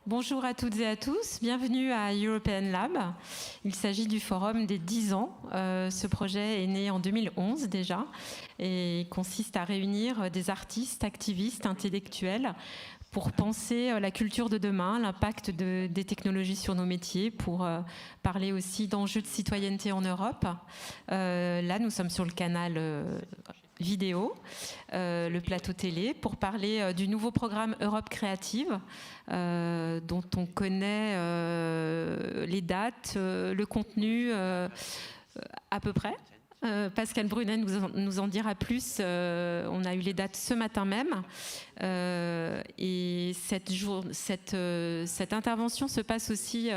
Bonjour à toutes et à tous, bienvenue à European Lab. Il s'agit du forum des 10 ans. Ce projet est né en 2011 déjà et consiste à réunir des artistes, activistes, intellectuels pour penser la culture de demain, l'impact des technologies sur nos métiers, pour parler aussi d'enjeux de citoyenneté en Europe. Là, nous sommes sur le canal vidéo, le plateau télé, pour parler du nouveau programme Europe Créative, dont on connaît les dates, le contenu à peu près. Pascal Brunet nous en dira plus. On a eu les dates ce matin même. Et cette intervention se passe aussi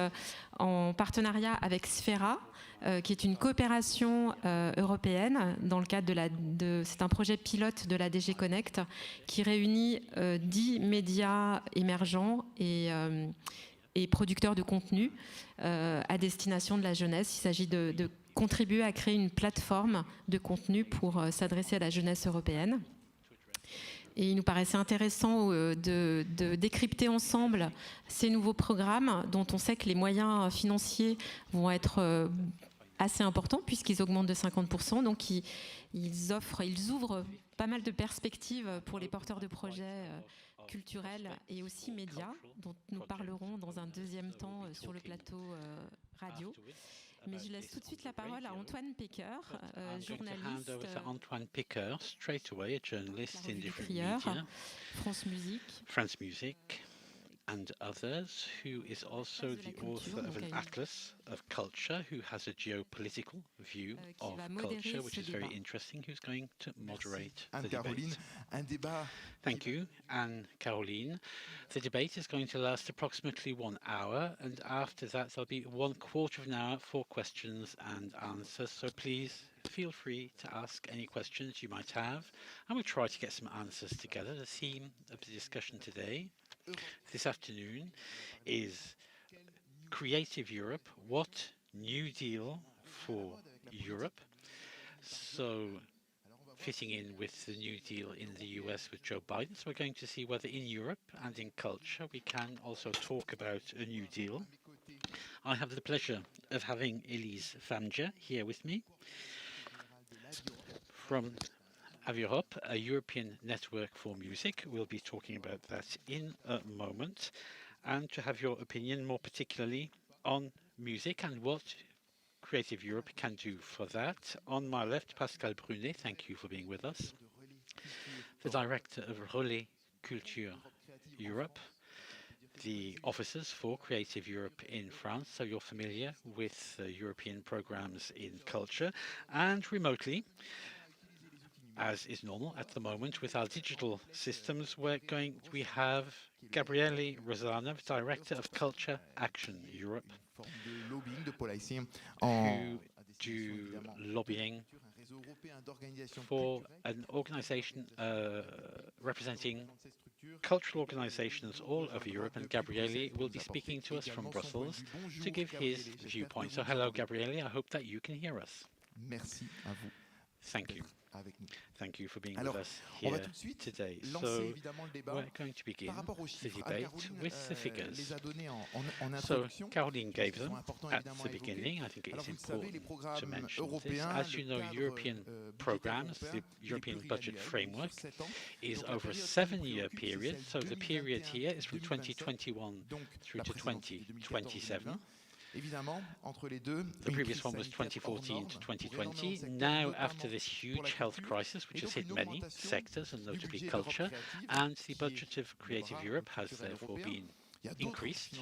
en partenariat avec Sphera, qui est une coopération européenne dans le cadre c'est un projet pilote de la DG Connect qui réunit 10 médias émergents et producteurs de contenu à destination de la jeunesse. Il s'agit de contribuer à créer une plateforme de contenu pour s'adresser à la jeunesse européenne. Et il nous paraissait intéressant de décrypter ensemble ces nouveaux programmes dont on sait que les moyens financiers vont être assez importants puisqu'ils augmentent de 50%. Donc ils ouvrent pas mal de perspectives pour les porteurs de projets culturels et aussi médias, dont nous parlerons dans un deuxième temps sur le plateau radio. Mais je laisse tout de suite la parole à Antoine Pecker, journaliste, Antoine Pecker, straight away, a journalist in different media, France Music, and others, who is also the author of an atlas of culture, who has a geopolitical view of culture, which is very interesting, who's going to moderate the debate. Thank you, Anne-Caroline. The debate is going to last approximately 1 hour, and after that there'll be 1/4 of an hour for questions and answers, so please feel free to ask any questions you might have, and we'll try to get some answers together. The theme of the discussion today, this afternoon, is Creative Europe, what New Deal for Europe? So, fitting in with the New Deal in the US with Joe Biden. So we're going to see whether in Europe and in culture we can also talk about a New Deal. I have the pleasure of having Elise Famja here with me from Afropean, a European network for music. We'll be talking about that in a moment. And to have your opinion more particularly on music and what Creative Europe can do for that. On my left, Pascal Brunet, thank you for being with us. The director of Relais Culture Europe, the officers for Creative Europe in France, so you're familiar with European programs in culture. And remotely, as is normal at the moment with our digital systems, we have Gabriele Rosana, Director of Culture Action Europe, who do lobbying for an organization representing cultural organizations all over Europe, and Gabriele will be speaking to us from Brussels to give his viewpoint. So hello, Gabriele, I hope that you can hear us. Merci à vous. Thank you. Thank you for being with us here today. So we're going to begin the debate with the figures. So Caroline gave them at the beginning. I think it is important to mention this. As you know, European programs, the European budget framework, is over a 7-year period. So the period here is from 2021 through to 2027. The previous one was 2014 to 2020. Now, after this huge health crisis, which has hit many sectors, and notably culture, and the budget of Creative Europe has therefore been increased.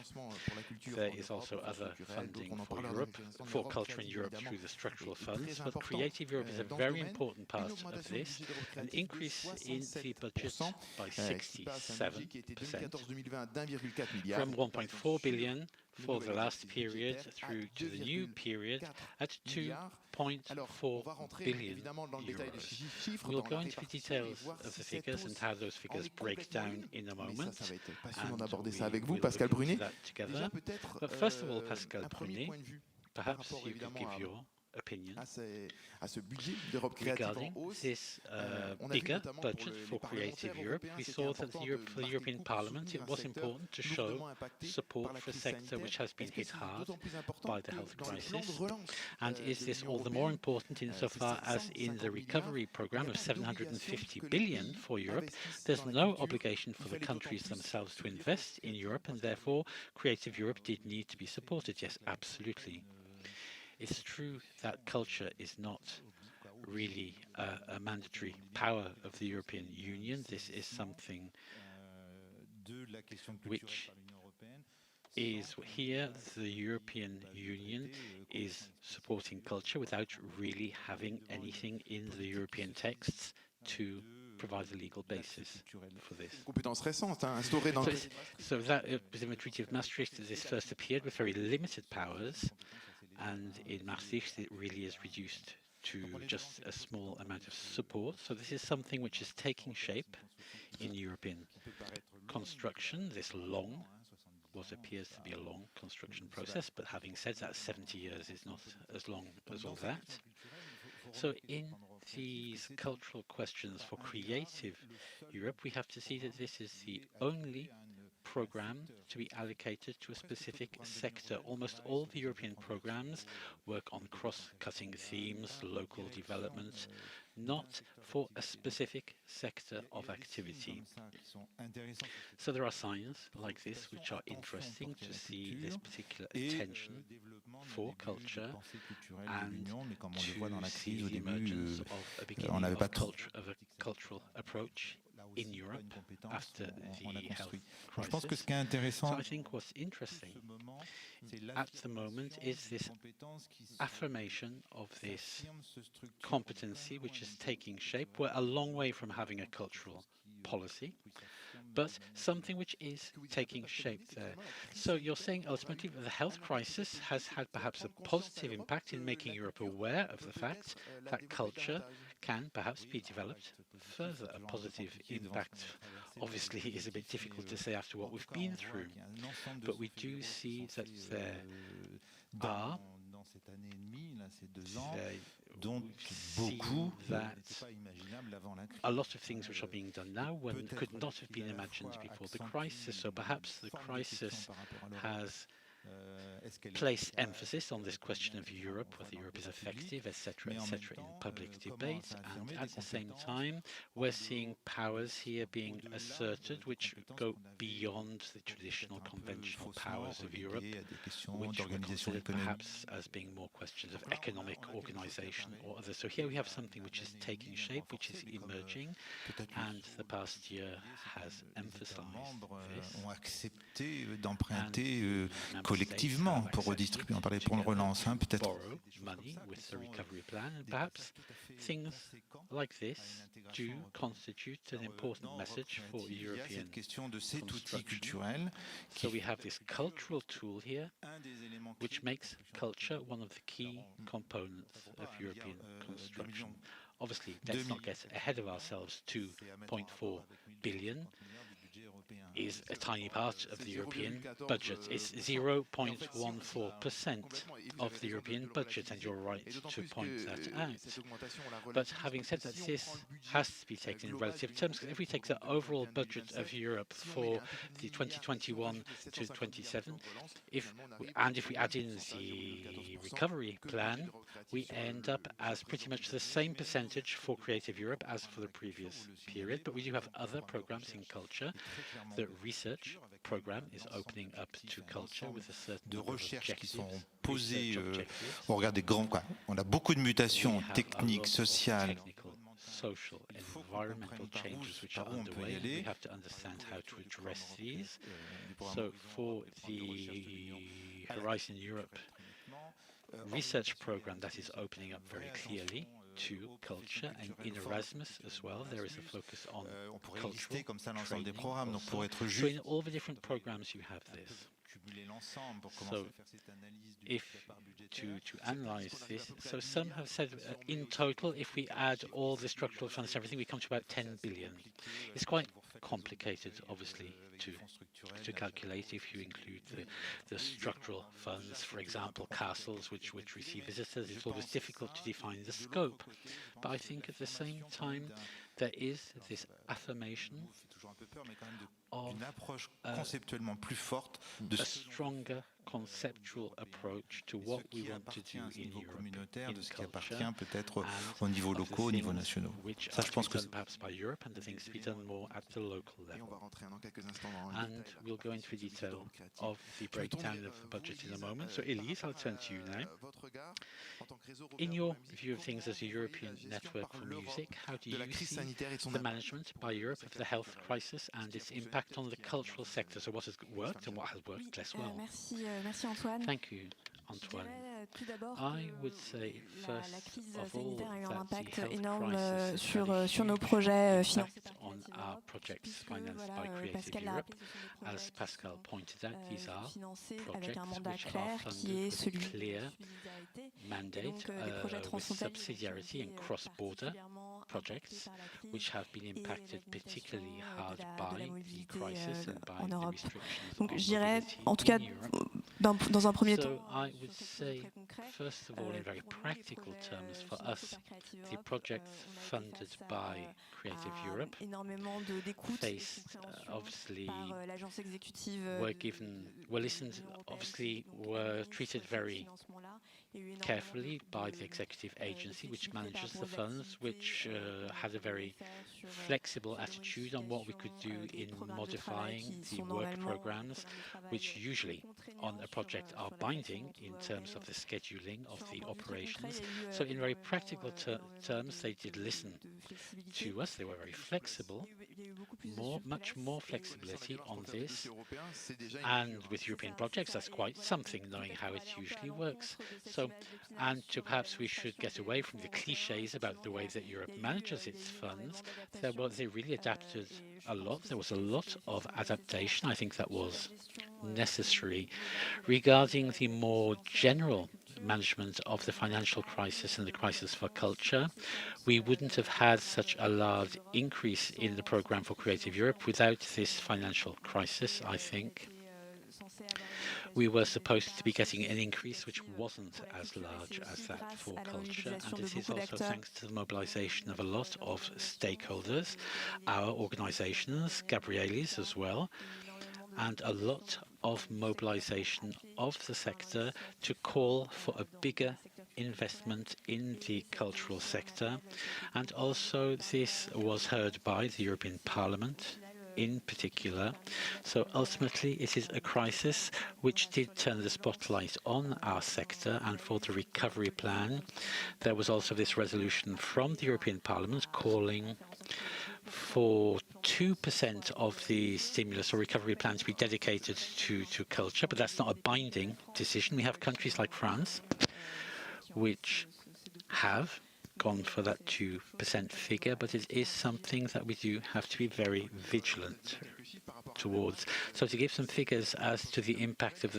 There is also other funding for Europe, for culture in Europe through the structural funds, but Creative Europe is a very important part of this, an increase in the budget by 67%, from 1.4 billion for the last period through to the new period at 2.4 billion euros. We'll go into the details of the figures and how those figures break down in a moment. And we will look into that together. But first of all, Pascal Brunet, perhaps you could give your opinion à ce budget d'Europe créative en hausse. This bigger budget for Creative Europe, we saw that for the European Parliament, it was important to show support for a sector which has been hit hard by the health crisis. And is this all the more important insofar as in the recovery programme of 750 billion for Europe, there's no obligation for the countries themselves to invest in Europe, and therefore Creative Europe did need to be supported? Yes, absolutely. It's true that culture is not really a mandatory power of the European Union. This is something which is here the European Union is supporting culture without really having anything in the European texts to provide the legal basis for this. So that within the Treaty of Maastricht, this first appeared with very limited powers, and in Maastricht it really is reduced to just a small amount of support. So this is something which is taking shape in European construction. This what appears to be a long construction process, but having said that, 70 years is not as long as all that. So in these cultural questions for Creative Europe, we have to see that this is the only program to be allocated to a specific sector. Almost all the European programs work on cross-cutting themes, local development, not for a specific sector of activity. So there are signs like this which are interesting to see this particular attention for culture and to see the emergence of a beginning of a cultural approach in Europe after the health crisis. So I think what's interesting at the moment is this affirmation of this competency which is taking shape. We're a long way from having a cultural policy, but something which is taking shape there. So you're saying ultimately that the health crisis has had perhaps a positive impact in making Europe aware of the fact that culture can perhaps be developed further. A positive impact obviously is a bit difficult to say after what we've been through, but we do see that there are a lot of things which are being done now could not have been imagined before the crisis. So perhaps the crisis has place emphasis on this question of Europe, whether Europe is effective, etc., in public debate, and at the same time, we're seeing powers here being asserted which go beyond the traditional conventional powers of Europe, which were considered perhaps as being more questions of economic organization or others. So here we have something which is taking shape, which is emerging, and the past year has emphasized this. Collectivement pour redistribuer, on parlait pour une relance, peut-être. Money with the recovery plan, and perhaps things like this do constitute an important message for European construction. So we have this cultural tool here, which makes culture one of the key components of European construction. Obviously, let's not get ahead of ourselves. 2.4 billion is a tiny part of the European budget. It's 0.14% of the European budget, and you're right to point that out. But having said that, this has to be taken in relative terms, because if we take the overall budget of Europe for the 2021 to 27, if we add in the recovery plan, we end up as pretty much the same percentage for Creative Europe as for the previous period. But we do have other programs in culture. The research program is opening up to culture with a certain de recherche qui sont posées. On regarde des grands quoi. On a beaucoup de mutations techniques, sociales. Social, environmental changes which are underway. We have to understand how to address these. So for the Horizon Europe research program, that is opening up very clearly to culture, and in Erasmus as well, there is a focus on cultural training. So in all the different programs you have this. So if to analyze this, so some have said in total, if we add all the structural funds and everything, we come to about 10 billion. It's quite complicated, obviously, to calculate if you include the structural funds, for example, castles which receive visitors. It's always difficult to define the scope. But I think at the same time, there is this affirmation of a stronger conceptual approach to what we want to do in Europe, in culture, peut-être au niveau local, au niveau national. Ça, je pense que perhaps by Europe and the things to be done more at the local level. And we'll go into detail of the breakdown of the budget in a moment. So, Elise, I'll turn to you now. In your view of things as a European network for music, how do you see the management by Europe of the health crisis and its impact on the cultural sector? So what has worked and what has worked less well? Merci Antoine. Thank you, Antoine. I would say first of all that the health crisis sur nos projets financés on our projects financed by Creative Europe. As Pascal pointed out, these are projects which are funded with a clear mandate with subsidiarity and cross-border projects which have been impacted particularly hard by the crisis and by the restrictions on mobility in Europe. Dans un premier temps, So I would say, first of all, in very practical terms, for us, the projects funded by Creative Europe faced, obviously, were treated very carefully by the executive agency which manages the funds, which had a very flexible attitude on what we could do in modifying the work programs, which usually on a project are binding in terms of the scheduling of the operations. So in very practical terms, they did listen to us. They were very flexible, much more flexibility on this. And with European projects, that's quite something, knowing how it usually works. So, and perhaps we should get away from the cliches about the way that Europe manages its funds. They really adapted a lot. There was a lot of adaptation. I think that was necessary. Regarding the more general management of the financial crisis and the crisis for culture, we wouldn't have had such a large increase in the program for Creative Europe without this financial crisis, I think. We were supposed to be getting an increase which wasn't as large as that for culture, and this is also thanks to the mobilization of a lot of stakeholders, our organizations, Gabriele's as well, and a lot of mobilization of the sector to call for a bigger investment in the cultural sector. And also this was heard by the European Parliament in particular. So ultimately it is a crisis which did turn the spotlight on our sector, and for the recovery plan there was also this resolution from the European Parliament calling for 2% of the stimulus or recovery plan to be dedicated to culture, but that's not a binding decision. We have countries like France which have gone for that 2% figure, but it is something that we do have to be very vigilant towards. So to give some figures as to the impact of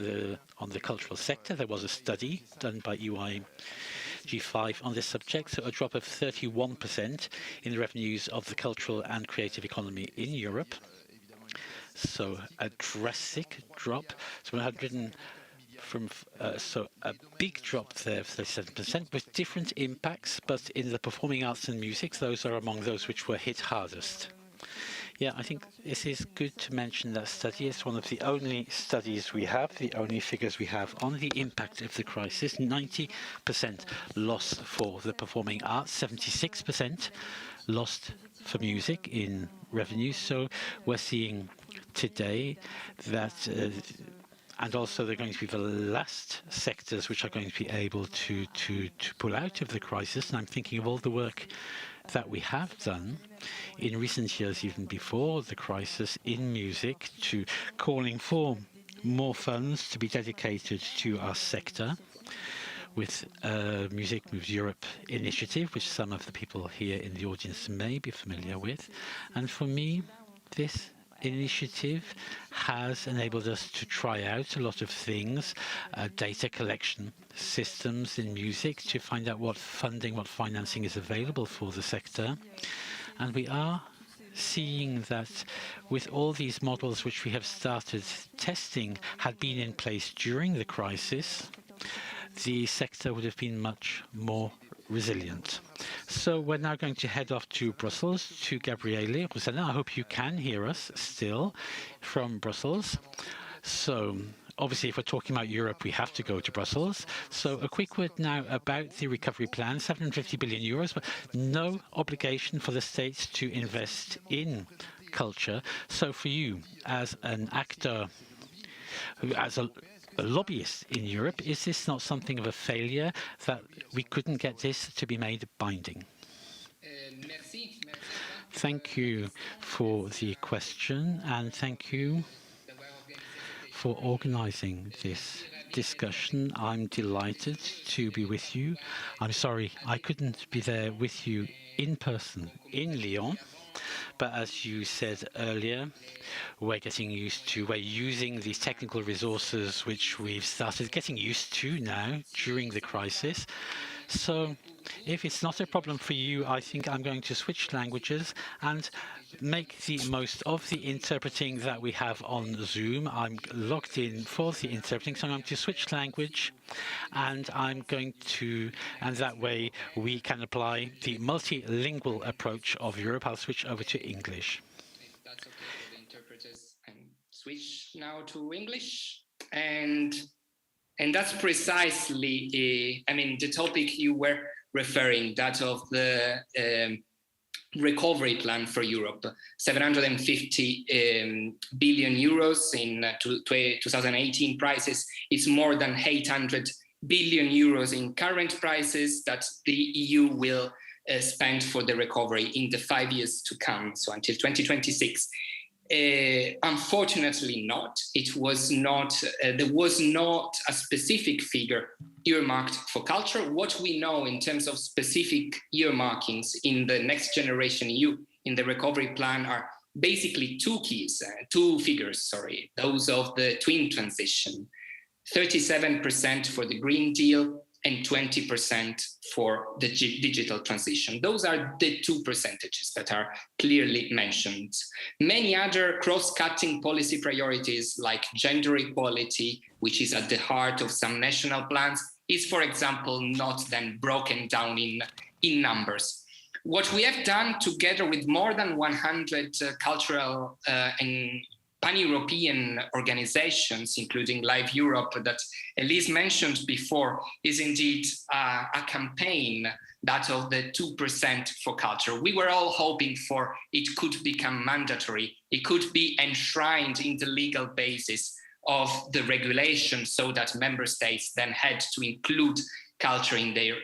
on the cultural sector, there was a study done by EY G5 on this subject, so a drop of 31% in the revenues of the cultural and creative economy in Europe. So a drastic drop. So a big drop there, 37%, with different impacts, but in the performing arts and music, those are among those which were hit hardest. Yeah, I think it is good to mention that study. It's one of the only studies we have, the only figures we have on the impact of the crisis. 90% lost for the performing arts, 76% lost for music in revenue. So we're seeing today that and also they're going to be the last sectors which are going to be able to pull out of the crisis. And I'm thinking of all the work that we have done in recent years, even before the crisis, in music, to calling for more funds to be dedicated to our sector with Music Moves Europe initiative, which some of the people here in the audience may be familiar with. And for me, this initiative has enabled us to try out a lot of things, data collection systems in music, to find out what funding, what financing is available for the sector. And we are seeing that with all these models which we have started testing had been in place during the crisis, the sector would have been much more resilient. So we're now going to head off to Brussels, to Gabriele. Rosanna, I hope you can hear us still from Brussels. So obviously, if we're talking about Europe, we have to go to Brussels. So a quick word now about the recovery plan, 750 billion euros, but no obligation for the states to invest in culture. So for you, as an actor, as a lobbyist in Europe, is this not something of a failure that we couldn't get this to be made binding? Thank you for the question, and thank you for organizing this discussion. I'm delighted to be with you. I'm sorry I couldn't be there with you in person in Lyon, but as you said earlier, we're using these technical resources which we've started getting used to now during the crisis. So if it's not a problem for you, I think I'm going to switch languages and make the most of the interpreting that we have on Zoom. I'm logged in for the interpreting, so I'm going to switch language, and and that way we can apply the multilingual approach of Europe. I'll switch over to English. If that's okay for the interpreters, and switch now to English. And that's precisely, the topic you were referring, that of the recovery plan for Europe, 750 billion euros in 2018 prices. It's more than 800 billion euros in current prices that the EU will spend for the recovery in the 5 years to come, so until 2026. Unfortunately not. It was not, there was not a specific figure earmarked for culture. What we know in terms of specific earmarkings in the Next Generation EU, in the recovery plan, are basically two figures, those of the twin transition, 37% for the Green Deal and 20% for the digital transition. Those are the two percentages that are clearly mentioned. Many other cross-cutting policy priorities like gender equality, which is at the heart of some national plans, is, for example, not then broken down in numbers. What we have done together with more than 100 cultural and pan-European organizations, including Live Europe that Elise mentioned before, is indeed a campaign, that of the 2% for culture. We were all hoping for it could become mandatory. It could be enshrined in the legal basis of the regulation so that member states then had to include culture in their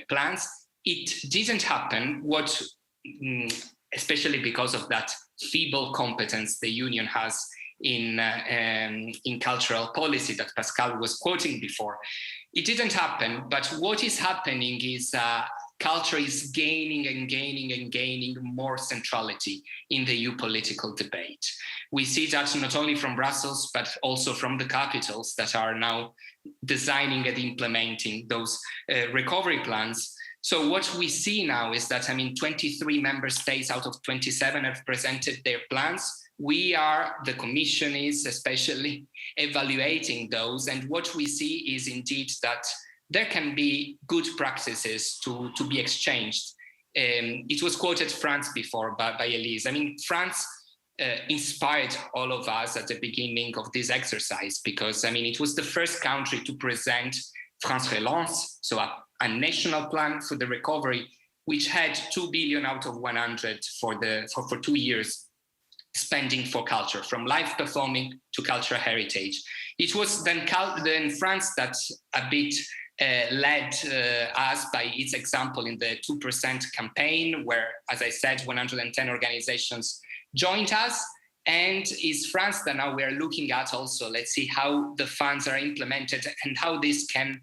plans. It didn't happen, especially because of that feeble competence the Union has in cultural policy that Pascal was quoting before. It didn't happen, but what is happening is culture is gaining and gaining and gaining more centrality in the EU political debate. We see that not only from Brussels, but also from the capitals that are now designing and implementing those recovery plans. So what we see now is that, 23 member states out of 27 have presented their plans. The Commission is especially evaluating those. And what we see is indeed that there can be good practices to be exchanged. It was quoted France before by Elise. France inspired all of us at the beginning of this exercise because, it was the first country to present France Relance, so a national plan for the recovery, which had 2 billion out of 100 for 2 years spending for culture, from live performing to cultural heritage. It was then France that a bit led us by its example in the 2% campaign, where, as I said, 110 organizations joined us. And is France that now we are looking at also, let's see how the funds are implemented and how this can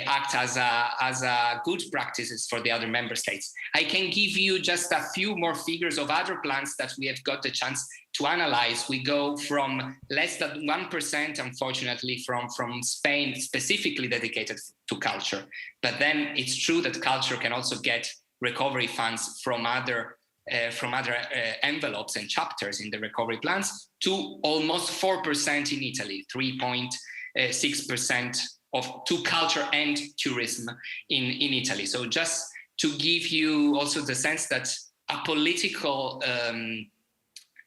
act as a good practices for the other member states. I can give you just a few more figures of other plans that we have got the chance to analyze. We go from less than 1%, unfortunately, from Spain, specifically dedicated to culture. But then it's true that culture can also get recovery funds from other from other envelopes and chapters in the recovery plans to almost 4% in Italy, 3.6% to culture and tourism in Italy. So just to give you also the sense that a political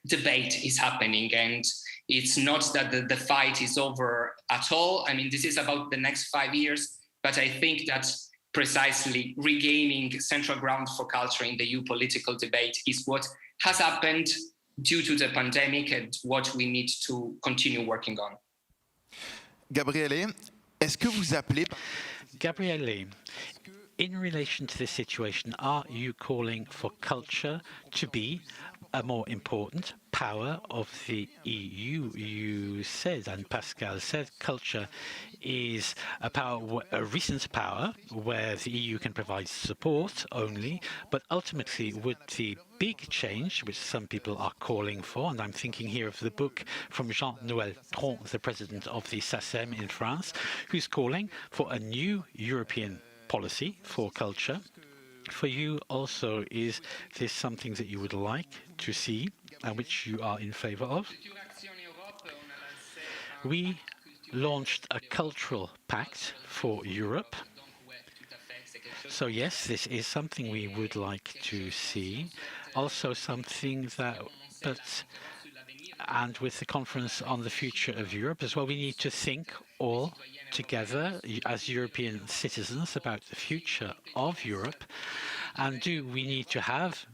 debate is happening, and it's not that the fight is over at all. I mean, this is about the next 5 years, but I think that precisely regaining central ground for culture in the EU political debate is what has happened due to the pandemic and what we need to continue working on. Gabriele, est-ce que vous appelez... Gabriele, in relation to this situation, are you calling for culture to be a more important power of the EU? You said, and Pascal said, culture is a power, a recent power, where the EU can provide support only, but ultimately would the big change, which some people are calling for, and I'm thinking here of the book from Jean-Noël Tron, the president of the SACEM in France, who's calling for a new European policy for culture. For you also, is this something that you would like to see and which you are in favor of? We launched a cultural pact for Europe. So yes, this is something we would like to see. Also something that, and with the conference on the future of Europe as well, we need to think all together as European citizens about the future of Europe. And do we need to have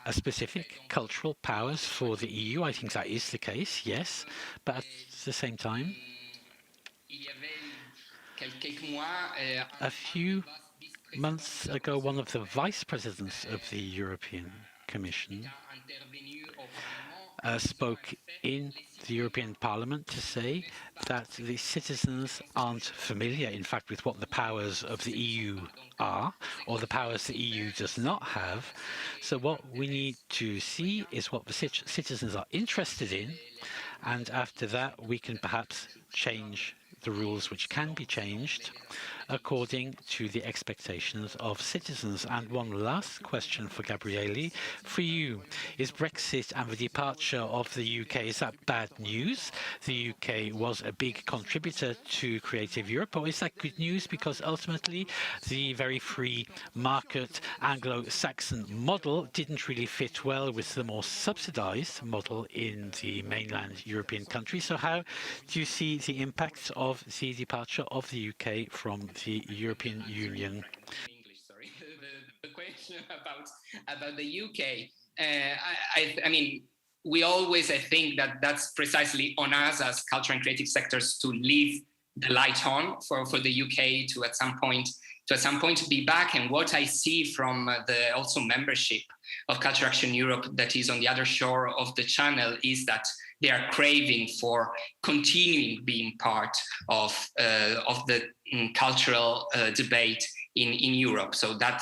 a specific cultural powers for the EU? I think that is the case, yes. But at the same time, a few months ago, one of the vice presidents of the European Commission spoke in the European Parliament to say that the citizens aren't familiar, in fact, with what the powers of the EU are, or the powers the EU does not have. So what we need to see is what the citizens are interested in, and after that we can perhaps change the rules, which can be changed according to the expectations of citizens. And one last question for Gabriele. For you, is Brexit and the departure of the UK, is that bad news? The UK was a big contributor to Creative Europe, or is that good news because ultimately the very free market Anglo-Saxon model didn't really fit well with the more subsidized model in the mainland European countries? So how do you see the impacts of the departure of the UK from the European Union? English, sorry. The question about the UK. I mean, we always, I think that that's precisely on us as culture and creative sectors to leave the light on for the UK to at some point be back. And what I see from the also membership of Culture Action Europe that is on the other shore of the channel is that they are craving for continuing being part of the cultural debate in Europe. So that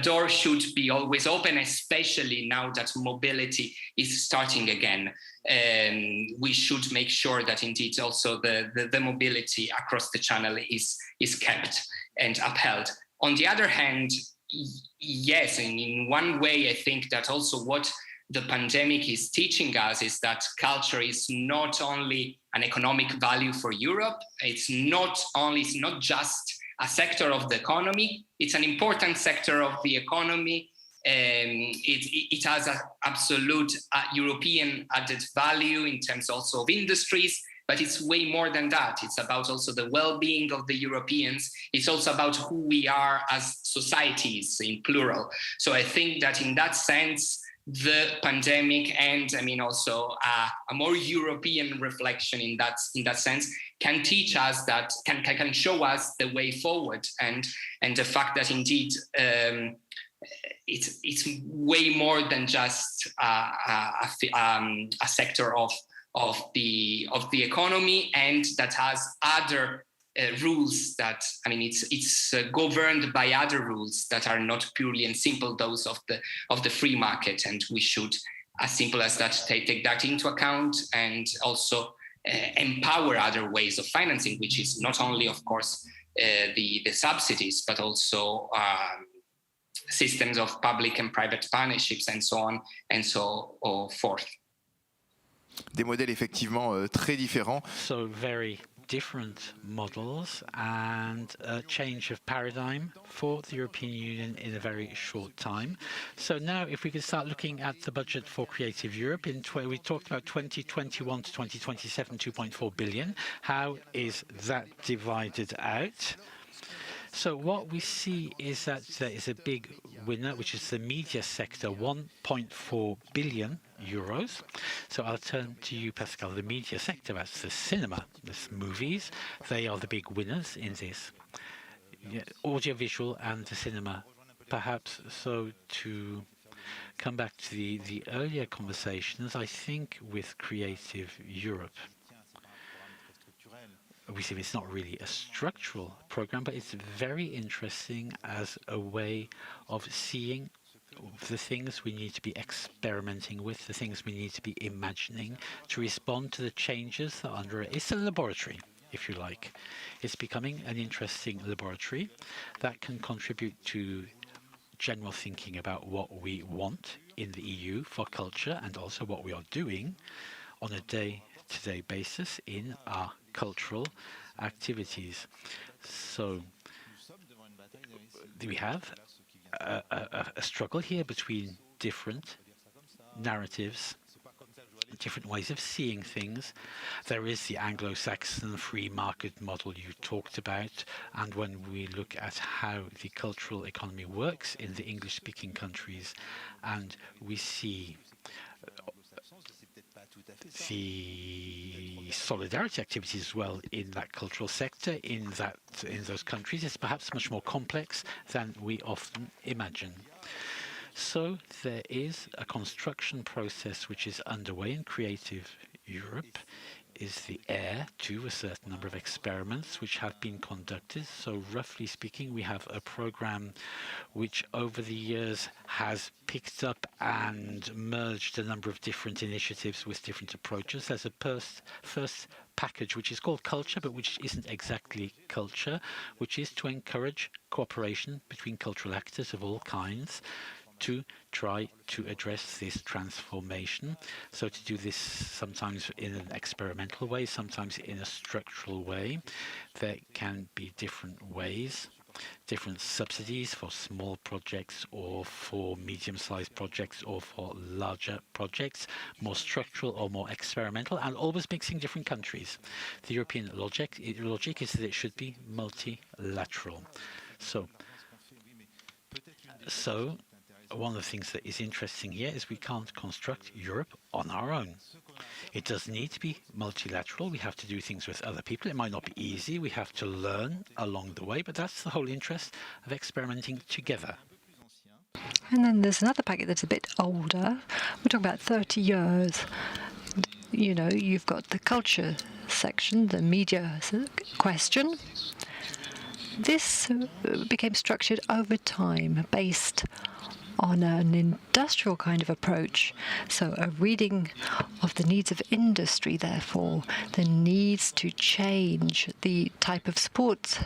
door should be always open, especially now that mobility is starting again. And we should make sure that indeed also the mobility across the channel is kept and upheld. On the other hand, yes, and in one way, I think that also what the pandemic is teaching us is that culture is not only an economic value for Europe. It's not just a sector of the economy. It's an important sector of the economy. It has an absolute European added value in terms also of industries, but it's way more than that. It's about also the well-being of the Europeans. It's also about who we are as societies in plural. So I think that in that sense, the pandemic and I mean also a more European reflection in that sense can teach us that can show us the way forward and the fact that indeed it's way more than just a sector of the economy and that has other rules that I mean it's governed by other rules that are not purely and simple those of the free market, and we should, as simple as that, take that into account and also empower other ways of financing, which is not only of course the subsidies but also systems of public and private partnerships and so on and so forth. Des modèles effectivement très différents. So very different models and a change of paradigm for the European Union in a very short time. So now if we could start looking at the budget for Creative Europe, we talked about 2021 to 2027, 2.4 billion. How is that divided out? So what we see is that there is a big winner, which is the media sector, 1.4 billion euros. So I'll turn to you, Pascal. The media sector, that's the cinema, the movies, they are the big winners in this. Yeah, audiovisual and the cinema, perhaps. So to come back to the earlier conversations, I think with Creative Europe, we see it's not really a structural program, but it's very interesting as a way of seeing the things we need to be experimenting with, the things we need to be imagining to respond to the changes that are under it. It's a laboratory, if you like. It's becoming an interesting laboratory that can contribute to general thinking about what we want in the EU for culture and also what we are doing on a day-to-day basis in our cultural activities. So we have a struggle here between different narratives, different ways of seeing things. There is the Anglo-Saxon free market model you talked about, and when we look at how the cultural economy works in the English-speaking countries, and we see the solidarity activities as well in that cultural sector, in those countries, is perhaps much more complex than we often imagine. So there is a construction process which is underway in Creative Europe, is the heir to a certain number of experiments which have been conducted. So roughly speaking, we have a program which over the years has picked up and merged a number of different initiatives with different approaches. There's a first package which is called culture, but which isn't exactly culture, which is to encourage cooperation between cultural actors of all kinds to try to address this transformation. So to do this sometimes in an experimental way, sometimes in a structural way. There can be different ways, different subsidies for small projects or for medium-sized projects or for larger projects, more structural or more experimental, and always mixing different countries. The European logic is that it should be multilateral. So one of the things that is interesting here is we can't construct Europe on our own. It does need to be multilateral. We have to do things with other people. It might not be easy. We have to learn along the way, but that's the whole interest of experimenting together. And then there's another packet that's a bit older. We're talking about 30 years. You know, you've got the culture section, the media question. This became structured over time based on an industrial kind of approach. So a reading of the needs of industry, therefore, the needs to change the type of support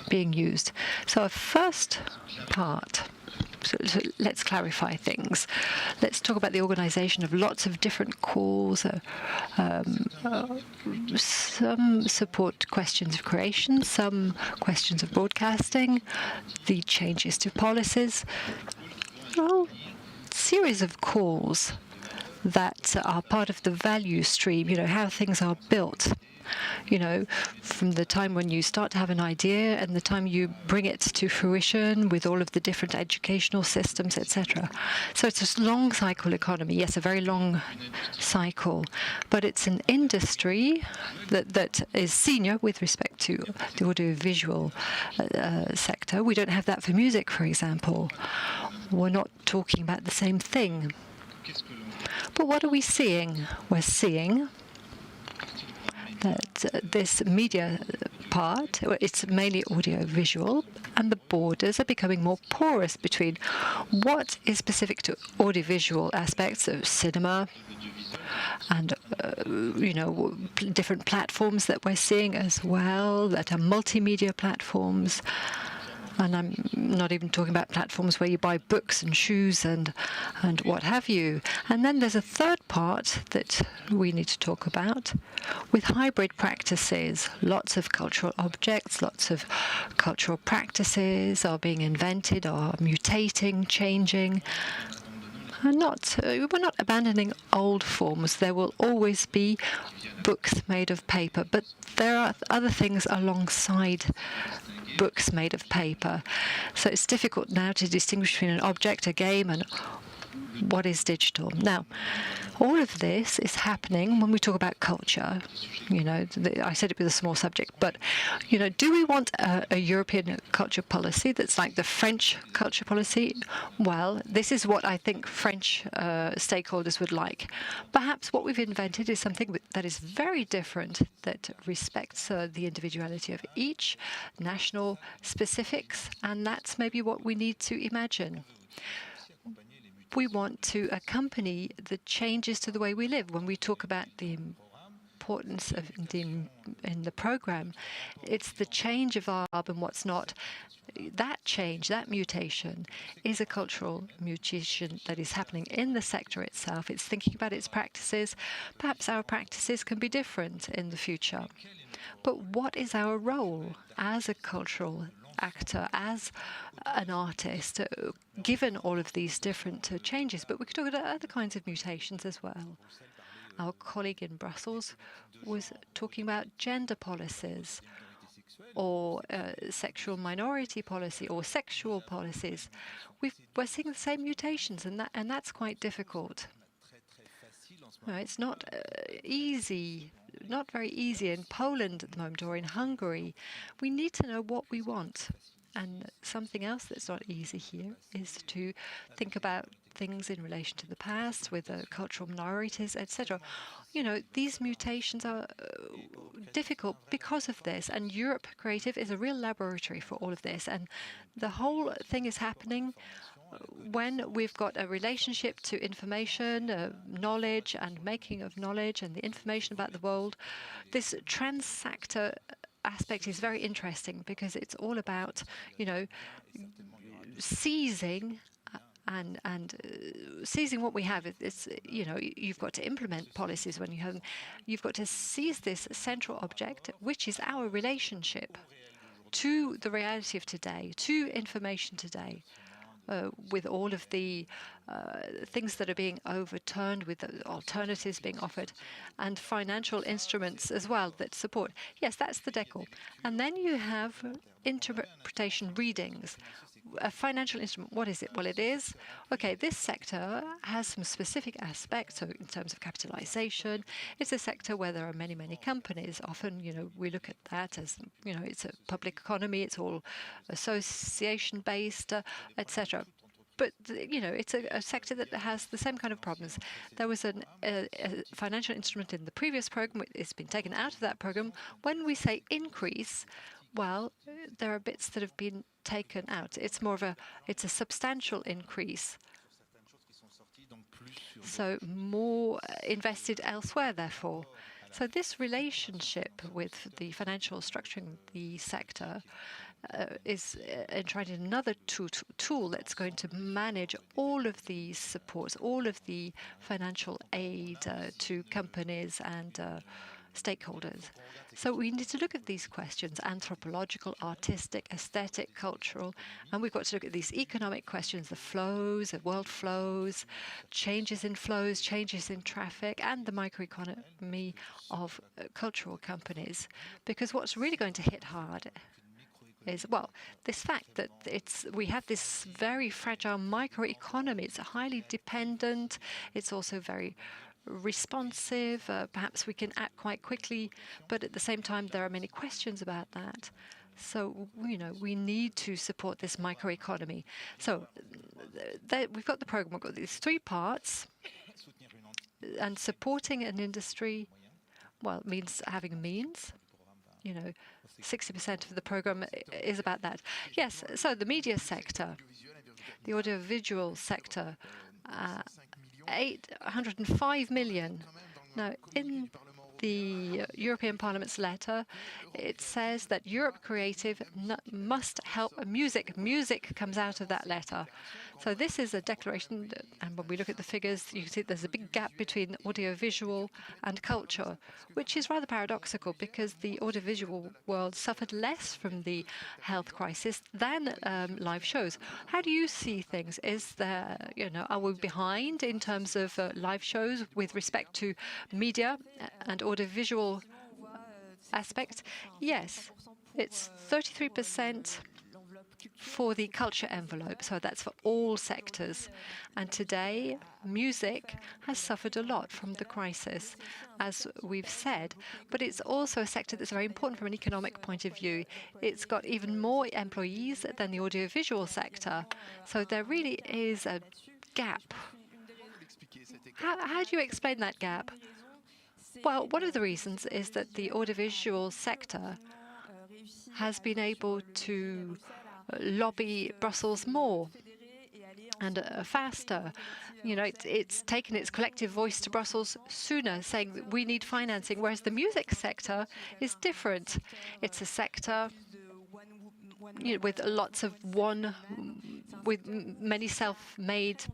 being used. So a first part, so let's clarify things. Let's talk about the organization of lots of different calls. Some support questions of creation, some questions of broadcasting, the changes to policies. Well, series of calls that are part of the value stream, you know, how things are built, you know, from the time when you start to have an idea and the time you bring it to fruition with all of the different educational systems, etc. So it's a long cycle economy, yes, a very long cycle, but it's an industry that is senior with respect to the audiovisual sector. We don't have that for music, for example. We're not talking about the same thing. But what are we seeing? We're seeing that this media part, it's mainly audio-visual, and the borders are becoming more porous between what is specific to audiovisual aspects of cinema and, you know, different platforms that we're seeing as well, that are multimedia platforms. And I'm not even talking about platforms where you buy books and shoes and what have you. And then there's a third part that we need to talk about with hybrid practices. Lots of cultural objects, lots of cultural practices are being invented, are mutating, changing. And we're not abandoning old forms. There will always be books made of paper, but there are other things alongside books made of paper. So it's difficult now to distinguish between an object, a game, and what is digital. Now, all of this is happening when we talk about culture. You know, I said it was a small subject, but, you know, do we want a European culture policy that's like the French culture policy? Well, this is what I think French stakeholders would like. Perhaps what we've invented is something that is very different, that respects the individuality of each, national specifics, and that's maybe what we need to imagine. We want to accompany the changes to the way we live. When we talk about the importance of in the program, it's the change of our and what's not. That change, that mutation, is a cultural mutation that is happening in the sector itself. It's thinking about its practices. Perhaps our practices can be different in the future. But what is our role as a cultural actor, as an artist, given all of these different changes? But we could talk about other kinds of mutations as well. Our colleague in Brussels was talking about gender policies, or sexual minority policy, or sexual policies. We're seeing the same mutations, and that's quite difficult. It's not easy. Not very easy in Poland at the moment, or in Hungary. We need to know what we want. And something else that's not easy here is to think about things in relation to the past with cultural minorities, etc. You know, these mutations are difficult because of this, and Europe Creative is a real laboratory for all of this. And the whole thing is happening when we've got a relationship to information, knowledge, and making of knowledge, and the information about the world. This trans-sector aspect is very interesting because it's all about, you know, seizing and seizing what we have. It's, you know, you've got to implement policies when you have them. You've got to seize this central object, which is our relationship to the reality of today, to information today. With all of the things that are being overturned, with the alternatives being offered, and financial instruments as well that support. Yes, that's the decor. And then you have interpretation readings. A financial instrument, what is it? Well, it is, okay, this sector has some specific aspects, so in terms of capitalization, it's a sector where there are many, many companies. Often, you know, we look at that as, you know, it's a public economy, it's all association-based, etc. But, you know, it's a sector that has the same kind of problems. There was a financial instrument in the previous program. It's been taken out of that program. When we say increase, well, there are bits that have been taken out. It's more of it's a substantial increase. So more invested elsewhere, therefore. So this relationship with the financial structuring the sector is enshrined in another tool that's going to manage all of these supports, all of the financial aid to companies and stakeholders. So we need to look at these questions: anthropological, artistic, aesthetic, cultural, and we've got to look at these economic questions: the flows, the world flows, changes in flows, changes in traffic, and the microeconomy of cultural companies. Because what's really going to hit hard is, well, this fact that we have this very fragile microeconomy. It's highly dependent. It's also very responsive. Perhaps we can act quite quickly, but at the same time, there are many questions about that. So, you know, we need to support this microeconomy. So we've got the program. We've got these three parts, and supporting an industry, well, means having means. You know, 60% of the program is about that. Yes, so the media sector, the audiovisual sector, 805 million. Now, in the European Parliament's letter, it says that Europe Creative must help music. Music comes out of that letter. So this is a declaration, and when we look at the figures, you can see there's a big gap between audiovisual and culture, which is rather paradoxical because the audiovisual world suffered less from the health crisis than live shows. How do you see things? Is there, are we behind in terms of live shows with respect to media and audiovisual aspects? Yes, it's 33% for the culture envelope, so that's for all sectors. And today, music has suffered a lot from the crisis, as we've said, but it's also a sector that's very important from an economic point of view. It's got even more employees than the audiovisual sector, so there really is a gap. How do you explain that gap? Well, one of the reasons is that the audiovisual sector has been able to lobby Brussels more and faster. It's taken its collective voice to Brussels sooner, saying that we need financing, whereas the music sector is different. It's a sector with lots of with many self-made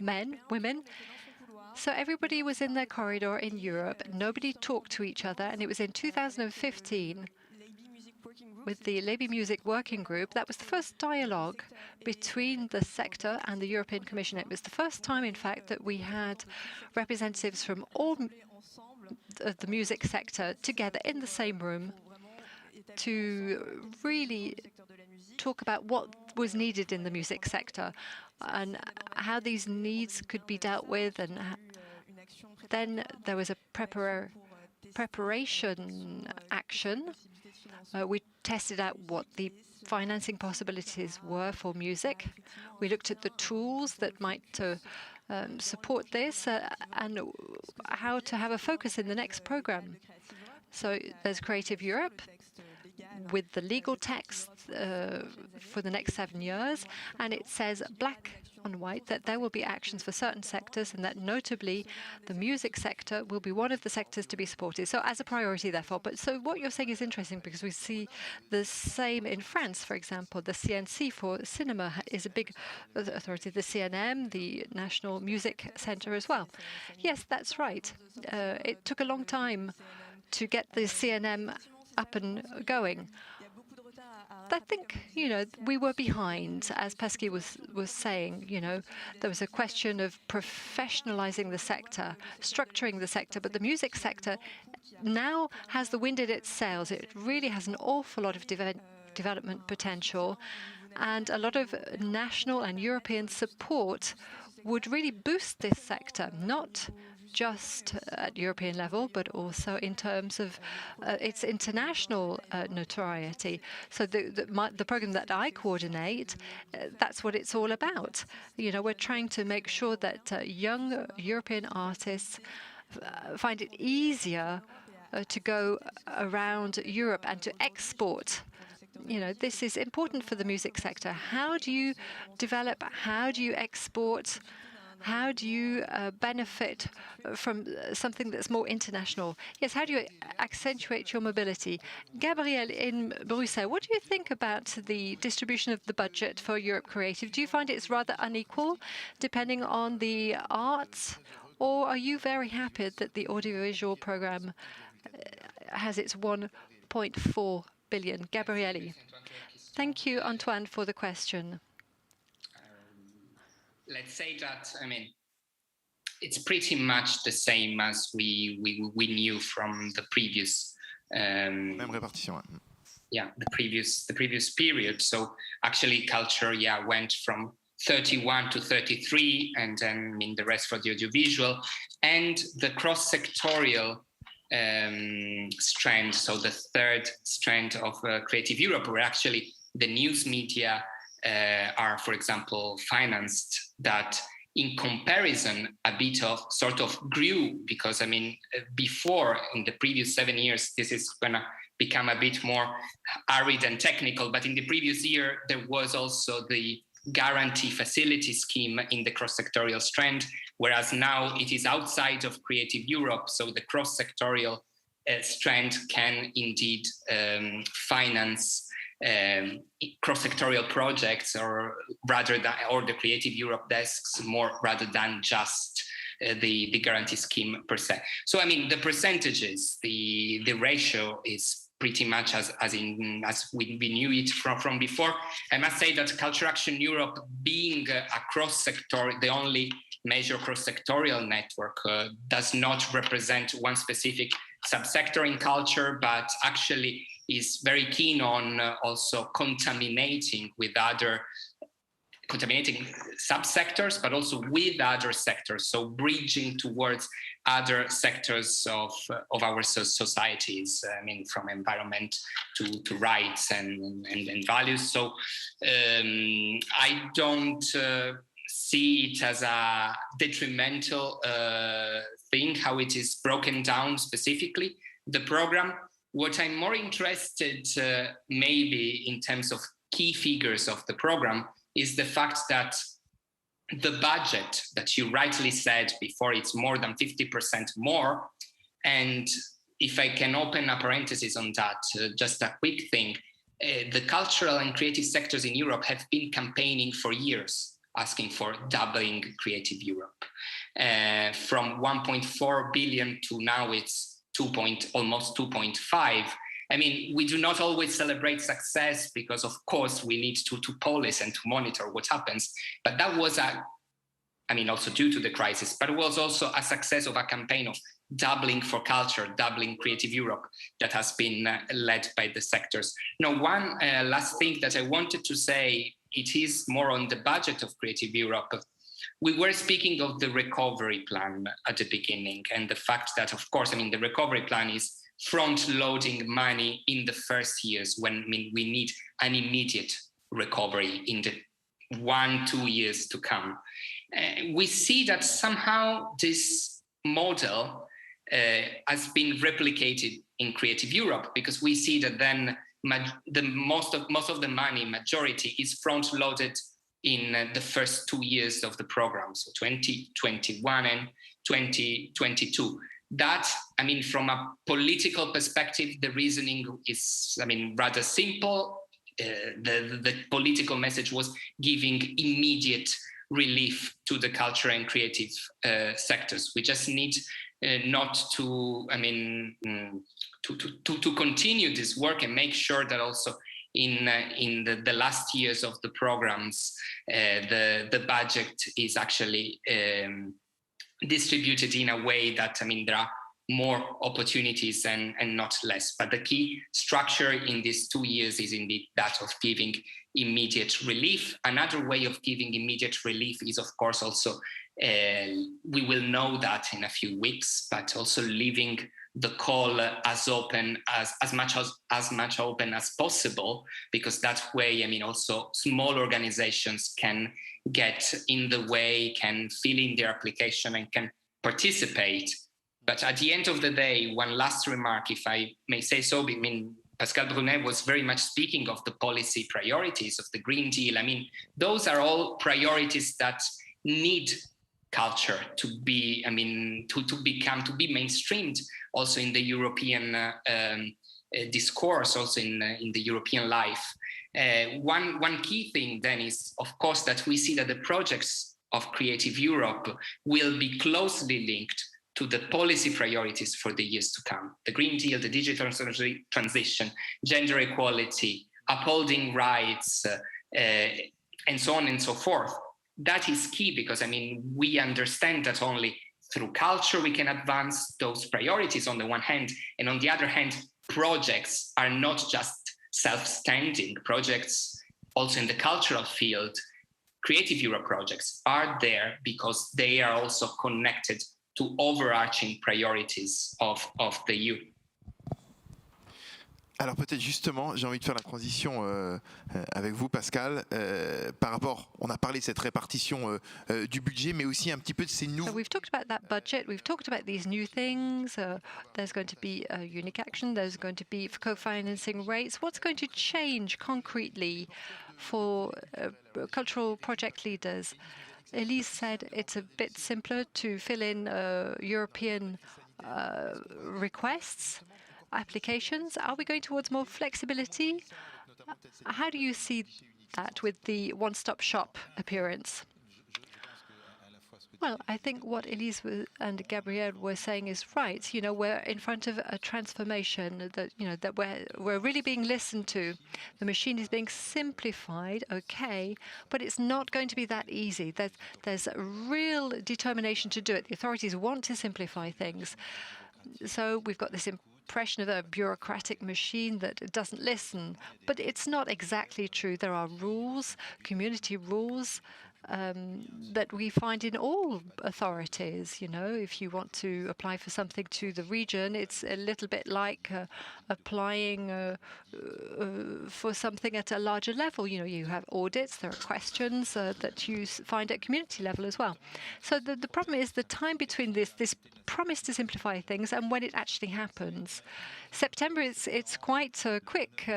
men, women. So everybody was in their corridor in Europe. Nobody talked to each other, and it was in 2015 with the Labour Music Working Group, that was the first dialogue between the sector and the European Commission. It was the first time, in fact, that we had representatives from all of the music sector together in the same room to really talk about what was needed in the music sector and how these needs could be dealt with. And then there was a preparation action. We tested out what the financing possibilities were for music. We looked at the tools that might support this and how to have a focus in the next program. So there's Creative Europe with the legal text for the next 7 years, and it says black on white that there will be actions for certain sectors and that notably the music sector will be one of the sectors to be supported. So as a priority, therefore. But so what you're saying is interesting because we see the same in France, for example. The CNC for cinema is a big authority, the CNM, the National Music Center as well. Yes, that's right. It took a long time to get the CNM up and going. I think, we were behind, as Pascal was saying. There was a question of professionalizing the sector, structuring the sector, but the music sector now has the wind in its sails. It really has an awful lot of development potential, and a lot of national and European support would really boost this sector, not just at European level, but also in terms of its international notoriety. So the program that I coordinate, that's what it's all about. We're trying to make sure that young European artists find it easier to go around Europe and to export. This is important for the music sector. How do you develop? How do you export? How do you benefit from something that's more international? Yes, how do you accentuate your mobility? Gabriel in Brussels, what do you think about the distribution of the budget for Europe Creative? Do you find it's rather unequal depending on the arts? Or are you very happy that the audiovisual program has its 1.4 billion? Gabriele. Thank you, Antoine, for the question. Let's say that, it's pretty much the same as we knew from the previous Même répartition. the previous period. So actually culture went from 31 to 33, and then the rest for the audiovisual, and the cross-sectorial strand, so the third strand of Creative Europe, where actually the news media are, for example, financed, that in comparison a bit of sort of grew, because before, in the previous 7 years, this is gonna become a bit more arid and technical, but in the previous year there was also the guarantee facility scheme in the cross-sectorial strand, whereas now it is outside of Creative Europe, so the cross-sectorial strand can indeed finance cross-sectorial projects, or the Creative Europe desks, more rather than just the guarantee scheme per se. So I mean, the percentages, the ratio is pretty much as we knew it from before. I must say that Culture Action Europe, being a cross-sector, the only major cross-sectorial network, does not represent one specific subsector in culture, but actually is very keen on also contaminating subsectors, but also with other sectors, so bridging towards other sectors of our societies, I mean, from environment to rights and values. So I don't see it as a detrimental thing, how it is broken down specifically, the program. What I'm more interested maybe in terms of key figures of the program is the fact that the budget that you rightly said before, it's more than 50% more. And if I can open a parenthesis on that, just a quick thing, the cultural and creative sectors in Europe have been campaigning for years, asking for doubling Creative Europe. From 1.4 billion to now it's almost 2.5. I mean, we do not always celebrate success because, of course, we need to police and to monitor what happens. But that was also due to the crisis, but it was also a success of a campaign of doubling for culture, doubling Creative Europe that has been led by the sectors. Now, one last thing that I wanted to say, it is more on the budget of Creative Europe. We were speaking of the recovery plan at the beginning, and the fact that, of course, the recovery plan is front-loading money in the first years when we need an immediate recovery in the 1-2 years to come. We see that somehow this model has been replicated in Creative Europe, because we see that then most of the money, majority, is front-loaded in the first 2 years of the program, so 2021 and 2022. That, from a political perspective, the reasoning is, rather simple. The political message was giving immediate relief to the culture and creative sectors. We just need not to, to continue this work and make sure that also in the last years of the programs, the budget is actually distributed in a way that, there are more opportunities and not less. But the key structure in these 2 years is indeed that of giving immediate relief. Another way of giving immediate relief is, of course, also, we will know that in a few weeks, but also leaving the call as open as much open as possible, because that way, also small organizations can get in the way, can fill in their application and can participate. But at the end of the day, one last remark, if I may say so, Pascal Brunet was very much speaking of the policy priorities of the Green Deal. Those are all priorities that need culture to be, to be mainstreamed also in the European discourse, also in the European life. One key thing then is, of course, that we see that the projects of Creative Europe will be closely linked to the policy priorities for the years to come. The Green Deal, the digital transition, gender equality, upholding rights, and so on and so forth. That is key because, we understand that only through culture we can advance those priorities on the one hand, and on the other hand, projects are not just self-standing. Projects also in the cultural field, Creative Europe projects are there because they are also connected to overarching priorities of the EU. Alors peut-être justement, j'ai envie de faire la transition avec vous, Pascal, par rapport, on a parlé de cette répartition du budget, mais aussi un petit peu de ces nouveaux... So we've talked about that budget, we've talked about these new things, there's going to be a unique action, there's going to be co-financing rates. What's going to change concretely for cultural project leaders? Elise said it's a bit simpler to fill in European requests, applications? Are we going towards more flexibility? How do you see that with the one-stop shop appearance? Well, I think what Elise and Gabrielle were saying is right. You know, we're in front of a transformation that, you know, that we're really being listened to. The machine is being simplified, okay, but it's not going to be that easy. There's a real determination to do it. The authorities want to simplify things. So we've got this impression of a bureaucratic machine that doesn't listen, but it's not exactly true. There are rules, community rules, that we find in all authorities. You know, if you want to apply for something to the region, it's a little bit like applying for something at a larger level. You know, you have audits, there are questions that you find at community level as well. So the problem is the time between this promise to simplify things and when it actually happens. September, it's quite quick.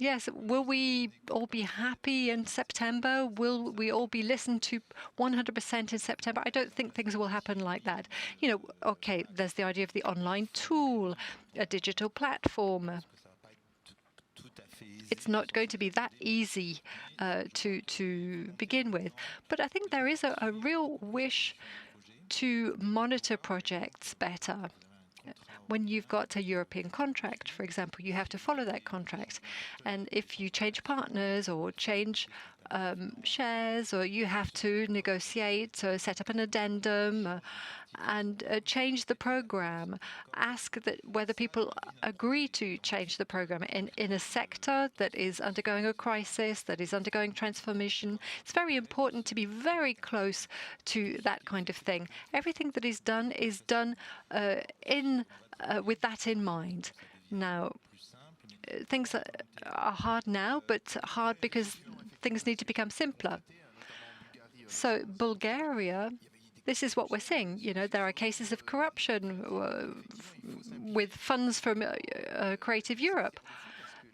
Yes, will we all be happy in September? Will we all be listened to 100% in September? I don't think things will happen like that. You know, okay, there's the idea of the online tool, a digital platform. It's not going to be that easy to begin with. But I think there is a real wish to monitor projects better. When you've got a European contract, for example, you have to follow that contract. And if you change partners or change shares, or you have to negotiate, or set up an addendum and change the program, ask that whether people agree to change the program in a sector that is undergoing a crisis, that is undergoing transformation. It's very important to be very close to that kind of thing. Everything that is done with that in mind. Now, things are hard now, but hard because things need to become simpler. So Bulgaria, this is what we're seeing. You know, there are cases of corruption with funds from Creative Europe.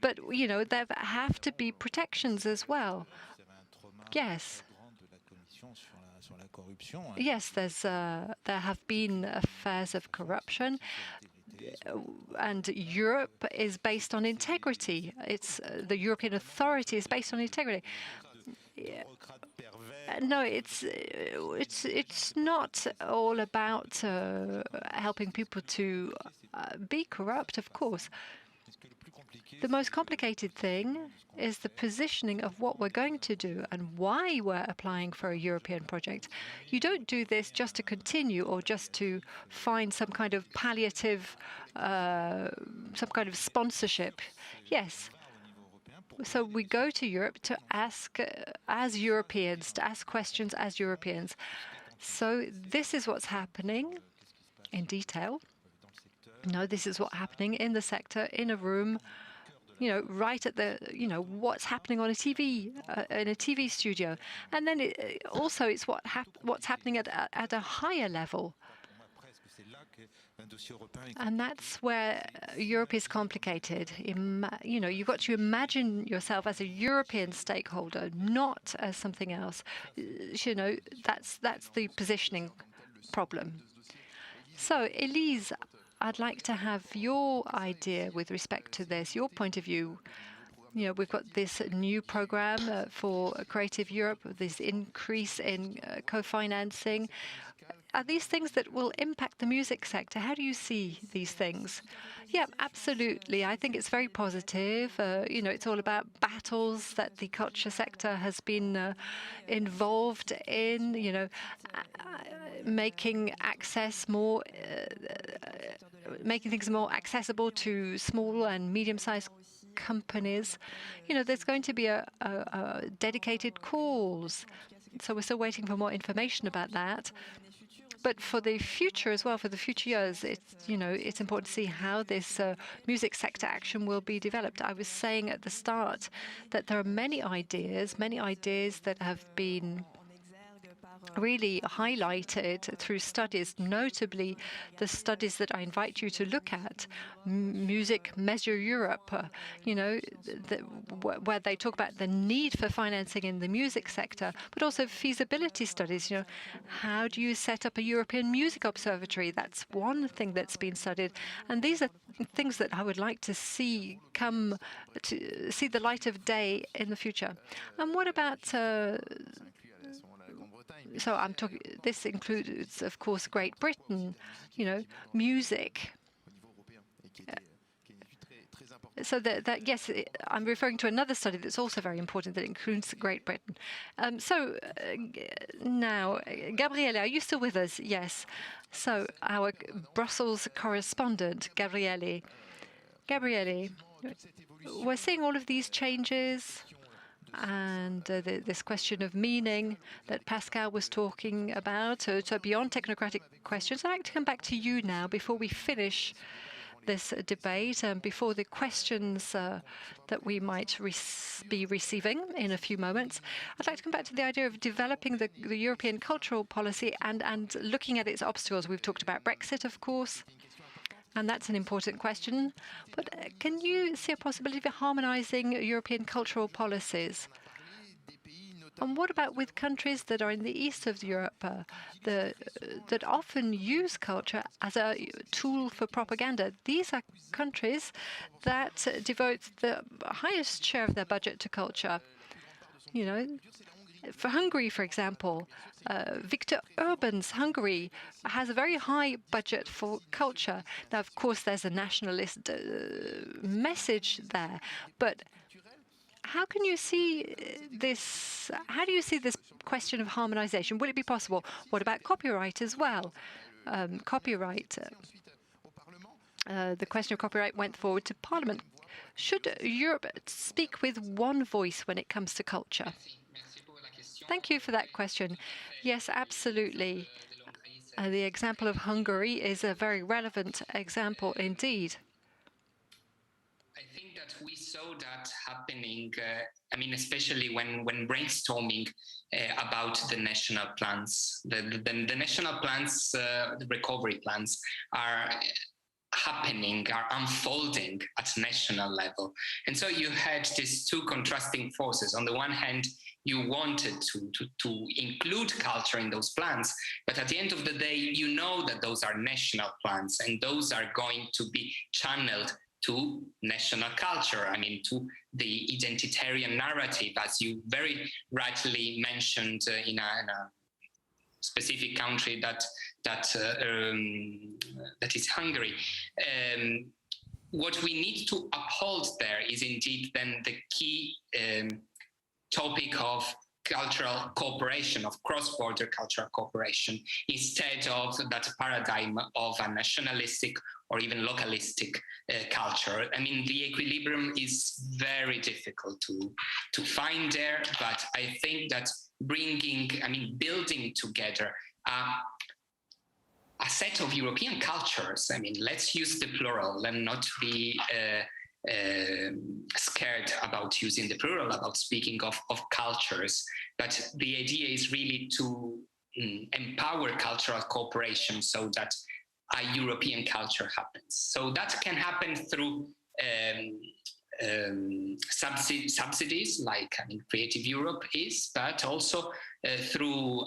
But, you know, there have to be protections as well. Yes. Yes, there have been affairs of corruption. And Europe is based on integrity. It's the European authority is based on integrity. Yeah. No, it's not all about helping people to be corrupt, of course. The most complicated thing is the positioning of what we're going to do and why we're applying for a European project. You don't do this just to continue or just to find some kind of palliative, some kind of sponsorship. Yes. So we go to Europe to ask as Europeans, to ask questions as Europeans. So this is what's happening in detail. No, this is what's happening in the sector, in a room, you know, right at the, you know, what's happening on a TV, in a TV studio. And then also it's what's happening at a higher level. And that's where Europe is complicated. You know, you've got to imagine yourself as a European stakeholder, not as something else. You know, that's the positioning problem. So, Elise, I'd like to have your idea with respect to this, your point of view. You know, we've got this new program for Creative Europe, this increase in co-financing. Are these things that will impact the music sector? How do you see these things? Yeah, absolutely. I think it's very positive. You know, it's all about battles that the culture sector has been involved in, you know, making access more, making things more accessible to small and medium-sized companies. You know, there's going to be a dedicated cause. So we're still waiting for more information about that. But for the future as well, for the future years, it's important to see how this music sector action will be developed. I was saying at the start that there are many ideas that have been really highlighted through studies, notably the studies that I invite you to look at, Music Measure Europe, where they talk about the need for financing in the music sector, but also feasibility studies. How do you set up a European Music Observatory? That's one thing that's been studied. And these are things that I would like to see come to see the light of day in the future. And what about so I'm talking. This includes, of course, Great Britain. Music. So that yes, I'm referring to another study that's also very important that includes Great Britain. Now, Gabriele, are you still with us? Yes. So our Brussels correspondent, Gabriele. Gabriele, we're seeing all of these changes and this question of meaning that Pascal was talking about. So beyond technocratic questions, I'd like to come back to you now before we finish this debate and before the questions that we might be receiving in a few moments. I'd like to come back to the idea of developing the European cultural policy and looking at its obstacles. We've talked about Brexit, of course, and that's an important question. But can you see a possibility of harmonizing European cultural policies? And what about with countries that are in the east of Europe that often use culture as a tool for propaganda? These are countries that devote the highest share of their budget to culture. For Hungary, for example, Viktor Orban's Hungary has a very high budget for culture. Now, of course, there's a nationalist message there, but how can you see this? How do you see this question of harmonization? Will it be possible? What about copyright as well? Copyright. The question of copyright went forward to Parliament. Should Europe speak with one voice when it comes to culture? Thank you for that question. Yes, absolutely. The example of Hungary is a very relevant example indeed. I think that we saw that happening, especially when brainstorming about the national plans. The national plans, the recovery plans are happening, are unfolding at national level. And so you had these two contrasting forces. On the one hand, you wanted to include culture in those plans, but at the end of the day, you know that those are national plans and those are going to be channeled to national culture, to the identitarian narrative, as you very rightly mentioned in a specific country that is Hungary. What we need to uphold there is indeed then the key topic of cultural cooperation, of cross-border cultural cooperation, instead of that paradigm of a nationalistic or even localistic culture. The equilibrium is very difficult to find there, but I think that building together a set of European cultures, let's use the plural and not be scared about using the plural, about speaking of cultures. But the idea is really to empower cultural cooperation so that a European culture happens. So that can happen through subsidies, like Creative Europe is, but also through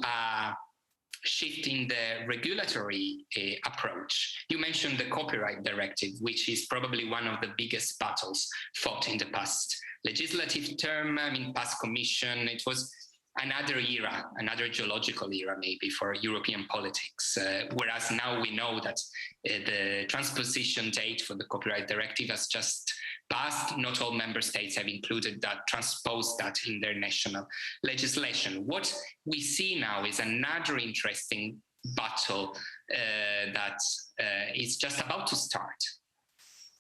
shifting the regulatory approach. You mentioned the copyright directive, which is probably one of the biggest battles fought in the past legislative term, past commission. It was another era, another geological era maybe for European politics, whereas now we know that the transposition date for the copyright directive has just passed. Not all member states have included that, transposed that in their national legislation. What we see now is another interesting battle that is just about to start.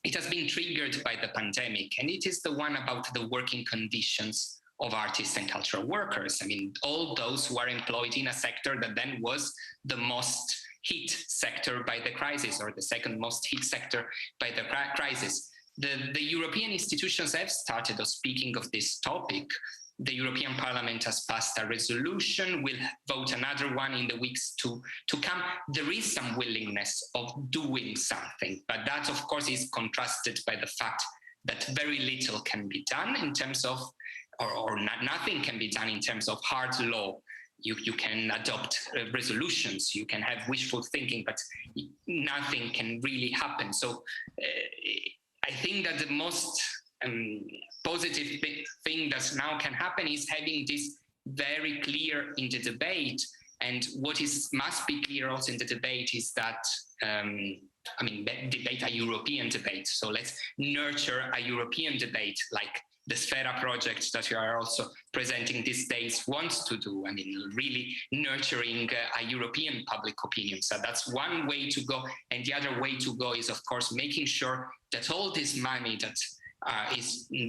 It has been triggered by the pandemic, and it is the one about the working conditions of artists and cultural workers. All those who are employed in a sector that then was the most hit sector by the crisis, or the second most hit sector by the crisis. The European institutions have started speaking of this topic, the European Parliament has passed a resolution. We'll vote another one in the weeks to come. There is some willingness of doing something, but that, of course, is contrasted by the fact that very little can be done in terms of, or nothing can be done in terms of hard law. You can adopt resolutions, you can have wishful thinking, but nothing can really happen. So I think that the most positive thing that now can happen is having this very clear in the debate. And what must be clear also in the debate is that, debate a European debate. So let's nurture a European debate, like the Sphera project that you are also presenting these days wants to do. I mean, really nurturing a European public opinion. So that's one way to go. And the other way to go is, of course, making sure that all this money that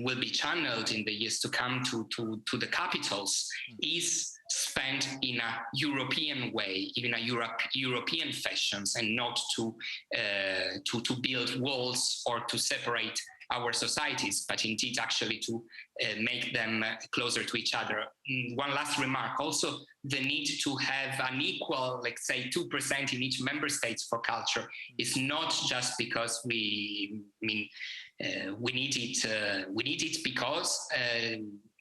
will be channeled in the years to come to the capitals is spent in a European way, in a European fashions, and not to build walls or to separate our societies, but indeed actually to make them closer to each other. One last remark, also the need to have an equal, let's say 2% in each member states for culture is not just because we need it because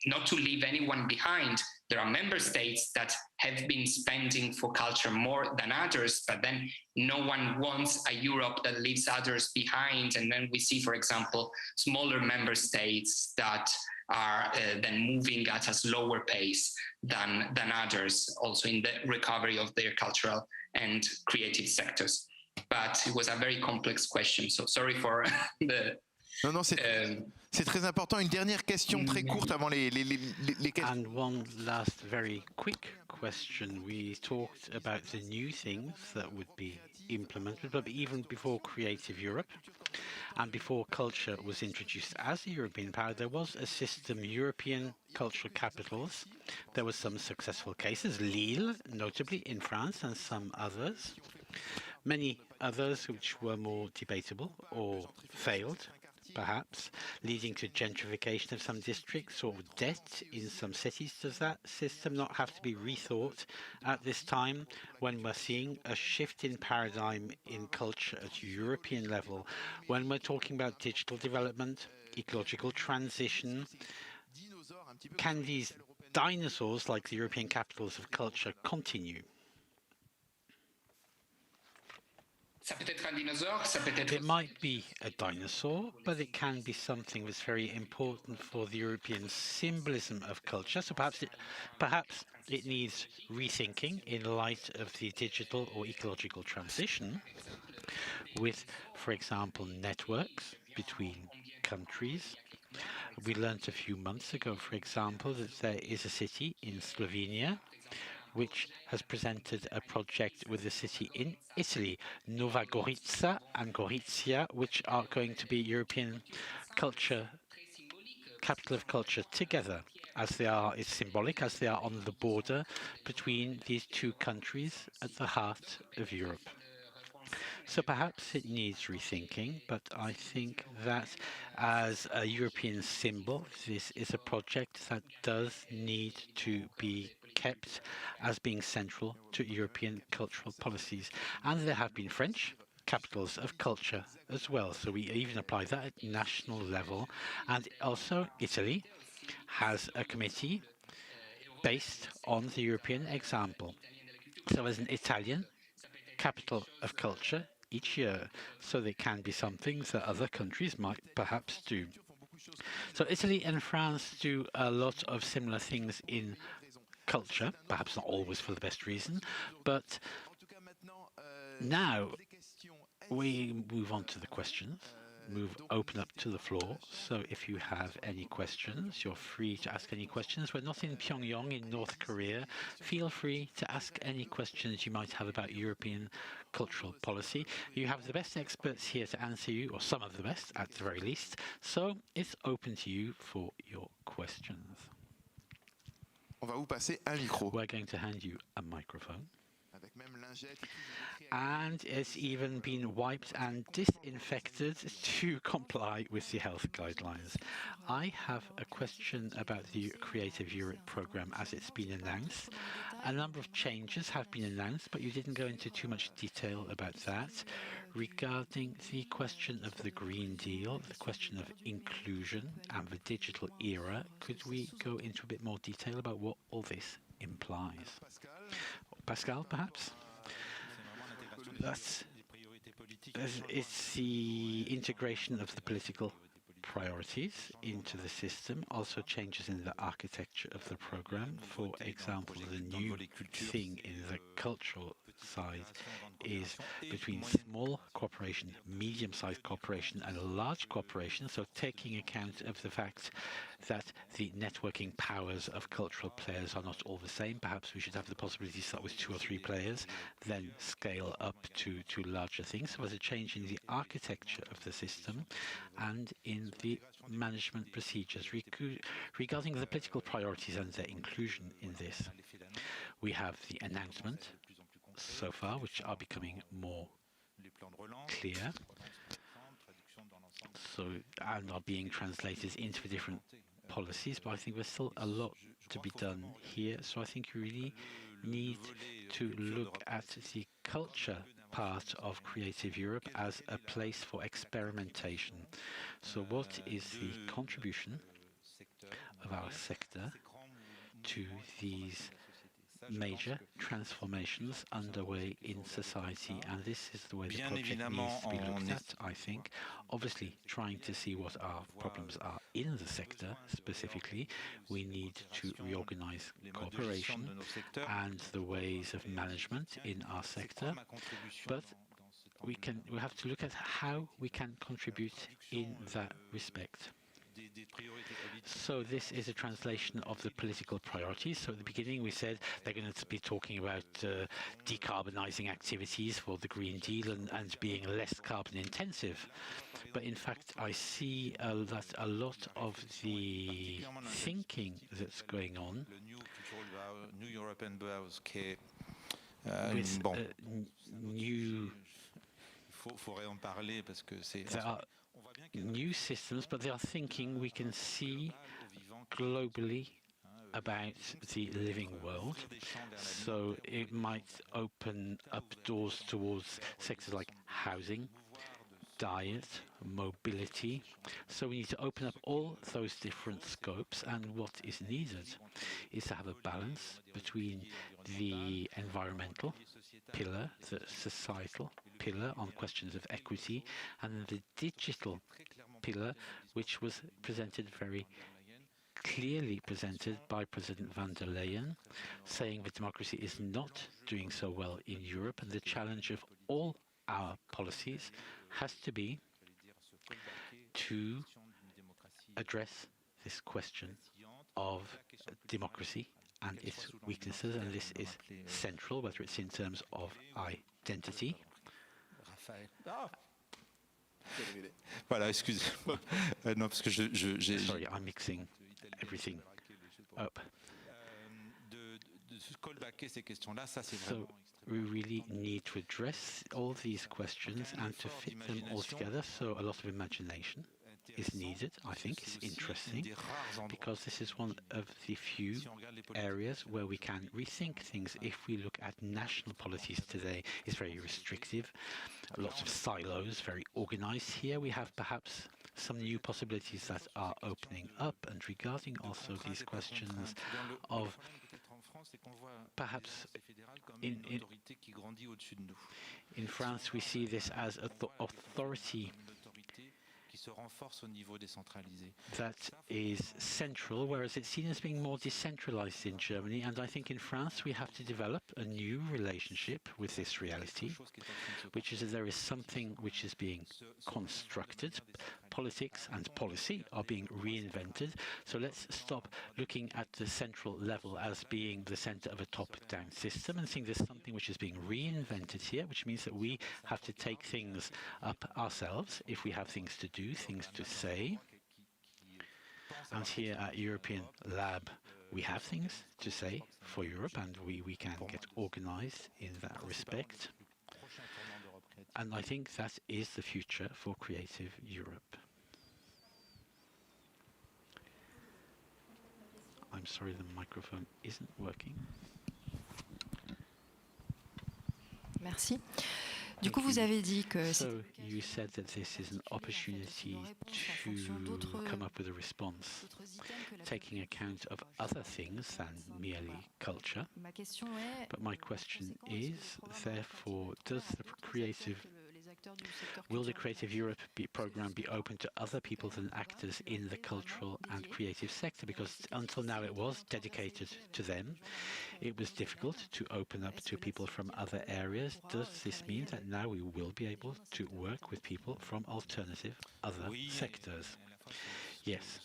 not to leave anyone behind. There are member states that have been spending for culture more than others, but then no one wants a Europe that leaves others behind. And then we see, for example, smaller member states that are then moving at a slower pace than others, also in the recovery of their cultural and creative sectors. But it was a very complex question, so sorry for the... Non, c'est très important. Une dernière question très courte avant les questions. And one last very quick question. We talked about the new things that would be implemented, but even before Creative Europe and before culture was introduced as a European power, there was a system, European cultural capitals. There were some successful cases, Lille, notably in France, and some others. Many others which were more debatable or failed, perhaps, leading to gentrification of some districts or debt in some cities. Does that system not have to be rethought at this time when we're seeing a shift in paradigm in culture at European level, when we're talking about digital development, ecological transition? Can these dinosaurs, like the European capitals of culture, continue? It might be a dinosaur, but it can be something that's very important for the European symbolism of culture. So perhaps it needs rethinking in light of the digital or ecological transition with, for example, networks between countries. We learned a few months ago, for example, that there is a city in Slovenia which has presented a project with a city in Italy, Nova Gorica and Gorizia, which are going to be European culture, capital of culture together, as they are, it's symbolic, as they are on the border between these two countries at the heart of Europe. So perhaps it needs rethinking, but I think that as a European symbol, this is a project that does need to be kept as being central to European cultural policies. And there have been French capitals of culture as well. So we even apply that at national level. And also Italy has a committee based on the European example. So as an Italian capital of culture each year, so there can be some things that other countries might perhaps do. So Italy and France do a lot of similar things in culture, perhaps not always for the best reason, but now we move on to the questions. Open up to the floor. So if you have any questions, you're free to ask any questions. We're not in Pyongyang in North Korea. Feel free to ask any questions you might have about European cultural policy. You have the best experts here to answer you, or some of the best at the very least. So it's open to you for your questions. On va vous passer un micro. We're going to hand you a microphone. Avec and it's even been wiped and disinfected to comply with the health guidelines. I have a question about the Creative Europe programme as it's been announced. A number of changes have been announced, but you didn't go into too much detail about that. Regarding the question of the Green Deal, the question of inclusion and the digital era, could we go into a bit more detail about what all this implies? Pascal, perhaps? It's the integration of the political priorities into the system, also changes in the architecture of the program. For example, the new thing in the cultural side is between small cooperation, medium-sized cooperation and a large cooperation, so taking account of the fact that the networking powers of cultural players are not all the same. Perhaps we should have the possibility to start with 2 or 3 players, then scale up to larger things. So there's a change in the architecture of the system and in the management procedures. Regarding the political priorities and their inclusion in this, we have the announcement so far, which are becoming more clear, and are being translated into the different policies, but I think there's still a lot to be done here. So I think you really need to look at the culture part of Creative Europe as a place for experimentation. So what is the contribution of our sector to these major transformations underway in society, and this is the way the project needs to be looked at, I think. Obviously, trying to see what our problems are in the sector specifically. We need to reorganize cooperation and the ways of management in our sector, but we have to look at how we can contribute in that respect. So this is a translation of the political priorities. So at the beginning we said they're going to be talking about decarbonizing activities for the Green Deal and being less carbon intensive. But in fact, I see that a lot of the thinking that's going on with new there are new systems, but they are thinking we can see globally about the living world. So it might open up doors towards sectors like housing, diet, mobility. So we need to open up all those different scopes, and what is needed is to have a balance between the environmental pillar, the societal pillar on questions of equity, and the digital pillar, which was presented very clearly presented by President van der Leyen, saying that democracy is not doing so well in Europe, and the challenge of all our policies has to be to address this question of democracy and its weaknesses, and this is central, whether it's in terms of identity. Voilà, excusez-moi. Non, parce que Sorry, I'm mixing everything up. So we really need to address all these questions and to fit them all together. So a lot of imagination is needed. I think it's interesting because this is one of the few areas where we can rethink things. If we look at national policies today, it's very restrictive, lots of silos, very organized. Here we have perhaps some new possibilities that are opening up, and regarding also these questions of perhaps in France we see this as authority that is central, whereas it's seen as being more decentralized in Germany. And I think in France we have to develop a new relationship with this reality, which is that there is something which is being constructed. Politics and policy are being reinvented. So let's stop looking at the central level as being the center of a top-down system and think there's something which is being reinvented here, which means that we have to take things up ourselves if we have things to do, things to say. And here at European Lab, we have things to say for Europe, and we can get organized in that respect. And I think that is the future for Creative Europe. I'm sorry, the microphone isn't working. Merci. Du coup, vous avez dit que so you said that this is an opportunity to come up with a response, taking account of other things than merely culture. But my question is, therefore, will the Creative Europe program be open to other people than actors in the cultural and creative sector? Because until now it was dedicated to them. It was difficult to open up to people from other areas. Does this mean that now we will be able to work with people from alternative other sectors? Yes.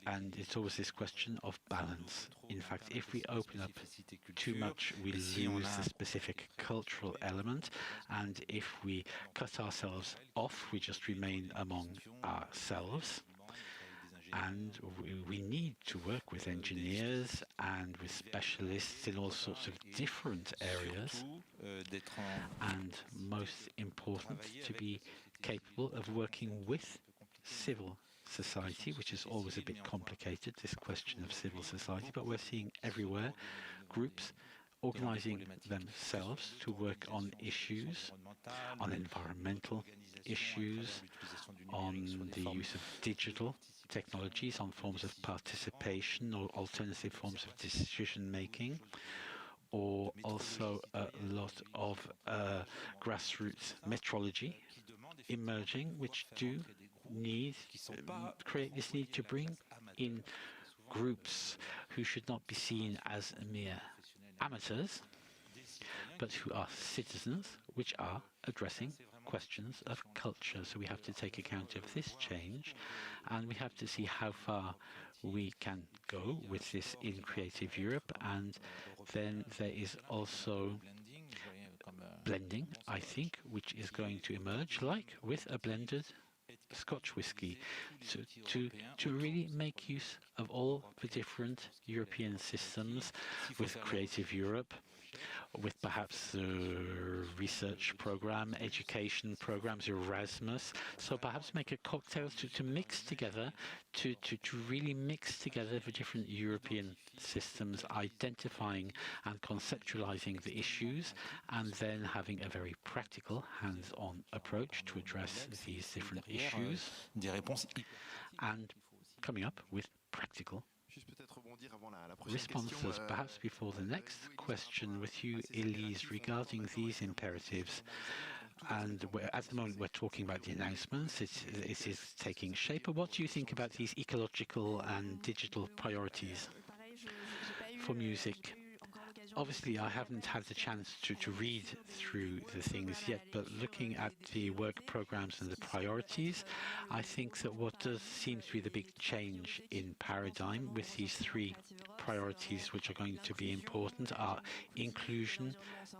And it's always this question of balance. In fact, if we open up too much, we lose the specific cultural element, and if we cut ourselves off, we just remain among ourselves. And we need to work with engineers and with specialists in all sorts of different areas. And most important, to be capable of working with civil society, which is always a bit complicated, this question of civil society, but we're seeing everywhere groups organizing themselves to work on issues, on environmental issues, on the use of digital technologies, on forms of participation or alternative forms of decision-making, or also a lot of grassroots metrology emerging, which do create this need to bring in groups who should not be seen as mere amateurs, but who are citizens, which are addressing questions of culture. So we have to take account of this change, and we have to see how far we can go with this in Creative Europe. And then there is also blending, I think, which is going to emerge, like with a blended Scotch whisky, to really make use of all the different European systems with Creative Europe, with perhaps research program, education programs, Erasmus. So perhaps make a cocktail to mix together, to really mix together the different European systems, identifying and conceptualizing the issues, and then having a very practical, hands-on approach to address these different issues, and coming up with practical responses. Perhaps before the next question with you, Elise, regarding these imperatives, and at the moment we're talking about the announcements, it is taking shape, but what do you think about these ecological and digital priorities for music? Obviously, I haven't had the chance to read through the things yet, but looking at the work programs and the priorities, I think that what does seem to be the big change in paradigm with these three priorities, which are going to be important, are inclusion,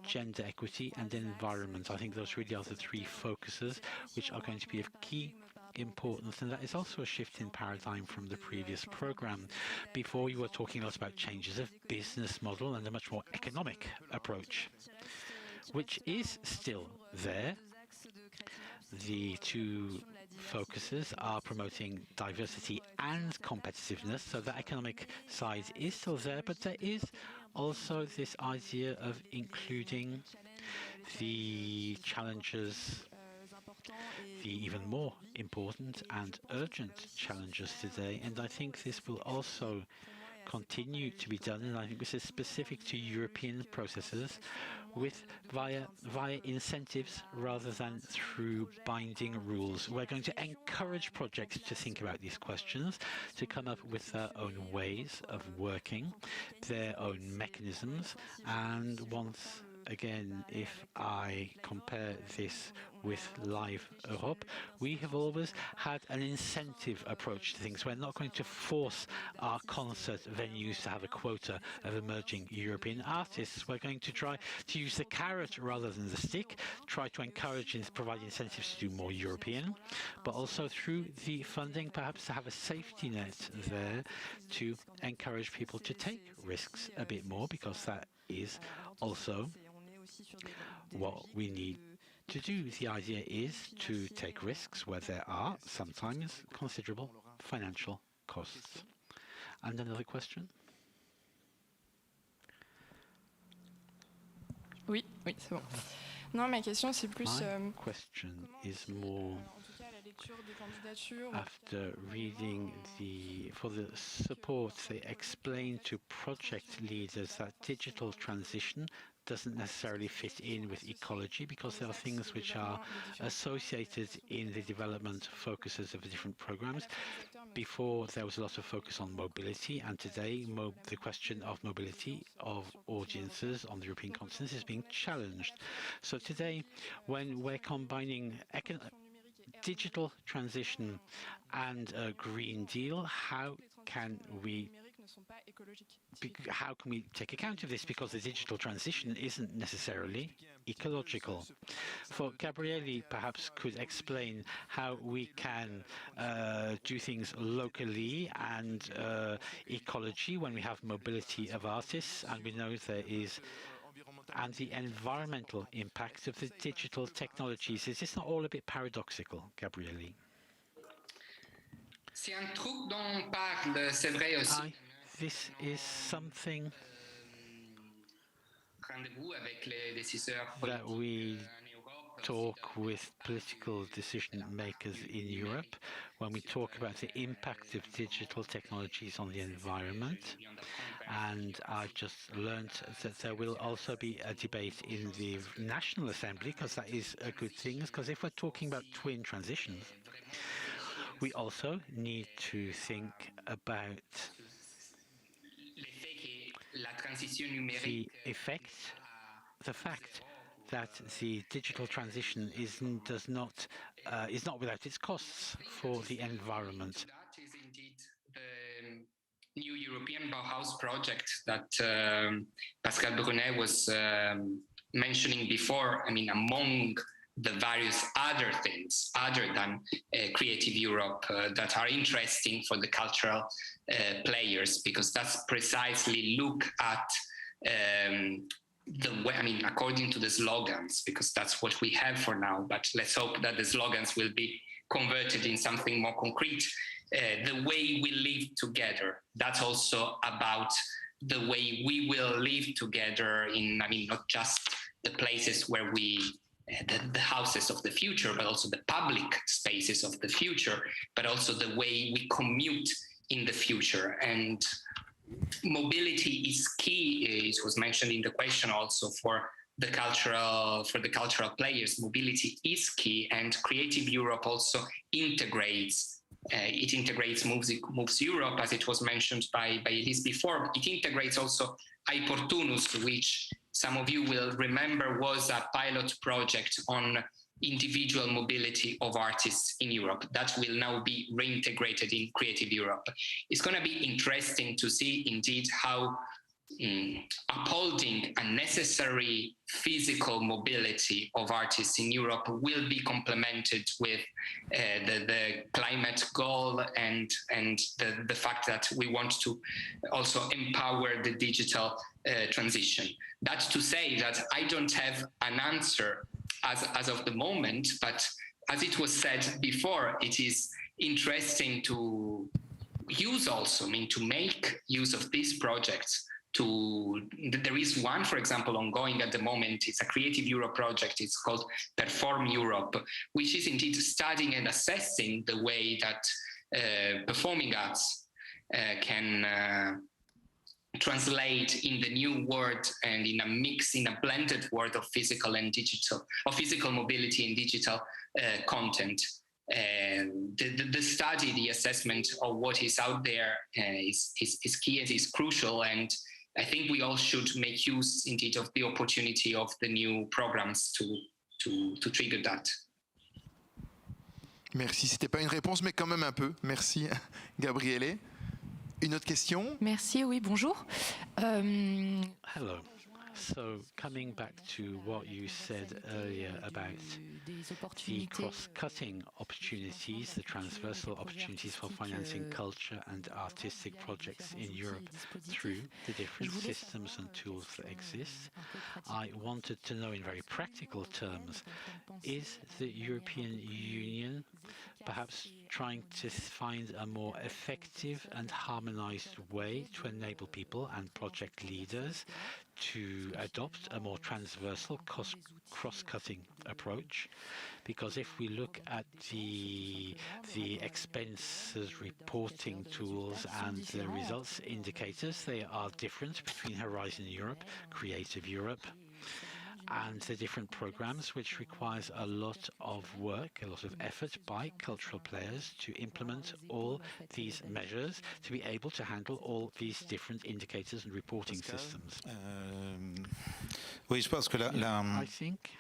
gender equity, and environment. I think those really are the three focuses which are going to be of key importance, and that is also a shift in paradigm from the previous program. Before, you were talking a lot about changes of business model and a much more economic approach, which is still there. The two focuses are promoting diversity and competitiveness, so the economic side is still there, but there is also this idea of including the challenges, the even more important and urgent challenges today, and I think this will also continue to be done, and I think this is specific to European processes, with via incentives rather than through binding rules. We're going to encourage projects to think about these questions, to come up with their own ways of working, their own mechanisms, and once again, if I compare this with Live Europe, we have always had an incentive approach to things. We're not going to force our concert venues to have a quota of emerging European artists. We're going to try to use the carrot rather than the stick, try to encourage and provide incentives to do more European, but also through the funding, perhaps to have a safety net there to encourage people to take risks a bit more, because that is also what we need to do. The idea is to take risks where there are sometimes considerable financial costs. And another question? Oui, c'est bon. Non, ma question, c'est plus... My question is more, after reading for the support, they explain to project leaders that digital transition doesn't necessarily fit in with ecology, because there are things which are associated in the development focuses of the different programs. Before, there was a lot of focus on mobility, and today the question of mobility of audiences on the European continent is being challenged. So today, when we're combining digital transition and a Green Deal, how can we take account of this? Because the digital transition isn't necessarily ecological. For Gabriele, perhaps could explain how we can do things locally and ecology when we have mobility of artists, and we know there is, and the environmental impact of the digital technologies. Is this not all a bit paradoxical, Gabriele? C'est un truc dont on parle, c'est vrai aussi. This is something that we talk with political decision makers in Europe when we talk about the impact of digital technologies on the environment. And I've just learned that there will also be a debate in the National Assembly, because that is a good thing, because if we're talking about twin transitions, we also need to think about the fact that the digital transition is not without its costs for the environment. That is indeed the new European Bauhaus project that Pascal Brunet was mentioning before. I mean, among the various other things other than Creative Europe that are interesting for the cultural players, because that's precisely look at the way, I mean, according to the slogans, because that's what we have for now, but let's hope that the slogans will be converted in something more concrete. The way we live together, that's also about the way we will live together in, I mean, not just the places where we the houses of the future, but also the public spaces of the future, but also the way we commute in the future. And mobility is key. It was mentioned in the question also for the cultural players. Mobility is key, and Creative Europe also integrates. It integrates Moves Europe, as it was mentioned by Elise before. It integrates also iPortunus, which some of you will remember was a pilot project on individual mobility of artists in Europe that will now be reintegrated in Creative Europe. It's going to be interesting to see indeed how upholding a necessary physical mobility of artists in Europe will be complemented with the climate goal and the fact that we want to also empower the digital transition. That's to say that I don't have an answer as of the moment, but as it was said before, it is interesting to use also, I mean, to make use of these projects. There is one, for example, ongoing at the moment. It's a Creative Europe project. It's called Perform Europe, which is indeed studying and assessing the way that performing arts can translate in the new world and in a blended world of physical and digital, of physical mobility and digital content. The study, the assessment of what is out there is key and is crucial, and I think we all should make use indeed of the opportunity of the new programs to trigger that. Merci, c'était pas une réponse, mais quand même un peu. Merci, Gabriele. Une autre question? Merci, oui, bonjour. Hello. So, coming back to what you said earlier about the cross-cutting opportunities, the transversal opportunities for financing culture and artistic projects in Europe through the different systems and tools that exist, I wanted to know in very practical terms, is the European Union perhaps trying to find a more effective and harmonized way to enable people and project leaders to adopt a more transversal cross-cutting approach? Because if we look at the expenses reporting tools and the results indicators, they are different between Horizon Europe, Creative Europe, and the different programs, which requires a lot of work, a lot of effort by cultural players to implement all these measures, to be able to handle all these different indicators and reporting systems. Oui, je pense que I think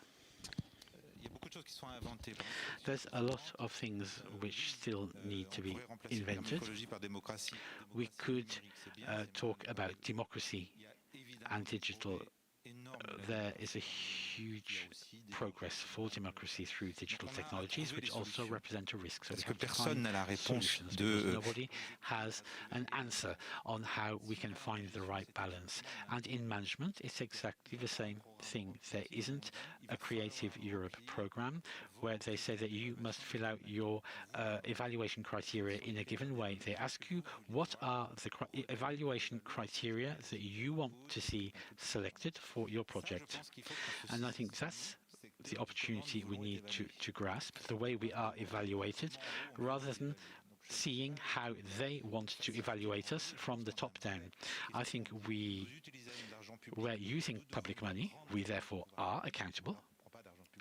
there's a lot of things which still need to be invented. We could talk about democracy and digital. There is a huge progress for democracy through digital technologies, which also represent a risk. So we have to find solutions, because nobody has an answer on how we can find the right balance. And in management, it's exactly the same thing. There isn't a Creative Europe program where they say that you must fill out your evaluation criteria in a given way. They ask you what are the evaluation criteria that you want to see selected for your project. And I think that's the opportunity we need to grasp, the way we are evaluated, rather than seeing how they want to evaluate us from the top down. I think we're using public money. We therefore are accountable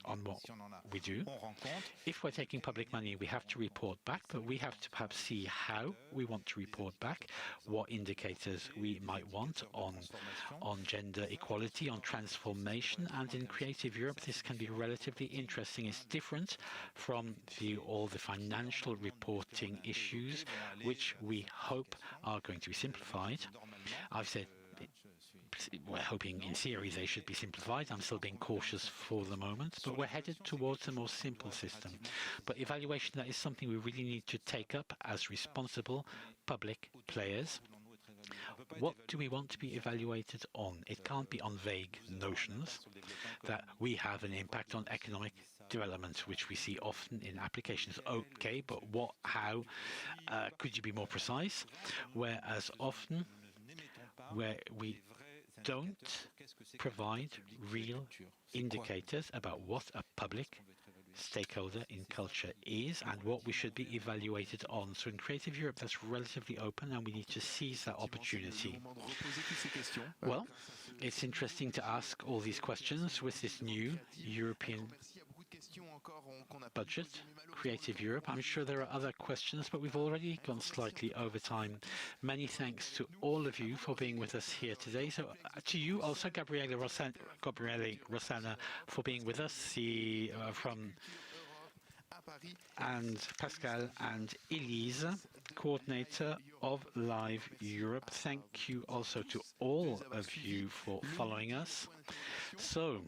on what we do. If we're taking public money, we have to report back, but we have to perhaps see how we want to report back, what indicators we might want on gender equality, on transformation. And in Creative Europe, this can be relatively interesting. It's different from all the financial reporting issues, which we hope are going to be simplified. I've said we're hoping in theory they should be simplified. I'm still being cautious for the moment, but we're headed towards a more simple system. But evaluation, that is something we really need to take up as responsible public players. What do we want to be evaluated on? It can't be on vague notions that we have an impact on economic development, which we see often in applications. Okay, but what, how? Could you be more precise? Whereas often where we don't provide real indicators about what a public stakeholder in culture is and what we should be evaluated on. So in Creative Europe, that's relatively open, and we need to seize that opportunity. Well, it's interesting to ask all these questions with this new European budget, Creative Europe. I'm sure there are other questions, but we've already gone slightly over time. Many thanks to all of you for being with us here today. So to you also, Gabriele Rossana, for being with us, and Pascal and Elise, coordinator of Live Europe. Thank you also to all of you for following us. So,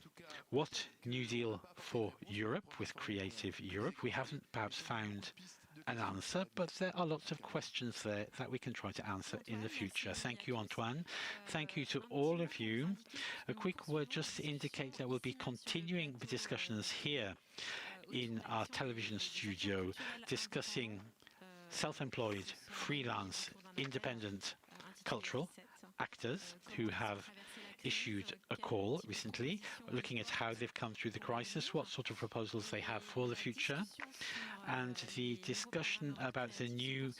what New Deal for Europe with Creative Europe? We haven't perhaps found an answer, but there are lots of questions there that we can try to answer in the future. Thank you, Antoine. Thank you to all of you. A quick word just to indicate that we'll be continuing the discussions here in our television studio, discussing self-employed, freelance, independent cultural actors who have issued a call recently, looking at how they've come through the crisis, what sort of proposals they have for the future, and the discussion about the new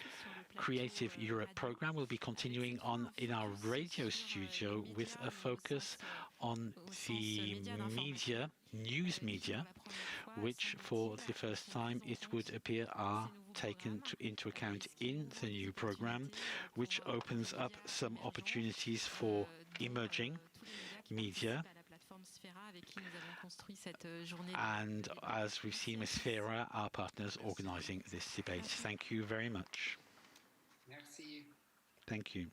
Creative Europe program will be continuing on in our radio studio with a focus on the media, news media, which for the first time it would appear are taken into account in the new program, which opens up some opportunities for emerging media. And as we've seen with Sphera, our partners organising this debate. Thank you very much. Merci. Thank you.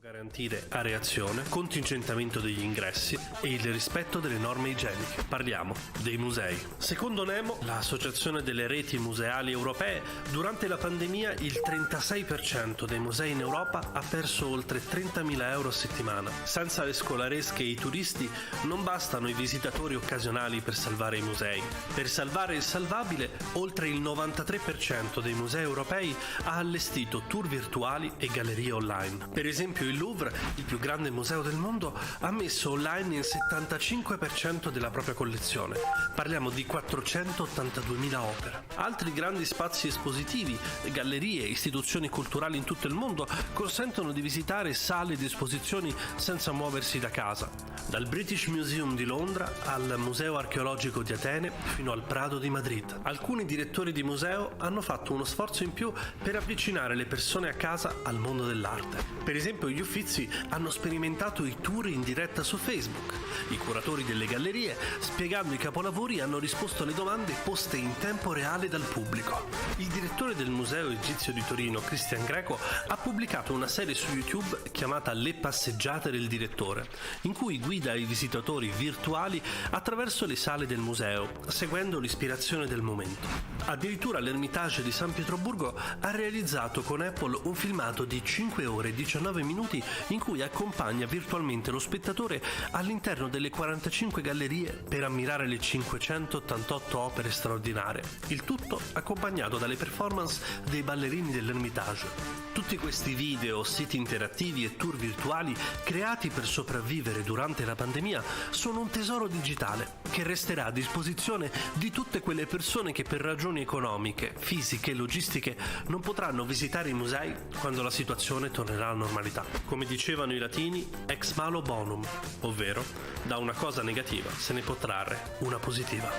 Garantire areazione, contingentamento degli ingressi e il rispetto delle norme igieniche. Parliamo dei musei. Secondo Nemo, l'associazione delle reti museali europee, durante la pandemia il 36% dei musei in Europa ha perso oltre 30.000 euro a settimana. Senza le scolaresche e i turisti non bastano i visitatori occasionali per salvare i musei. Per salvare il salvabile, oltre il 93% dei musei europei ha allestito tour virtuali e gallerie online. Per esempio il Louvre, il più grande museo del mondo, ha messo online il 75% della propria collezione. Parliamo di 482.000 opere. Altri grandi spazi espositivi, gallerie e istituzioni culturali in tutto il mondo consentono di visitare sale di esposizioni senza muoversi da casa. Dal British Museum di Londra al Museo Archeologico di Atene fino al Prado di Madrid. Alcuni direttori di museo hanno fatto uno sforzo in più per avvicinare le persone a casa al mondo dell'arte. Per esempio gli Uffizi hanno sperimentato i tour in diretta su Facebook. I curatori delle gallerie, spiegando i capolavori, hanno risposto alle domande poste in tempo reale dal pubblico. Il direttore del Museo Egizio di Torino, Cristian Greco, ha pubblicato una serie su YouTube chiamata Le passeggiate del direttore, in cui guida i visitatori virtuali attraverso le sale del museo, seguendo l'ispirazione del momento. Addirittura l'Ermitage di San Pietroburgo ha realizzato con Apple un filmato di 5 ore e 19 minuti in cui accompagna virtualmente lo spettatore all'interno delle 45 gallerie per ammirare le 588 opere straordinarie. Il tutto accompagnato dalle performance dei ballerini dell'Ermitage. Tutti questi video, siti interattivi e tour virtuali creati per sopravvivere durante la pandemia sono un tesoro digitale che resterà a disposizione di tutte quelle persone che per ragioni economiche, fisiche e logistiche non potranno visitare i musei quando la situazione tornerà alla normalità. Come dicevano i latini, ex malo bonum, ovvero da una cosa negativa se ne può trarre una positiva.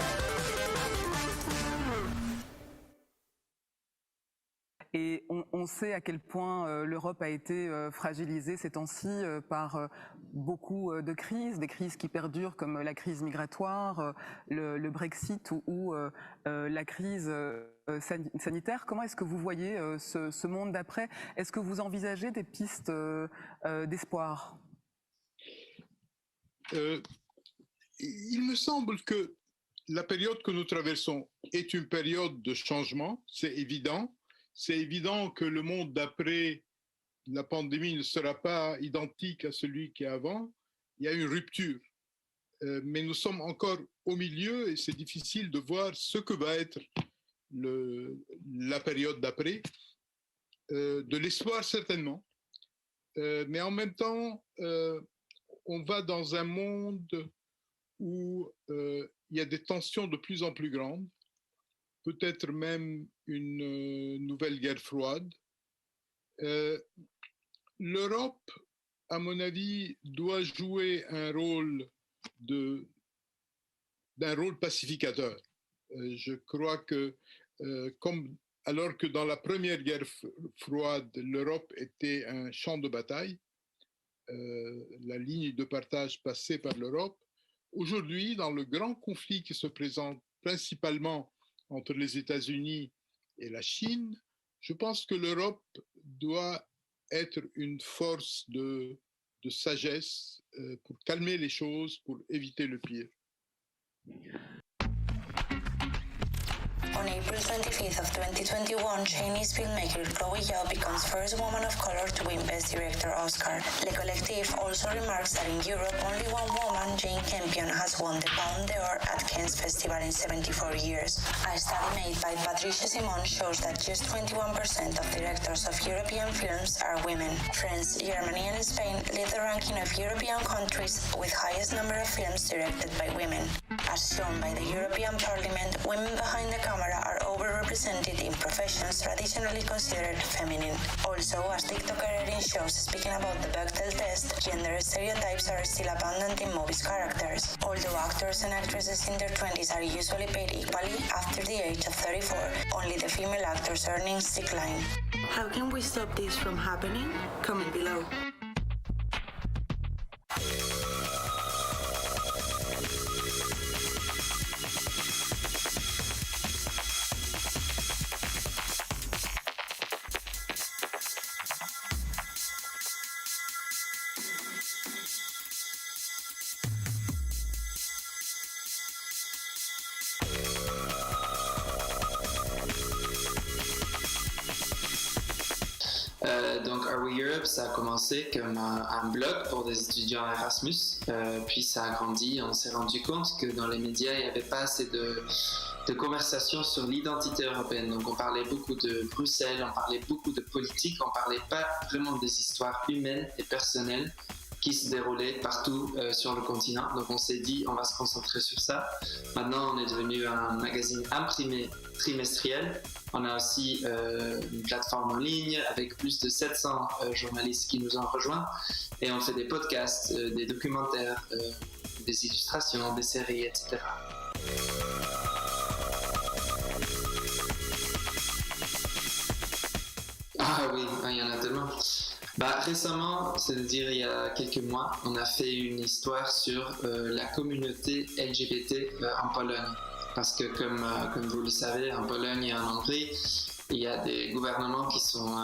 Et on sait à quel point l'Europe a été fragilisée ces temps-ci par beaucoup de crises, des crises qui perdurent comme la crise migratoire, le Brexit ou la crise sanitaire. Comment est-ce que vous voyez ce monde d'après? Est-ce que vous envisagez des pistes d'espoir? Il me semble que la période que nous traversons est une période de changement, c'est évident. C'est évident que le monde d'après la pandémie ne sera pas identique à celui qui est avant. Il y a une rupture. Mais nous sommes encore au milieu et c'est difficile de voir ce que va être la période d'après. De l'espoir, certainement. Mais en même temps, on va dans un monde où il y a des tensions de plus en plus grandes. Peut-être même une nouvelle guerre froide. L'Europe, à mon avis, doit jouer un rôle d'un rôle pacificateur. Je crois que, alors que dans la première guerre froide, l'Europe était un champ de bataille, la ligne de partage passait par l'Europe, aujourd'hui, dans le grand conflit qui se présente principalement entre les États-Unis et la Chine, je pense que l'Europe doit être une force de sagesse pour calmer les choses, pour éviter le pire. On April 25th of 2021, Chinese filmmaker Chloe Zhao becomes first woman of color to win Best Director Oscar. Le Collectif also remarks that in Europe, only one woman, Jane Campion, has won the Palme d'Or at Cannes Festival in 74 years. A study made by Patricia Simon shows that just 21% of directors of European films are women. France, Germany, and Spain lead the ranking of European countries with highest number of films directed by women. As shown by the European Parliament, women behind the camera are overrepresented in professions traditionally considered feminine. Also, as TikToker Erin shows speaking about the Bechdel test, gender stereotypes are still abundant in movies' characters. Although actors and actresses in their 20s are usually paid equally, after the age of 34, only the female actors' earnings decline. How can we stop this from happening? Comment below. Donc Are We Europe, ça a commencé comme un blog pour des étudiants Erasmus, puis ça a grandi. On s'est rendu compte que dans les médias, il n'y avait pas assez de conversations sur l'identité européenne. Donc on parlait beaucoup de Bruxelles, on parlait beaucoup de politique, on parlait pas vraiment des histoires humaines et personnelles qui se déroulaient partout sur le continent. Donc on s'est dit, on va se concentrer sur ça. Maintenant, on est devenu un magazine imprimé trimestriel. On a aussi une plateforme en ligne avec plus de 700 journalistes qui nous ont rejoints. Et on fait des podcasts, des documentaires, des illustrations, des séries, etc. Ah oui, il y en a tellement. Récemment, c'est-à-dire il y a quelques mois, on a fait une histoire sur la communauté LGBT en Pologne. Parce que comme vous le savez, en Pologne et en Hongrie, il y a des gouvernements qui sont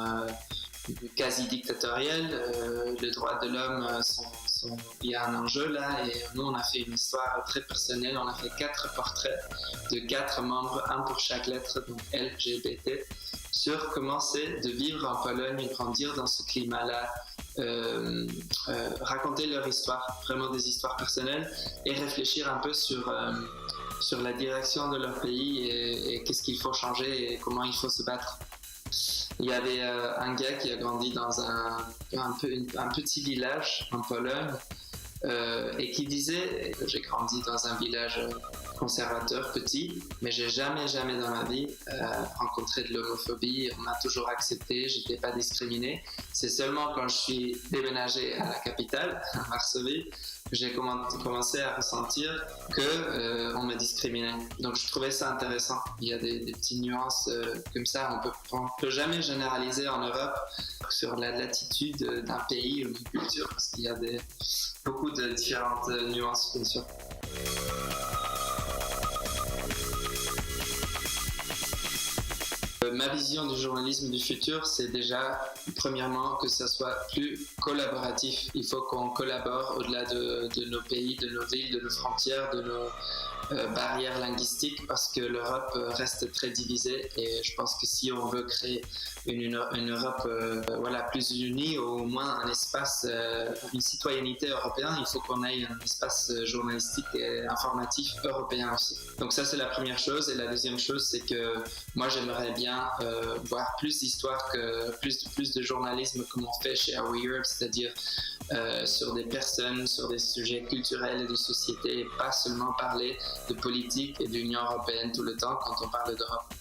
quasi dictatoriels. Les droits de l'homme, il y a un enjeu là. Et nous, on a fait une histoire très personnelle. On a fait 4 portraits de 4 membres, un pour chaque lettre, donc LGBT, sur comment c'est de vivre en Pologne et grandir dans ce climat-là. Raconter leur histoire, vraiment des histoires personnelles, et réfléchir un peu sur la direction de leur pays et qu'est-ce qu'il faut changer et comment il faut se battre. Il y avait un gars qui a grandi dans un petit village en Pologne et qui disait « J'ai grandi dans un village conservateur petit, mais j'ai jamais dans ma vie rencontré de l'homophobie. On m'a toujours accepté, j'étais pas discriminé. C'est seulement quand je suis déménagé à la capitale, à Varsovie, que j'ai commencé à ressentir qu'on me discriminait. Donc je trouvais ça intéressant. Il y a des petites nuances comme ça. On peut jamais généraliser en Europe sur l'attitude d'un pays ou d'une culture, parce qu'il y a beaucoup de différentes nuances, bien sûr. Ma vision du journalisme du futur, c'est déjà, premièrement, que ça soit plus collaboratif. Il faut qu'on collabore au-delà de nos pays, de nos villes, de nos frontières, de nos barrières linguistiques, parce que l'Europe reste très divisée. Et je pense que si on veut créer une Europe plus unie, ou au moins un espace, une citoyenneté européenne, il faut qu'on ait un espace journalistique et informatif européen aussi. Donc ça, c'est la première chose. Et la deuxième chose, c'est que moi, j'aimerais bien voir plus d'histoires, plus de journalisme comme on fait chez Are We Europe, c'est-à-dire sur des personnes, sur des sujets culturels et de société, et pas seulement parler de politique et de l'Union européenne tout le temps quand on parle d'Europe.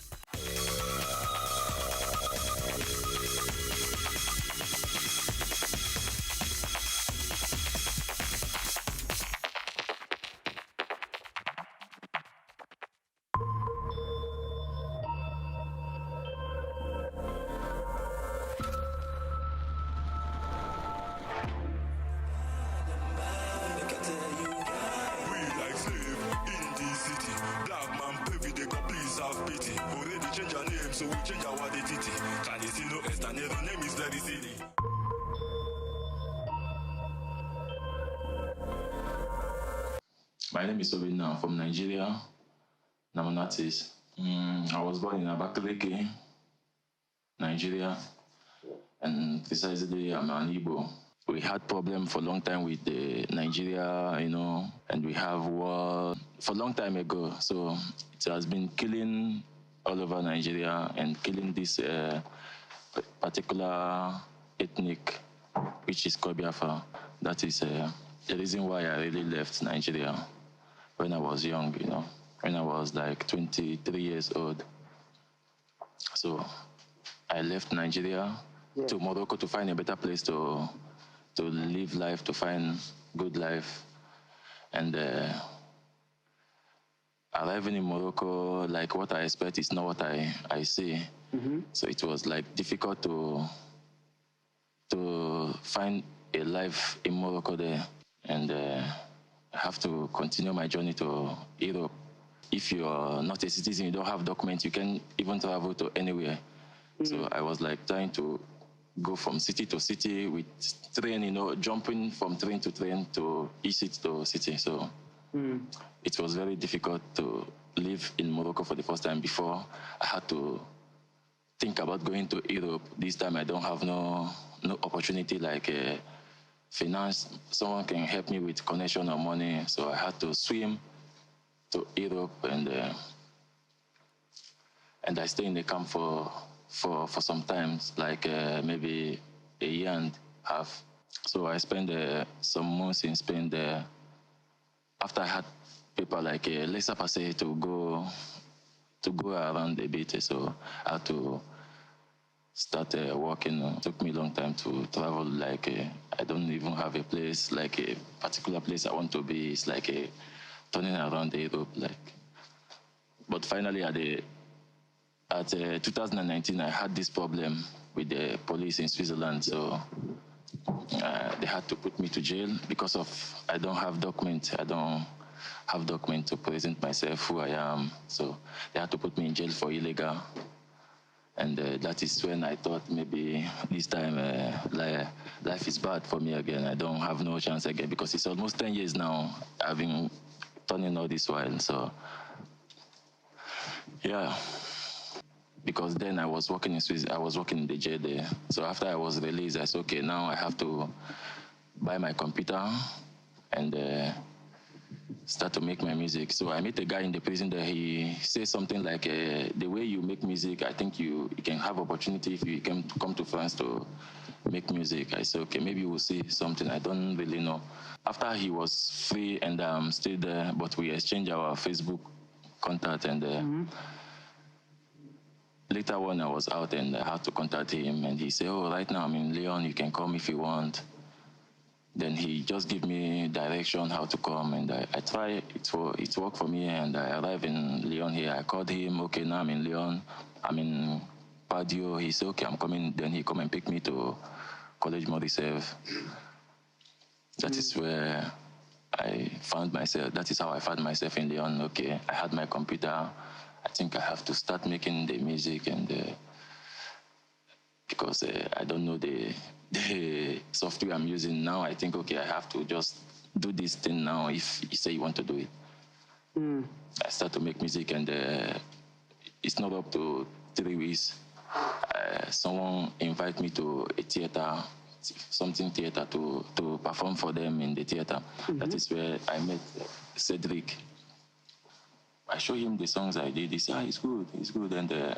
My name is Obin. I'm from Nigeria. I'm an artist. I was born in Abakaliki, Nigeria, and precisely I'm an Igbo. We had problem for a long time with Nigeria, and we have war for a long time ago. So it has been killing all over Nigeria and killing this particular ethnic, which is Kobiafa. That is the reason why I really left Nigeria when I was young, when I was like 23 years old. So I left Nigeria to Morocco to find a better place to live life, to find good life. And arriving in Morocco, like what I expect is not what I see. Mm-hmm. So it was like difficult to find a life in Morocco there. And I have to continue my journey to Europe. If you're not a citizen, you don't have documents, you can even travel to anywhere. Mm-hmm. So I was like trying to go from city to city with train, jumping from train to each city to city. So it was very difficult to live in Morocco for the first time. Before I had to think about going to Europe. This time I don't have no opportunity like finance. Someone can help me with connection or money. So I had to swim to Europe, and I stayed in the camp for some time, like maybe a year and a half. So I spent some months in Spain there. After I had paper like a laissez-passer to go around a bit, so I had to start working. It took me a long time to travel. Like I don't even have a place, like a particular place I want to be. It's like turning around Europe, like. But finally, at 2019, I had this problem with the police in Switzerland. So they had to put me to jail because of I don't have document. I don't have document to present myself who I am. So they had to put me in jail for illegal. And that is when I thought maybe this time life is bad for me again. I don't have no chance again because it's almost 10 years now. I've been turning all this while. So yeah. Because then I was working in Swiss, I was working in the jail there. So after I was released, I said, okay, now I have to buy my computer and start to make my music. So I met a guy in the prison there. He said something like, the way you make music, I think you can have opportunity if you can come to France to make music. I said, okay, maybe we'll see something. I don't really know. After he was free and still there, but we exchanged our Facebook contact and later on, I was out and I had to contact him, and he said, oh, right now I'm in Lyon, you can come if you want. Then he just gave me direction how to come, and I tried, it worked for me, and I arrived in Lyon here. I called him, okay, now I'm in Lyon, I'm in Padio. He said, okay, I'm coming. Then he come and pick me to College Mauricev. That is where I found myself. That is how I found myself in Lyon. Okay, I had my computer. I think I have to start making the music, and because I don't know the software I'm using now, I think, okay, I have to just do this thing now if you say you want to do it. I start to make music, and it's not up to 3 weeks. Someone invite me to a theater, theater to perform for them in the theater. That is where I met Cedric. I showed him the songs I did. He said, it's good. And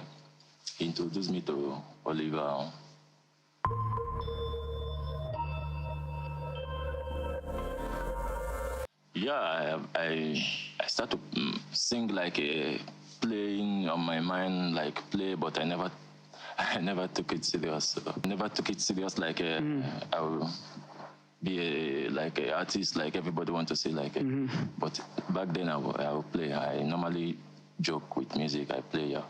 he introduced me to Oliver. Yeah, I started to sing like playing on my mind, like play, but I never took it serious. I never took it serious like I will be like an artist, like everybody want to say, like. But back then I will play. I normally joke with music. I play. Yeah.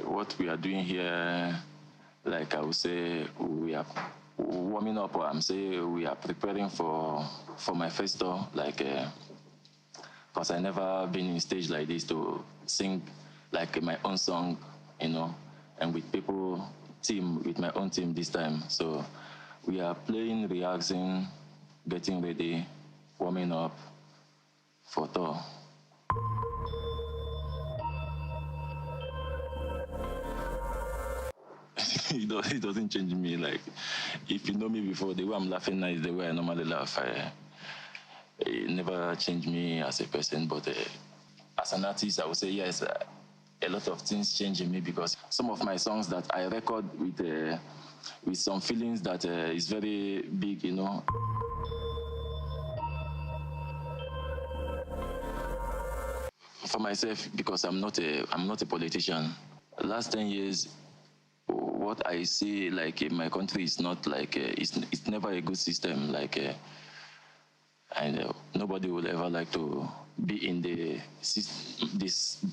What we are doing here, like I would say, we are warming up. Or I'm saying we are preparing for my first tour, like. Because I never been in stage like this to sing like my own song, and with with my own team this time. So we are playing, rehearsing, getting ready, warming up, photo. It doesn't change me. Like, if you know me before, the way I'm laughing now is the way I normally laugh. It never changed me as a person, but as an artist, I would say yes. A lot of things change in me because some of my songs that I record with some feelings that is very big, you know. For myself, because I'm not a politician. Last 10 years, what I see like in my country is not like it's never a good system. Like, and nobody will ever like to be in this.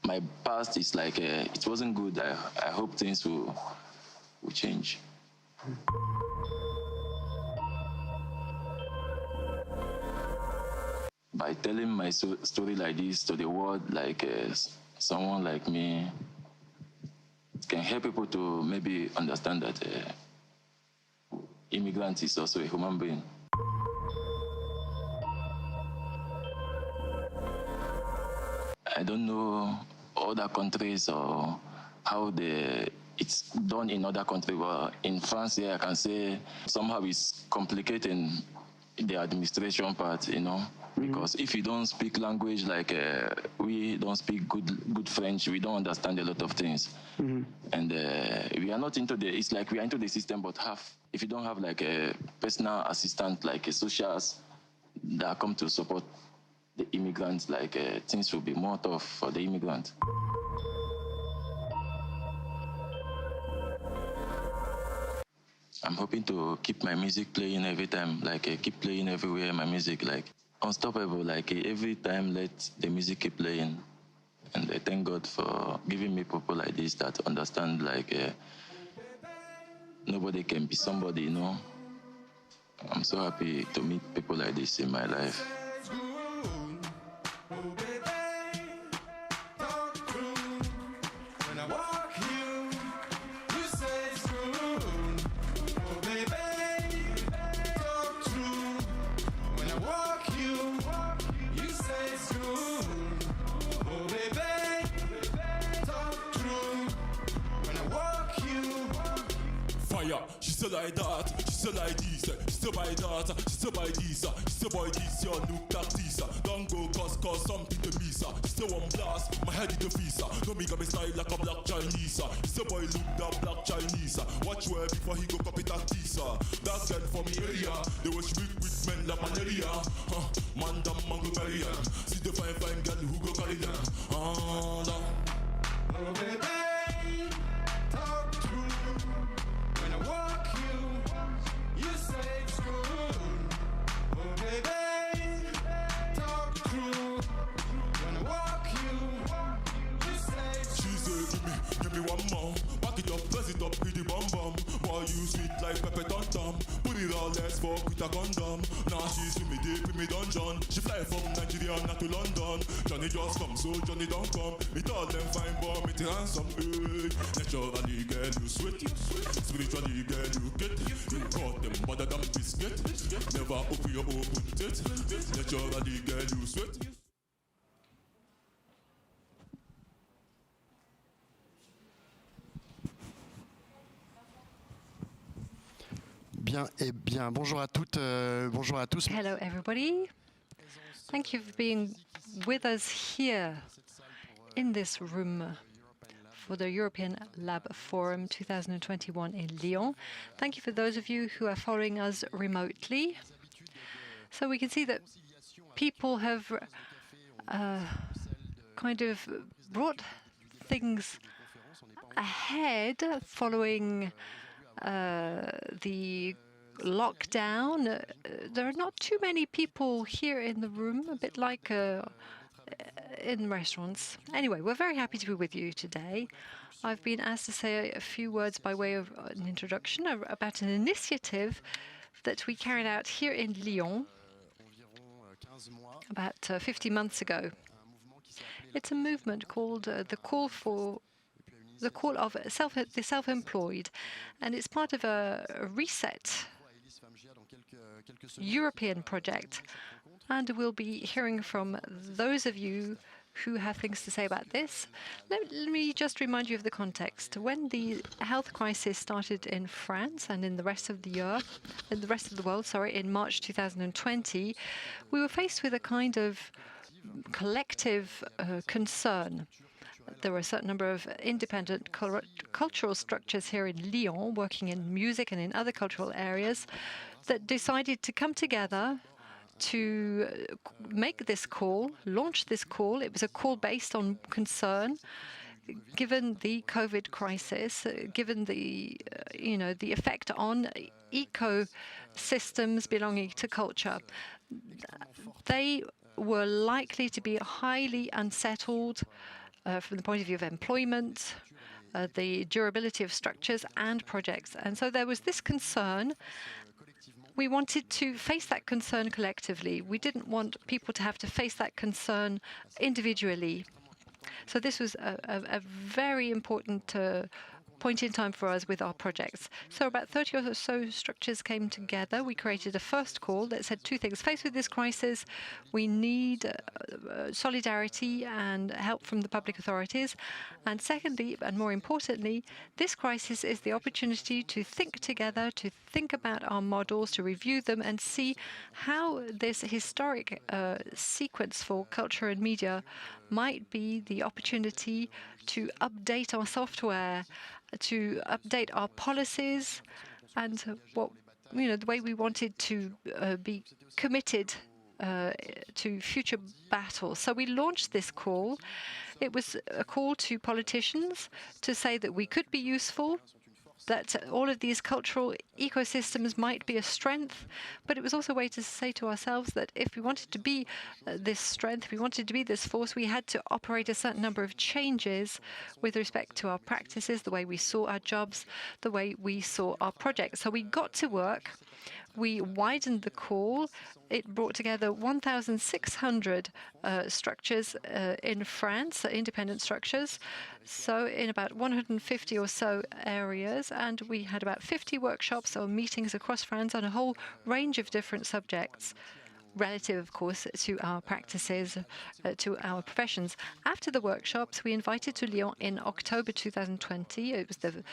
My past is like it wasn't good. I hope things will change. By telling my story like this to the world, like someone like me, it can help people to maybe understand that immigrant is also a human being. I don't know other countries or how it's done in other countries. But in France, yeah, I can say somehow it's complicating the administration part, you know. Because if you don't speak language like we don't speak good French, we don't understand a lot of things. And we are not into it's like we are into the system, but if you don't have like a personal assistant, like a socials that come to support the immigrants, like things will be more tough for the immigrants. I'm hoping to keep my music playing every time, like keep playing everywhere, my music, like unstoppable, like every time let the music keep playing. And I thank God for giving me people like this that understand like nobody can be somebody, you know. I'm so happy to meet people like this in my life. She said like that, she said like this, she said by that, she said by this, she said by this, you look like this. Don't go cause something to miss. She said one blast, my head in the face. Don't make me style like a black Chinese. She said boy look that black Chinese. Watch where before he go copy that this. That girl from the area, they was weak with men like malaria. Man damn mango barrier. See the fine girl who go carry them. Oh baby, talk true. When I walk you say it's good. Oh baby, talk true. When I walk you say it's good. She said, give me one more. Back it up, press it up, hit the bum bum. Boy, you sweet like pepper tom tom. Put it all, let's fuck with a condom. Now she's with me deep in me dungeon. She fly from Nigeria not to London. Johnny just come, so Johnny don't come. It all them fine, boy, me to handsome. Naturally, girl, you sweet. Spiritually, girl, you get. You caught them better than biscuit. Never open your open tit. Naturally, girl, you sweet. Bien, bonjour à toutes, bonjour à tous. Hello, everybody. Thank you for being with us here in this room for the European Lab Forum 2021 in Lyon. Thank you for those of you who are following us remotely. So we can see that people have kind of brought things ahead following the lockdown. There are not too many people here in the room, a bit like in restaurants. Anyway, we're very happy to be with you today. I've been asked to say a few words by way of an introduction about an initiative that we carried out here in Lyon about 50 months ago. It's a movement called the Call of the Self-Employed, and it's part of a reset European project And we'll be hearing from those of you who have things to say about this. Let me just remind you of the context. When the health crisis started in France and in the rest of the world, in March 2020, we were faced with a kind of collective concern. There were a certain number of independent cultural structures here in Lyon, working in music and in other cultural areas, that decided to come together to make this call, launch this call. It was a call based on concern, given the COVID crisis, given the the effect on ecosystems belonging to culture. They were likely to be highly unsettled from the point of view of employment, the durability of structures and projects. And so there was this concern. We wanted to face that concern collectively. We didn't want people to have to face that concern individually. So this was a very important point in time for us with our projects. So about 30 or so structures came together. We created a first call that said two things. Faced with this crisis, we need solidarity and help from the public authorities. And secondly, and more importantly, this crisis is the opportunity to think together, to think about our models, to review them and see how this historic sequence for culture and media might be the opportunity to update our software, to update our policies, and the way we wanted to be committed to future battles. So we launched this call. It was a call to politicians to say that we could be useful, that all of these cultural ecosystems might be a strength, but it was also a way to say to ourselves that if we wanted to be this strength, we wanted to be this force, we had to operate a certain number of changes with respect to our practices, the way we saw our jobs, the way we saw our projects. So we got to work. We widened the call. It brought together 1,600 structures in France, independent structures, so in about 150 or so areas. And we had about 50 workshops or meetings across France on a whole range of different subjects, relative, of course, to our practices, to our professions. After the workshops, we invited to Lyon in October 2020. It was the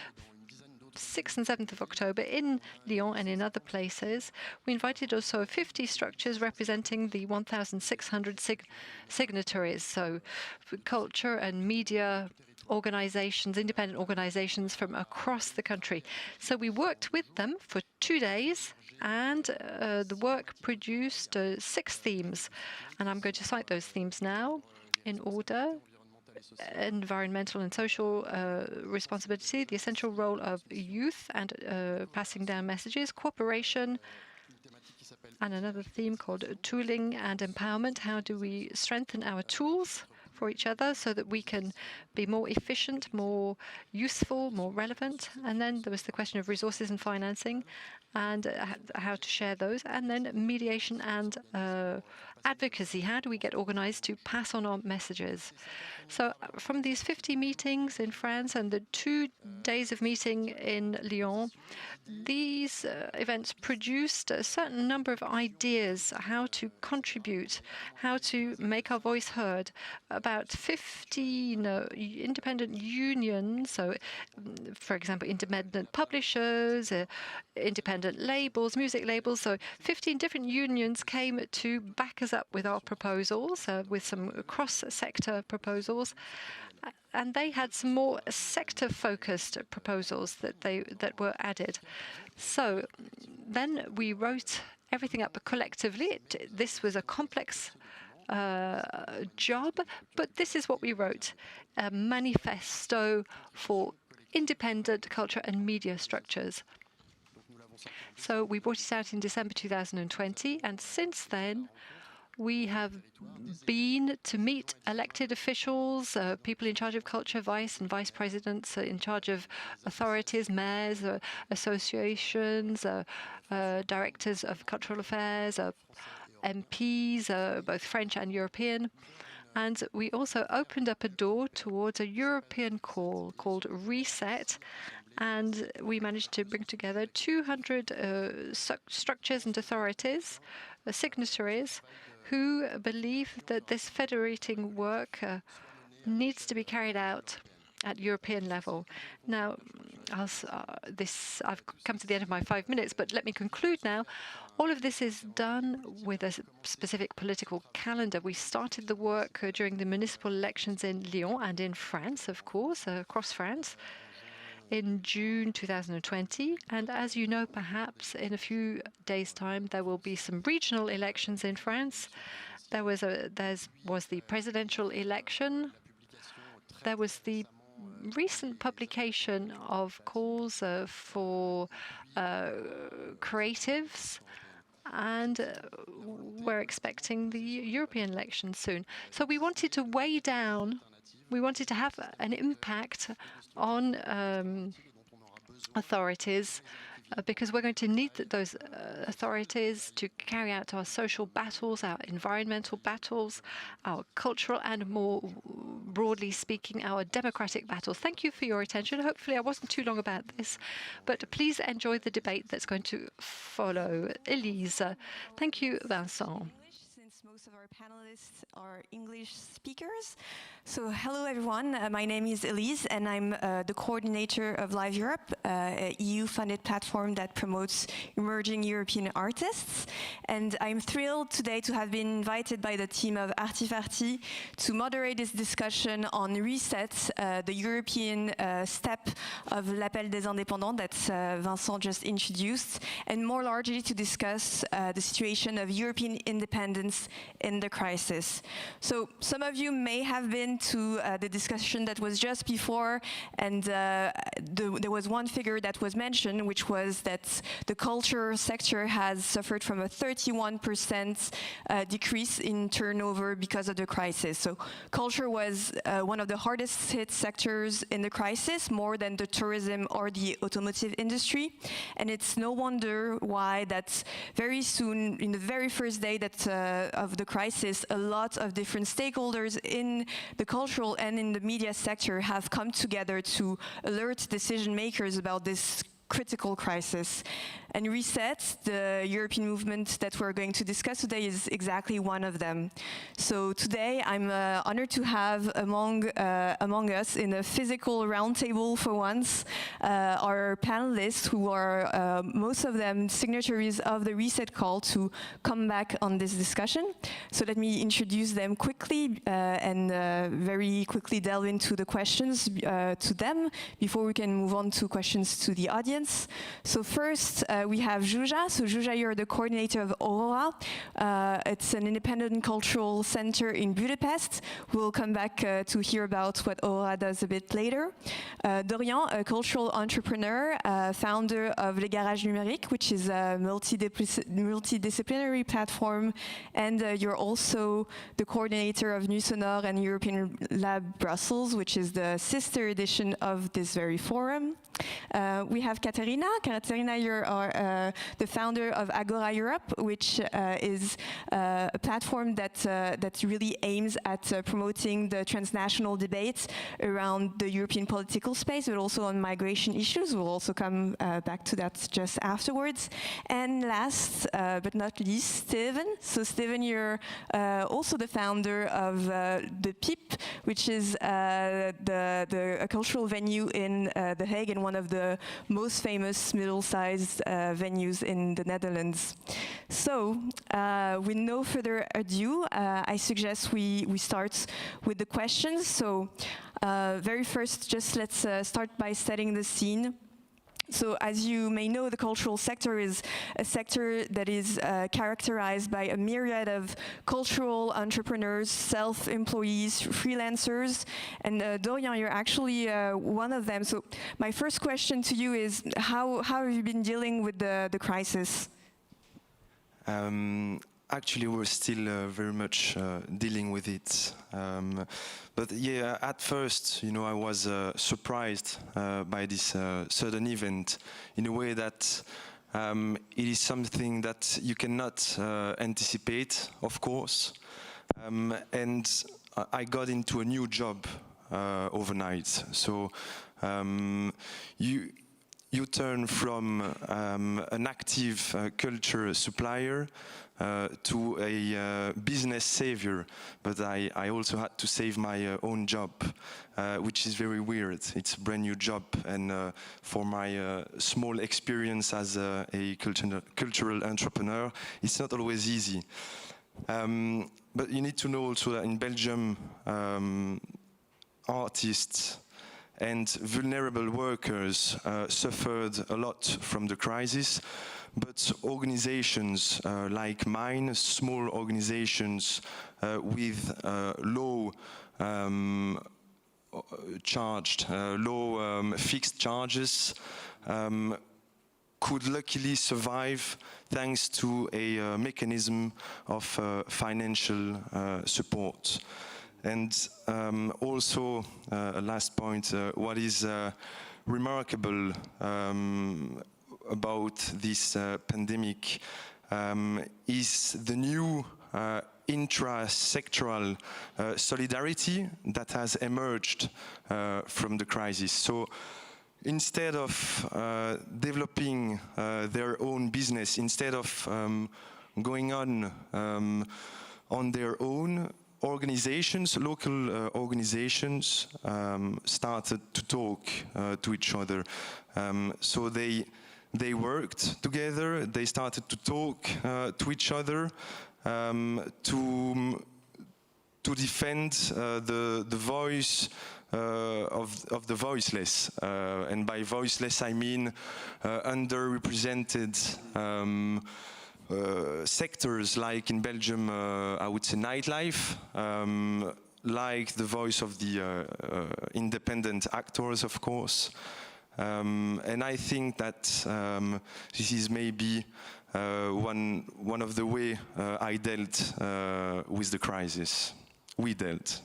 6th and 7th of October in Lyon and in other places. We invited also 50 structures representing the 1,600 signatories, so culture and media organizations, independent organizations from across the country. So we worked with them for 2 days, and the work produced 6 themes. And I'm going to cite those themes now in order. Environmental and social responsibility, the essential role of youth and passing down messages, cooperation, and another theme called tooling and empowerment. How do we strengthen our tools for each other so that we can be more efficient, more useful, more relevant? And then there was the question of resources and financing and how to share those. And then mediation and advocacy. How do we get organized to pass on our messages? So from these 50 meetings in France and the 2 days of meeting in Lyon, these events produced a certain number of ideas how to contribute, how to make our voice heard. About 15 independent unions, so for example, independent publishers, independent labels, music labels, so 15 different unions came to back us up with our proposals, with some cross-sector proposals. And they had some more sector-focused proposals that were added. So then we wrote everything up collectively. This was a complex job, but this is what we wrote: a manifesto for independent culture and media structures. So we brought it out in December 2020, and since then we have been to meet elected officials, people in charge of culture, vice and vice presidents in charge of authorities, mayors, associations, directors of cultural affairs, MPs, both French and European. And we also opened up a door towards a European call called Reset. And we managed to bring together 200 structures and authorities, signatories, who believe that this federating work needs to be carried out at European level. Now, I've come to the end of my 5 minutes, but let me conclude now. All of this is done with a specific political calendar. We started the work during the municipal elections in Lyon and in France, of course, across France, in June 2020. And as you know, perhaps in a few days' time, there will be some regional elections in France. There was the presidential election. There was the recent publication of calls for creatives, and we're expecting the European election soon. So we wanted to weigh down, we wanted to have an impact on authorities, because we're going to need those authorities to carry out our social battles, our environmental battles, our cultural, and more broadly speaking, our democratic battles. Thank you for your attention. Hopefully I wasn't too long about this, but please enjoy the debate that's going to follow. Elise. Thank you, Vincent. Since most of our panelists are English speakers. So hello everyone, my name is Elise and I'm the coordinator of Live Europe, an EU-funded platform that promotes emerging European artists. And I'm thrilled today to have been invited by the team of Artifarty to moderate this discussion on Reset, the European step of l'Appel des Indépendants that Vincent just introduced, and more largely to discuss the situation of European independence in the crisis. So some of you may have been to the discussion that was just before, and there was one figure that was mentioned, which was that the culture sector has suffered from a 31% decrease in turnover because of the crisis. So culture was one of the hardest hit sectors in the crisis, more than the tourism or the automotive industry. And it's no wonder why that very soon, in the very first day that of the crisis, a lot of different stakeholders in the cultural and in the media sector have come together to alert decision makers about this critical crisis. And Reset, the European movement that we're going to discuss today, is exactly one of them. So today I'm honored to have among us in a physical roundtable for once our panelists, who are most of them signatories of the Reset call to come back on this discussion. So let me introduce them quickly and very quickly delve into the questions to them before we can move on to questions to the audience. So first, we have Zsuzsa. So Zsuzsa, you're the coordinator of Aurora. It's an independent cultural center in Budapest. We'll come back to hear about what Aurora does a bit later. Dorian, a cultural entrepreneur, founder of Les Garages Numériques, which is a multidisciplinary platform, and you're also the coordinator of Nu Sonore and European Lab Brussels, which is the sister edition of this very forum. We have Katerina. Katerina, you're the founder of Agora Europe, which is a platform that really aims at promoting the transnational debate around the European political space, but also on migration issues. We'll also come back to that just afterwards. And last but not least, Steven. So Steven, you're also the founder of the PIP, which is a cultural venue in The Hague and one of the most famous middle-sized venues in the Netherlands. So, with no further ado, I suggest we start with the questions. So, very first, just let's start by setting the scene. So as you may know, the cultural sector is a sector that is characterized by a myriad of cultural entrepreneurs, self-employees, freelancers, and Dorian, you're actually one of them. So my first question to you is, how have you been dealing with the crisis? Actually, we're still very much dealing with it. But yeah, at first, you know, I was surprised by this sudden event in a way that it is something that you cannot anticipate, of course. And I got into a new job overnight. So you you turn from an active culture supplier to a business savior, but I also had to save my own job, which is very weird. It's a brand new job, and for my small experience as a cultural entrepreneur, it's not always easy. But you need to know also that in Belgium, artists and vulnerable workers suffered a lot from the crisis, but organizations like mine, small organizations with low fixed charges, could luckily survive thanks to a mechanism of financial support. And also, a last point, what is remarkable about this pandemic is the new intra-sectoral solidarity that has emerged from the crisis. So instead of developing their own business, instead of going on their own, organizations, local organizations started to talk to each other. So they worked together, they started to talk to each other to defend the voice of the voiceless. And by voiceless I mean underrepresented sectors, like in Belgium, I would say nightlife, like the voice of the independent actors, of course. And I think that this is maybe one of the way I dealt with the crisis. We dealt.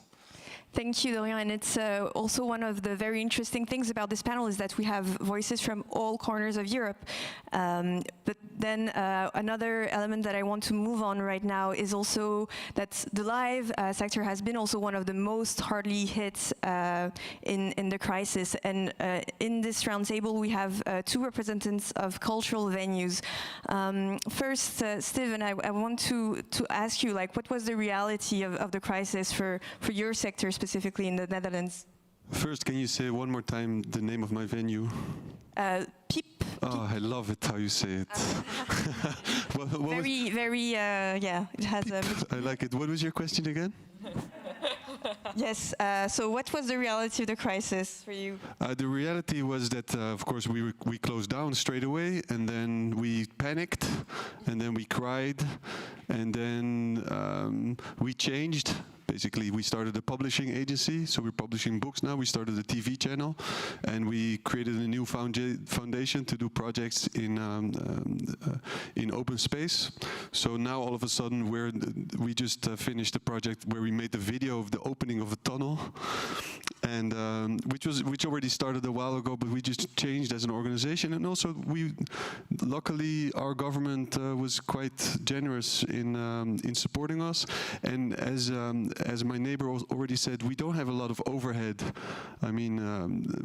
Thank you, Dorian. And it's also one of the very interesting things about this panel is that we have voices from all corners of Europe. But then another element that I want to move on right now is also that the live sector has been also one of the most hardly hit in the crisis. And in this roundtable, we have two representatives of cultural venues. First, Steven, I want to ask you, like, what was the reality of the crisis for your sector, specifically in the Netherlands? First, can you say one more time the name of my venue? Piep. Oh, I love it how you say it. Yeah, it has a... I like it. What was your question again? Yes, so what was the reality of the crisis for you? The reality was that, of course, we closed down straight away, and then we panicked, and then we cried, and then we changed. Basically, we started a publishing agency, so we're publishing books now. We started a TV channel, and we created a new foundation to do projects in open space. So now, all of a sudden, we just finished a project where we made the video of the opening of a tunnel, and which already started a while ago, but we just changed as an organization. And also, luckily, our government was quite generous in supporting us, and as my neighbor already said, we don't have a lot of overhead. I mean,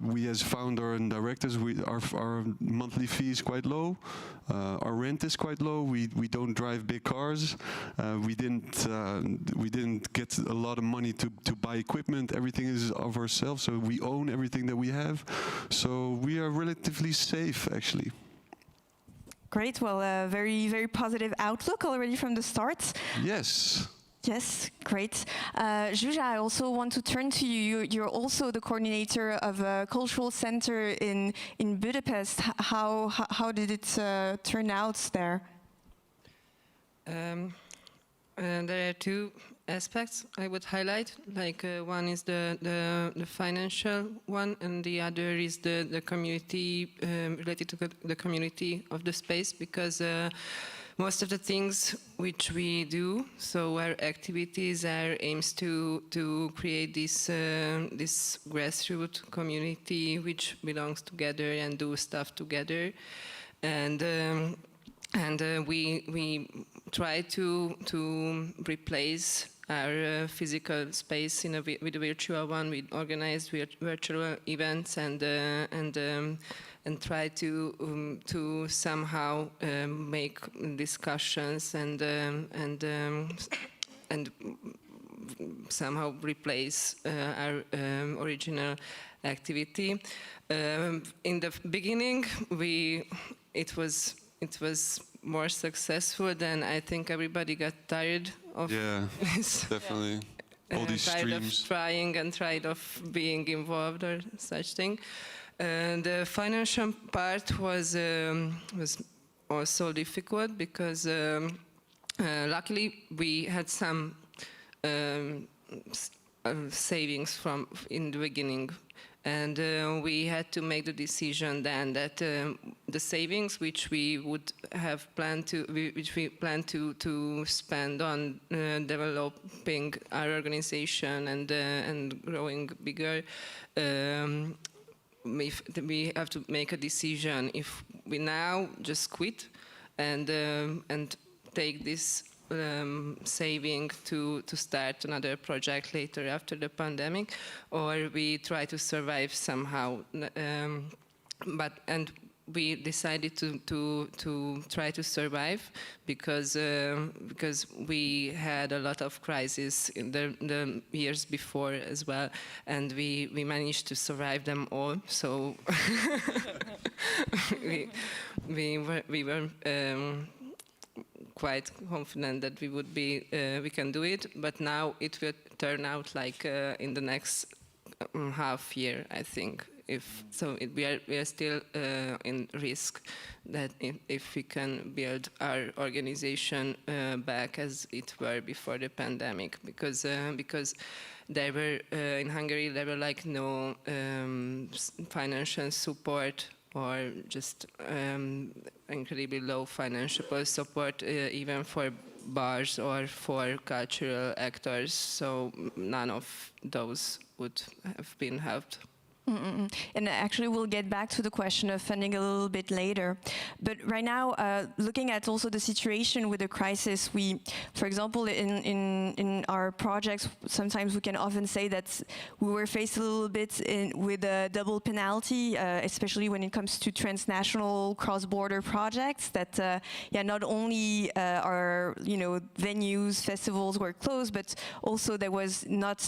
we as founder and directors, our monthly fee is quite low. Our rent is quite low. We don't drive big cars. We didn't get a lot of money to buy equipment. Everything is of ourselves, so we own everything that we have. So we are relatively safe, actually. Great. Well, very, very positive outlook already from the start. Yes. Yes, great. Zsuzsa, I also want to turn to you. You're also the coordinator of a cultural center in Budapest. How did it turn out there? There are two aspects I would highlight. Like one is the financial one, and the other is the community related to the community of the space, because most of the things which we do, so our activities are aims to create this grassroots community which belongs together and do stuff together, and we try to replace our physical space with a virtual one. We organized virtual events and try to somehow make discussions and somehow replace our original activity. In the beginning, it was more successful than I think everybody got tired of. Yeah, definitely. All these tired streams. of trying and tired of being involved or such thing. The financial part was also difficult because luckily we had some savings in the beginning. And we had to make the decision then that the savings which we would have planned to spend on developing our organization and growing bigger, we have to make a decision if we now just quit and take this saving to start another project later after the pandemic, or we try to survive somehow. And we decided to try to survive because we had a lot of crises in the years before as well, and we managed to survive them all. So we were quite confident that we can do it, but now it will turn out like in the next half year, I think. We are still in risk that if we can build our organization back as it were before the pandemic, because there were in Hungary there were like no financial support, or just incredibly low financial support even for bars or for cultural actors. So none of those would have been helped. And actually, we'll get back to the question of funding a little bit later. But right now, looking at also the situation with the crisis, for example, in our projects, sometimes we can often say that we were faced a little bit with a double penalty, especially when it comes to transnational cross-border projects. That not only our venues, festivals were closed, but also there was not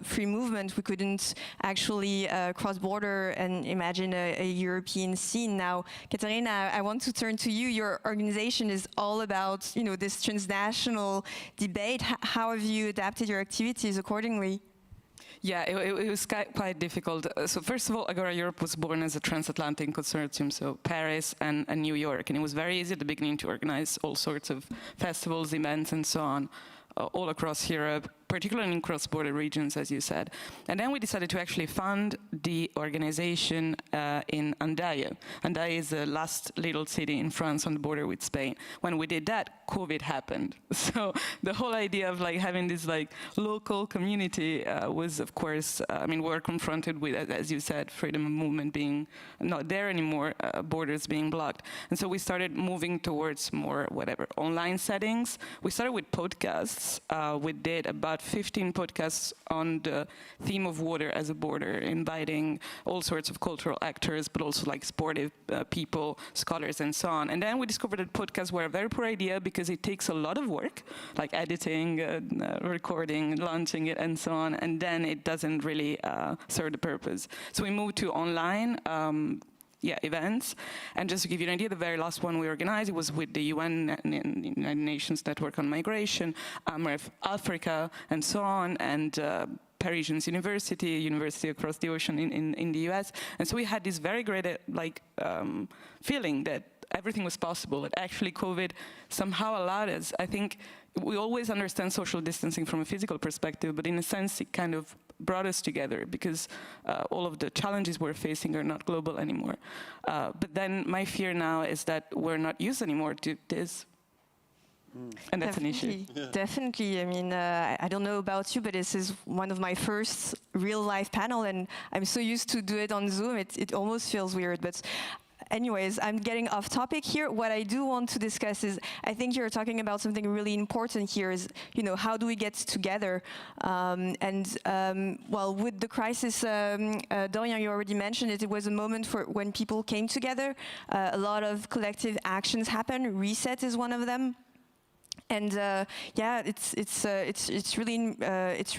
free movement. We couldn't actually cross-border and imagine a European scene. Now, Katharina, I want to turn to you. Your organization is all about, this transnational debate. How have you adapted your activities accordingly? Yeah, it was quite difficult. So first of all, Agora Europe was born as a transatlantic consortium, so Paris and New York, and it was very easy at the beginning to organize all sorts of festivals, events, and so on, all across Europe, particularly in cross-border regions, as you said. And then we decided to actually fund the organization in Andaille. Andaille is the last little city in France on the border with Spain. When we did that, COVID happened. So the whole idea of having this local community was, of course, we were confronted with, as you said, freedom of movement being not there anymore, borders being blocked. And so we started moving towards more, online settings. We started with podcasts. We did about 15 podcasts on the theme of water as a border, inviting all sorts of cultural actors, but also sportive people, scholars, and so on. And then we discovered that podcasts were a very poor idea because it takes a lot of work, like editing, recording, launching it, and so on. And then it doesn't really serve the purpose. So we moved to online events. And just to give you an idea, the very last one we organized, it was with the UN, United Nations Network on Migration, AMREF Africa, and so on, and Parisian University across the ocean in the US. And so we had this very great feeling that everything was possible, that actually COVID somehow allowed us. I think we always understand social distancing from a physical perspective, but in a sense it kind of brought us together because all of the challenges we're facing are not global anymore. But then my fear now is that we're not used anymore to this. And that's an issue. Definitely. I don't know about you, but this is one of my first real live panel, and I'm so used to do it on Zoom, it almost feels weird. But anyways, I'm getting off topic here. What I do want to discuss is, I think you're talking about something really important here is, how do we get together? Well, with the crisis, Dorian, you already mentioned it, it was a moment for when people came together. A lot of collective actions happened. Reset is one of them. And yeah, it's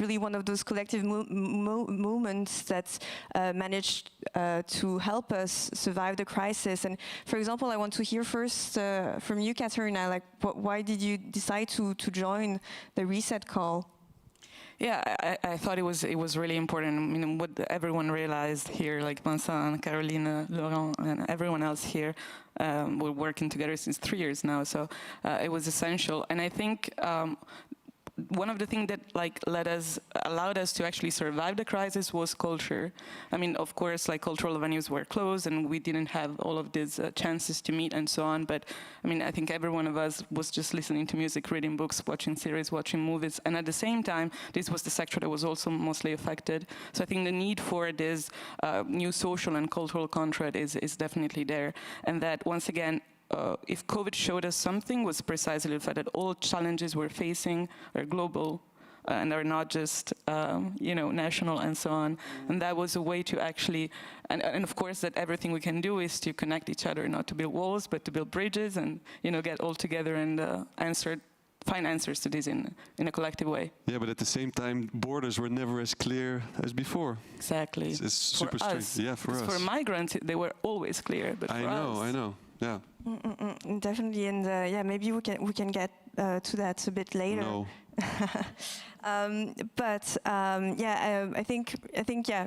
really one of those collective movements that managed to help us survive the crisis. And for example, I want to hear first from you, Katerina. Like, why did you decide to join the Reset call? Yeah, I thought it was really important. I mean, what everyone realized here, like Vincent, Caroline, Laurent, and everyone else here, we're working together since 3 years now. So it was essential, and I think one of the things that allowed us to actually survive the crisis was culture. I mean, of course, cultural venues were closed, and we didn't have all of these chances to meet and so on. But I mean, I think every one of us was just listening to music, reading books, watching series, watching movies, and at the same time, this was the sector that was also mostly affected. So I think the need for this new social and cultural contract is definitely there, and that once again. If COVID showed us something, was precisely the fact that all challenges we're facing are global and are not just, national and so on. And that was a way to actually, and of course that everything we can do is to connect each other, not to build walls, but to build bridges and, get all together and find answers to this in a collective way. Yeah, but at the same time, borders were never as clear as before. Exactly. It's super strange. Yeah, for us. For migrants, they were always clear, but for us... I know. Yeah. Definitely, and yeah, maybe we can get to that a bit later. No. I think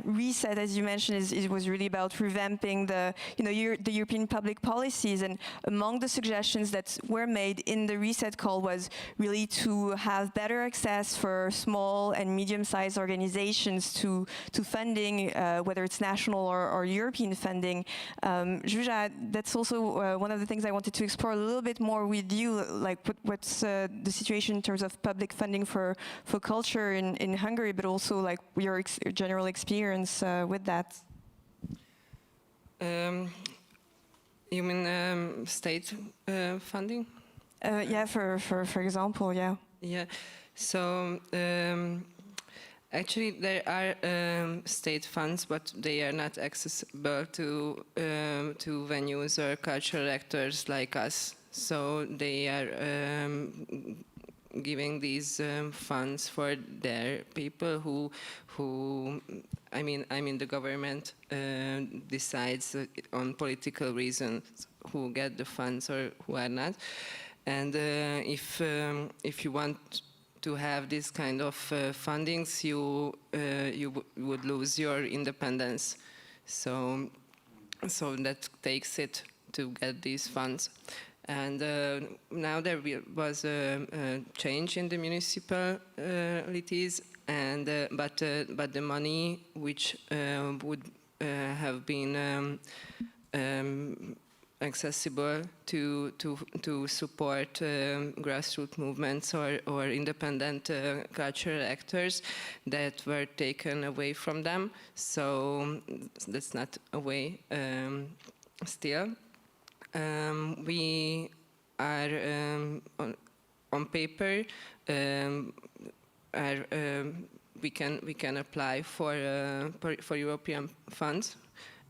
Reset, as you mentioned, it was really about revamping the European public policies, and among the suggestions that were made in the Reset call was really to have better access for small and medium-sized organizations to funding, whether it's national or European funding. Zsuzsa, that's also one of the things I wanted to explore a little bit more with you, like what's the situation in terms of public funding for culture in Hungary, but also like your general experience with that. You mean state funding? Yeah, for example, yeah. Yeah, so actually there are state funds, but they are not accessible to venues or cultural actors like us. So they are giving these funds for their people who I mean the government decides on political reasons who get the funds or who are not. And if you want to have this kind of fundings, you would lose your independence. So that takes it to get these funds. And now there was a change in the municipalities, and but the money which would have been accessible to support grassroots movements or independent cultural actors, that were taken away from them. So that's not a way still. We are on paper. We can apply for European funds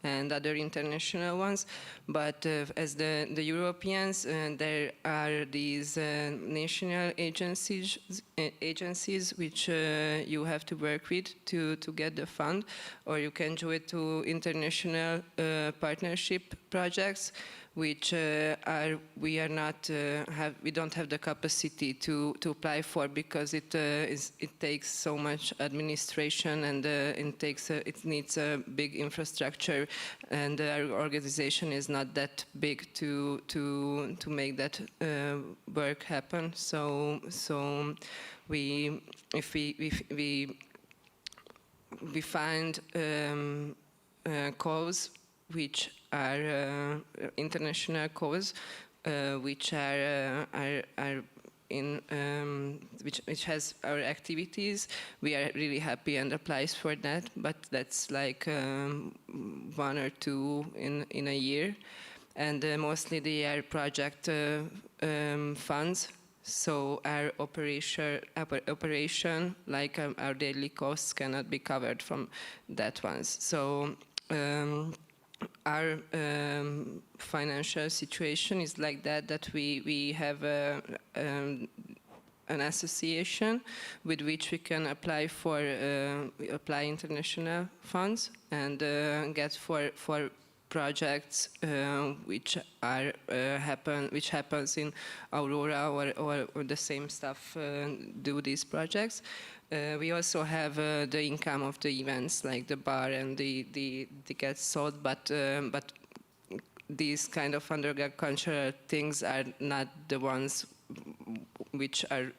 and other international ones, but as the Europeans, there are these national agencies which you have to work with to get the fund, or you can do it to international partnership projects, which we don't have the capacity to apply for, because it takes so much administration, and it needs a big infrastructure, and our organization is not that big to make that work happen. So if we find calls which are international calls, which are in which has our activities, we are really happy and applies for that. But that's like 1 or 2 in a year. and mostly they are project funds. So our operation, like our daily costs, cannot be covered from that ones. So our financial situation is like that we have an association with which we can apply for apply international funds and get for projects which are which happens in Aurora or the same staff do these projects. We also have the income of the events, like the bar and the tickets sold, but these kind of underground cultural things are not the ones which are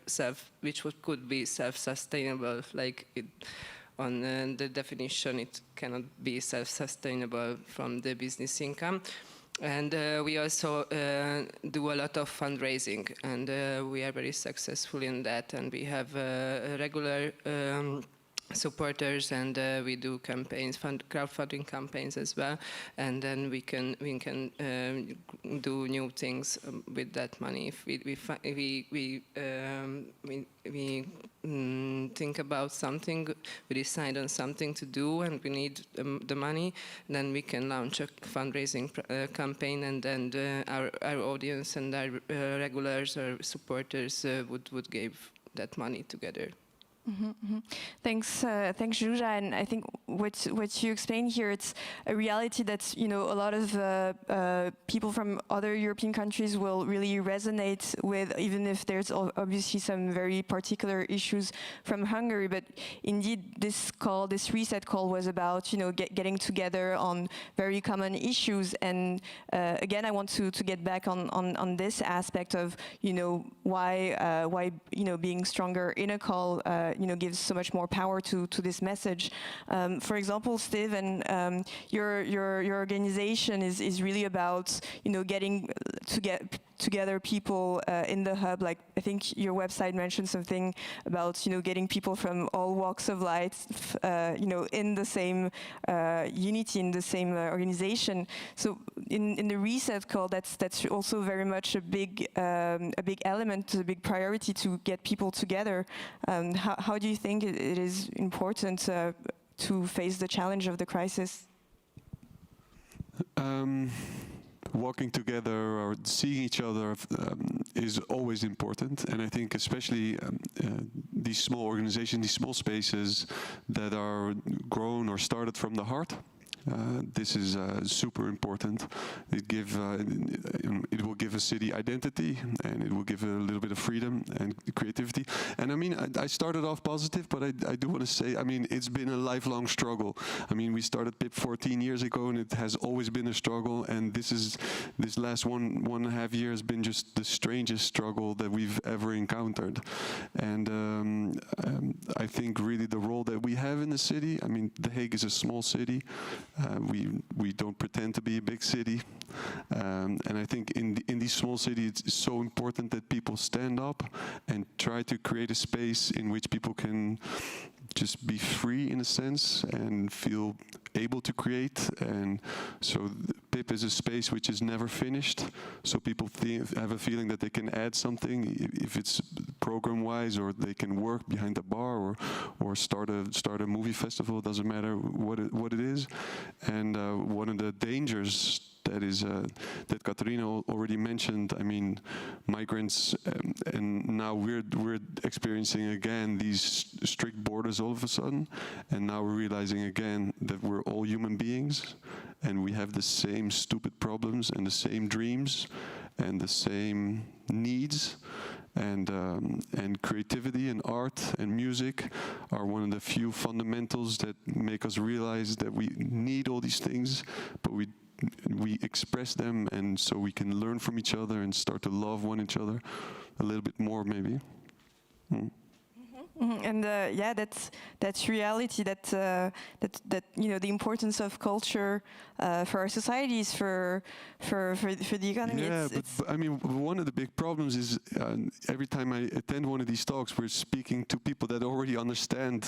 could be self-sustainable. Like on the definition, it cannot be self-sustainable from the business income. And we also do a lot of fundraising, and we are very successful in that. And we have regular supporters, and we do campaigns, crowdfunding campaigns as well. And then we can do new things with that money. If we think about something, we decide on something to do, and we need the money, then we can launch a fundraising campaign, and then our audience and our regulars or supporters would give that money together. Mm-hmm, mm-hmm. Thanks, Zsuzsa. And I think what you explained here, it's a reality that a lot of people from other European countries will really resonate with, even if there's obviously some very particular issues from Hungary. But indeed, this reset call was about getting together on very common issues. And again, I want to get back on this aspect of why being stronger in a call gives so much more power to this message. For example, Steven, your organization is really about getting together people in the hub. Like, I think your website mentioned something about getting people from all walks of life in the same unity, in the same organization. So in the reset call, that's also very much a big element, a big priority to get people together. How do you think it is important to face the challenge of the crisis? Walking together or seeing each other is always important, and I think especially these small organizations, these small spaces that are grown or started from the heart. This is super important. It will give a city identity, and it will give a little bit of freedom and creativity. And I mean, I started off positive, but I do want to say, I mean, it's been a lifelong struggle. I mean, we started PIP 14 years ago, and it has always been a struggle. And this last one and a half year has been just the strangest struggle that we've ever encountered. And I think really the role that we have in the city. I mean, The Hague is a small city. We don't pretend to be a big city, and I think in these small cities it's so important that people stand up and try to create a space in which people can just be free in a sense and feel able to create. And so PIP is a space which is never finished, so people have a feeling that they can add something, if it's program-wise, or they can work behind the bar or start a movie festival. It doesn't matter what it is. And one of the dangers that Katarina already mentioned. I mean, migrants, and now we're experiencing again these strict borders all of a sudden, and now we're realizing again that we're all human beings, and we have the same stupid problems and the same dreams and the same needs. And creativity and art and music are one of the few fundamentals that make us realize that we need all these things, but we express them, and so we can learn from each other and start to love one each other a little bit more, maybe. And yeah, that's reality. That the importance of culture for our societies, for the economy. Yeah, but I mean, one of the big problems is every time I attend one of these talks, we're speaking to people that already understand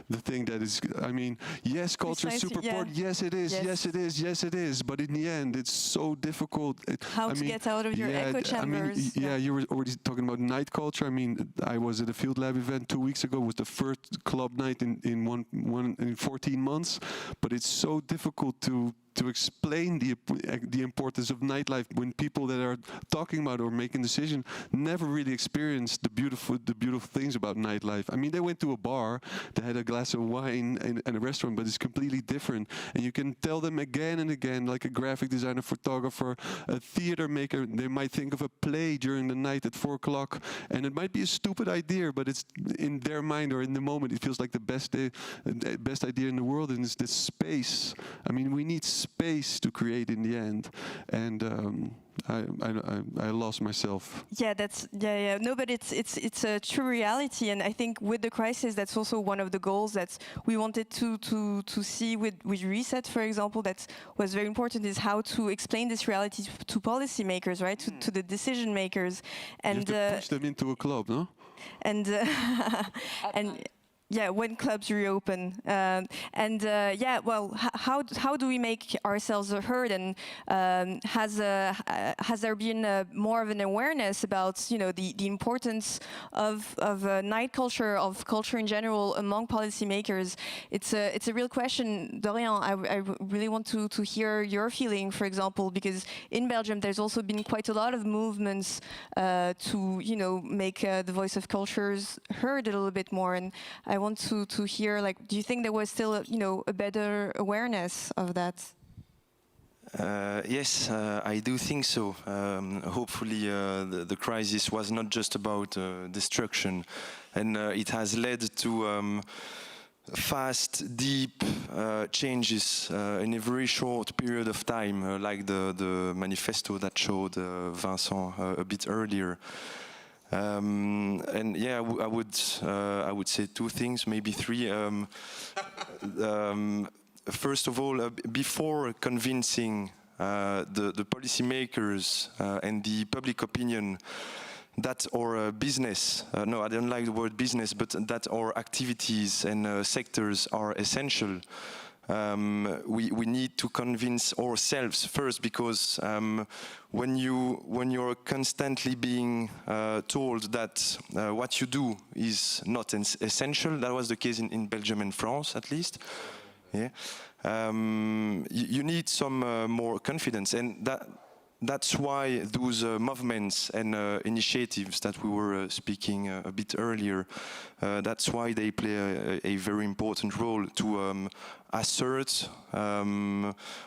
the thing that is. I mean, yes, culture is super important. Yes, it is. Yes, it is. Yes, it is. But in the end, it's so difficult. How to get out of your echo chambers? I mean, you were already talking about night culture. I mean, I was at a field lab event 2 weeks ago. It was the first club night in 14 months. But it's so difficult to explain the importance of nightlife when people that are talking about or making decisions never really experienced the beautiful things about nightlife. I mean, they went to a bar, they had a glass of wine in a restaurant, but it's completely different. And you can tell them again and again, like a graphic designer, photographer, a theater maker, they might think of a play during the night at 4 o'clock, and it might be a stupid idea, but it's in their mind or in the moment, it feels like the best idea in the world, and it's this space. I mean, we need space to create in the end, and I lost myself. Yeah, no, but it's a true reality, and I think with the crisis, that's also one of the goals that we wanted to see with Reset, for example. That was very important, is how to explain this reality to policymakers, right, to the decision makers, and you have to push them into a club, no? And yeah, when clubs reopen, yeah, well, how do we make ourselves heard? And has there been more of an awareness about the importance of night culture, of culture in general, among policymakers? It's a real question, Dorian. I really want to hear your feeling, for example, because in Belgium there's also been quite a lot of movements to make the voice of cultures heard a little bit more, and I want to hear, like, do you think there was still a better awareness of that? Yes, I do think so. Hopefully the crisis was not just about destruction, and it has led to fast, deep changes in a very short period of time, like the manifesto that showed Vincent a bit earlier. And yeah, I would say two things, maybe three. First of all, before convincing the policymakers and the public opinion that our business, no, I don't like the word business, but that our activities and sectors are essential, we need to convince ourselves first, because when you're constantly being told that what you do is not essential, that was the case in Belgium and France at least. Yeah, you need some more confidence, and that's why those movements and initiatives that we were speaking a bit earlier, that's why they play a very important role to assert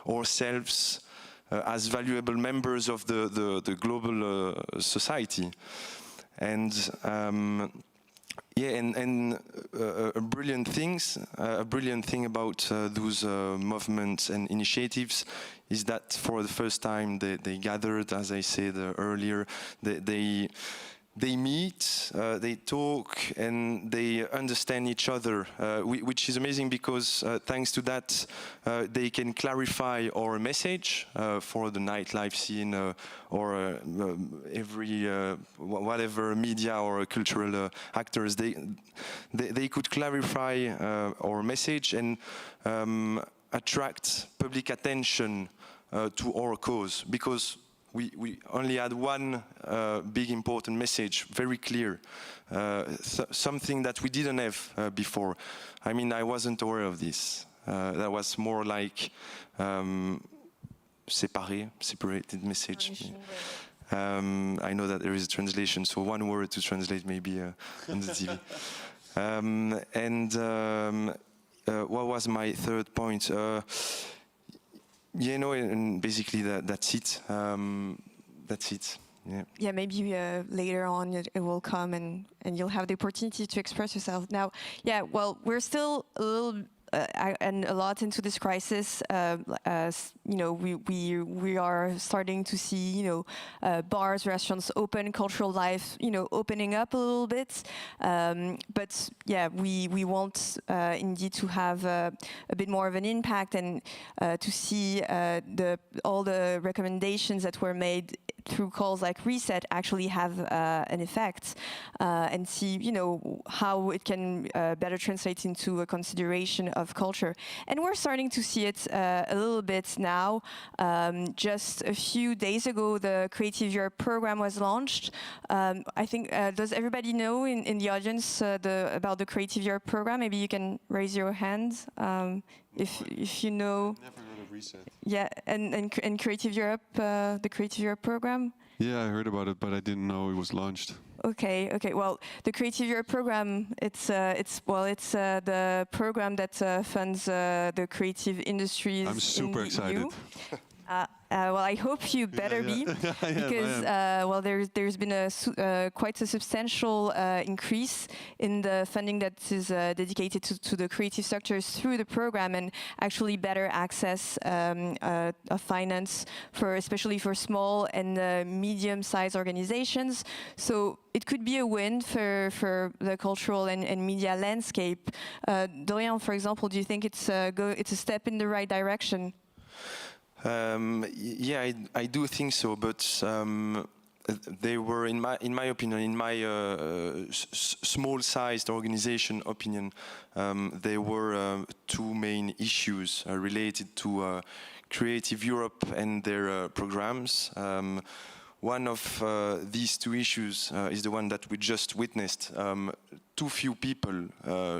ourselves as valuable members of the global society. And yeah, and a brilliant thing about those movements and initiatives is that for the first time they gathered, as I said earlier, they meet, they talk, and they understand each other, which is amazing, because thanks to that they can clarify our message for the nightlife scene or every whatever media or cultural actors. They could clarify our message and attract public attention to our cause, because we only had one big important message, very clear, something that we didn't have before. I mean, I wasn't aware of this. That was more like separated message. I know that there is a translation, so one word to translate maybe on the TV. What was my third point? You know, and basically that's it. That's it. Yeah. Yeah, maybe later on it will come and you'll have the opportunity to express yourself. Now, yeah, well, we're still a little and a lot into this crisis. We are starting to see, bars, restaurants open, cultural life, opening up a little bit. But yeah, we want indeed to have a bit more of an impact and to see all the recommendations that were made through calls like Reset actually have an effect, and see, how it can better translate into a consideration of culture. And we're starting to see it a little bit now. Just a few days ago, the Creative Europe program was launched. I think, does everybody know in the audience about the Creative Europe program? Maybe you can raise your hand if you know. Never heard of Reset. Yeah, and Creative Europe, the Creative Europe program. Yeah, I heard about it, but I didn't know it was launched. Okay. Well, the Creative Europe program, it's the program that funds the creative industries. I'm super excited. EU. Well, I hope you better be, because there's been quite a substantial increase in the funding that is dedicated to the creative sectors through the program, and actually better access of finance especially for small and medium-sized organizations. So it could be a win for the cultural and media landscape. Dorian, for example, do you think it's a step in the right direction? Yeah, I do think so, but they were, in my opinion, in my small-sized organization opinion, there were two main issues related to Creative Europe and their programs. One of these two issues is the one that we just witnessed. Too few people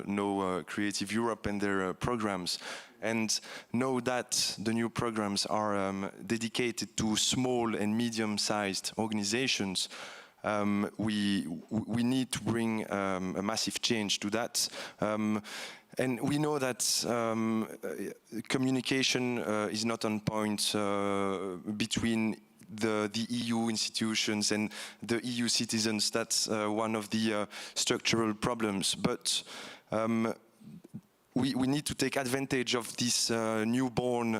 know Creative Europe and their programs, and know that the new programs are dedicated to small and medium-sized organizations. We need to bring a massive change to that. And we know that communication is not on point between the EU institutions and the EU citizens. That's one of the structural problems. But we need to take advantage of these newborn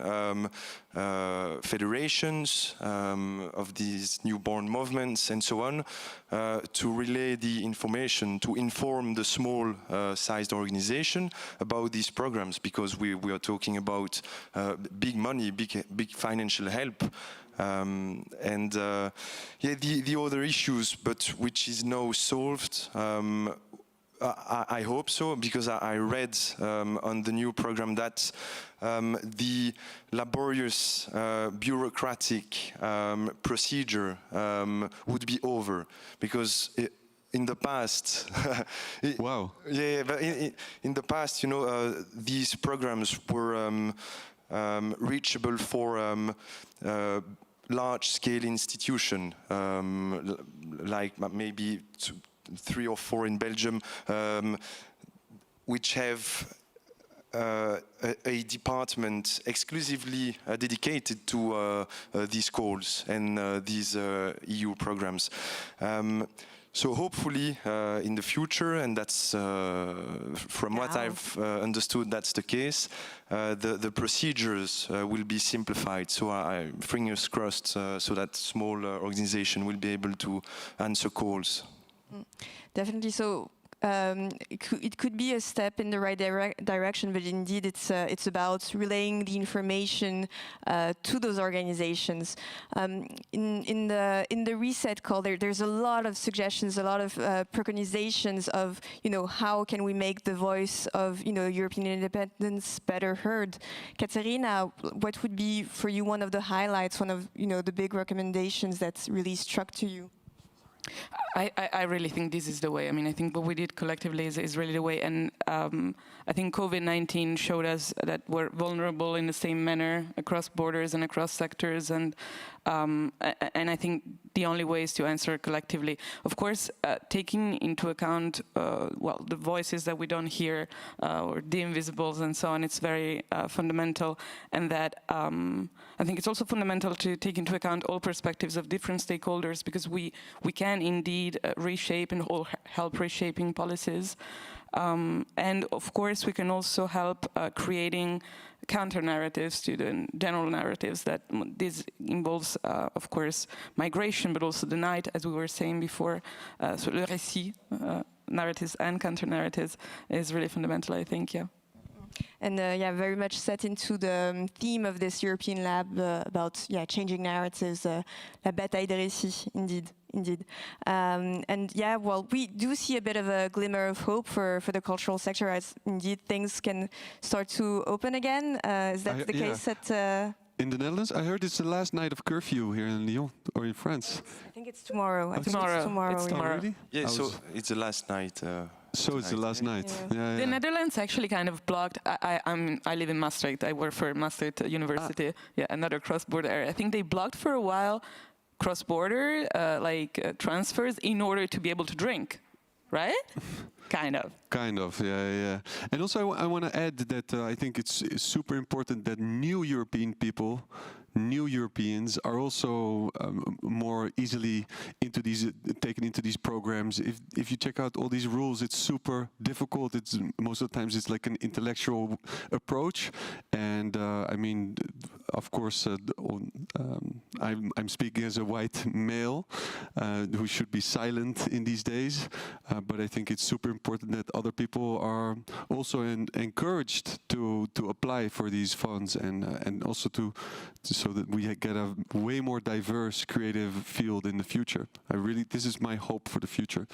federations, of these newborn movements and so on, to relay the information, to inform the small-sized organization about these programs, because we are talking about big money, big financial help. The other issues, but which is now solved, I hope so, because I read on the new program that the laborious bureaucratic procedure would be over, because in the past, wow. Yeah, but in the past, these programs were reachable for large-scale institution, like maybe 3 or 4 in Belgium, which have a department exclusively dedicated to these calls and these EU programs. So hopefully in the future, and that's from what I've understood, that's the case, the procedures will be simplified. So I fingers crossed, so that small organization will be able to answer calls. Definitely. So it could be a step in the right direction, but indeed it's about relaying the information to those organizations. In the Reset call, there's a lot of suggestions, a lot of preconizations of how can we make the voice of European independence better heard. Katerina, what would be for you one of the highlights, one of the big recommendations that's really struck to you? I really think this is the way. I mean, I think what we did collectively is really the way. And I think COVID-19 showed us that we're vulnerable in the same manner across borders and across sectors. And I think the only way is to answer collectively. Of course, taking into account, the voices that we don't hear, or the invisibles and so on, it's very fundamental. And that I think it's also fundamental to take into account all perspectives of different stakeholders, because we can indeed reshape and help reshaping policies. And of course, we can also help creating counter narratives to the general narratives that this involves, of course, migration, but also the night, as we were saying before. So le récit, narratives and counter narratives is really fundamental, I think, yeah. And very much set into the theme of this European lab about changing narratives, la bataille des récits, indeed. And well, we do see a bit of a glimmer of hope for the cultural sector as indeed things can start to open again. Is that the case at... In the Netherlands? I heard it's the last night of curfew here in Lyon, or in France. I think it's tomorrow. It's tomorrow. Really? Yeah, so it's the last night. So it's the last night. Yeah. The Netherlands actually kind of blocked. I live in Maastricht. I work for Maastricht University. Yeah, another cross-border area. I think they blocked for a while cross-border transfers in order to be able to drink, right? Kind of, yeah. And also I want to add that I think it's super important that new Europeans are also more easily taken into these programs. If you check out all these rules, it's super difficult. It's most of the times it's like an intellectual approach, and I mean, of course, I'm speaking as a white male who should be silent in these days, but I think it's super important that other people are also encouraged to apply for these funds and also so that we get a way more diverse creative field in the future. This is my hope for the future.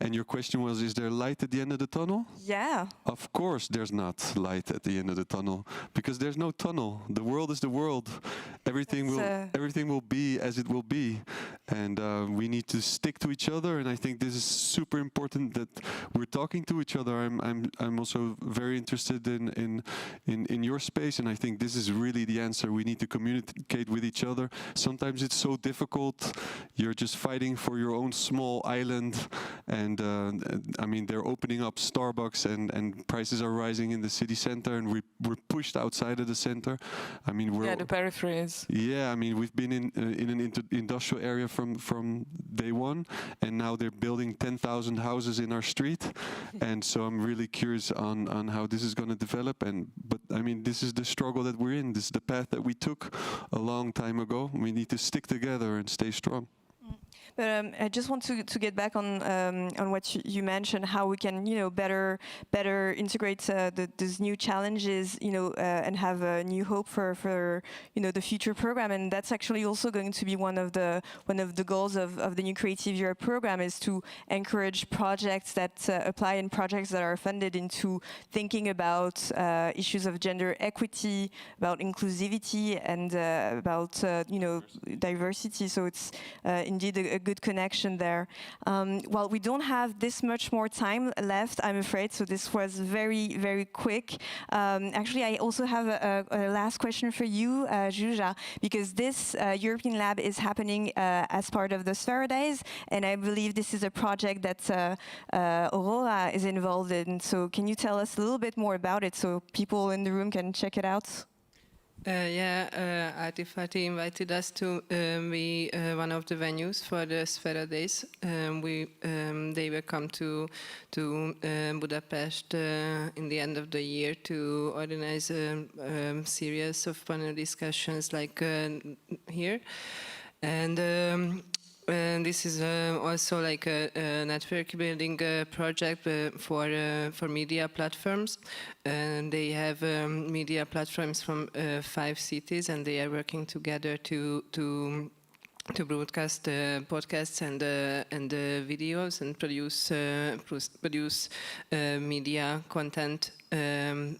And your question was, is there light at the end of the tunnel? Yeah. Of course there's not light at the end of the tunnel, because there's no tunnel. The world is the world. Everything will be as it will be. And we need to stick to each other, and I think this is super important that we're talking to each other. I'm also very interested in your space, and I think this is really the answer. We need to communicate with each other. Sometimes it's so difficult. You're just fighting for your own small island, and I mean, they're opening up Starbucks, and prices are rising in the city center, and we're pushed outside of the center. I mean, the peripheries. Yeah, I mean, we've been in an industrial area from day one, and now they're building 10,000 houses in our street, and so I'm really curious on how this is going to develop. But I mean, this is the struggle that we're in. This is the path that we took a long time ago. We need to stick together and stay strong. But I just want to get back on what you mentioned, how we can better integrate these new challenges, and have a new hope for the future program. And that's actually also going to be one of the goals of the new Creative Europe program, is to encourage projects that apply and projects that are funded into thinking about issues of gender equity, about inclusivity, and about diversity. So it's indeed a good connection there. Well, we don't have this much more time left, I'm afraid, so this was very, very quick. Actually, I also have a last question for you, Juja, because this European Lab is happening as part of the Sphera Days, and I believe this is a project that Aurora is involved in. So can you tell us a little bit more about it so people in the room can check it out? Artifati invited us to be one of the venues for the Sphera Days. They will come to Budapest in the end of the year to organize a series of panel discussions like here. And this is also like a network building project for media platforms. And they have media platforms from 5 cities, and they are working together to broadcast podcasts and videos and produce media content and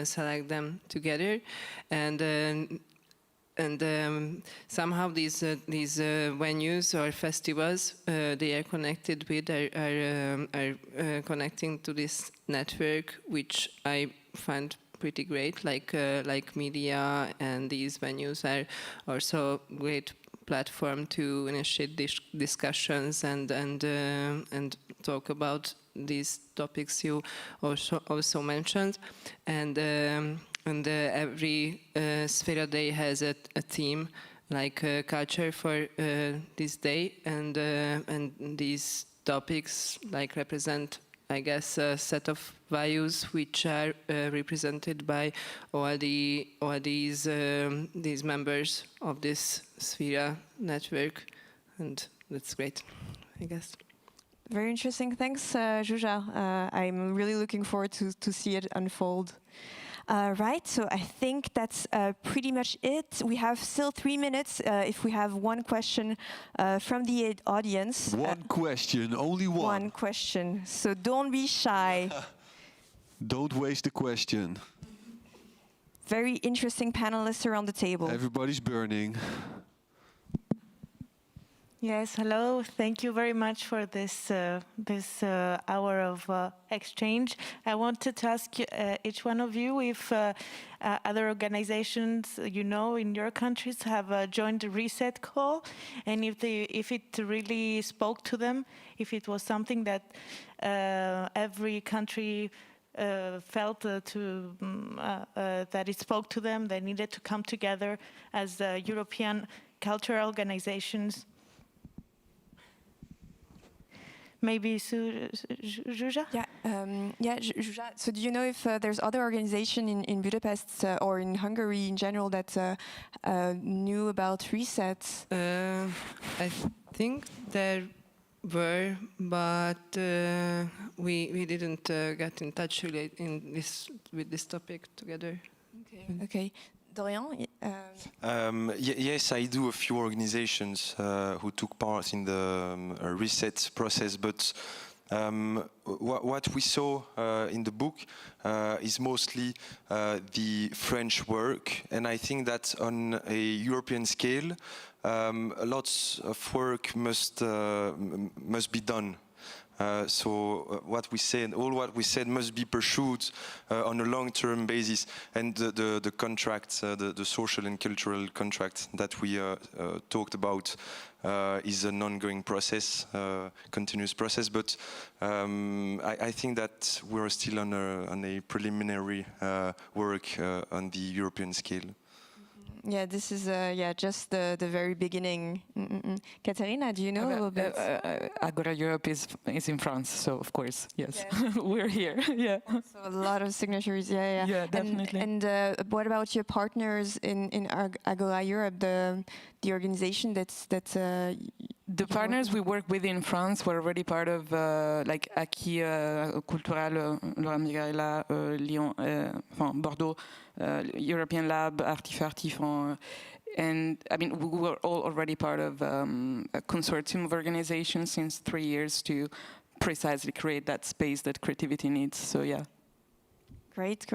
select them together. And somehow these venues or festivals they are connected with are connecting to this network, which I find pretty great. Like media and these venues are also great platform to initiate discussions and talk about these topics you also mentioned. And every Sphera Day has a theme, like culture for this day, and these topics like represent I guess, a set of values which are represented by all these members of this Sphera network, and that's great, I guess. Very interesting. Thanks, Zsuzsa. I'm really looking forward to see it unfold. Right, so I think that's pretty much it. We have still 3 minutes if we have one question from the audience. One question, only one. One question, so don't be shy. Don't waste the question. Very interesting panelists around the table. Everybody's burning. Yes, hello. Thank you very much for this hour of exchange. I wanted to ask each one of you if other organizations, in your countries have joined the Reset call, and if it really spoke to them, if it was something that every country felt that it spoke to them, they needed to come together as European cultural organizations. Maybe Zsuzsa? Yeah, Zsuzsa. So do you know if there's other organization in Budapest or in Hungary in general that knew about Reset? I think there were, but we didn't get in touch really with this topic together. Okay. Dorian? Yes, I do a few organizations who took part in the Reset process, but what we saw in the book is mostly the French work, and I think that on a European scale, lots of work must be done. So what we said must be pursued on a long-term basis, and the contract, the social and cultural contract that we talked about is an ongoing process, continuous process. But I think that we're still on a preliminary work on the European scale. Yeah, this is just the very beginning. Katerina, do you know a little bit? Agora Europe is in France, so of course, yes, we're here. Yeah. So a lot of signatures. Yeah. Yeah, definitely. And what about your partners in Agora Europe, the organization that's the partners we work with in France were already part of like Acquis Cultural, Laura Migarella, Lyon, Bordeaux, European Lab, Artifartif, and I mean we were all already part of a consortium of organizations since 3 years to precisely create that space that creativity needs. So yeah. Great.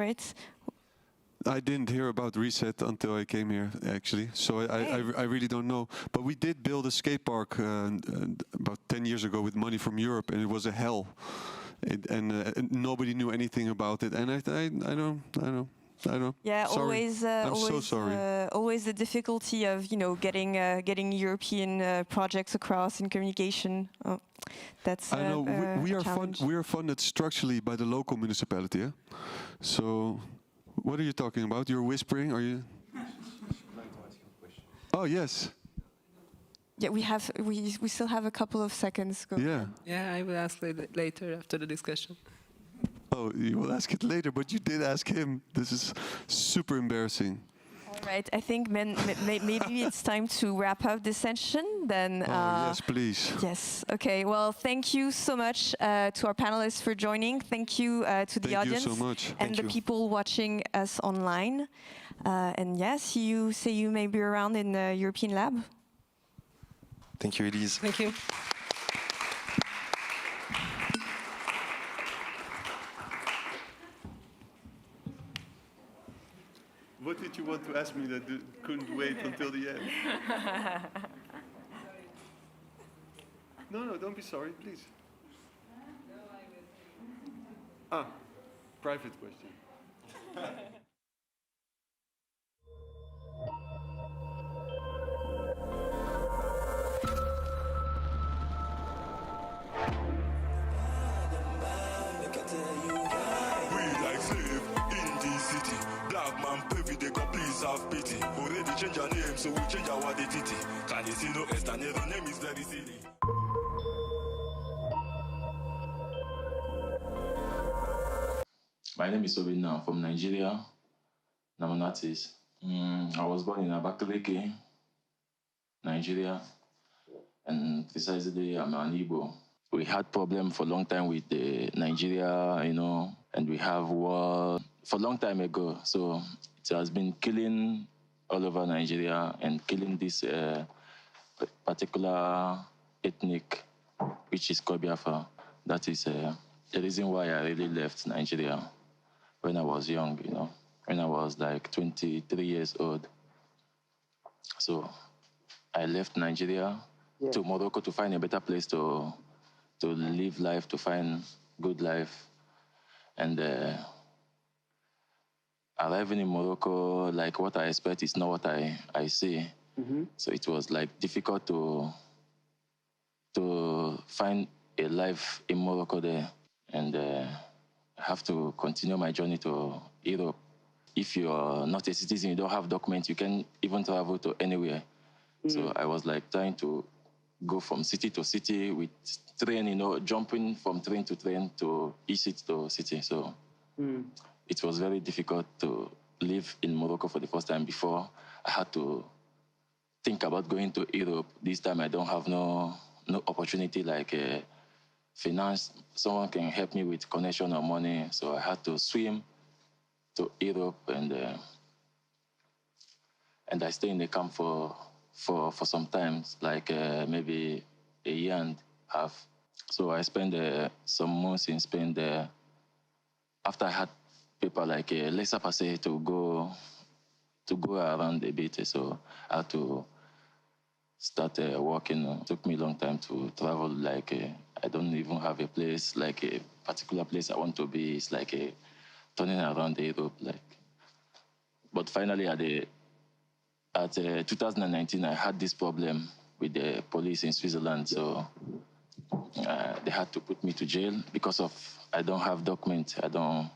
I didn't hear about Reset until I came here, actually. So I really don't know. But we did build a skate park about 10 years ago with money from Europe, and it was a hell. And nobody knew anything about it. And I don't. Yeah, sorry. I'm so sorry. Always the difficulty of getting European projects across in communication. Oh, that's I know we are funded structurally by the local municipality. Yeah? So. What are you talking about? You're whispering? Are you? Oh yes. Yeah, we still have a couple of seconds. Go. Yeah, I will ask later after the discussion. Oh, you will ask it later, but you did ask him. This is super embarrassing. All right, I think maybe it's time to wrap up this session. Then. Yes, please. Yes. Okay. Well, thank you so much to our panelists for joining. Thank you to the audience so much. and the people watching us online. And yes, see you maybe around in the European Lab. Thank you, Elise. Thank you. What did you want to ask me that couldn't wait until the end? No, don't be sorry, please. Private question. Have pity. Already change your name, so we change our identity. Can you see no Estanero name is very silly. My name is Obinna. I'm from Nigeria. I'm an artist. I was born in Abakaliki, Nigeria, and precisely I'm an Igbo. We had problem for a long time with Nigeria, and we have war for a long time ago. So it has been killing all over Nigeria and killing this particular ethnic, which is Kobiafa. That is the reason why I really left Nigeria when I was young, when I was like 23 years old. So I left Nigeria to Morocco to find a better place to live life, to find good life. And arriving in Morocco, like what I expect is not what I see. Mm-hmm. So it was like difficult to find a life in Morocco there. And I have to continue my journey to Europe. If you're not a citizen, you don't have documents, you can even travel to anywhere. So I was like trying to go from city to city with train, jumping from train to each city to city. So it was very difficult to live in Morocco for the first time. Before I had to think about going to Europe. This time I don't have no opportunity like finance. Someone can help me with connection or money. So I had to swim to Europe, and I stayed in the camp for some time, like maybe a year and a half. So I spent some months in Spain there. After I had paper like a laissez-passer to go around a bit, so I had to start working. It took me a long time to travel. Like I don't even have a place, like a particular place I want to be. It's like turning around Europe, like. But finally, at 2019, I had this problem with the police in Switzerland, so they had to put me to jail because of I don't have document. I don't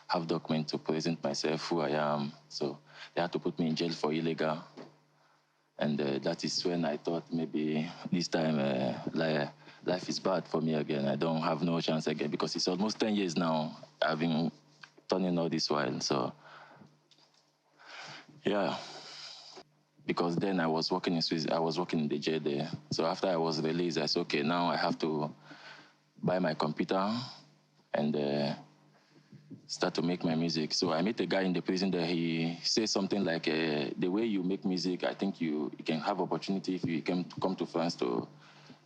have document to present myself who I am. So they had to put me in jail for illegal. And that is when I thought maybe this time life is bad for me again. I don't have no chance again because it's almost 10 years now. I've been turning all this while. So yeah. Because then I was working in Swiss, I was working in the jail there. So after I was released, I said, okay, now I have to buy my computer and start to make my music. So I met a guy in the prison there. He said something like, the way you make music, I think you can have opportunity if you can come to France to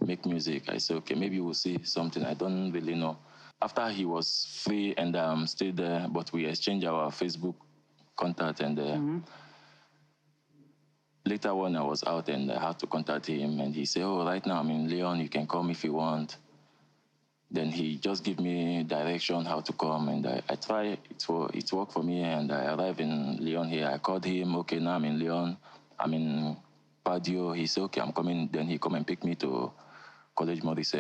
make music. I said, okay, maybe we'll see something. I don't really know. After he was free and I'm still there, but we exchanged our Facebook contact and later when I was out and I had to contact him and he said, oh, right now I'm in Lyon, you can come if you want. Then he just gave me direction how to come and I try, it worked for me and I arrived in Lyon here. I called him, okay, now I'm in Lyon, I'm in Padio. He said, okay, I'm coming. Then he come and pick me to College Maurice.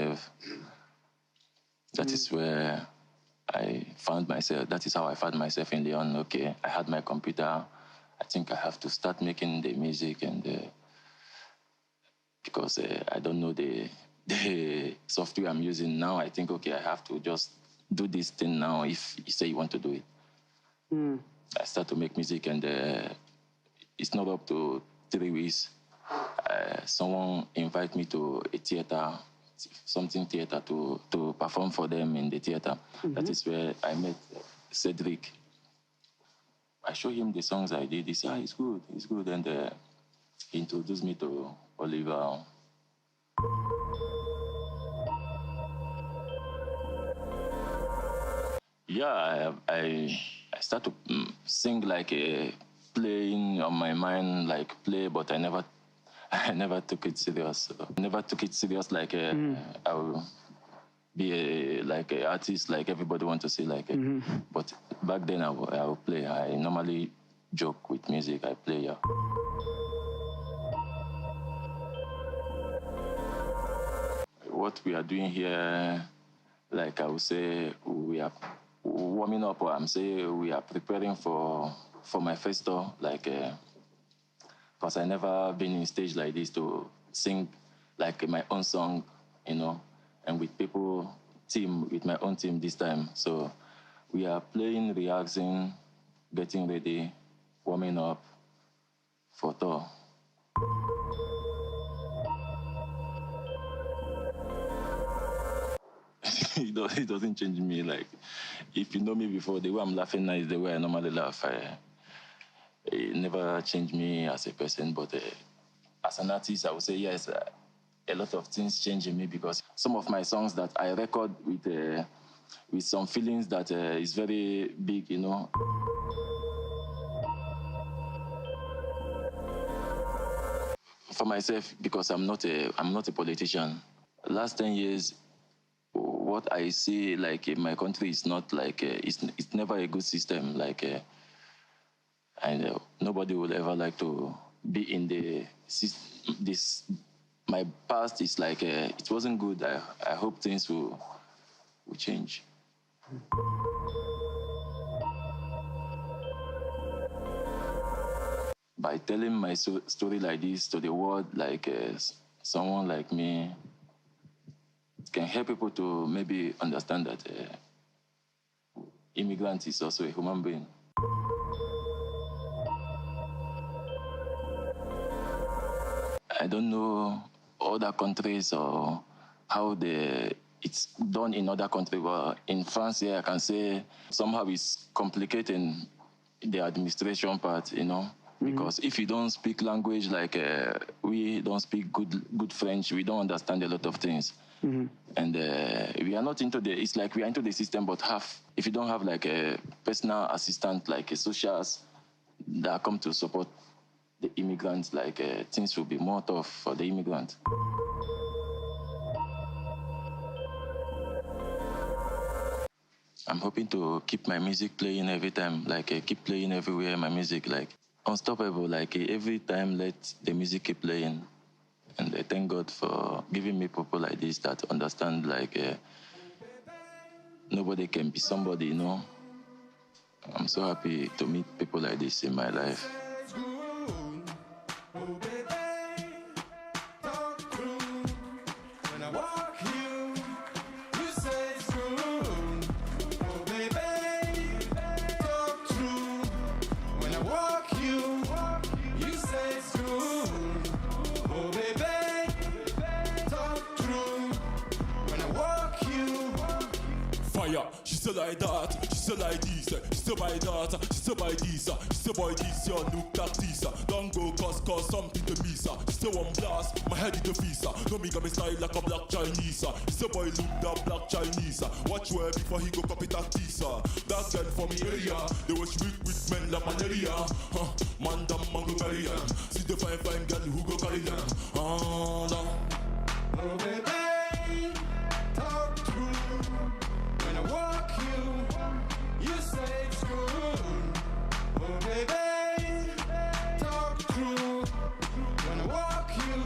That is where I found myself. That is how I found myself in Lyon. Okay, I had my computer. I think I have to start making the music and because I don't know the software I'm using now. I think, okay, I have to just do this thing now if you say you want to do it. I start to make music and it's not up to 3 weeks. Someone invite me to a theater, theater to perform for them in the theater. That is where I met Cedric. I showed him the songs I did. He said, it's good. And he introduced me to Oliver. Yeah, I start to sing like playing on my mind, like play, but I never took it serious. Never took it serious like I will be like an artist, like everybody want to see, like. But back then I will play. I normally joke with music. I play, yeah. What we are doing here, like I would say, we are warming up, or I'm saying we are preparing for my first tour, like, because I never been in stage like this to sing like my own song, and with my own team this time. So We are playing, rehearsing, getting ready, warming up for tour. It doesn't change me. Like, if you know me before, the way I'm laughing now is the way I normally laugh. It never changed me as a person, but as an artist, I would say yes. A lot of things change in me because some of my songs that I record with some feelings that is very big, you know. For myself, because I'm not a politician. Last 10 years, what I see like in my country is not like it's never a good system. Like, and nobody will ever like to be in this. My past is like it wasn't good. I hope things will change. By telling my story like this to the world, like someone like me can help people to maybe understand that immigrant is also a human being. I don't know other countries or how it's done in other countries, but in France here, I can say somehow it's complicating the administration part, you know. Because if you don't speak language like we don't speak good French, we don't understand a lot of things. And we are not into it's like we are into the system, but if you don't have like a personal assistant, like a socials that come to support the immigrants, like things will be more tough for the immigrant. I'm hoping to keep my music playing every time, like keep playing everywhere, my music, like unstoppable, like every time let the music keep playing. And I thank God for giving me people like this that understand, like nobody can be somebody, you know. I'm so happy to meet people like this in my life. She said like that, she said like this, she said by that, she said by this, she said by this, you look like this. Don't go cause something to miss. She said one blast, my head in the face. Don't make me style like a black Chinese. She said boy look that black Chinese. Watch where before he go copy that tease. That girl from the area, they was weak with men like malaria. Man damn man go carry them. See the fine girl who go carry them. Oh baby, talk true. When I walk you say it's good. Oh baby, talk true. When I walk you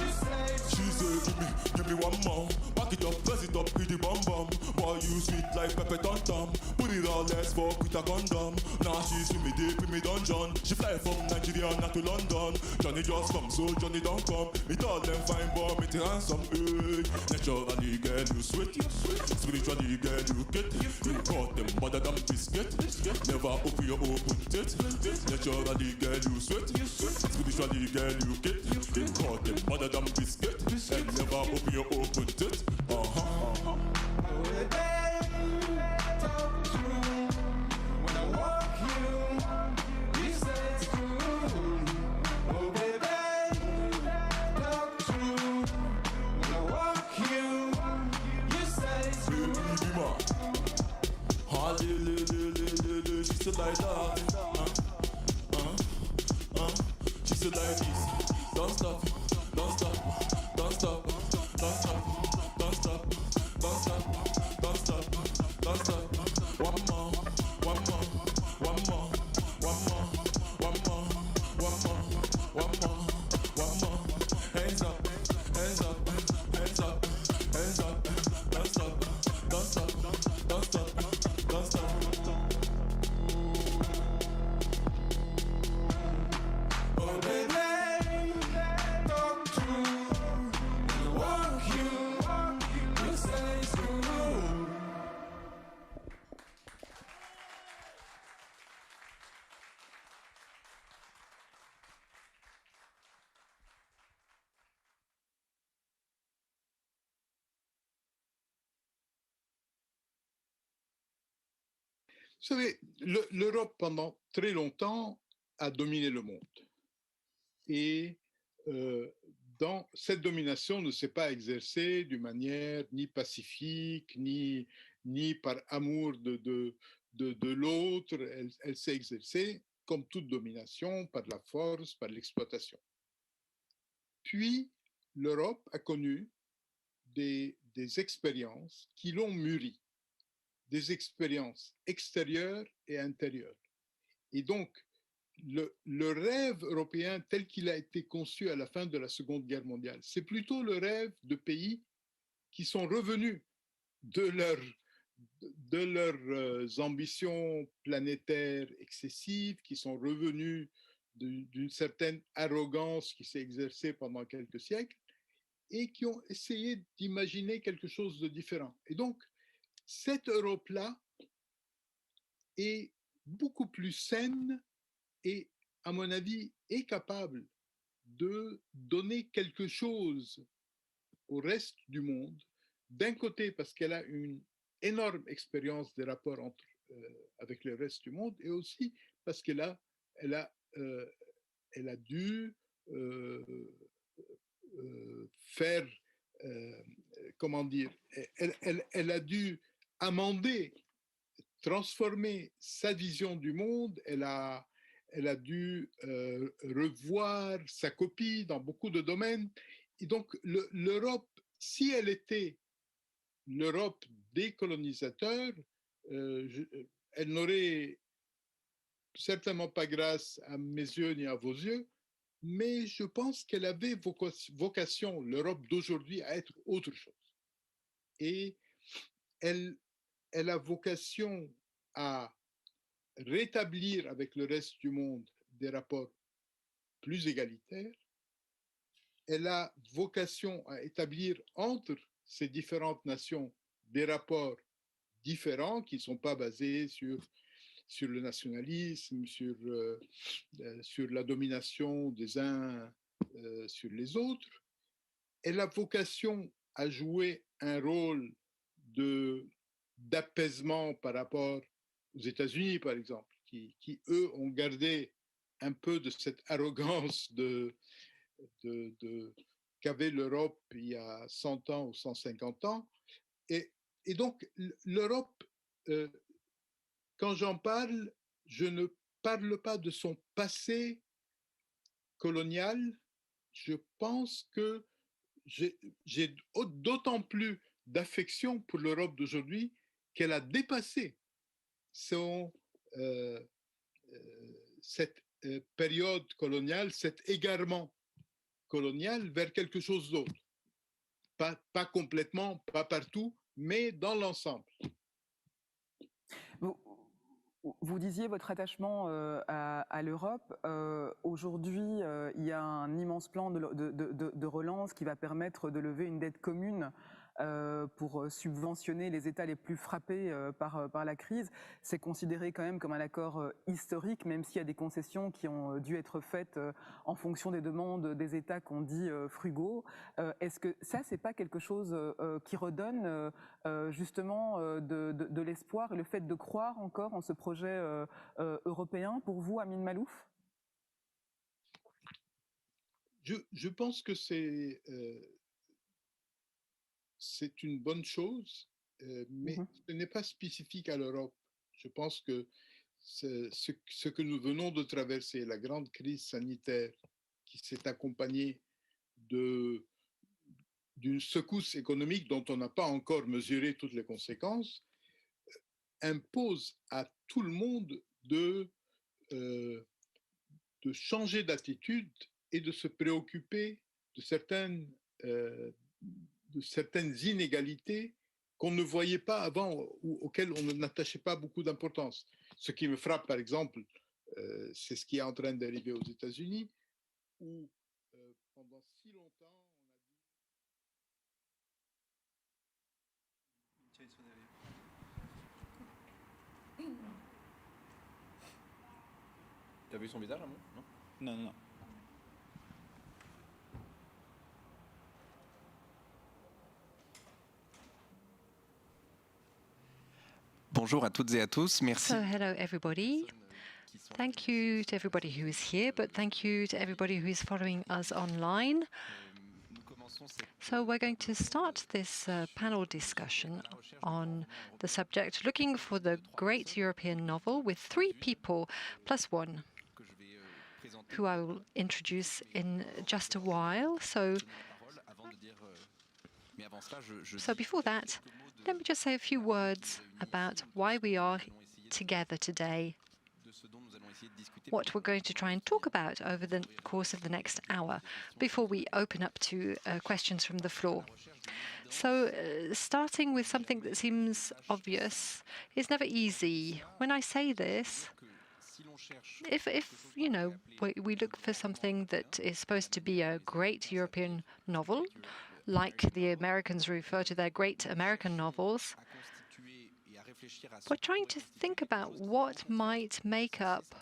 say it's good. She said give me one more. Back it up, press it up with the bum bum. Boy you sweet like pepper tom tom. Put it all, let's fuck with a condom. Now she see me deep in me dungeon. She fly from Nigeria not to London. Johnny just come, so Johnny don't come. Me tell them fine boy, me te handsome. Naturally girl you sweet. Spiritually girl you get. You caught them better than biscuit. Never open your open tit. Naturally girl you sweet. Spiritually girl you get. You caught them better than biscuit. And never open your open tit. Talk true. When I walk you say it's good. Oh baby, talk true. When I walk you say it's good. She said like that. She said like this. Don't stop, don't stop, don't stop, don't stop, don't stop, don't stop, don't stop, don't stop. One more, one more, one more, one more, one more, one more, one more, one more. Hands up, hands up, hands up, hands up. Don't stop, don't stop, don't stop, don't stop. Oh baby, talk true. When I walk you savez, l'Europe, pendant très longtemps, a dominé le monde. Et dans cette domination ne s'est pas exercée d'une manière ni pacifique, ni par amour de l'autre. Elle s'est exercée, comme toute domination, par la force, par l'exploitation. Puis, l'Europe a connu des expériences qui l'ont mûri, des expériences extérieures et intérieures. Et donc, le rêve européen tel qu'il a été conçu à la fin de la Seconde Guerre mondiale, c'est plutôt le rêve de pays qui sont revenus de leurs ambitions planétaires excessives, qui sont revenus d'une certaine arrogance qui s'est exercée pendant quelques siècles et qui ont essayé d'imaginer quelque chose de différent. Et donc, cette Europe-là est beaucoup plus saine et, à mon avis, est capable de donner quelque chose au reste du monde, d'un côté parce qu'elle a une énorme expérience des rapports avec le reste du monde, et aussi parce qu'elle a dû faire, comment dire, elle a dû amender, transformer sa vision du monde, elle a dû revoir sa copie dans beaucoup de domaines. Et donc, l'Europe, si elle était l'Europe des colonisateurs, elle n'aurait certainement pas grâce à mes yeux ni à vos yeux, mais je pense qu'elle avait vocation, l'Europe d'aujourd'hui, à être autre chose. Et elle a vocation à rétablir avec le reste du monde des rapports plus égalitaires. Elle a vocation à établir entre ces différentes nations des rapports différents qui ne sont pas basés sur le nationalisme, sur la domination des uns sur les autres. Elle a vocation à jouer un rôle d'apaisement par rapport aux États-Unis, par exemple, qui, eux, ont gardé un peu de cette arrogance qu'avait l'Europe il y a 100 ans ou 150 ans. Et donc, l'Europe, quand j'en parle, je ne parle pas de son passé colonial. Je pense que j'ai d'autant plus d'affection pour l'Europe d'aujourd'hui qu'elle a dépassé cette période coloniale, cet égarement colonial vers quelque chose d'autre. Pas complètement, pas partout, mais dans l'ensemble. Vous disiez votre attachement à l'Europe. Aujourd'hui, il y a un immense plan de relance qui va permettre de lever une dette commune pour subventionner les États les plus frappés par la crise. C'est considéré quand même comme un accord historique, même s'il y a des concessions qui ont dû être faites en fonction des demandes des États qu'on dit frugaux. Est-ce que ça, c'est pas quelque chose qui redonne justement de l'espoir et le fait de croire encore en ce projet européen pour vous, Amin Malouf? Je pense que c'est une bonne chose, mais ce n'est pas spécifique à l'Europe. Je pense que ce que nous venons de traverser, la grande crise sanitaire qui s'est accompagnée d'une secousse économique dont on n'a pas encore mesuré toutes les conséquences, impose à tout le monde de changer d'attitude et de se préoccuper de certaines inégalités qu'on ne voyait pas avant ou auxquelles on n'attachait pas beaucoup d'importance. Ce qui me frappe, par exemple, c'est ce qui est en train d'arriver aux États-Unis, où pendant si longtemps, T'as vu son visage, Amon? Non, non. bonjour à toutes et à tous. Merci. So hello everybody. Thank you to everybody who is here, but thank you to everybody who is following us online. So we're going to start this panel discussion on the subject, looking for the great European novel, with 3 people plus 1, who I will introduce in just a while. So before that, let me just say a few words about why we are together today, what we're going to try and talk about over the course of the next hour, before we open up to questions from the floor. So starting with something that seems obvious is never easy. When I say this, if you know, we look for something that is supposed to be a great European novel, like the Americans refer to their great American novels, we're trying to think about what might make up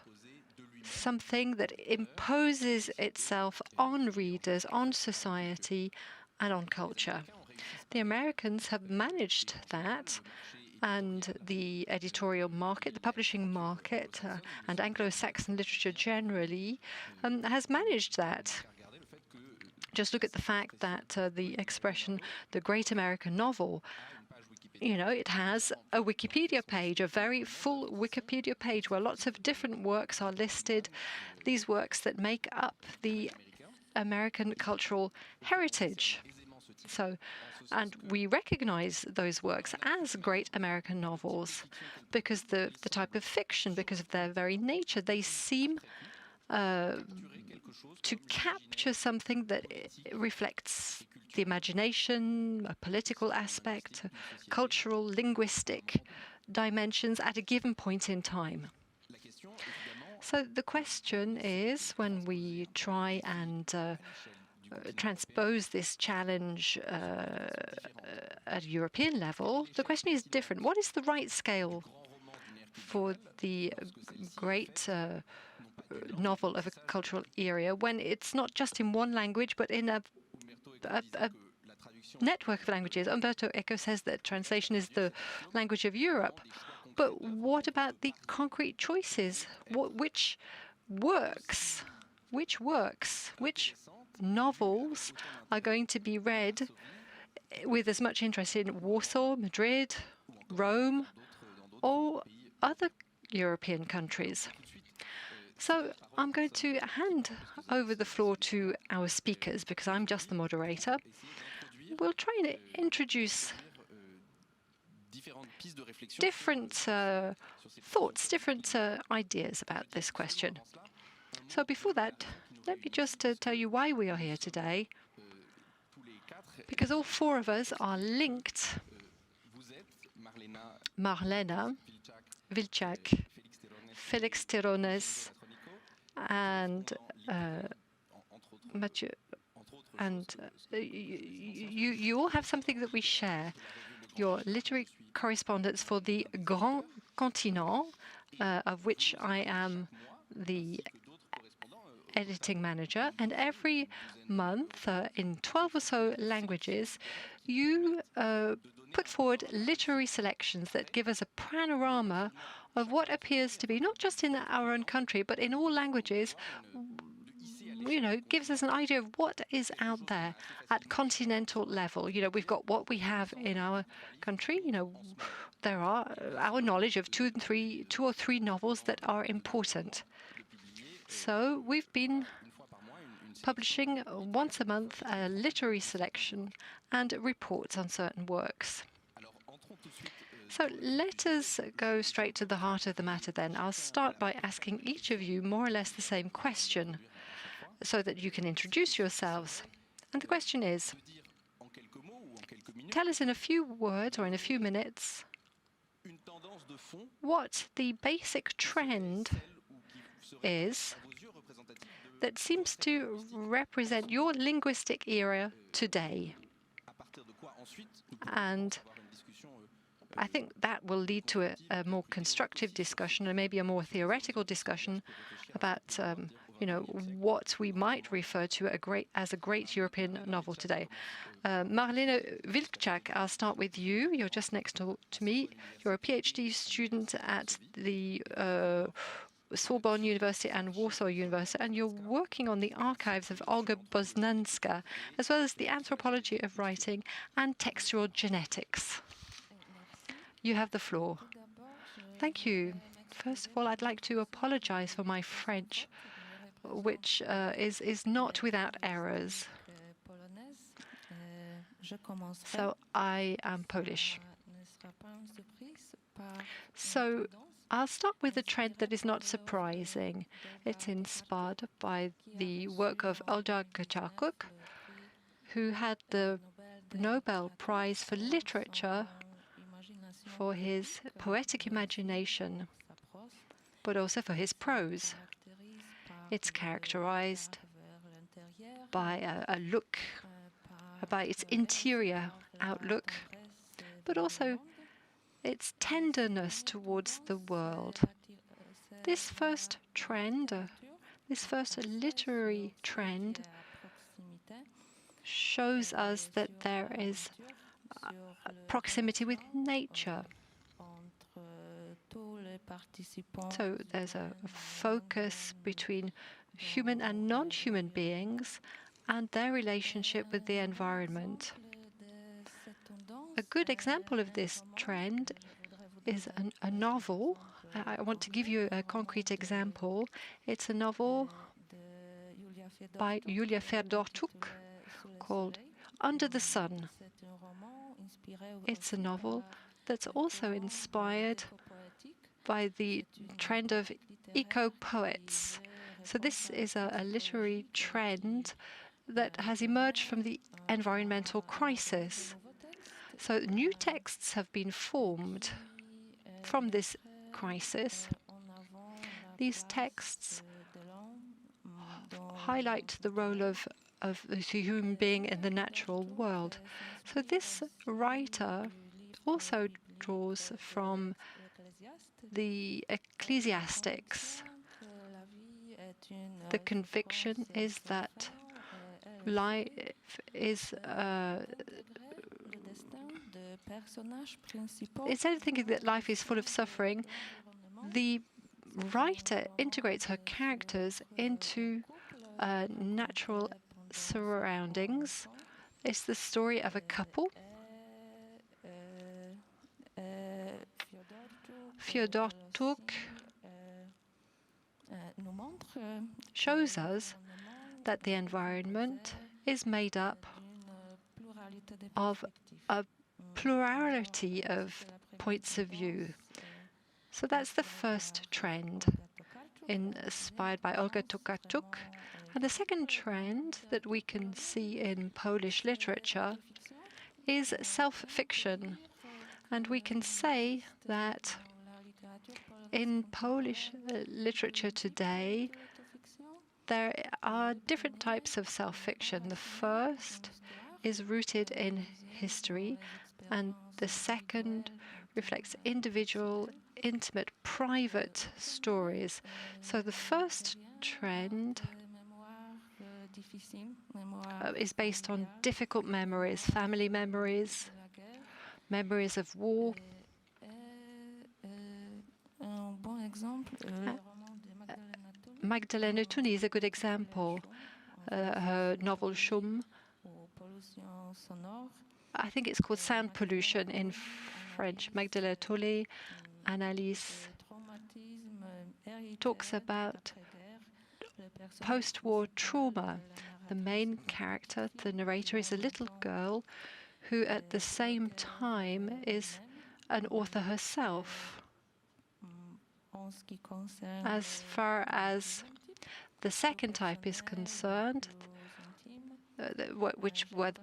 something that imposes itself on readers, on society, and on culture. The Americans have managed that, and the editorial market, the publishing market, and Anglo-Saxon literature generally has managed that. Just look at the fact that the expression, the great American novel, you know, it has a Wikipedia page, a very full Wikipedia page where lots of different works are listed, these works that make up the American cultural heritage. So, and we recognize those works as great American novels because the type of fiction, because of their very nature, they seem to capture something that reflects the imagination, a political aspect, cultural, linguistic dimensions at a given point in time. So the question is, when we try and transpose this challenge at a European level, the question is different. What is the right scale for the great novel of a cultural area when it's not just in one language but in a network of languages? Umberto Eco says that translation is the language of Europe. But what about the concrete choices? Which works, which novels are going to be read with as much interest in Warsaw, Madrid, Rome, or other European countries? So I'm going to hand over the floor to our speakers because I'm just the moderator. We'll try and introduce different thoughts, different ideas about this question. So before that, let me just tell you why we are here today. Because all 4 of us are linked. Marlena, Wilczak, Felix Terones, and Mathieu, and you all have something that we share. Your literary correspondence for the Grand Continent, of which I am the editing manager, and every month in 12 or so languages you put forward literary selections that give us a panorama of what appears to be, not just in our own country, but in all languages, you know, gives us an idea of what is out there at continental level. You know, we've got what we have in our country. You know, there are our knowledge of 2 or 3 novels that are important. So we've been publishing once a month a literary selection and reports on certain works. So let us go straight to the heart of the matter then. I'll start by asking each of you more or less the same question so that you can introduce yourselves. And the question is, tell us in a few words or in a few minutes what the basic trend is that seems to represent your linguistic era today. And I think that will lead to a more constructive discussion and maybe a more theoretical discussion about you know, what we might refer to as a great European novel today. Marlene Wilczak, I'll start with you. You're just next to me. You're a PhD student at the Sorbonne University and Warsaw University, and you're working on the archives of Olga Boznanska, as well as the anthropology of writing and textual genetics. You have the floor. Thank you. First of all, I'd like to apologize for my French, which is not without errors. So I am Polish. So I'll start with a trend that is not surprising. It's inspired by the work of Olga Tokarczuk, who had the Nobel Prize for Literature for his poetic imagination, but also for his prose. It's characterized by a look, by its interior outlook, but also its tenderness towards the world. This first trend, this first literary trend, shows us that there is proximity with nature. So there's a focus between human and non-human beings and their relationship with the environment. A good example of this trend is a novel. I want to give you a concrete example. It's a novel by Julia Ferdorczuk called Under the Sun. It's a novel that's also inspired by the trend of eco-poets. So this is a literary trend that has emerged from the environmental crisis. So new texts have been formed from this crisis. These texts highlight the role of the human being in the natural world. So this writer also draws from the ecclesiastics. The conviction is that life is instead of thinking that life is full of suffering, the writer integrates her characters into natural surroundings. It's the story of a couple. Ferdorczuk shows us that the environment is made up of a plurality of points of view. So that's the first trend, inspired by Olga Tokarczuk. And the second trend that we can see in Polish literature is self-fiction. And we can say that in Polish literature today, there are different types of self-fiction. The first is rooted in history, and the second reflects individual, intimate, private stories. So the first trend is based on difficult memories, family memories, memories of war. Magdalena Tuni is a good example. Her novel Szum, I think it's called Sound Pollution in French. Magdalena Tuni, Annalise, talks about post-war trauma. The main character, the narrator, is a little girl who at the same time is an author herself. As far as the second type is concerned, where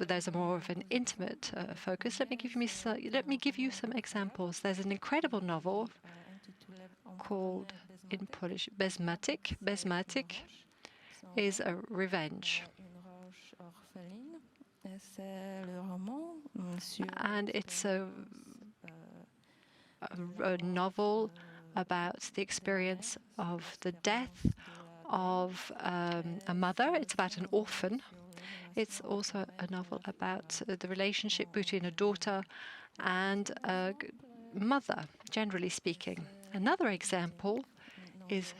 there's a more of an intimate focus, let me give you some examples. There's an incredible novel called in Polish Bezmatic. Bezmatic is a revenge, and it's a novel about the experience of the death of a mother. It's about an orphan. It's also a novel about the relationship between a daughter and a mother, generally speaking. Another example is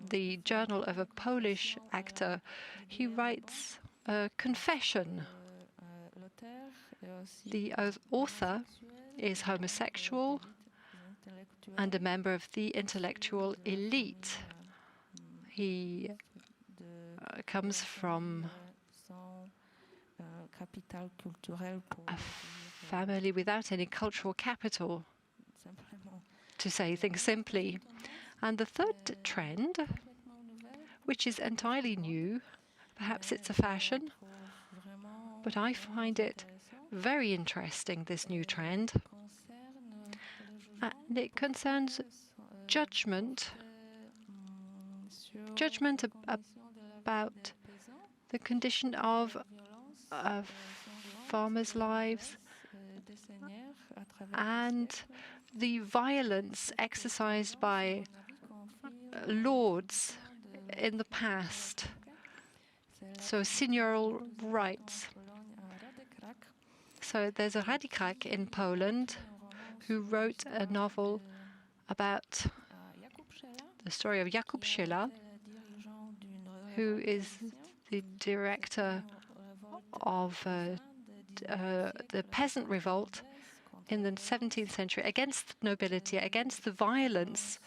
the journal of a Polish actor. He writes a confession. The author is homosexual and a member of the intellectual elite. He comes from a family without any cultural capital, to say things simply. And the third trend, which is entirely new, perhaps it's a fashion, but I find it very interesting, this new trend. And it concerns judgment about the condition of farmers' lives and the violence exercised by lords in the past, so seigneurial rights. So there's a Radikrak in Poland who wrote a novel about the story of Jakub Szyla, who is the director of the peasant revolt in the 17th century against nobility, against the violence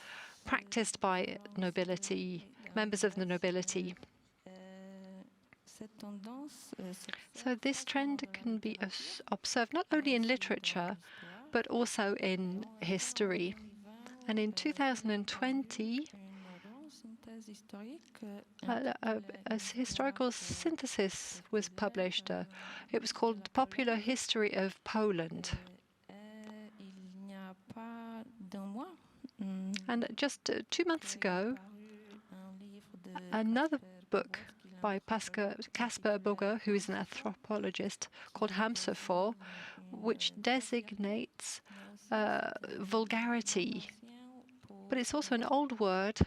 practiced by nobility, members of the nobility. So this trend can be observed not only in literature, but also in history. And in 2020, a historical synthesis was published. It was called The Popular History of Poland. And just 2 months ago, another book by Caspar Burger, who is an anthropologist, called Hamsterfall, which designates vulgarity. But it's also an old word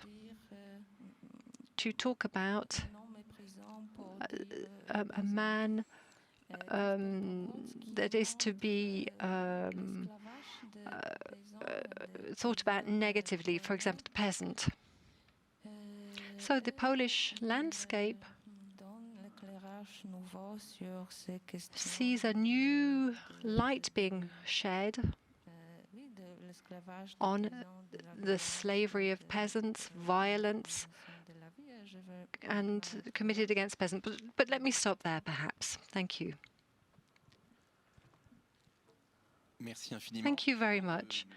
to talk about a man that is to be thought about negatively, for example, the peasant. So the Polish landscape sees a new light being shed on the slavery of peasants, violence, and committed against peasants. But let me stop there, perhaps. Thank you. Thank you very much.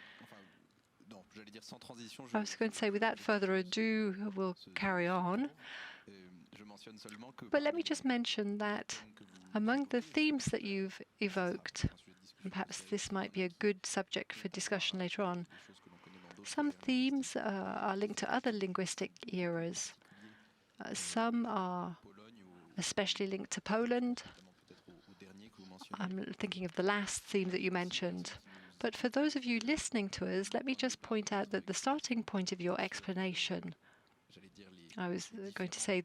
I was going to say, without further ado, we'll carry on. But let me just mention that among the themes that you've evoked, and perhaps this might be a good subject for discussion later on, some themes are linked to other linguistic eras. Some are especially linked to Poland. I'm thinking of the last theme that you mentioned. But for those of you listening to us, let me just point out that the starting point of your explanation, I was going to say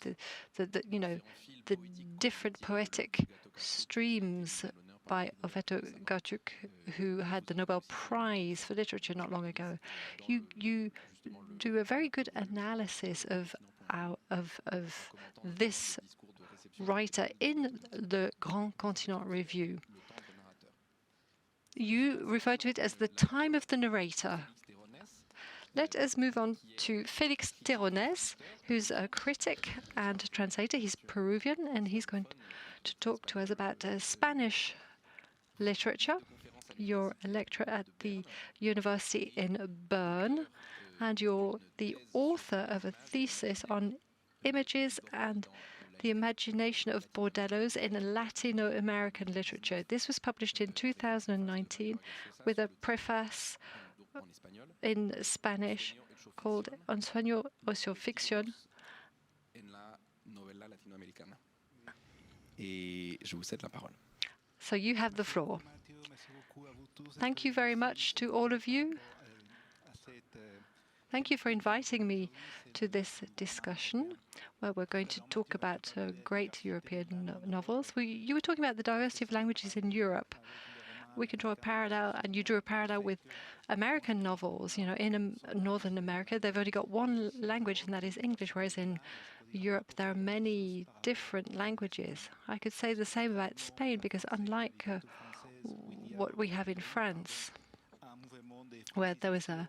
that you know, the different poetic streams by Oweto Garczuk, who had the Nobel Prize for Literature not long ago. You do a very good analysis of this writer in the Grand Continent Review. You refer to it as the time of the narrator. Let us move on to Félix Terrones, who's a critic and translator. He's Peruvian, and he's going to talk to us about Spanish literature. You're a lecturer at the university in Bern, and you're the author of a thesis on images and the imagination of bordellos in Latino American literature. This was published in 2019 with a preface in Spanish called Un sueño o su ficción. So you have the floor. Thank you very much to all of you. Thank you for inviting me to this discussion where we're going to talk about great European novels. You were talking about the diversity of languages in Europe. We can draw a parallel, and you drew a parallel with American novels. You know, in Northern America, they've only got one language, and that is English, whereas in Europe, there are many different languages. I could say the same about Spain, because unlike what we have in France, where there was a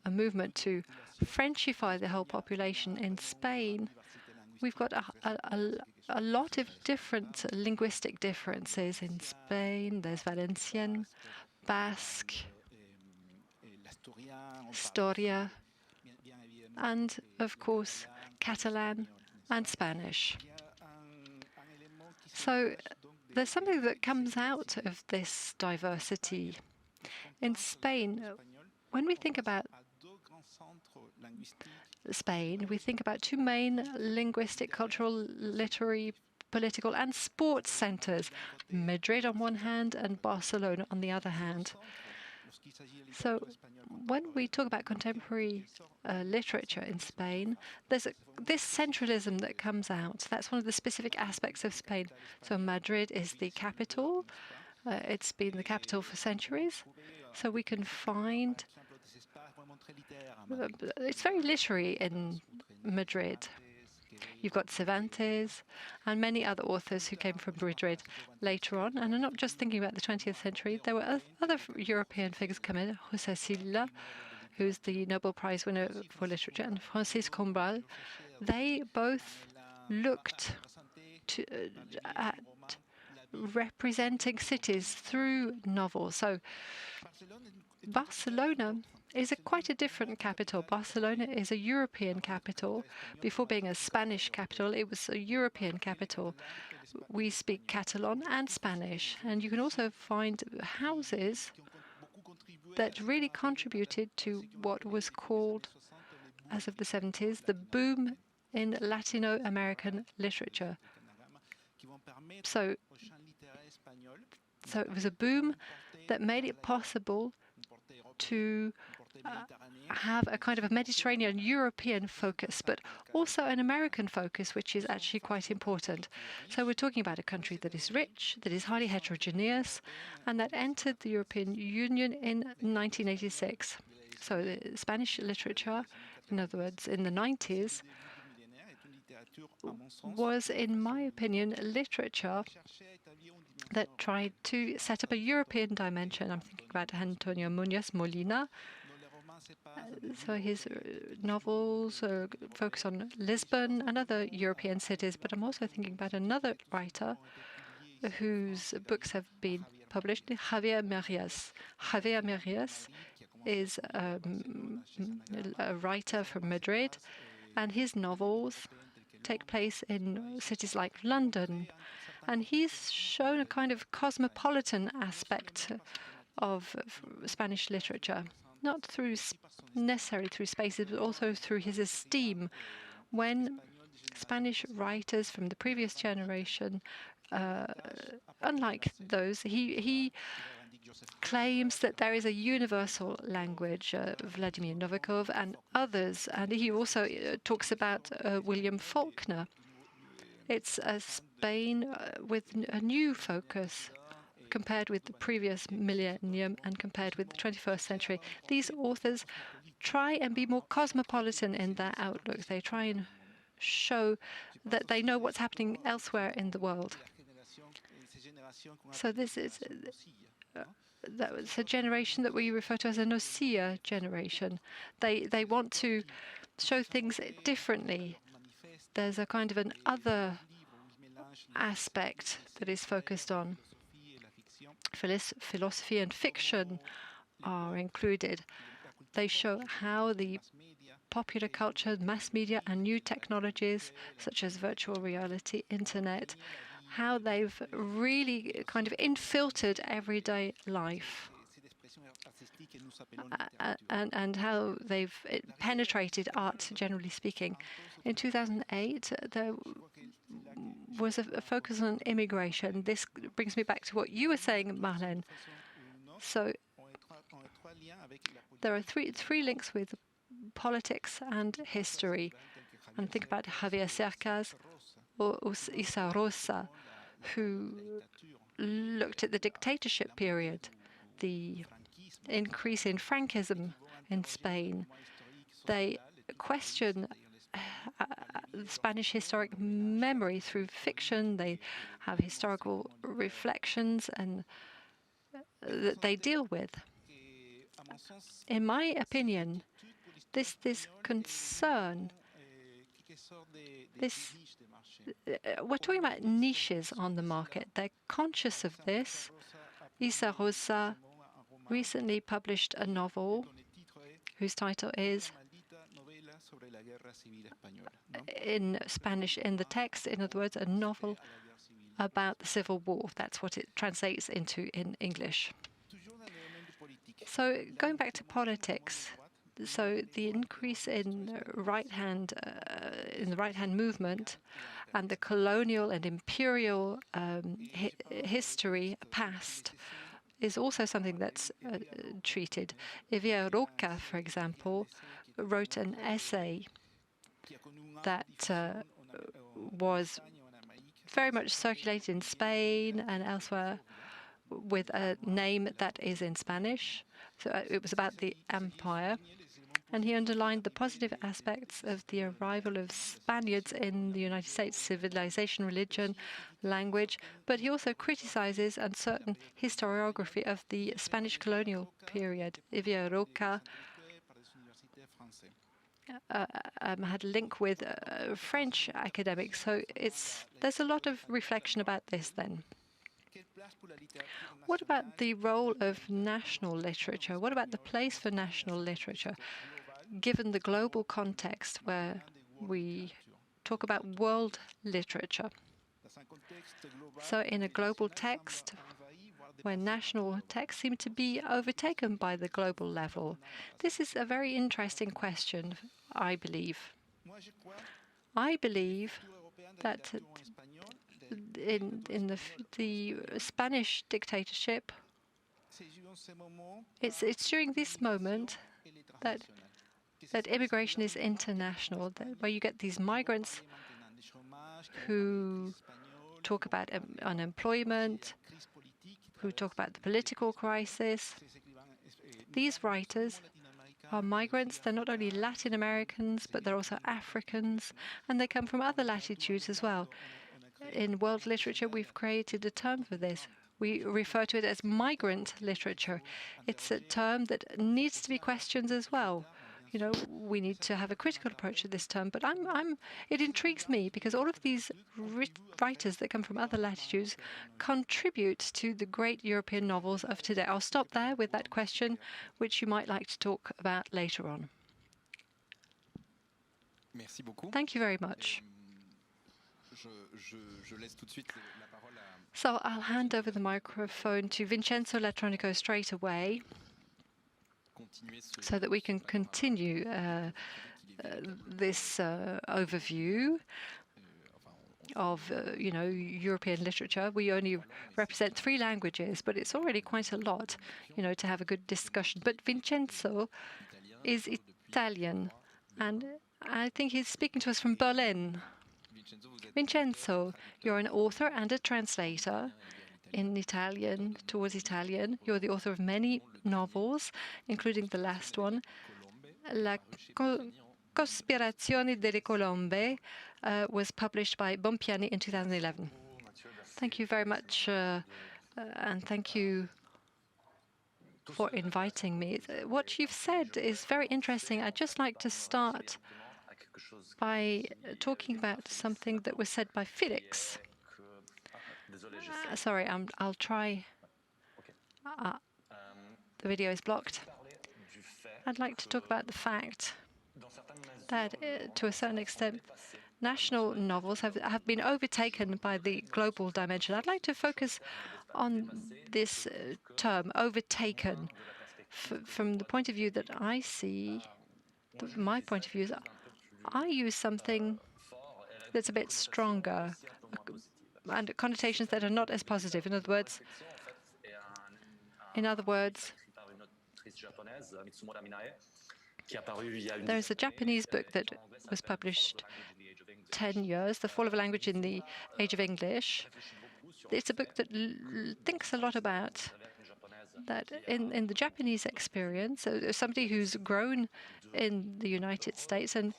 movement to Frenchify the whole population, in Spain, we've got a lot of different linguistic differences. In Spain, there's Valencian, Basque, Historia, and of course, Catalan and Spanish. So there's something that comes out of this diversity. In Spain, when we think about Spain, we think about two main linguistic, cultural, literary, political and sports centers, Madrid on one hand and Barcelona on the other hand. So when we talk about contemporary literature in Spain, there's this centralism that comes out. That's one of the specific aspects of Spain. So Madrid is the capital. It's been the capital for centuries. So we can find it's very literary in Madrid. You've got Cervantes and many other authors who came from Madrid later on. And I'm not just thinking about the 20th century. There were other European figures coming. José Silla, who's the Nobel Prize winner for literature, and Francis Combal. They both looked at representing cities through novels. So Barcelona is quite a different capital. Barcelona is a European capital. Before being a Spanish capital, it was a European capital. We speak Catalan and Spanish, and you can also find houses that really contributed to what was called, as of the 70s, the boom in Latino American literature. So it was a boom that made it possible to have a kind of a Mediterranean European focus, but also an American focus, which is actually quite important. So we're talking about a country that is rich, that is highly heterogeneous, and that entered the European Union in 1986. So the Spanish literature, in other words, in the 90s, was, in my opinion, literature that tried to set up a European dimension. I'm thinking about Antonio Muñoz Molina. So his novels focus on Lisbon and other European cities, but I'm also thinking about another writer whose books have been published, Javier Marias. Javier Marias is a writer from Madrid, and his novels take place in cities like London. And he's shown a kind of cosmopolitan aspect of Spanish literature, not necessarily through spaces, but also through his esteem. When Spanish writers from the previous generation, unlike those, he claims that there is a universal language, Vladimir Novikov and others. And he also talks about William Faulkner. It's a Spain with a new focus compared with the previous millennium and compared with the 21st century. These authors try and be more cosmopolitan in their outlook. They try and show that they know what's happening elsewhere in the world. So this is that was a generation that we refer to as a Nocilla generation. They want to show things differently. There's a kind of an other aspect that is focused on. Philosophy and fiction are included. They show how the popular culture, mass media, and new technologies such as virtual reality, internet, how they've really kind of infiltrated everyday life, and how they've penetrated art, generally speaking. In 2008, there was a focus on immigration. This brings me back to what you were saying, Marlène. So there are three links with politics and history. And think about Javier Cercas or Isa Rosa, who looked at the dictatorship period, the increase in Franquism in Spain. They question Spanish historic memory through fiction. They have historical reflections and that they deal with. In my opinion, this concern, we're talking about niches on the market. They're conscious of this. Isa Rosa recently published a novel whose title is, in Spanish, in the text, in other words, a novel about the Civil War. That's what it translates into in English. So going back to politics, so the increase in the right-hand movement and the colonial and imperial history past is also something that's treated. Evia Roca, for example, wrote an essay that was very much circulated in Spain and elsewhere with a name that is in Spanish. So it was about the empire. And he underlined the positive aspects of the arrival of Spaniards in the United States, civilization, religion, language, but he also criticizes uncertain historiography of the Spanish colonial period. Evia Roca had a link with French academics, so there's a lot of reflection about this then. What about the role of national literature? What about the place for national literature, given the global context where we talk about world literature? So in a global text, where national texts seem to be overtaken by the global level, this is a very interesting question, I believe. I believe that in the Spanish dictatorship, it's during this moment that immigration is international, where you get these migrants who talk about unemployment, who talk about the political crisis. These writers are migrants. They're not only Latin Americans, but they're also Africans, and they come from other latitudes as well. In world literature, we've created a term for this. We refer to it as migrant literature. It's a term that needs to be questioned as well. You know, we need to have a critical approach to this term, but it intrigues me because all of these writers that come from other latitudes contribute to the great European novels of today. I'll stop there with that question, which you might like to talk about later on. Thank you very much. So I'll hand over the microphone to Vincenzo Latronico straight away, so that we can continue this overview of European literature. We only represent 3 languages, but it's already quite a lot, to have a good discussion. But Vincenzo is Italian, and I think he's speaking to us from Berlin. Vincenzo, you're an author and a translator in Italian, towards Italian. You're the author of many novels, including the last one, La Cospirazione delle Colombe, was published by Bompiani in 2011. Thank you very much, and thank you for inviting me. What you've said is very interesting. I'd just like to start by talking about something that was said by Felix. Sorry, I'll try. The video is blocked. I'd like to talk about the fact that, to a certain extent, national novels have been overtaken by the global dimension. I'd like to focus on this term, overtaken, from the point of view that I see. My point of view is I use something that's a bit stronger and connotations that are not as positive. In other words, There's a Japanese book that was published 10 years, The Fall of a Language in the Age of English. It's a book that thinks a lot about that in the Japanese experience, somebody who's grown in the United States and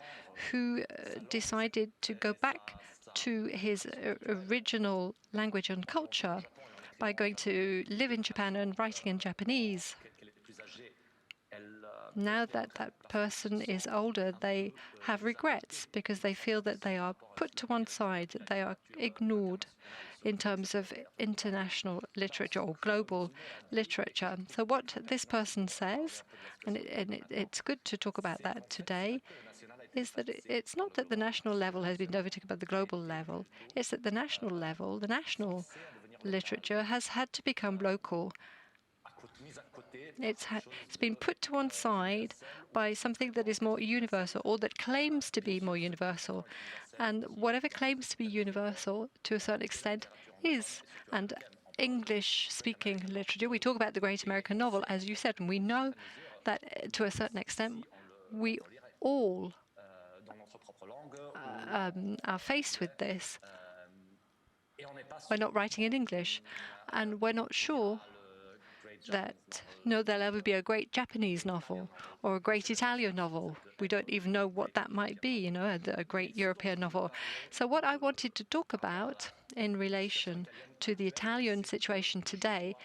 who decided to go back to his original language and culture by going to live in Japan and writing in Japanese. Now that that person is older, they have regrets because they feel that they are put to one side, that they are ignored in terms of international literature or global literature. So what this person says, and it's good to talk about that today, is that it's not that the national level has been overtaken by the global level, it's that the national level, the national literature has had to become local. It's been put to one side by something that is more universal or that claims to be more universal. And whatever claims to be universal to a certain extent is. And English-speaking literature, we talk about the great American novel, as you said, and we know that to a certain extent we all are faced with this. We're not writing in English, and we're not sure that there'll ever be a great Japanese novel or a great Italian novel. We don't even know what that might be, a great European novel. So what I wanted to talk about in relation to the Italian situation today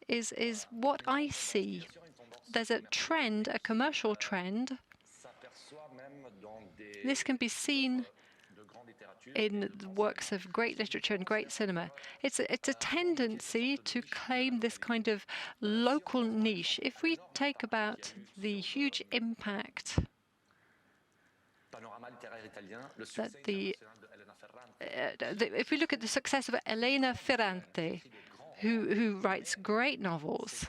is what I see. There's a trend, a commercial trend. This can be seen in the works of great literature and great cinema. It's a tendency to claim this kind of local niche. If we take about the huge impact that if we look at the success of Elena Ferrante, who writes great novels,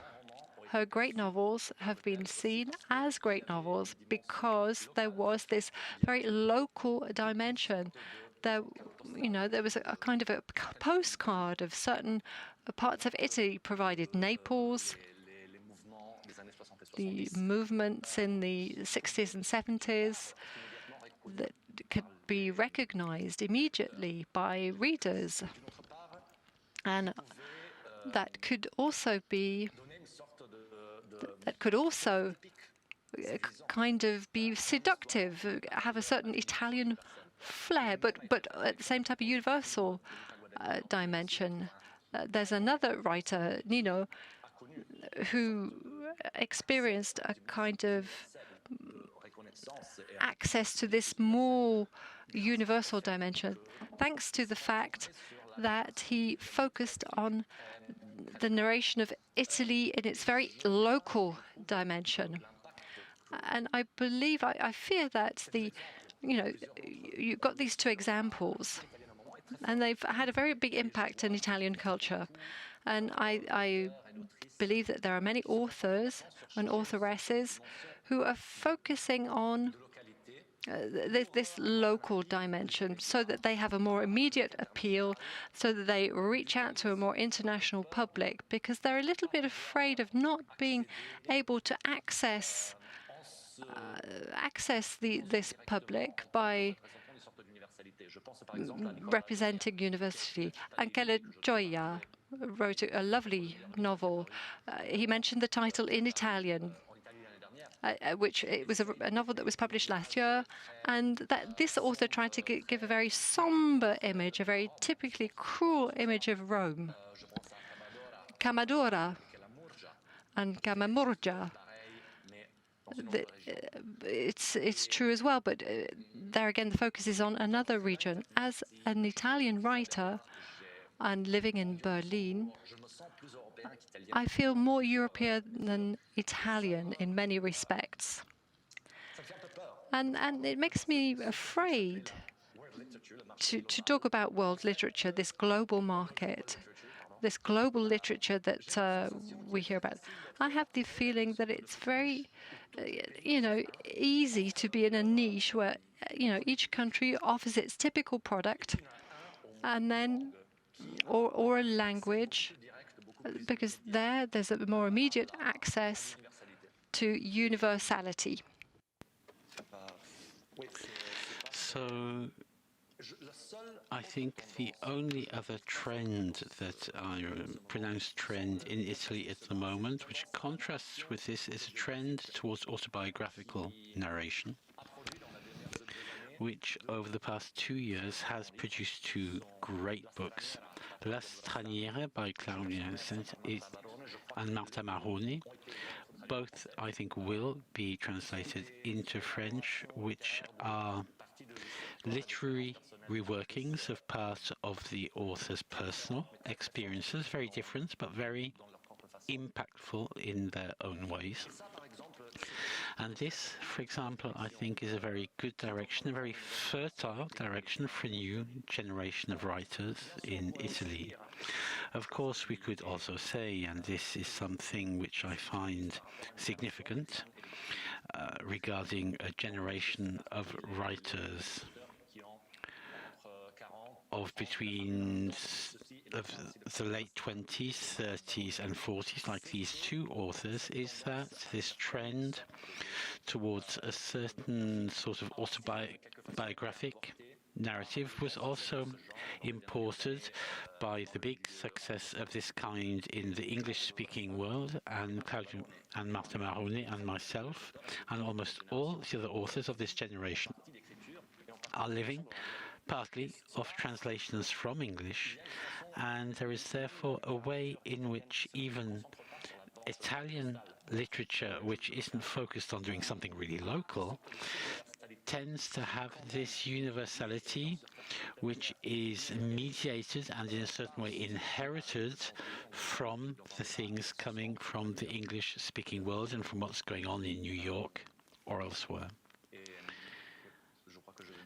her great novels have been seen as great novels because there was this very local dimension. There was a kind of a postcard of certain parts of Italy provided. Naples, the movements in the 60s and 70s that could be recognized immediately by readers. And that could also be kind of be seductive, have a certain Italian flair, but at the same time a universal dimension. There's another writer, Nino, who experienced a kind of access to this more universal dimension, thanks to the fact that he focused on the narration of Italy in its very local dimension. And I believe, I fear that you've got these two examples, and they've had a very big impact on Italian culture. And I believe that there are many authors and authoresses who are focusing on this local dimension so that they have a more immediate appeal, so that they reach out to a more international public, because they're a little bit afraid of not being able to access this public by representing university. Anchele Gioia wrote a lovely novel. He mentioned the title in Italian, which it was a novel that was published last year, and that this author tried to give a very somber image, a very typically cruel image of Rome. Camadora and Camamurgia. It's true as well, but there again the focus is on another region. As an Italian writer and living in Berlin, I feel more European than Italian in many respects. And it makes me afraid to talk about world literature, this global market, this global literature that we hear about. I have the feeling that it's very, easy to be in a niche where, each country offers its typical product, and then, or a language, because there's a more immediate access to universality. So I think the only other trend that I pronounce trend in Italy at the moment, which contrasts with this, is a trend towards autobiographical narration, which over the past 2 years has produced 2 great books. La Straniera by Claudia and Marta Marrone. Both, I think, will be translated into French, which are literary reworkings of part of the author's personal experiences, very different but very impactful in their own ways. And this, for example, I think is a very good direction, a very fertile direction for a new generation of writers in Italy. Of course, we could also say, and this is something which I find significant, regarding a generation of writers of between the late 20s, 30s and 40s, like these 2 authors, is that this trend towards a certain sort of autobiographic narrative was also imported by the big success of this kind in the English-speaking world, and Claudia and Marta Marrone and myself and almost all the other authors of this generation are living partly of translations from English, and there is therefore a way in which even Italian literature, which isn't focused on doing something really local, tends to have this universality which is mediated and in a certain way inherited from the things coming from the English-speaking world and from what's going on in New York or elsewhere.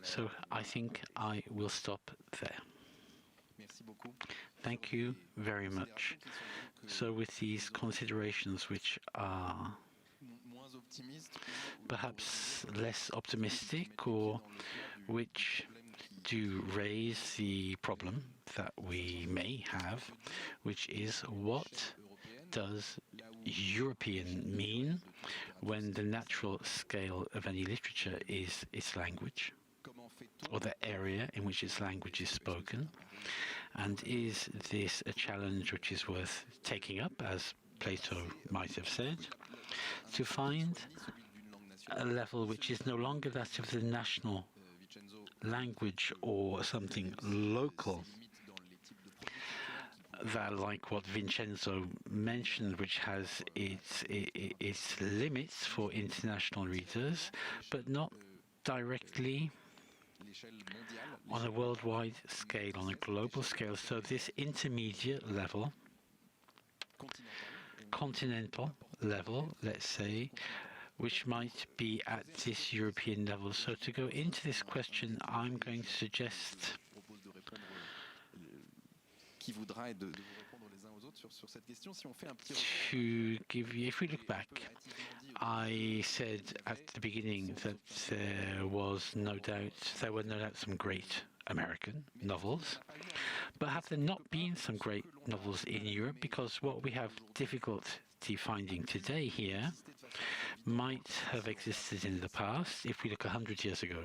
So I think I will stop there. Thank you very much. So with these considerations which are perhaps less optimistic, or which do raise the problem that we may have, which is what does European mean when the natural scale of any literature is its language, or the area in which its language is spoken? And is this a challenge which is worth taking up, as Plato might have said, to find a level which is no longer that of the national language or something local, that, like what Vincenzo mentioned, which has its limits for international readers, but not directly on a worldwide scale, on a global scale. So this intermediate level, continental level, let's say, which might be at this European level. So to go into this question, I'm going to suggest to give you, if we look back, I said at the beginning that there were no doubt some great American novels, but have there not been some great novels in Europe? Because what we have difficulty finding today here might have existed in the past if we look 100 years ago.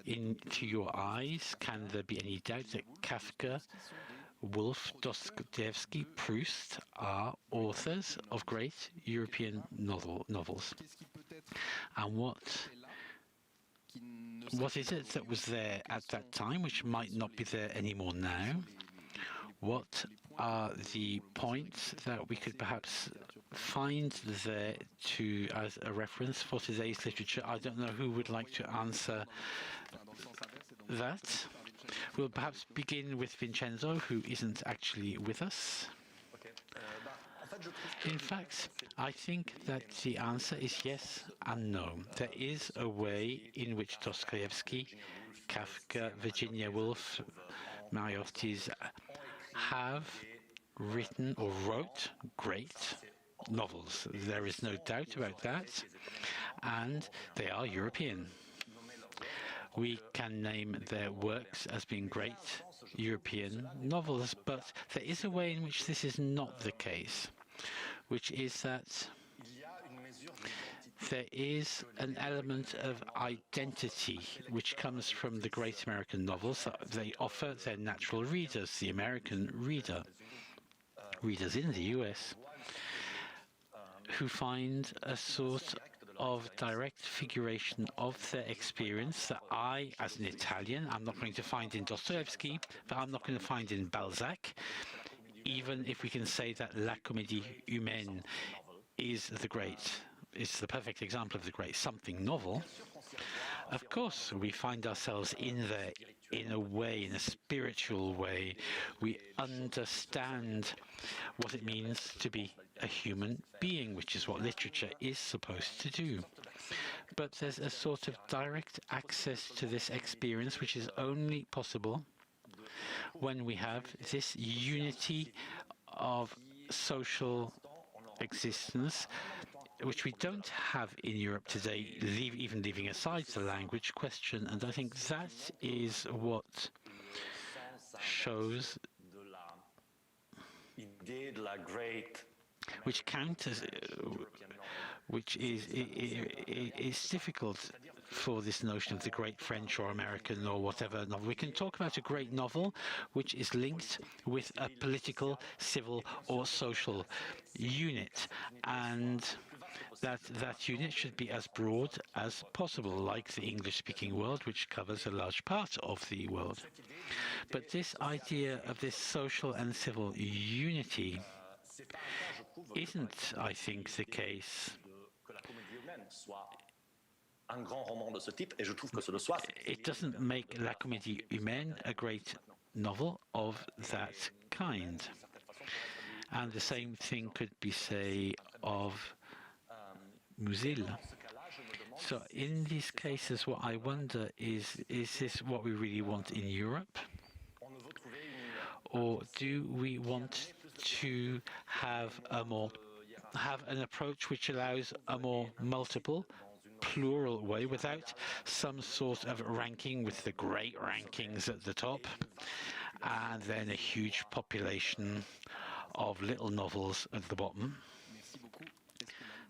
Into your eyes, can there be any doubt that Kafka, Woolf, Dostoevsky, Proust are authors of great European novels? And what is it that was there at that time which might not be there anymore now? What are the points that we could perhaps find there as a reference for today's literature? I don't know who would like to answer that. We'll perhaps begin with Vincenzo, who isn't actually with us. In fact, I think that the answer is yes and no. There is a way in which Dostoevsky, Kafka, Virginia Woolf, Mary Ortiz have written or wrote great novels. There is no doubt about that, and they are European. We can name their works as being great European novels, but there is a way in which this is not the case, which is that there is an element of identity which comes from the great American novels that they offer their natural readers, the American reader, readers in the US, who find a sort of direct figuration of their experience that I, as an Italian, I'm not going to find in Dostoevsky, but I'm not going to find in Balzac, even if we can say that La Comédie Humaine is the perfect example of the great something novel. Of course, we find ourselves in there in a way, in a spiritual way. We understand what it means to be a human being, which is what literature is supposed to do. But there's a sort of direct access to this experience which is only possible when we have this unity of social existence, which we don't have in Europe today, even leaving aside the language question. And I think that is what shows, which counters, which is difficult for this notion of the great French or American or whatever novel. We can talk about a great novel which is linked with a political, civil or social unit, and that unit should be as broad as possible, like the English-speaking world, which covers a large part of the world. But this idea of this social and civil unity isn't, I think, the case. It doesn't make La Comédie Humaine a great novel of that kind. And the same thing could be said of Musil. So in these cases, what I wonder is this what we really want in Europe? Or do we want to have an approach which allows a more multiple, plural way without some sort of ranking with the great rankings at the top and then a huge population of little novels at the bottom?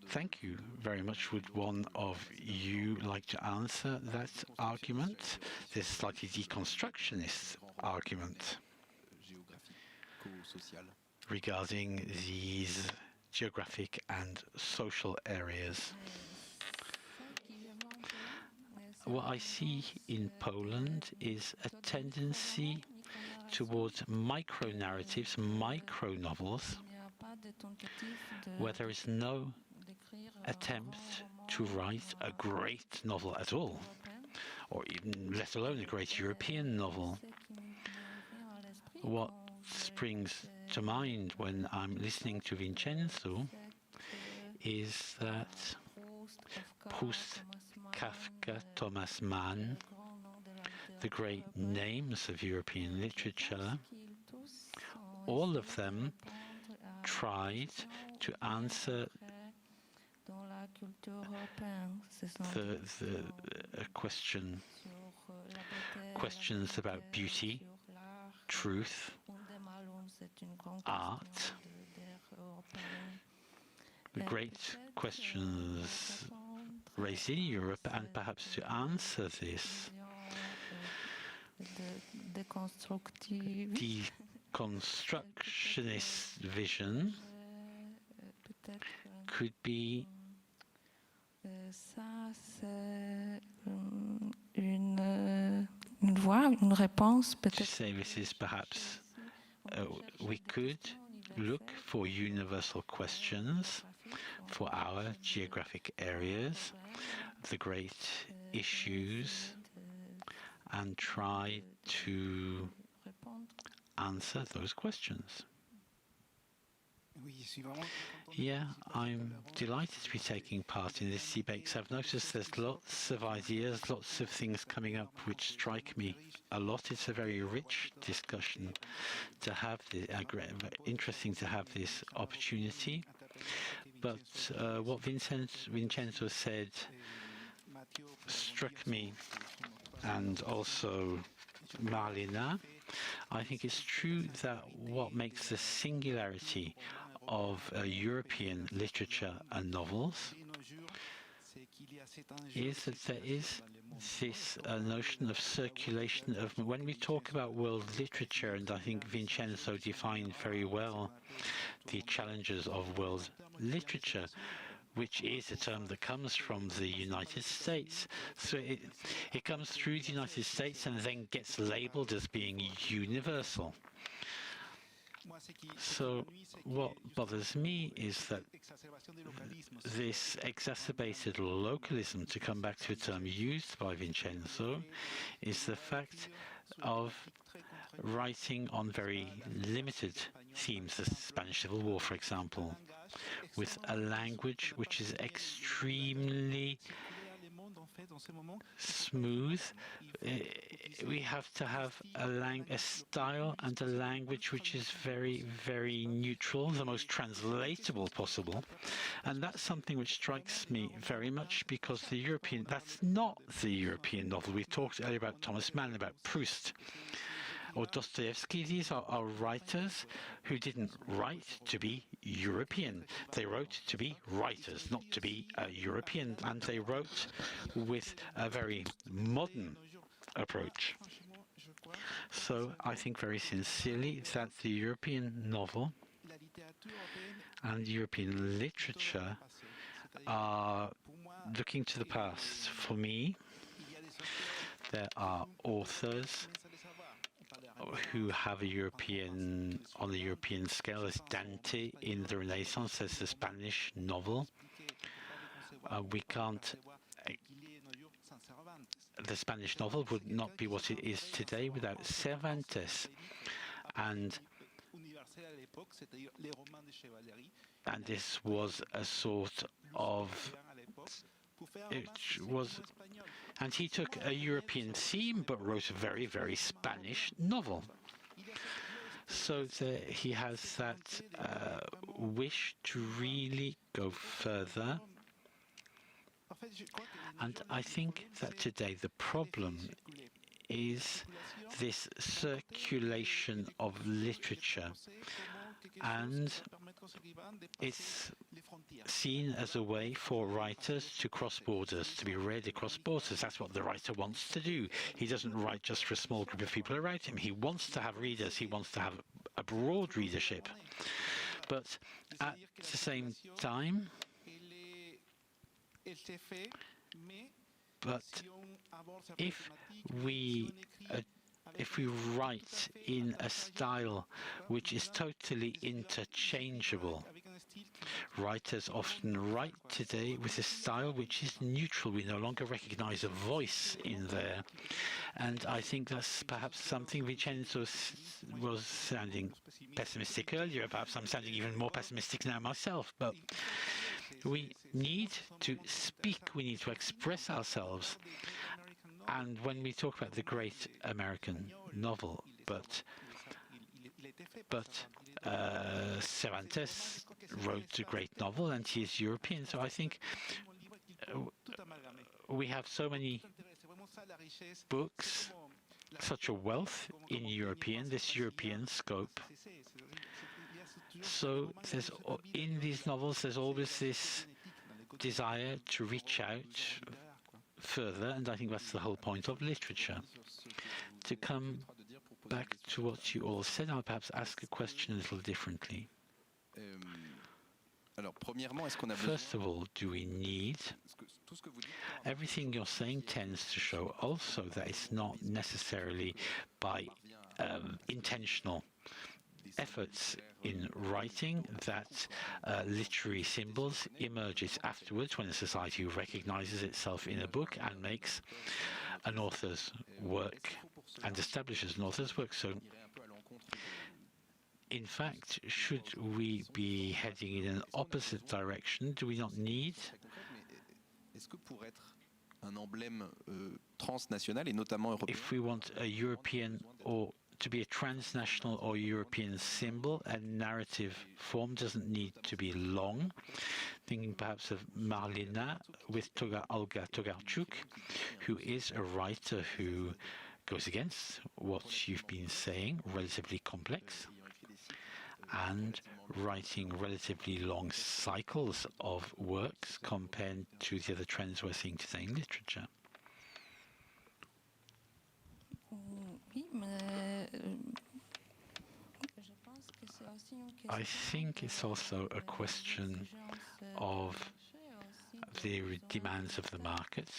Thank you very much. Would one of you like to answer that argument, this slightly deconstructionist argument regarding these geographic and social areas? What I see in Poland is a tendency towards micro-narratives, micro-novels, where there is no attempt to write a great novel at all, or even let alone a great European novel. What springs to mind when I'm listening to Vincenzo is that Proust, Kafka, Thomas Mann, the great names of European literature, all of them tried to answer the questions about beauty, truth, art, the great questions raised in Europe, and perhaps to answer this, deconstructionist vision could be to say this is perhaps we could look for universal questions for our geographic areas, the great issues, and try to answer those questions. Yeah, I'm delighted to be taking part in this debate. I've noticed there's lots of ideas, lots of things coming up which strike me a lot. It's a very rich discussion to have, interesting to have this opportunity. But what Vincenzo said struck me, and also Marlena. I think it's true that what makes the singularity of European literature and novels is that there is this notion of circulation of, when we talk about world literature, and I think Vincenzo defined very well the challenges of world literature, which is a term that comes from the United States. So it comes through the United States and then gets labeled as being universal. So what bothers me is that this exacerbated localism, to come back to a term used by Vincenzo, is the fact of writing on very limited themes, the Spanish Civil War, for example, with a language which is extremely smooth. We have to have a style and a language which is very, very neutral, the most translatable possible. And that's something which strikes me very much, because that's not the European novel. We talked earlier about Thomas Mann, about Proust, or Dostoevsky. These are writers who didn't write to be European. They wrote to be writers, not to be European, and they wrote with a very modern approach. So I think very sincerely that the European novel and European literature are looking to the past. For me, there are authors who have on a European scale. There's Dante in the Renaissance, there's the Spanish novel. The Spanish novel would not be what it is today without Cervantes. And this was a sort of, and he took a European theme but wrote a very, very Spanish novel. So he has that wish to really go further. And I think that today the problem is this circulation of literature, and it's seen as a way for writers to cross borders, to be read across borders. That's what the writer wants to do. He doesn't write just for a small group of people around him. He wants to have readers. He wants to have a broad readership. But at the same time, if we write in a style which is totally interchangeable, writers often write today with a style which is neutral. We no longer recognize a voice in there. And I think that's perhaps something Vincenzo was sounding pessimistic earlier. Perhaps I'm sounding even more pessimistic now myself. But we need to speak, we need to express ourselves. And when we talk about the great American novel, but Cervantes wrote a great novel and he is European. So I think we have so many books, such a wealth in this European scope. So in these novels, there's always this desire to reach out further, and I think that's the whole point of literature. To come back to what you all said, I'll perhaps ask a question a little differently. First of all, do we need... Everything you're saying tends to show also that it's not necessarily by intentional efforts in writing that literary symbols emerges afterwards when a society recognizes itself in a book and makes an author's work and establishes an author's work. So in fact, should we be heading in an opposite direction? Do we not need if we want a European or to be a transnational or European symbol, a narrative form doesn't need to be long. Thinking perhaps of Marlena with Olga Tokarczuk, who is a writer who goes against what you've been saying, relatively complex. and writing relatively long cycles of works compared to the other trends we're seeing today in literature. I think it's also a question of the demands of the market,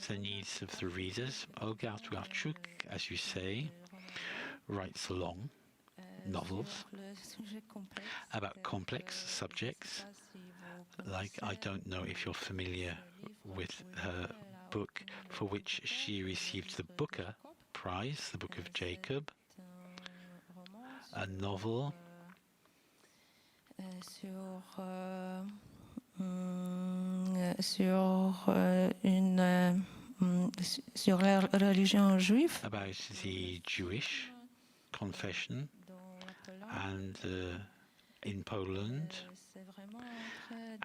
the needs of the readers. Olga Tokarczuk, as you say, writes long novels about complex subjects. Like, I don't know if you're familiar with her book for which she received the Booker Prize, the Book of Jacob, a novel sur la religion juive. About the Jewish confession and in Poland,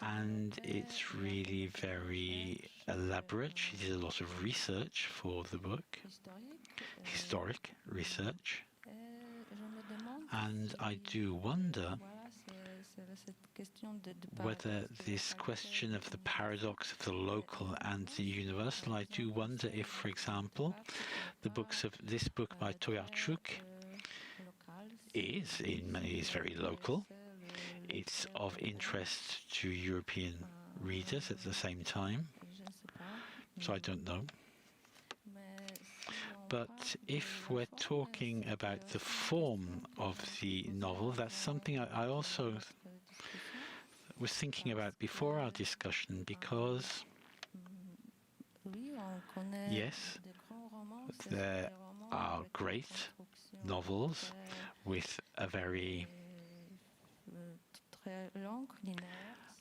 and it's really very elaborate. She did a lot of research for the book, historic research, and I do wonder whether this question of the paradox of the local and the universal, I do wonder if, for example, the books of this book by Tokarczuk is very local. It's of interest to European readers at the same time. So I don't know. But if we're talking about the form of the novel, that's something I also was thinking about before our discussion, because yes, there are great novels with a very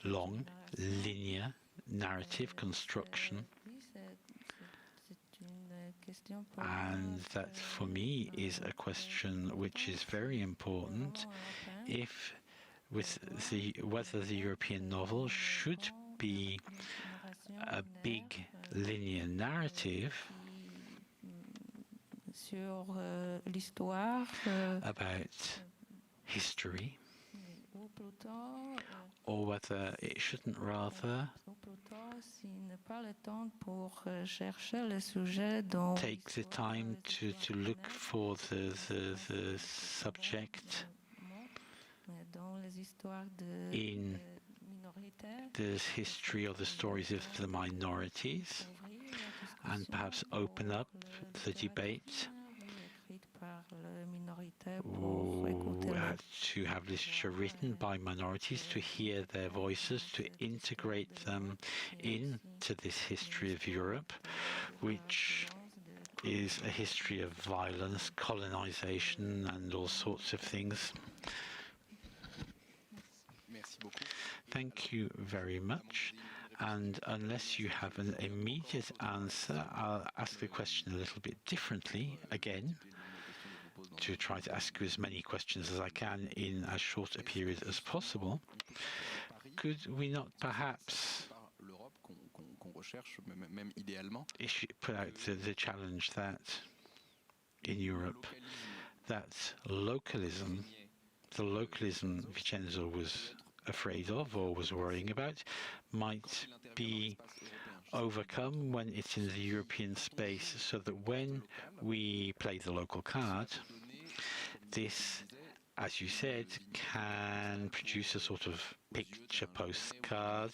long, linear narrative construction, and that for me is a question which is very important, if whether the European novel should be a big linear narrative about history, or whether it shouldn't rather take the time to look for the subject in the history or the stories of the minorities, and perhaps open up the debate to have literature written by minorities, to hear their voices, to integrate them into this history of Europe, which is a history of violence, colonization, and all sorts of things. Thank you very much. And unless you have an immediate answer, I'll ask the question a little bit differently again, to try to ask you as many questions as I can in as short a period as possible. Could we not perhaps put out the challenge that in Europe, that localism, the localism Vincenzo was afraid of or was worrying about, might be overcome when it's in the European space, so that when we play the local card, this, as you said, can produce a sort of picture postcard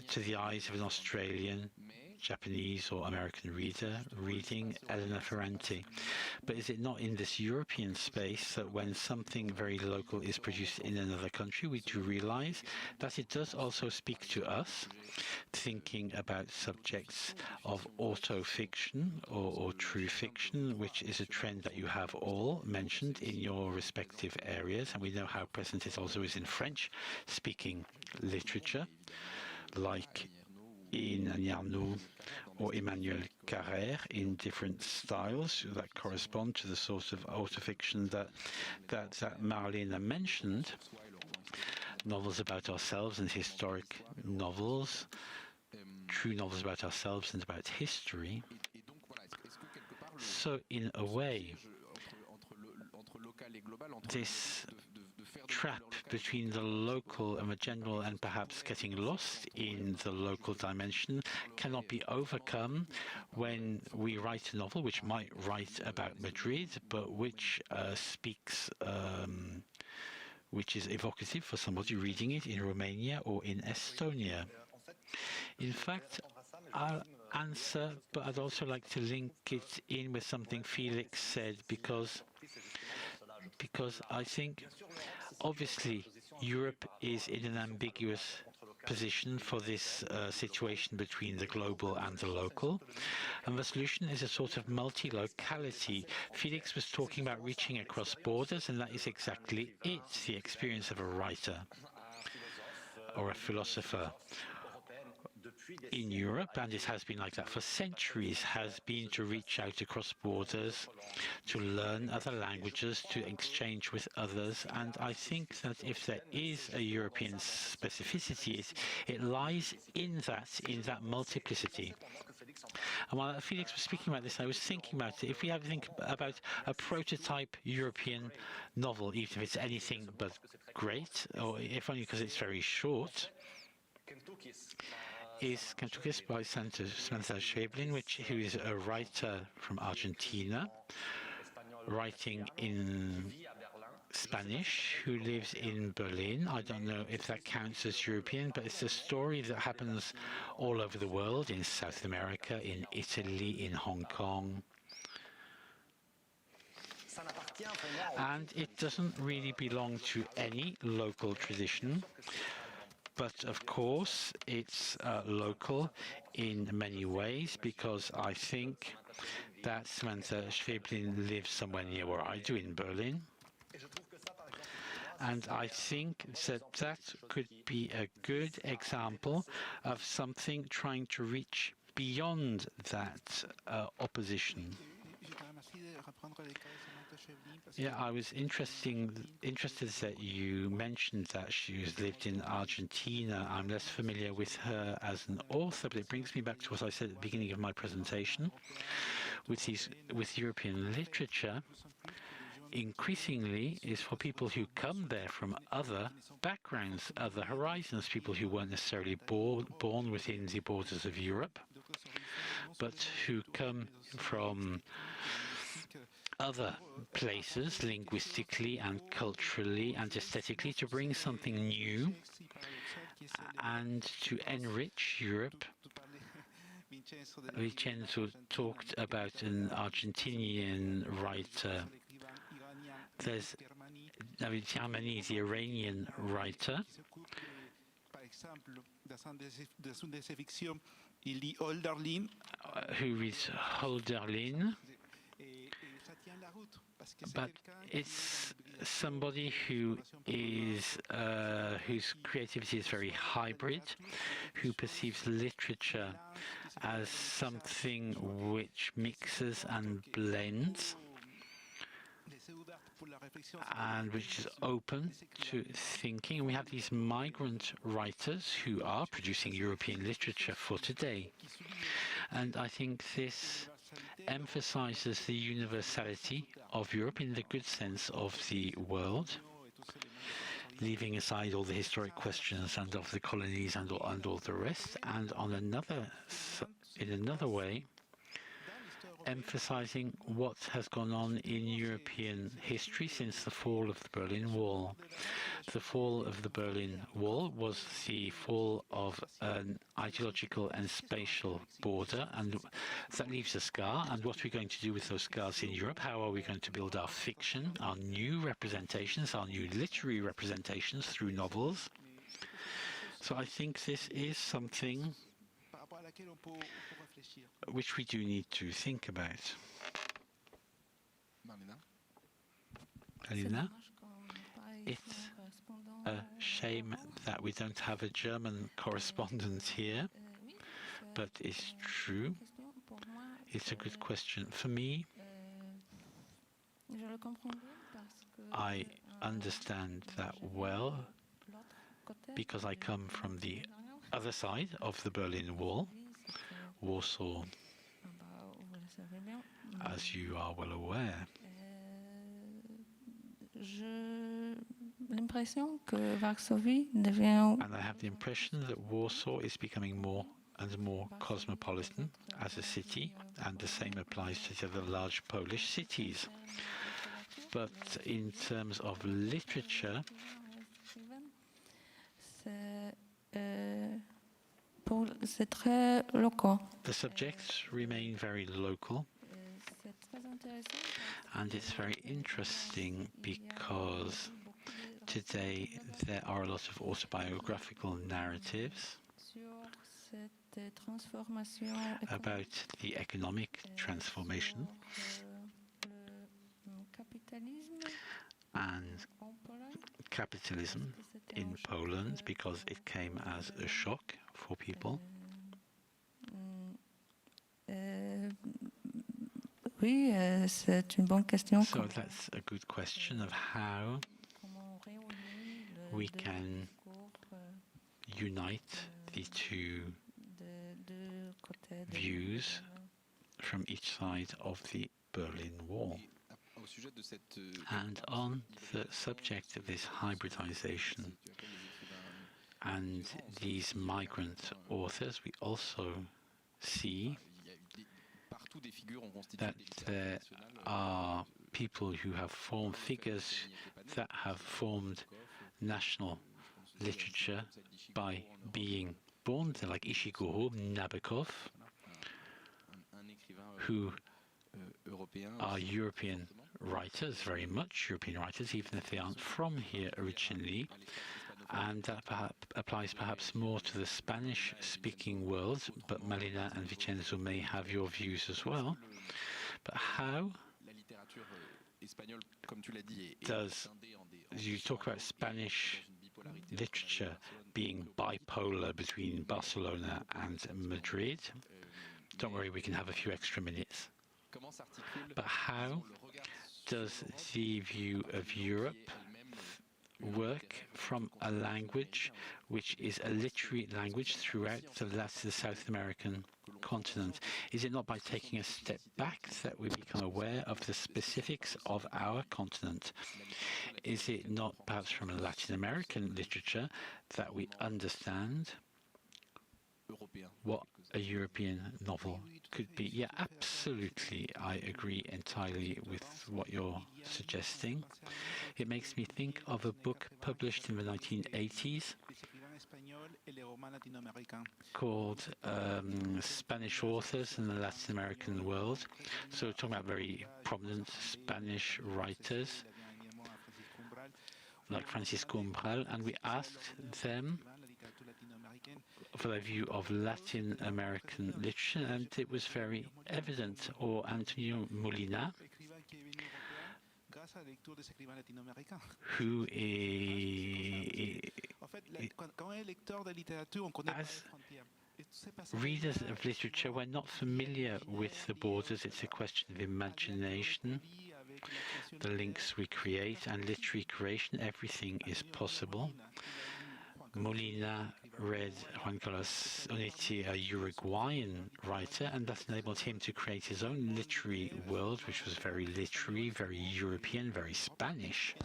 to the eyes of an Australian, Japanese or American reader reading Elena Ferrante. But is it not in this European space that when something very local is produced in another country, we do realize that it does also speak to us, thinking about subjects of autofiction or true fiction, which is a trend that you have all mentioned in your respective areas, and we know how present it also is in French-speaking literature, like in Arnaud or Emmanuel Carrère, in different styles that correspond to the sort of autofiction that Marlene mentioned, novels about ourselves and historic novels, true novels about ourselves and about history. So in a way, this trap between the local and the general, and perhaps getting lost in the local dimension, cannot be overcome when we write a novel which might write about Madrid, but which speaks, which is evocative for somebody reading it in Romania or in Estonia. In fact, I'll answer, but I'd also like to link it in with something Felix said, because I think, obviously, Europe is in an ambiguous position for this situation between the global and the local. And the solution is a sort of multi-locality. Felix was talking about reaching across borders, and that is exactly it, the experience of a writer or a philosopher in Europe, and it has been like that for centuries, has been to reach out across borders, to learn other languages, to exchange with others. And I think that if there is a European specificity, it lies in that multiplicity. And while Felix was speaking about this, I was thinking about it. If we have to think about a prototype European novel, even if it's anything but great, or if only because it's very short, is Kentucky's by Samantha Schweblin, who is a writer from Argentina, writing in Spanish, who lives in Berlin. I don't know if that counts as European, but it's a story that happens all over the world, in South America, in Italy, in Hong Kong. And it doesn't really belong to any local tradition. But of course, it's local in many ways, because I think that Samantha Schweblin lives somewhere near where I do, in Berlin. And I think that that could be a good example of something trying to reach beyond that opposition. Yeah, I was interested that you mentioned that she has lived in Argentina. I'm less familiar with her as an author, but it brings me back to what I said at the beginning of my presentation. With European literature, increasingly is for people who come there from other backgrounds, other horizons, people who weren't necessarily born within the borders of Europe, but who come from other places, linguistically and culturally and aesthetically, to bring something new and to enrich Europe. Vincenzo talked about an Argentinian writer. There's David Yarmani, the Iranian writer, who reads Hölderlin. But it's somebody who is whose creativity is very hybrid, who perceives literature as something which mixes and blends, and which is open to thinking. And we have these migrant writers who are producing European literature for today. And I think this emphasizes the universality of Europe in the good sense of the word, leaving aside all the historic questions and of the colonies and all the rest, and in another way, emphasizing what has gone on in European history since the fall of the Berlin Wall. The fall of the Berlin Wall was the fall of an ideological and spatial border, and that leaves a scar. And what are we going to do with those scars in Europe? How are we going to build our fiction, our new representations, our new literary representations through novels? So I think this is something which we do need to think about. Alina? It's a shame that we don't have a German correspondent here, but it's true. It's a good question. For me, I understand that well because I come from the other side of the Berlin Wall, Warsaw, as you are well aware. And I have the impression that Warsaw is becoming more and more cosmopolitan as a city, and the same applies to the other large Polish cities. But in terms of literature, the subjects remain very local, and it's very interesting because today there are a lot of autobiographical narratives about the economic transformation and capitalism in Poland, because it came as a shock for people. So that's a good question of how we can unite the two views from each side of the Berlin Wall. And on the subject of this hybridization and these migrant authors, we also see that there are people who have formed figures that have formed national literature by being born. They're like Ishiguro, Nabokov, who are European writers, very much European writers, even if they aren't from here originally. And that applies perhaps more to the Spanish-speaking world, but Malina and Vincenzo may have your views as well. But how does, you talk about Spanish literature being bipolar between Barcelona and Madrid? Don't worry, we can have a few extra minutes. But how does the view of Europe work from a language which is a literary language throughout the South American continent? Is it not by taking a step back that we become aware of the specifics of our continent? Is it not perhaps from a Latin American literature that we understand what a European novel could be? Yeah, absolutely. I agree entirely with what you're suggesting. It makes me think of a book published in the 1980s called Spanish Authors in the Latin American World. So we're talking about very prominent Spanish writers like Francisco Umbral, and we asked them for their view of Latin American literature, and it was very evident. Or Antonio Molina, who as readers of literature, we're not familiar with the borders. It's a question of imagination, the links we create, and literary creation. Everything is possible. Molina read Juan Carlos Onetti, a Uruguayan writer, and that enabled him to create his own literary world, which was very literary, very European, very Spanish.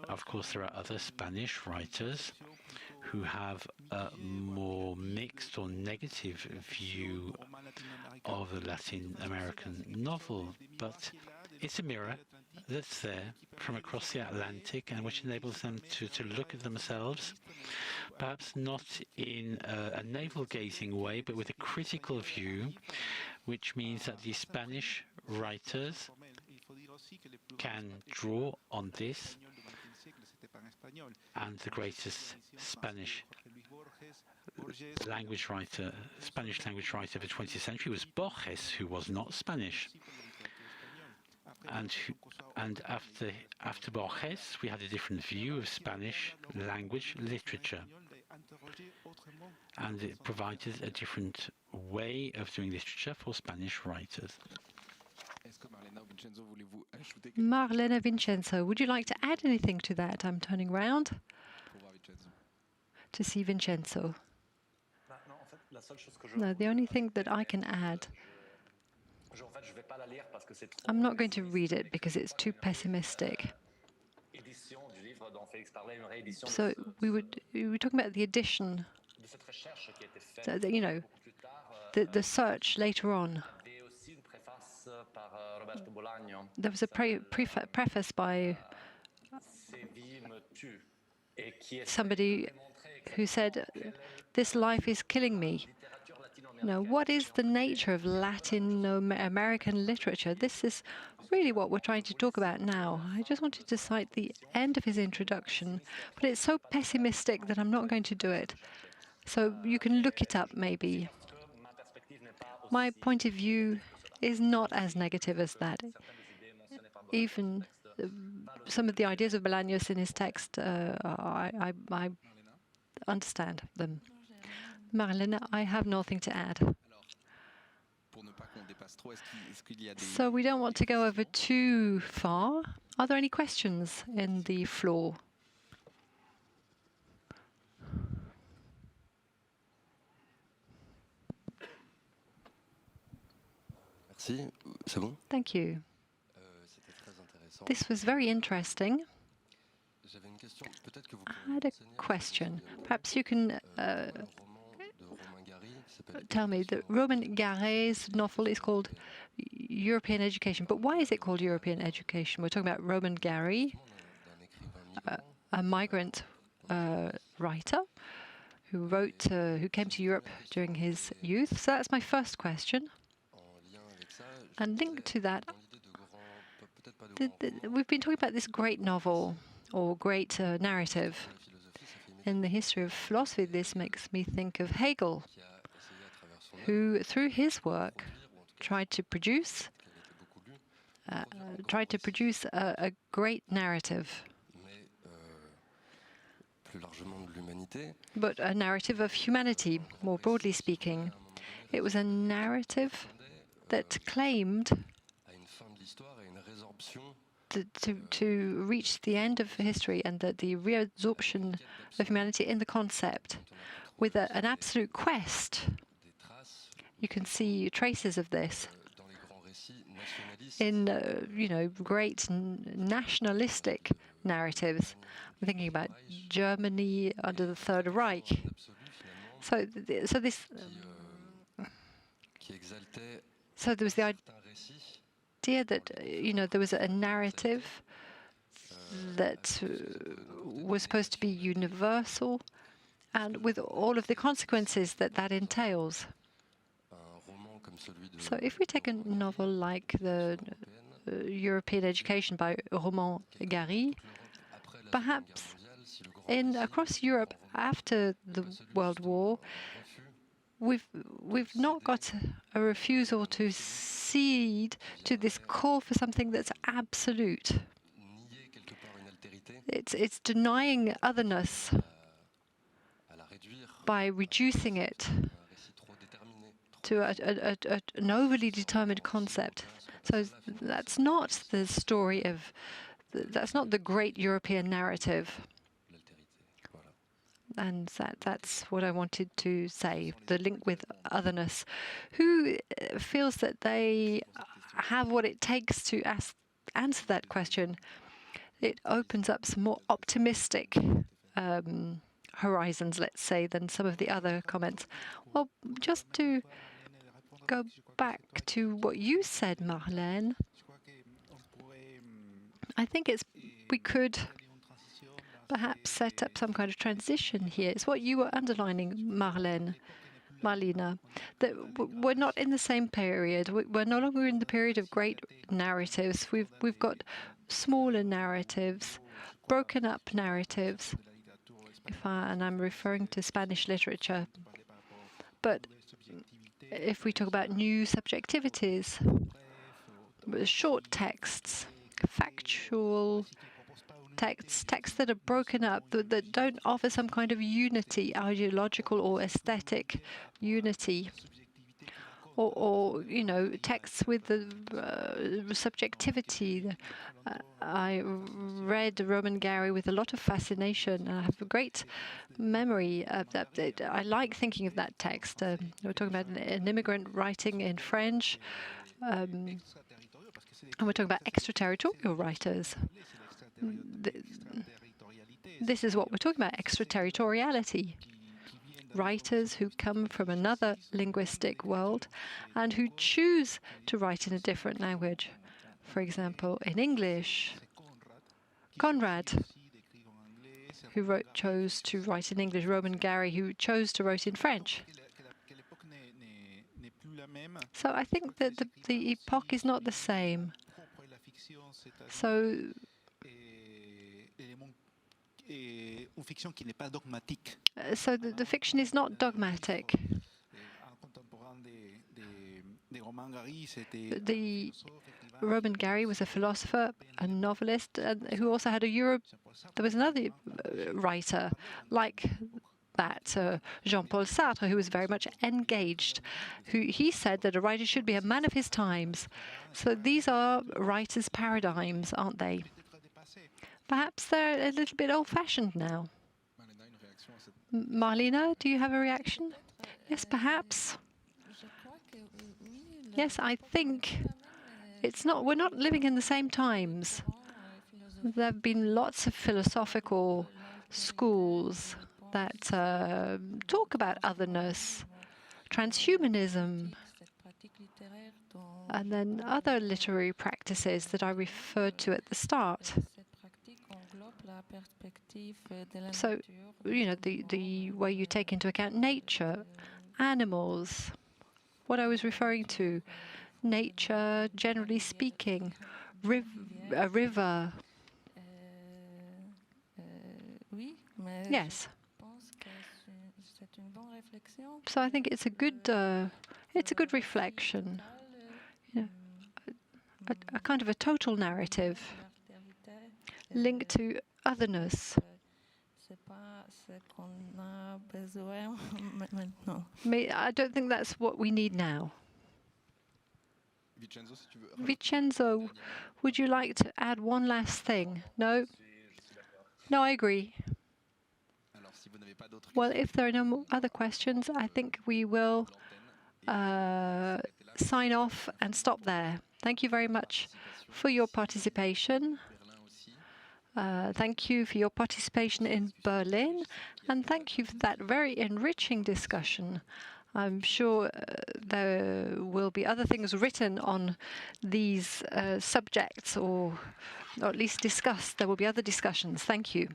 Of course, there are other Spanish writers who have a more mixed or negative view of the Latin American novel, but it's a mirror that's there from across the Atlantic, and which enables them to look at themselves, perhaps not in a navel-gazing way, but with a critical view, which means that the Spanish writers can draw on this, and the greatest Spanish language writer of the 20th century was Borges, who was not Spanish. And after Borges, we had a different view of Spanish language literature, and it provided a different way of doing literature for Spanish writers. Marlena, Vincenzo, would you like to add anything to that? I'm turning round to see Vincenzo. No, the only thing that I can add I'm not going to read it because it's too pessimistic. So we were talking about the edition, you know, the search later on. There was a preface by somebody who said, "This life is killing me." You know, what is the nature of Latin American literature? This is really what we're trying to talk about now. I just wanted to cite the end of his introduction, but it's so pessimistic that I'm not going to do it. So you can look it up, maybe. My point of view is not as negative as that. Even some of the ideas of Bolaños in his text, I understand them. Marlene, I have nothing to add. So we don't want to go over too far. Are there any questions in the floor? Merci. C'est bon? Thank you. This was very interesting. I had a question. Perhaps you can tell me that Romain Garé's novel is called European Education. But why is it called European Education? We're talking about Romain Gary, a migrant writer who came to Europe during his youth. So that's my first question. And linked to that, we've been talking about this great novel or great narrative. In the history of philosophy, this makes me think of Hegel, who, through his work, tried to produce a great narrative, but a narrative of humanity, more broadly speaking. It was a narrative that claimed to reach the end of history and the reabsorption of humanity in the concept, with an absolute quest. You can see traces of this in, great nationalistic narratives. I'm thinking about Germany under the Third Reich. So there was the idea that there was a narrative that was supposed to be universal, and with all of the consequences that entails. So if we take a novel like the European Education by Romain Gary, perhaps across Europe after the World War, we've not got a refusal to cede to this call for something that's absolute. It's denying otherness by reducing it to an overly determined concept. So that's not the story of, that's not the great European narrative. And that's what I wanted to say, the link with otherness. Who feels that they have what it takes to answer that question? It opens up some more optimistic horizons, let's say, than some of the other comments. Well, just to go back to what you said, Marlene, I think we could perhaps set up some kind of transition here. It's what you were underlining, Marlena, that we're not in the same period. We're no longer in the period of great narratives. We've got smaller narratives, broken up narratives, and I'm referring to Spanish literature. But if we talk about new subjectivities, short texts, factual texts that are broken up, that don't offer some kind of unity, ideological or aesthetic unity, or you know, texts with the subjectivity. I read Roman Gary with a lot of fascination. I have a great memory of that. I like thinking of that text. We're talking about an immigrant writing in French, and we're talking about extraterritorial writers. This is what we're talking about, extraterritoriality. Writers who come from another linguistic world and who choose to write in a different language. For example, in English, Conrad, who chose to write in English, Roman Gary, who chose to write in French. So I think that the epoch is not the same. So the fiction is not dogmatic. The Roman Gary was a philosopher, a novelist, who also had there was another writer like that, Jean-Paul Sartre, who was very much engaged. He said that a writer should be a man of his times. So these are writers' paradigms, aren't they? Perhaps they're a little bit old-fashioned now. Marlena, do you have a reaction? Yes, perhaps. Yes, I think we're not living in the same times. There have been lots of philosophical schools that talk about otherness, transhumanism, and then other literary practices that I referred to at the start. So, you know, the way you take into account nature, animals, what I was referring to, nature, generally speaking, a river. Yes. So I think it's a good reflection, you know, a kind of a total narrative linked to otherness. I don't think that's what we need now. Vincenzo, would you like to add one last thing? No? No, I agree. Well, if there are no other questions, I think we will sign off and stop there. Thank you very much for your participation. Thank you for your participation in Berlin, and thank you for that very enriching discussion. I'm sure there will be other things written on these subjects, or at least discussed. There will be other discussions. Thank you.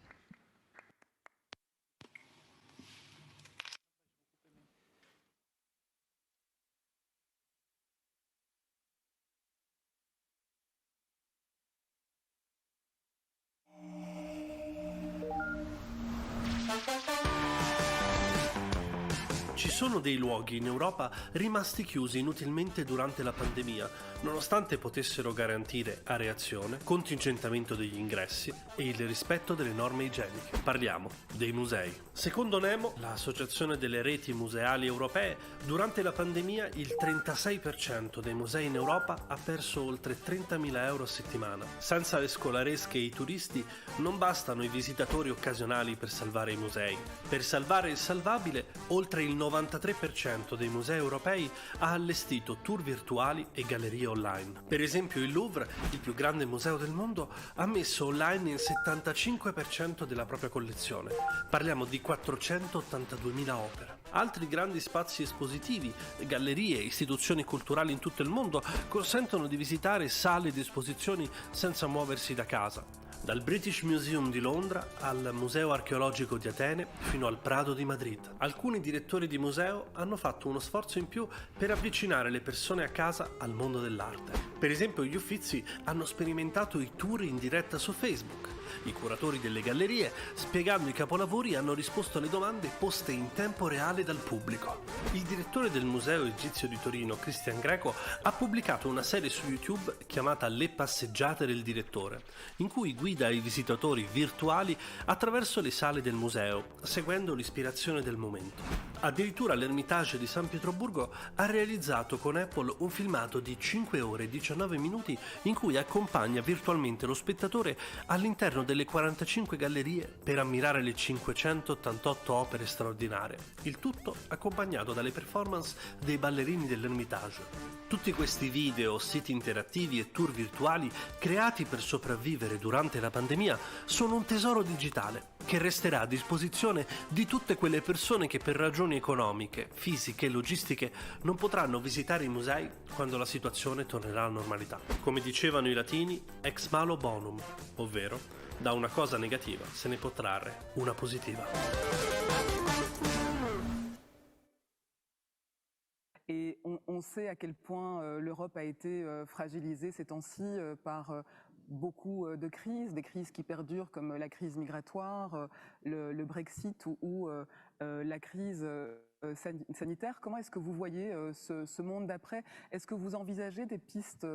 Ci sono dei luoghi in Europa rimasti chiusi inutilmente durante la pandemia, nonostante potessero garantire areazione, contingentamento degli ingressi e il rispetto delle norme igieniche. Parliamo dei musei. Secondo Nemo, l'associazione delle reti museali europee, durante la pandemia il 36% dei musei in Europa ha perso oltre 30.000 euro a settimana. Senza le scolaresche e i turisti non bastano i visitatori occasionali per salvare i musei. Per salvare il salvabile, oltre il 93% dei musei europei ha allestito tour virtuali e gallerie online. Per esempio il Louvre, il più grande museo del mondo, ha messo online il 75% della propria collezione. Parliamo di 482.000 opere. Altri grandi spazi espositivi, gallerie e istituzioni culturali in tutto il mondo consentono di visitare sale di esposizioni senza muoversi da casa. Dal British Museum di Londra al Museo Archeologico di Atene fino al Prado di Madrid. Alcuni direttori di museo hanno fatto uno sforzo in più per avvicinare le persone a casa al mondo dell'arte. Per esempio, gli Uffizi hanno sperimentato i tour in diretta su Facebook. I curatori delle gallerie, spiegando i capolavori, hanno risposto alle domande poste in tempo reale dal pubblico. Il direttore del Museo Egizio di Torino, Cristian Greco, ha pubblicato una serie su YouTube chiamata Le passeggiate del direttore, in cui guida i visitatori virtuali attraverso le sale del museo, seguendo l'ispirazione del momento. Addirittura l'Ermitage di San Pietroburgo ha realizzato con Apple un filmato di 5 ore e 19 minuti in cui accompagna virtualmente lo spettatore all'interno delle 45 gallerie per ammirare le 588 opere straordinarie, il tutto accompagnato dalle performance dei ballerini dell'Ermitage. Tutti questi video, siti interattivi e tour virtuali creati per sopravvivere durante la pandemia sono un tesoro digitale che resterà a disposizione di tutte quelle persone che per ragioni economiche, fisiche e logistiche non potranno visitare i musei quando la situazione tornerà alla normalità. Come dicevano i latini, ex malo bonum, ovvero da una cosa negativa se ne può trarre una positiva. Et on sait à quel point l'Europe a été fragilisée ces temps-ci par beaucoup de crises, des crises qui perdurent comme la crise migratoire, le Brexit ou la crise sanitaire. Comment est-ce que vous voyez ce monde d'après? Est-ce que vous envisagez des pistes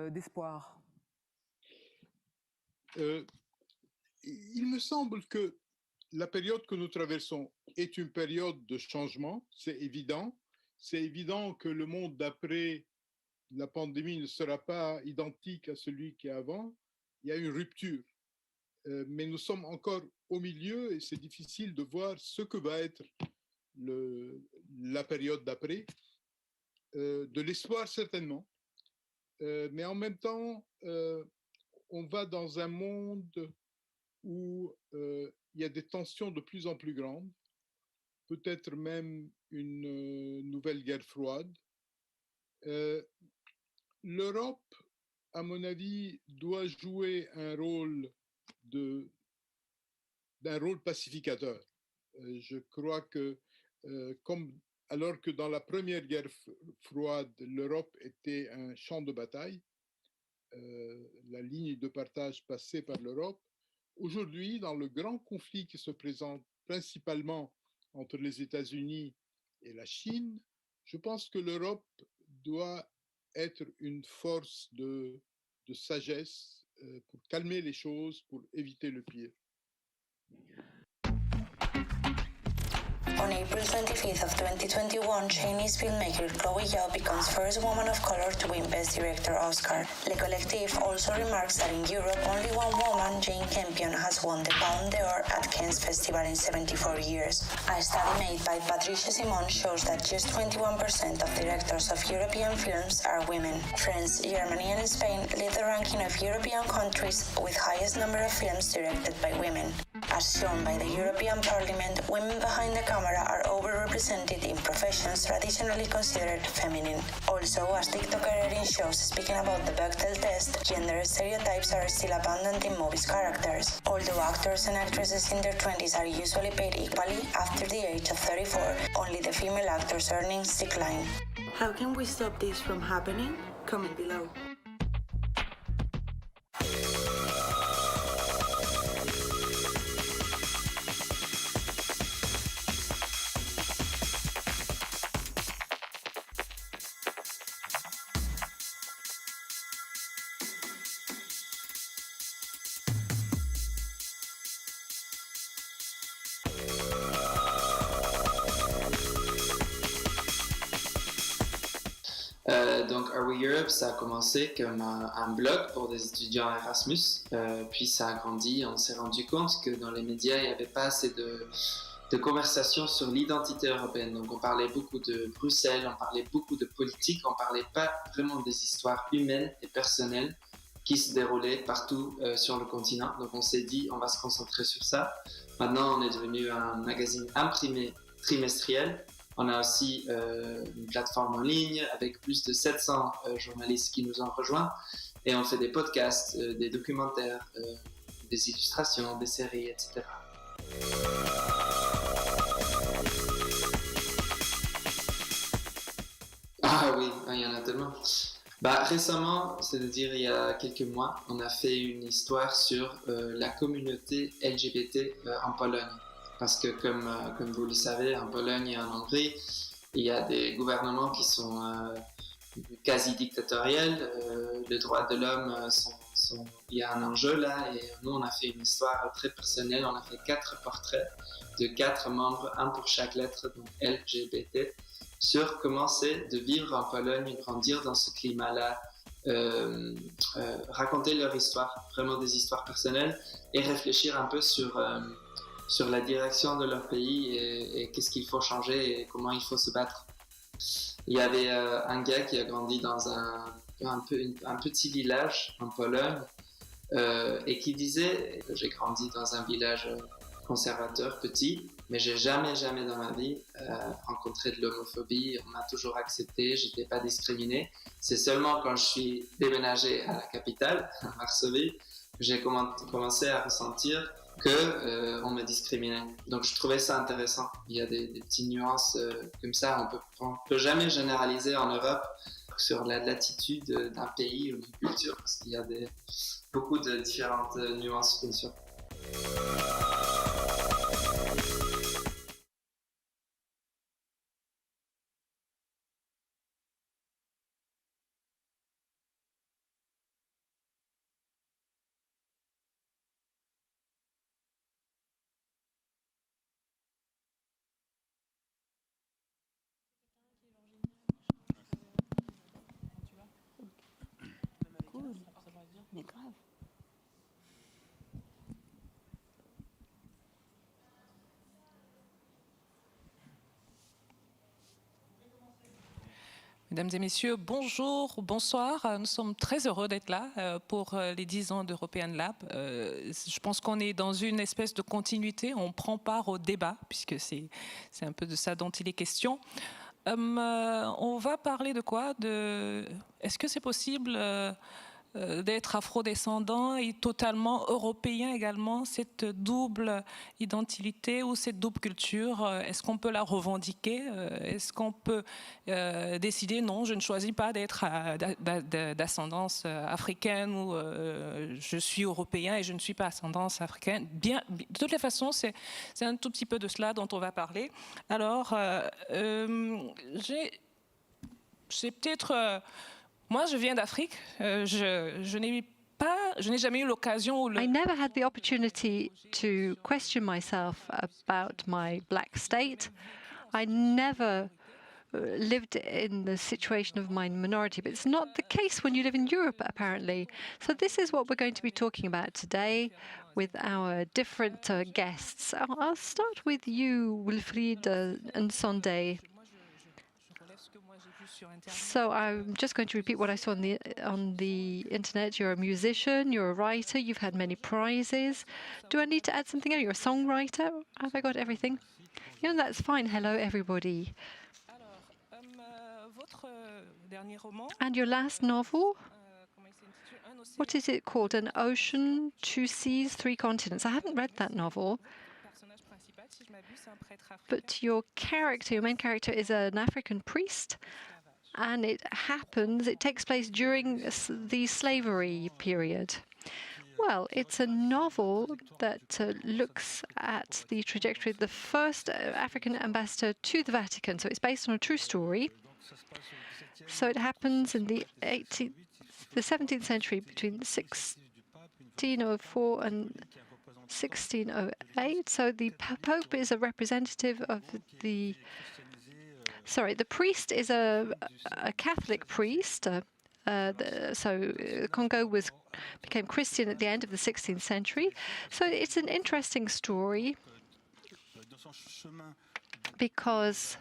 d'espoir? Il me semble que la période que nous traversons est une période de changement, c'est évident. C'est évident que le monde d'après la pandémie ne sera pas identique à celui qui est avant. Il y a une rupture. Mais nous sommes encore au milieu et c'est difficile de voir ce que va être la période d'après. De l'espoir, certainement. Mais en même temps, on va dans un monde où il y a des tensions de plus en plus grandes, peut-être même une nouvelle guerre froide. L'Europe, à mon avis, doit jouer un rôle d'un rôle pacificateur. Je crois que, alors que dans la première guerre froide, l'Europe était un champ de bataille, la ligne de partage passait par l'Europe. Aujourd'hui, dans le grand conflit qui se présente principalement entre les États-Unis et la Chine, je pense que l'Europe doit être une force de sagesse pour calmer les choses, pour éviter le pire. On April 25th of 2021, Chinese filmmaker Chloe Zhao becomes first woman of color to win Best Director Oscar. Le Collective also remarks that in Europe, only one woman, Jane Campion, has won the Palme d'Or at Cannes Festival in 74 years. A study made by Patricia Simon shows that just 21% of directors of European films are women. France, Germany, and Spain lead the ranking of European countries with highest number of films directed by women. As shown by the European Parliament, women behind the camera are overrepresented in professions traditionally considered feminine. Also, as TikToker Erin shows speaking about the Bechdel test, gender stereotypes are still abundant in movies' characters. Although actors and actresses in their 20s are usually paid equally, after the age of 34, only the female actors' earnings decline. How can we stop this from happening? Comment below. Donc Are We Europe, ça a commencé comme un blog pour des étudiants Erasmus, puis ça a grandi. On s'est rendu compte que dans les médias, il n'y avait pas assez de conversations sur l'identité européenne. Donc on parlait beaucoup de Bruxelles, on parlait beaucoup de politique, on parlait pas vraiment des histoires humaines et personnelles qui se déroulaient partout sur le continent. Donc on s'est dit, on va se concentrer sur ça. Maintenant, on est devenu un magazine imprimé trimestriel. On a aussi une plateforme en ligne avec plus de 700 journalistes qui nous ont rejoints et on fait des podcasts, des documentaires, des illustrations, des séries, etc. Ah oui, il y en a tellement. Récemment, c'est-à-dire il y a quelques mois, on a fait une histoire sur la communauté LGBT en Pologne. Parce que comme vous le savez, en Pologne et en Hongrie, il y a des gouvernements qui sont quasi dictatoriels. Les droits de l'homme, il y a un enjeu là. Et nous, on a fait une histoire très personnelle. On a fait 4 portraits de 4 membres, un pour chaque lettre, donc LGBT, sur comment c'est de vivre en Pologne, grandir dans ce climat-là, raconter leur histoire, vraiment des histoires personnelles, et réfléchir un peu sur la direction de leur pays et qu'est-ce qu'il faut changer et comment il faut se battre. Il y avait un gars qui a grandi dans un petit village en Pologne et qui disait « J'ai grandi dans un village conservateur, petit, mais j'ai jamais dans ma vie rencontré de l'homophobie. On m'a toujours accepté, j'étais pas discriminé. C'est seulement quand je suis déménagé à la capitale, à Varsovie, que j'ai commencé à ressentir qu'on me discriminait. Donc je trouvais ça intéressant. Il y a des petites nuances comme ça. On peut jamais généraliser en Europe sur l'attitude d'un pays ou d'une culture, parce qu'il y a beaucoup de différentes nuances, bien sûr. Mais grave. Mesdames et messieurs, bonjour, bonsoir. Nous sommes très heureux d'être là pour les 10 ans d'European Lab. Je pense qu'on est dans une espèce de continuité. On prend part au débat, puisque c'est un peu de ça dont il est question. On va parler de quoi? Est-ce que c'est possible d'être afrodescendant et totalement européen également, cette double identité ou cette double culture, est-ce qu'on peut la revendiquer? Est-ce qu'on peut décider non, je ne choisis pas d'être d'ascendance africaine ou je suis européen et je ne suis pas ascendance africaine? Bien, de toutes les façons, c'est un tout petit peu de cela dont on va parler. Alors, c'est peut-être... moi, je viens d'Afrique. Je n'ai jamais eu l'occasion ou I never had the opportunity to question myself about my black state. I never lived in the situation of my minority, but it's not the case when you live in Europe, apparently. So this is what we're going to be talking about today with our different guests. I'll start with you, Wilfried and Sondé. So I'm just going to repeat what I saw on the internet. You're a musician, you're a writer, you've had many prizes. Do I need to add something? You're a songwriter? Have I got everything? Yeah, that's fine. Hello, everybody. And your last novel? What is it called? An Ocean, Two Seas, Three Continents. I haven't read that novel. But your main character is an African priest, and it takes place during the slavery period. Well, it's a novel that looks at the trajectory of the first African ambassador to the Vatican. So it's based on a true story. So it happens in the 17th century, between 1604 and 1608. So the Pope is a representative of the... Sorry, the priest is a Catholic priest. So Congo became Christian at the end of the 16th century. So it's an interesting story because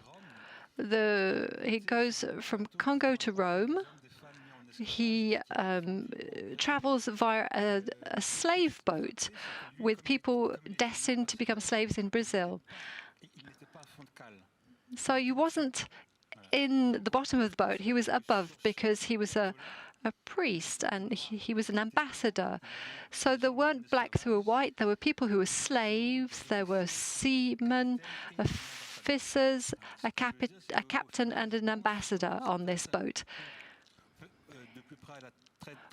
he goes from Congo to Rome. He travels via a slave boat with people destined to become slaves in Brazil. So he wasn't in the bottom of the boat, he was above because he was a priest and he was an ambassador. So there weren't blacks who were white, there were people who were slaves, there were seamen, officers, a captain and an ambassador on this boat.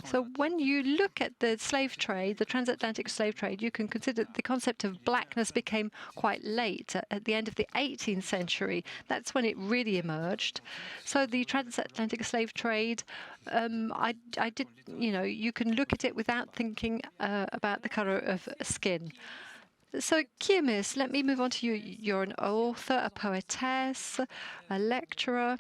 So when you look at the slave trade, the transatlantic slave trade, you can consider the concept of blackness became quite late, at the end of the 18th century. That's when it really emerged. So the transatlantic slave trade, I did, you can look at it without thinking about the color of skin. So, Kiemis, let me move on to you. You're an author, a poetess, a lecturer.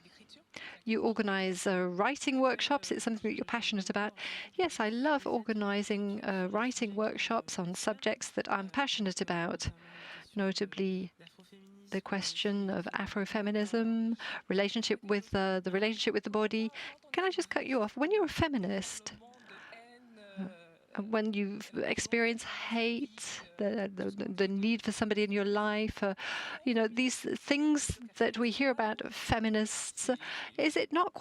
You organize writing workshops. It's something that you're passionate about. Yes, I love organizing writing workshops on subjects that I'm passionate about, notably the question of Afrofeminism, relationship with the relationship with the body. Can I just cut you off? When you're a feminist, when you experience hate, the need for somebody in your life, these things that we hear about feminists, is it not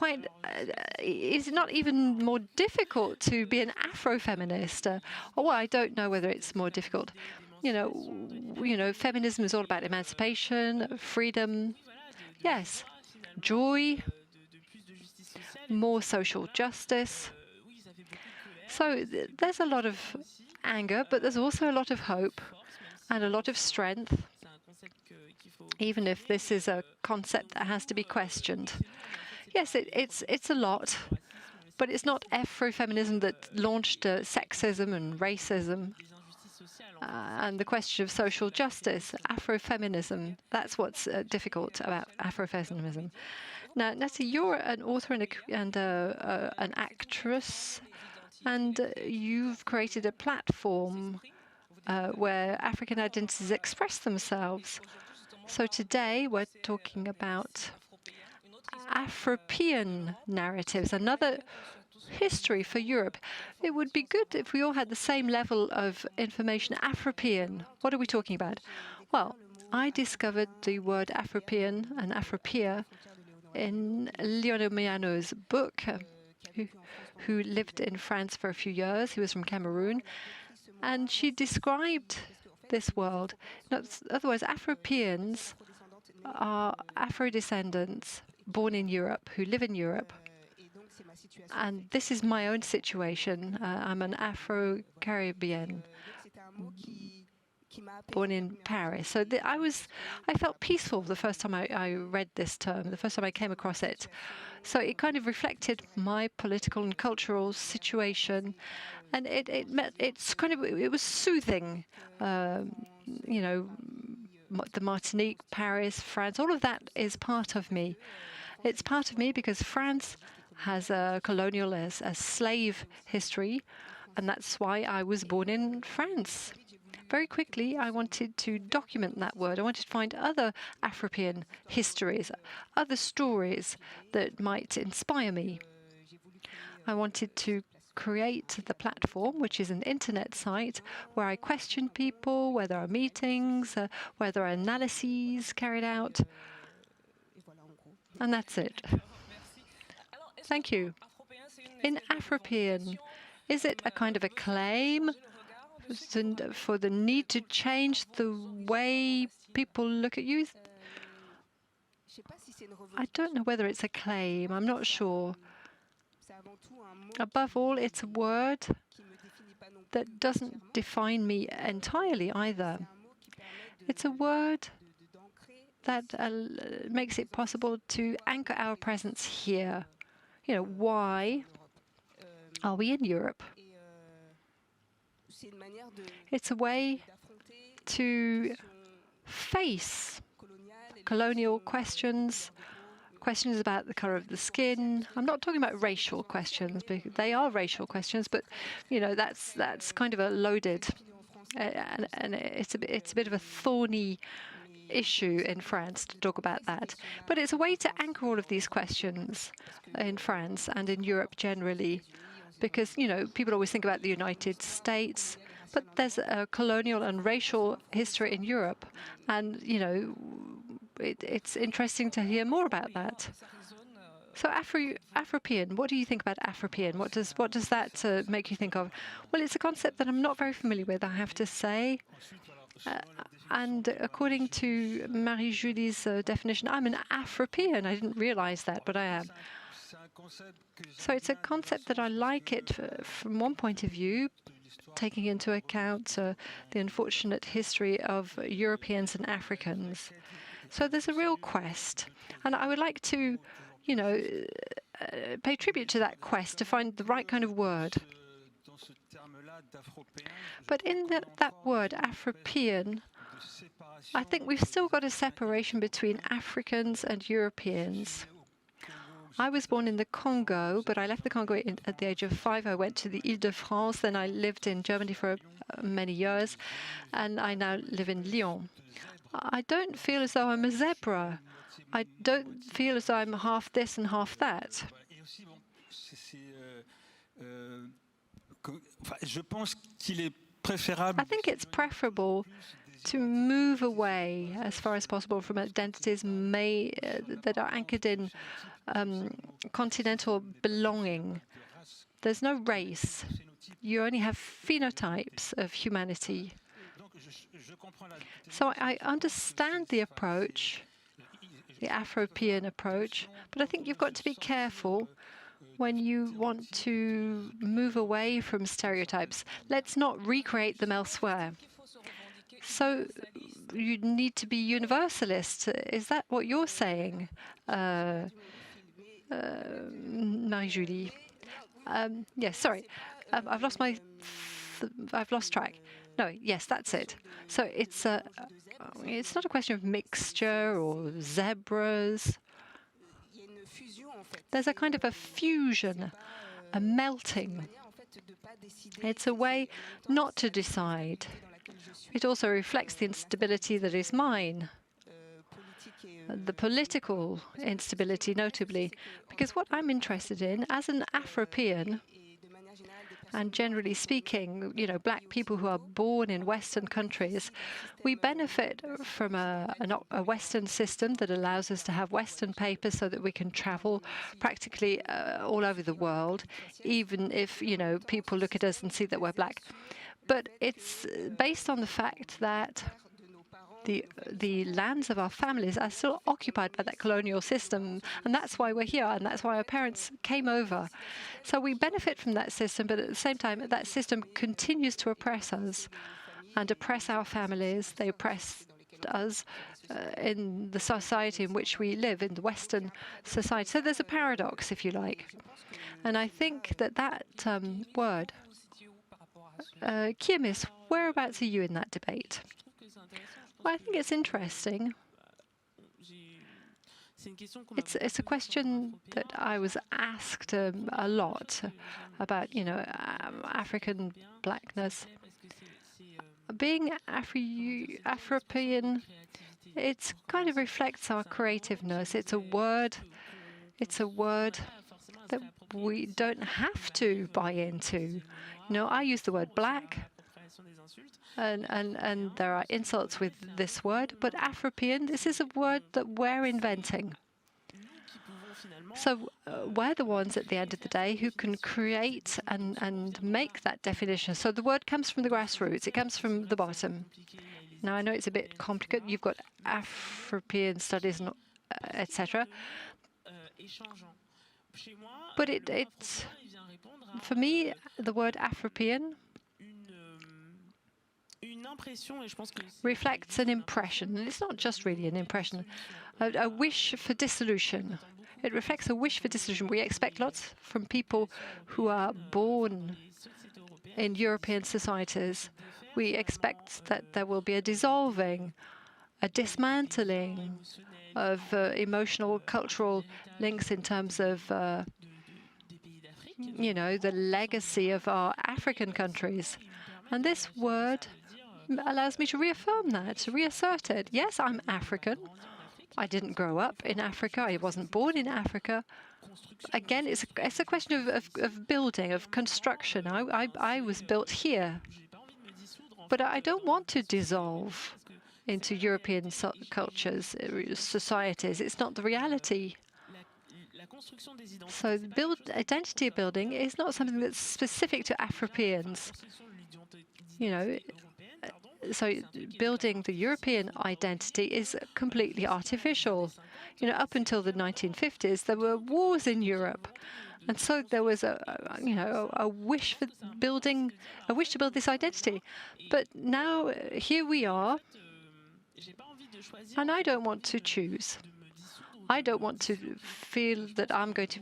even more difficult to be an Afrofeminist? Well, I don't know whether it's more difficult. Feminism is all about emancipation, freedom, yes, joy, more social justice. So there's a lot of anger, but there's also a lot of hope and a lot of strength, even if this is a concept that has to be questioned. Yes, it's a lot, but it's not Afrofeminism that launched sexism and racism and the question of social justice. Afrofeminism, that's what's difficult about Afrofeminism. Now, Natty, you're an author and an actress. And you've created a platform where African identities express themselves. So today we're talking about Afropean narratives, another history for Europe. It would be good if we all had the same level of information. Afropean, what are we talking about? Well, I discovered the word Afropean and Afropia in Leonor Miano's book, who lived in France for a few years. He was from Cameroon. And she described this world. Otherwise, Afropeans are Afro-descendants born in Europe, who live in Europe. And this is my own situation. I'm an Afro-Caribbean born in Paris. So I felt peaceful the first time I read this term, the first time I came across it. So it kind of reflected my political and cultural situation, and it was soothing. The Martinique, Paris, France, all of that is part of me. It's part of me because France has a colonial, a slave history, and that's why I was born in France. Very quickly, I wanted to document that word. I wanted to find other Afropean histories, other stories that might inspire me. I wanted to create the platform, which is an internet site where I question people, where there are meetings, where there are analyses carried out. And that's it. Thank you. In Afropean, is it a kind of a claim for the need to change the way people look at you? I don't know whether it's a claim. I'm not sure. Above all, it's a word that doesn't define me entirely either. It's a word that makes it possible to anchor our presence here. Why are we in Europe? It's a way to face colonial questions, questions about the color of the skin. I'm not talking about racial questions, because they are racial questions, but that's kind of a loaded, and it's a bit of a thorny issue in France to talk about that. But it's a way to anchor all of these questions in France and in Europe generally, because people always think about the United States, but there's a colonial and racial history in Europe, and it's interesting to hear more about that. So Afropean, what do you think about Afropean? What does that make you think of? Well, it's a concept that I'm not very familiar with, I have to say. And according to Marie-Julie's definition, I'm an Afropean. I didn't realize that, but I am. So it's a concept that I like it from one point of view, taking into account the unfortunate history of Europeans and Africans. So there's a real quest, and I would like to, you know, pay tribute to that quest to find the right kind of word. But in that word, Afropean, I think we've still got a separation between Africans and Europeans. I was born in the Congo, but I left the Congo at the age of 5. I went to the Île-de-France, then I lived in Germany for many years, and I now live in Lyon. I don't feel as though I'm a zebra. I don't feel as though I'm half this and half that. I think it's preferable to move away as far as possible from identities that are anchored in continental belonging. There's no race. You only have phenotypes of humanity. So I understand the approach, the Afropean approach, but I think you've got to be careful when you want to move away from stereotypes. Let's not recreate them elsewhere. So you need to be universalist. Is that what you're saying, Marie-Julie? Yes, sorry. I've lost track. No, yes, that's it. So it's not a question of mixture or zebras. There's a kind of a fusion, a melting. It's a way not to decide. It also reflects the instability that is mine, the political instability, notably, because what I'm interested in as an Afropean, and generally speaking, you know, black people who are born in Western countries, we benefit from a Western system that allows us to have Western papers so that we can travel practically all over the world, even if, you know, people look at us and see that we're black. But it's based on the fact that the lands of our families are still occupied by that colonial system, and that's why we're here, and that's why our parents came over. So we benefit from that system, but at the same time, that system continues to oppress us and oppress our families. They oppress us in the society in which we live, in the Western society. So there's a paradox, if you like. And I think that word, Kiemis, whereabouts are you in that debate? Well, I think it's interesting. It's a question that I was asked a lot about, you know, African blackness. Being Afropean, it kind of reflects our creativeness. It's a word that we don't have to buy into. You know, I use the word black. And there are insults with this word, but Afropean, this is a word that we're inventing. So we're the ones at the end of the day who can create and make that definition. So the word comes from the grassroots, it comes from the bottom. Now, I know it's a bit complicated. You've got Afropean studies, and etc. But it's for me, the word Afropean reflects an impression, and it's not just really an impression, a wish for dissolution. It reflects a wish for dissolution. We expect lots from people who are born in European societies. We expect that there will be a dissolving, a dismantling of emotional, cultural links in terms of, you know, the legacy of our African countries. And this word allows me to reaffirm that, to reassert it. Yes, I'm African. I didn't grow up in Africa. I wasn't born in Africa. Again, it's a question of building, of construction. I was built here. But I don't want to dissolve into European cultures, societies. It's not the reality. So identity building is not something that's specific to Afropeans. You know, So building the European identity is completely artificial. You know, up until the 1950s, there were wars in Europe. And so there was a wish for building, a wish to build this identity. But now here we are, and I don't want to choose. I don't want to feel that I'm going to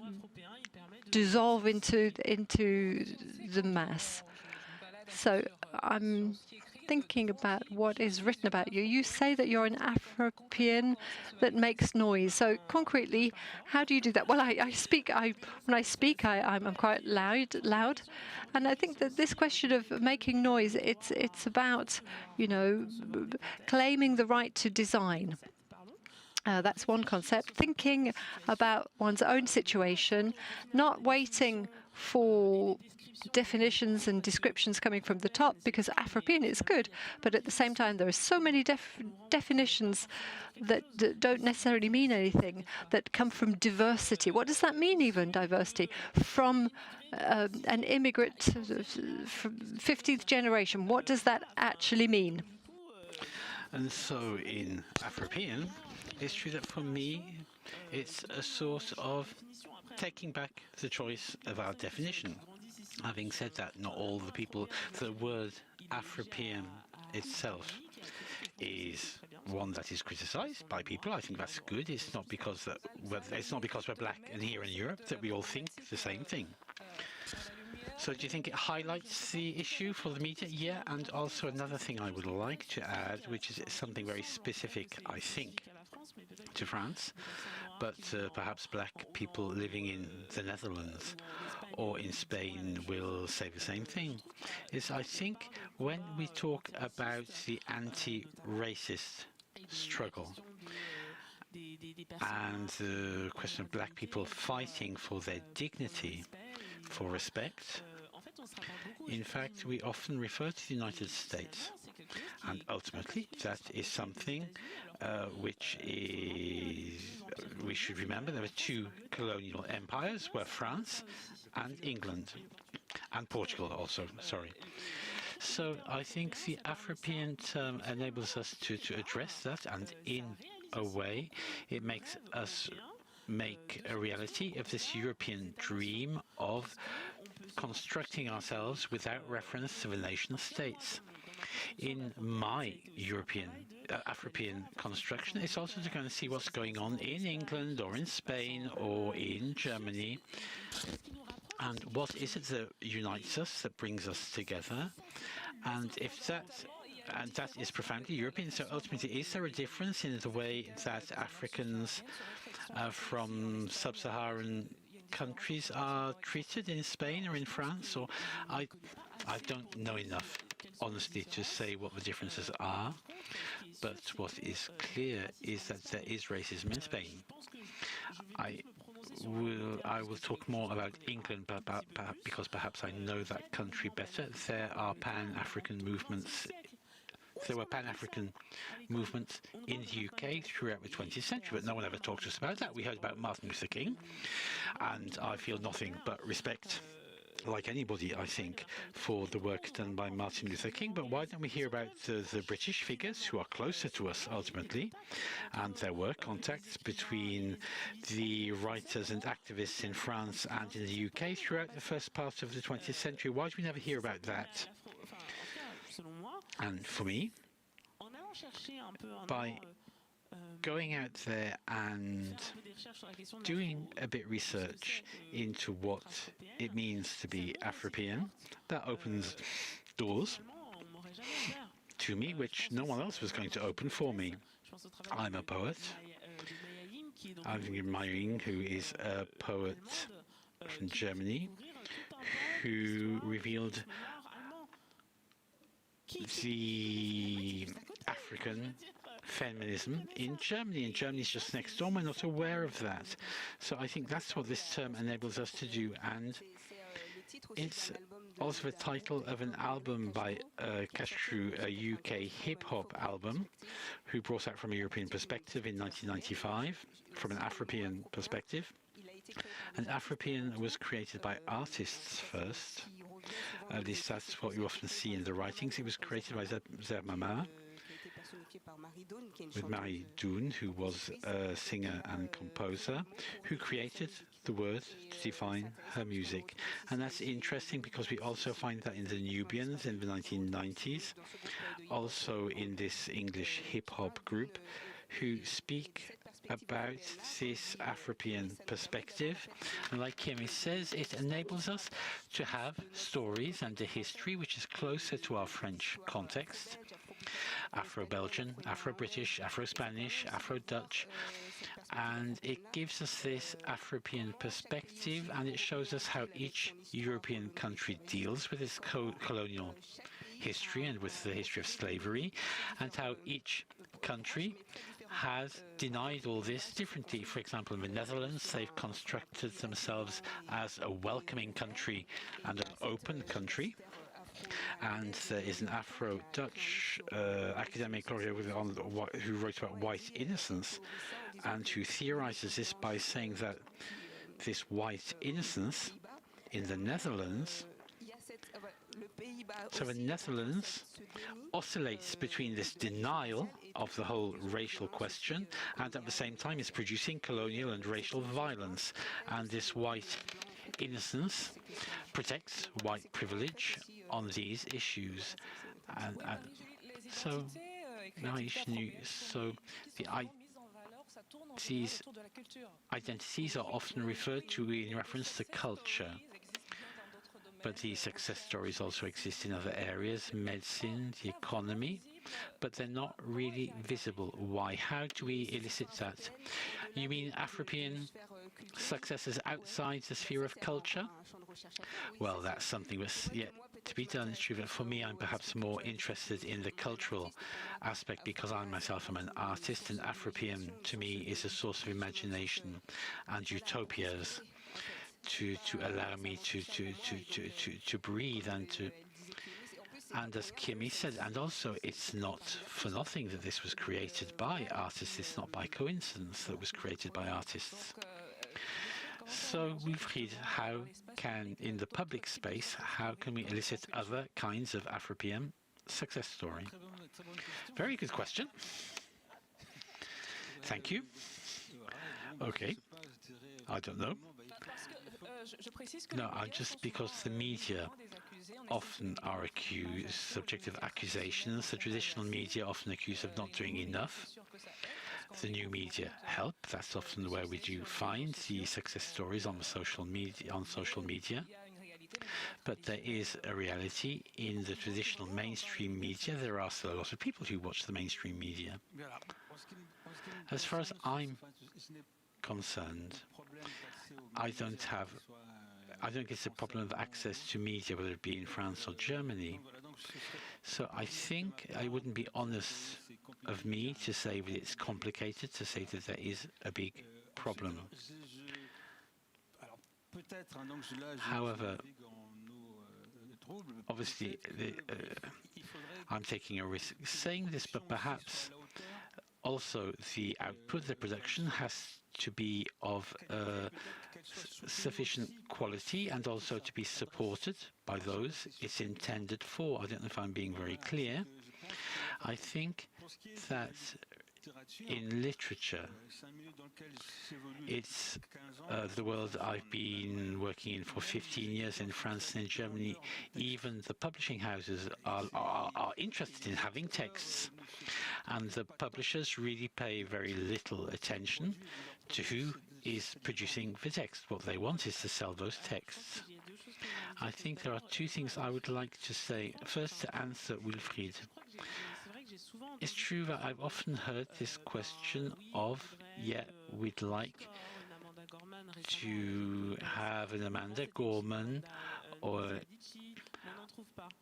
dissolve into the mass. So I'm thinking about what is written about you. You say that you're an Afropean that makes noise. So concretely, how do you do that? Well, when I speak, I'm quite loud, and I think that this question of making noise, it's about, you know, claiming the right to design. That's one concept. Thinking about one's own situation, not waiting for definitions and descriptions coming from the top, because Afropean is good, but at the same time there are so many definitions that don't necessarily mean anything, that come from diversity. What does that mean, even diversity? From an immigrant from 15th generation, what does that actually mean? And so in Afropean, it's true that for me, it's a sort of taking back the choice of our definition. Having said that, not all the people, the word Afropean itself is one that is criticized by people. I think that's good. It's not because we're black and here in Europe that we all think the same thing. So do you think it highlights the issue for the media? Yeah, and also another thing I would like to add, which is something very specific, I think, to France, but perhaps black people living in the Netherlands or in Spain will say the same thing, is I think when we talk about the anti-racist struggle and the question of black people fighting for their dignity, for respect, in fact, we often refer to the United States. And ultimately, that is something which is, we should remember, there were two colonial empires, were France and England, and Portugal also, sorry. So I think the Afropean term enables us to address that, and in a way, it makes us make a reality of this European dream of constructing ourselves without reference to the nation states. In my European, Afropean construction, it's also to go and see what's going on in England or in Spain or in Germany. And what is it that unites us, that brings us together? And if that is profoundly European, so ultimately, is there a difference in the way that Africans from sub-Saharan countries are treated in Spain or in France? Or I don't know enough, honestly, to say what the differences are. But what is clear is that there is racism in Spain. I will talk more about England, because perhaps I know that country better. There are Pan-African movements. There were Pan-African movements in the UK throughout the 20th century, but no one ever talked to us about that. We heard about Martin Luther King, and I feel nothing but respect, like anybody, I think, for the work done by Martin Luther King. But why don't we hear about the British figures who are closer to us ultimately, and there were contacts between the writers and activists in France and in the UK throughout the first part of the 20th century? Why do we never hear about that? And for me, by going out there and doing a bit of research into what it means to be Afropean, that opens doors to me which no one else was going to open for me. I'm a poet. Alvin Meyering, who is a poet from Germany, who revealed the African feminism in Germany, and Germany's just next door. We're not aware of that. So I think that's what this term enables us to do, and it's also the title of an album by Castru, a UK hip-hop album, who brought out from a European perspective in 1995, from an Afropean perspective. And Afropean was created by artists first, At least that's what you often see in the writings. It was created by Zeb Mama, with Marie Doon, who was a singer and composer, who created the word to define her music. And that's interesting because we also find that in the Nubians in the 1990s, also in this English hip-hop group, who speak about this Afropean perspective. And like Kimi says, it enables us to have stories and a history which is closer to our French context. Afro-Belgian, Afro-British, Afro-Spanish, Afro-Dutch, and it gives us this Afropean perspective, and it shows us how each European country deals with its colonial history and with the history of slavery, and how each country has denied all this differently. For example, in the Netherlands, they've constructed themselves as a welcoming country and an open country. And there is an Afro-Dutch academic who wrote about white innocence and who theorizes this by saying that this white innocence in the Netherlands, so the Netherlands oscillates between this denial of the whole racial question and at the same time is producing colonial and racial violence. And this white innocence protects white privilege on these issues. And so these identities are often referred to in reference to culture. But these success stories also exist in other areas, medicine, the economy, but they're not really visible. Why? How do we elicit that? You mean Afropean successes outside the sphere of culture? Well, that's something that's yet to be done. It's true that for me, I'm perhaps more interested in the cultural aspect because I myself am an artist, and Afropean to me is a source of imagination and utopias to allow me to breathe and as Kimi said, and also it's not for nothing that this was created by artists. It's not by coincidence that it was created by artists. So Wilfried, how can, in the public space, how can we elicit other kinds of Afropean success story? Very good question. Thank you. Okay. I don't know. No, just because the media often are accused, subject of accusations. The traditional media often accused of not doing enough. The new media help. That's often where we do find the success stories on the social media. But there is a reality in the traditional mainstream media. There are still a lot of people who watch the mainstream media. As far as I'm concerned, I don't think it's a problem of access to media, whether it be in France or Germany. So I think it wouldn't be honest of me to say that it's complicated, to say that there is a big problem. However, obviously, I'm taking a risk saying this, but perhaps also the output, the production has to be of sufficient quality and also to be supported by those it's intended for. I don't know if I'm being very clear. I think that in literature, it's the world I've been working in for 15 years in France and in Germany. Even the publishing houses are interested in having texts, and the publishers really pay very little attention to who is producing the text. What they want is to sell those texts. I think there are two things I would like to say. First, to answer Wilfried. It's true that I've often heard this question of, yeah, we'd like to have an Amanda Gorman,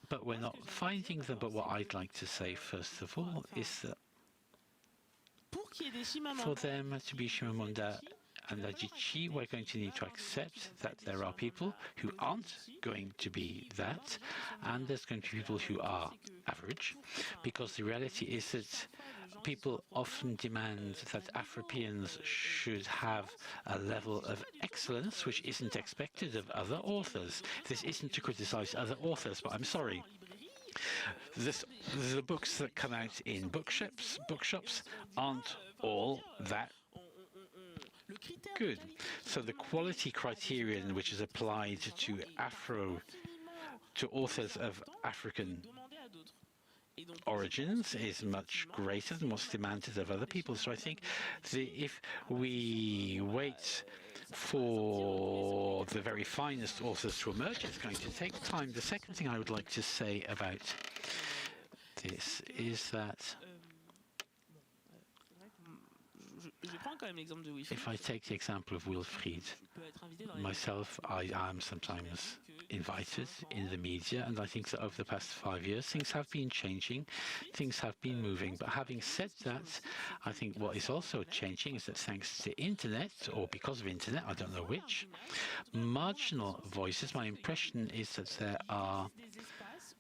but we're not finding them. But what I'd like to say, first of all, is that for them to be Chimamanda And Ajichi, we're going to need to accept that there are people who aren't going to be that, and there's going to be people who are average, because the reality is that people often demand that Afropeans should have a level of excellence which isn't expected of other authors. This isn't to criticize other authors, but I'm sorry. The books that come out in bookshops aren't all that good. So the quality criterion which is applied to authors of African origins is much greater than what's demanded of other people. So I think if we wait for the very finest authors to emerge, it's going to take time. The second thing I would like to say about this is that if I take the example of Wilfried, myself, I am sometimes invited in the media, and I think that over the past 5 years things have been changing, things have been moving. But having said that, I think what is also changing is that thanks to internet, or because of internet, I don't know which, marginal voices, my impression is that there are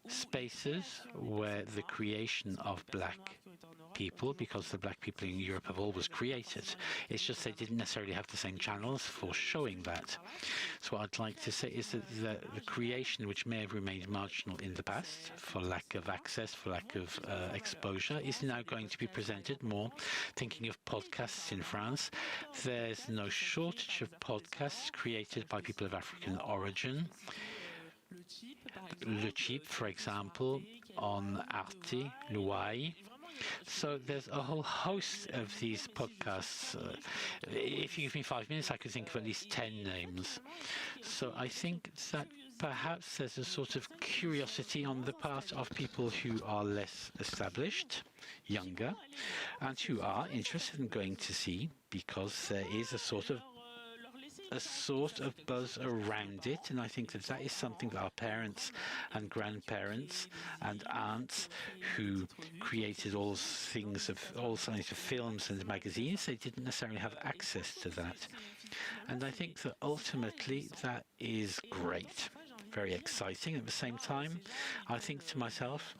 spaces where the creation of black people, because the black people in Europe have always created, it's just they didn't necessarily have the same channels for showing that. So what I'd like to say is that the creation, which may have remained marginal in the past for lack of access, for lack of exposure, is now going to be presented more. Thinking of podcasts in France, there's no shortage of podcasts created by people of African origin. Le Chip, for example, on Arte, Luai. So there's a whole host of these podcasts. If you give me 5 minutes, I could think of at least 10 names. So I think that perhaps there's a sort of curiosity on the part of people who are less established, younger, and who are interested in going to see, because there is a sort of buzz around it, and I think that that is something that our parents and grandparents and aunts who created all kinds of films and magazines, they didn't necessarily have access to that. And I think that ultimately that is great, very exciting. At the same time, I think to myself,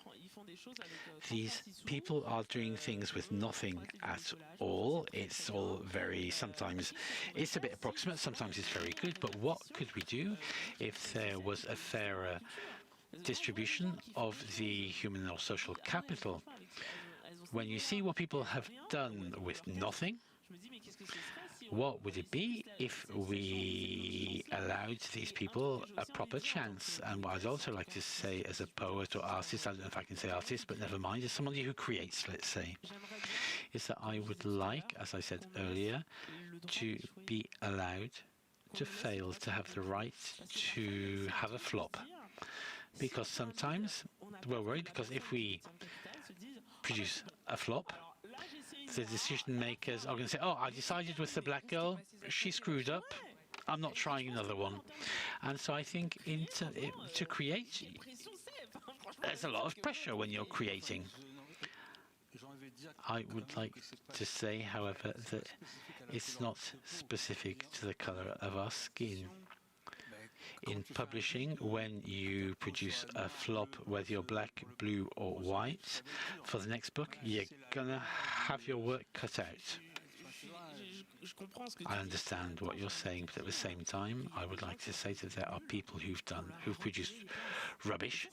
these people are doing things with nothing at all. It's all very, sometimes it's a bit approximate, sometimes it's very good, but what could we do if there was a fairer distribution of the human or social capital? When you see what people have done with nothing, what would it be if we allowed these people a proper chance? And what I'd also like to say as a poet or artist, I don't know if I can say artist, but never mind, as somebody who creates, let's say, is that I would like, as I said earlier, to be allowed to fail, to have the right to have a flop. Because sometimes we're worried, because if we produce a flop, the decision makers are going to say, oh, I decided with the black girl, she screwed up, I'm not trying another one. And so I think to create, there's a lot of pressure when you're creating. I would like to say, however, that it's not specific to the color of our skin. In publishing, when you produce a flop, whether you're black, blue or white, for the next book, you're gonna have your work cut out. I understand what you're saying, but at the same time, I would like to say that there are people who've produced rubbish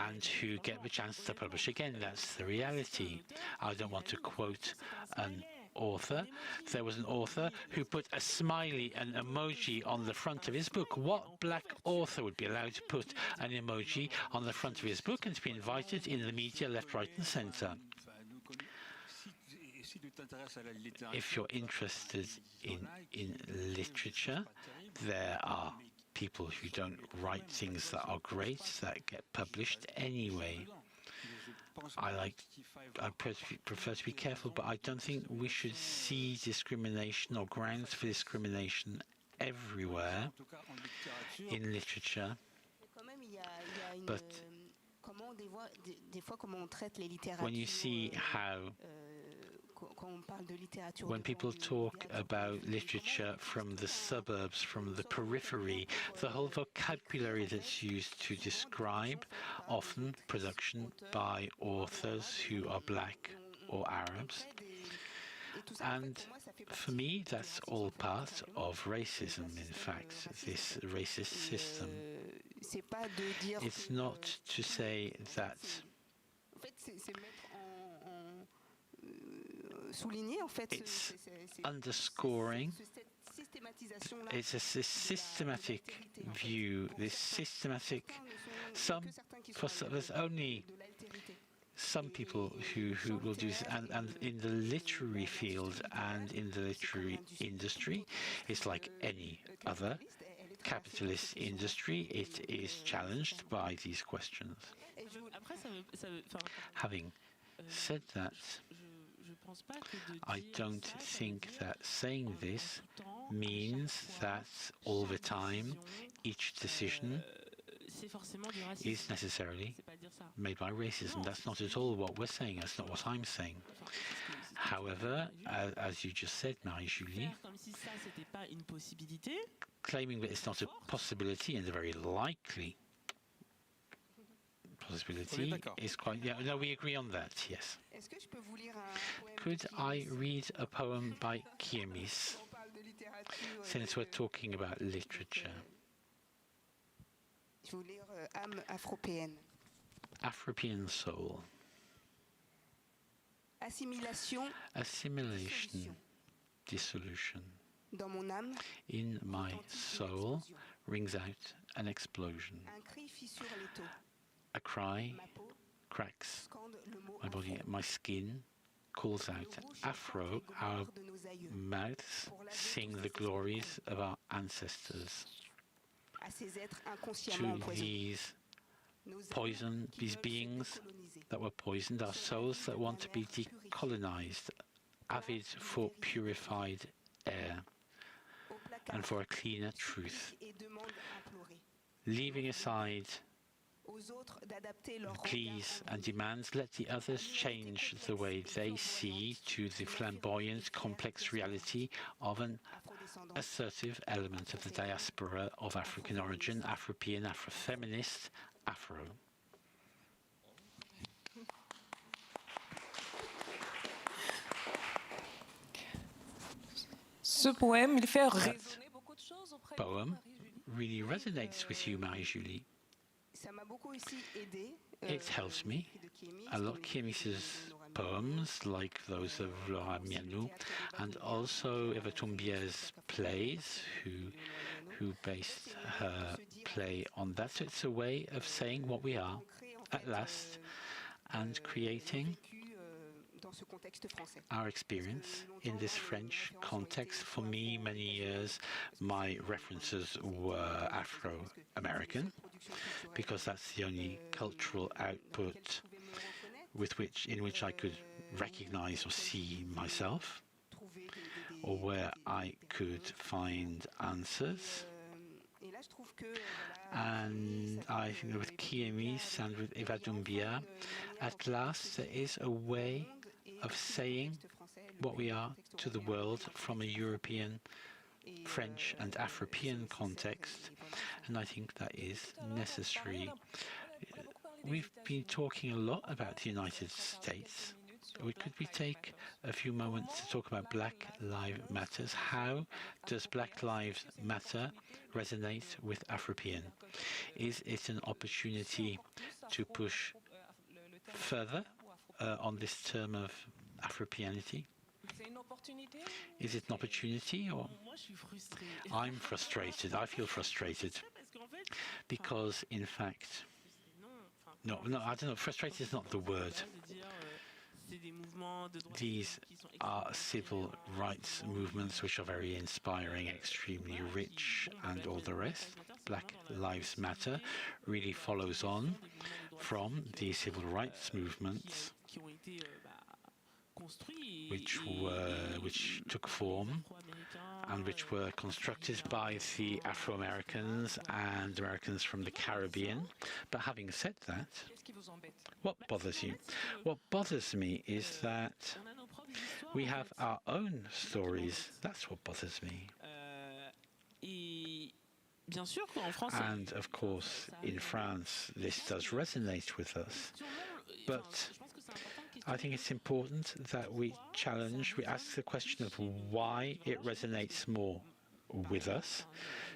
and who get the chance to publish again. That's the reality. I don't want to quote an author. There was an author who put a smiley, an emoji on the front of his book. What black author would be allowed to put an emoji on the front of his book and to be invited in the media left, right and centre? If you're interested in literature, there are people who don't write things that are great that get published anyway. I prefer to be careful, but I don't think we should see discrimination or grounds for discrimination everywhere in literature. But when you see how When people talk about literature from the suburbs, from the periphery, the whole vocabulary that's used to describe often production by authors who are black or Arabs. And for me, that's all part of racism, in fact, this racist system. It's not to say that it's underscoring, it's a systematic view, this systematic, there's only some people who will do this, and in the literary field and in the literary industry, it's like any other capitalist industry, it is challenged by these questions. Having said that, I don't think that saying this means that all the time each decision is necessarily made by racism. That's not at all what we're saying. That's not what I'm saying. However, as you just said, Marie-Julie, claiming that it's not a possibility and a very likely possibility is quite... Yeah, no, we agree on that, yes. Could I read a poem by Kiemis, since we're talking about literature? Afropean soul. Assimilation, dissolution. In my soul rings out an explosion. A cry cracks my body, my skin calls out Afro, our mouths sing the glories of our ancestors. To these these beings that were poisoned, our souls that want to be decolonized, avid for purified air and for a cleaner truth. Leaving aside pleas and demands, let the others change the way they see to the flamboyant, complex reality of an assertive element of the diaspora of African origin, Afropean, Afrofeminist, Afro. Ce poème, il fait résonner beaucoup de choses auprès de poem really resonates with you, Marie-Julie. It helps me a lot. Kiemis's poems, like those of Laura Mianou, and also Eva Tombier's plays, who based her play on that. So it's a way of saying what we are at last and creating our experience in this French context. For me, many years, my references were Afro-American, because that's the only cultural output in which I could recognize or see myself, or where I could find answers. And I think that with Kiemis and with Eva Doumbia, at last there is a way of saying what we are to the world from a European, French and Afropean context, and I think that is necessary. We've been talking a lot about the United States. Could we take a few moments to talk about Black Lives Matter? How does Black Lives Matter resonate with Afropean? Is it an opportunity to push further on this term of Afropeanity? Is it an opportunity, or I'm frustrated? I feel frustrated because, in fact, no, I don't know. Frustrated is not the word. These are civil rights movements which are very inspiring, extremely rich, and all the rest. Black Lives Matter really follows on from the civil rights movements which took form and which were constructed by the Afro-Americans and Americans from the Caribbean. But having said that, what bothers you? What bothers me is that we have our own stories. That's what bothers me. And of course, in France, this does resonate with us. But I think it's important that we ask the question of why it resonates more with us,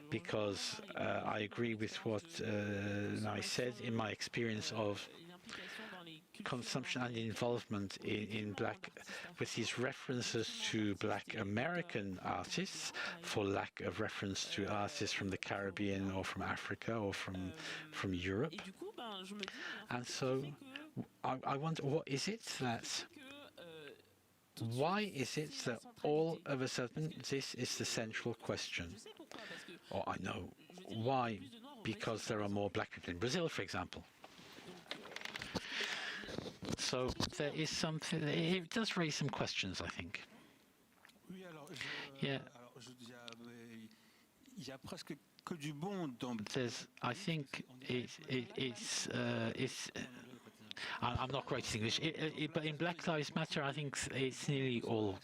because I agree with what I said in my experience of consumption and involvement in black, with these references to black American artists for lack of reference to artists from the Caribbean or from Africa or from Europe. And so I wonder, what is it that, why is it that all of a sudden this is the central question? Or I know why, because there are more black people in Brazil, for example. So there is something, it does raise some questions, I think. Yeah. There's, I think I'm not great at English, but in Black Lives Matter, I think it's nearly all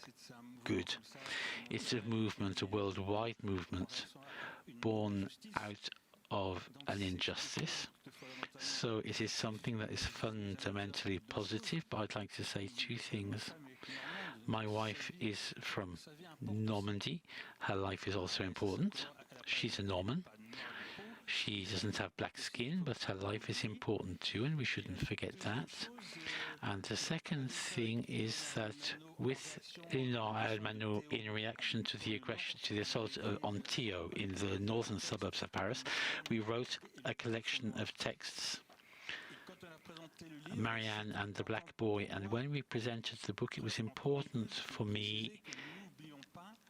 good. It's a movement, a worldwide movement, born out of an injustice. So it is something that is fundamentally positive, but I'd like to say two things. My wife is from Normandy. Her life is also important. She's a Norman. She doesn't have black skin, but her life is important too, and we shouldn't forget that. And the second thing is that with Manu, in reaction to the aggression, to the assault on Tio in the northern suburbs of Paris, we wrote a collection of texts, Marianne and the Black Boy, and when we presented the book, it was important for me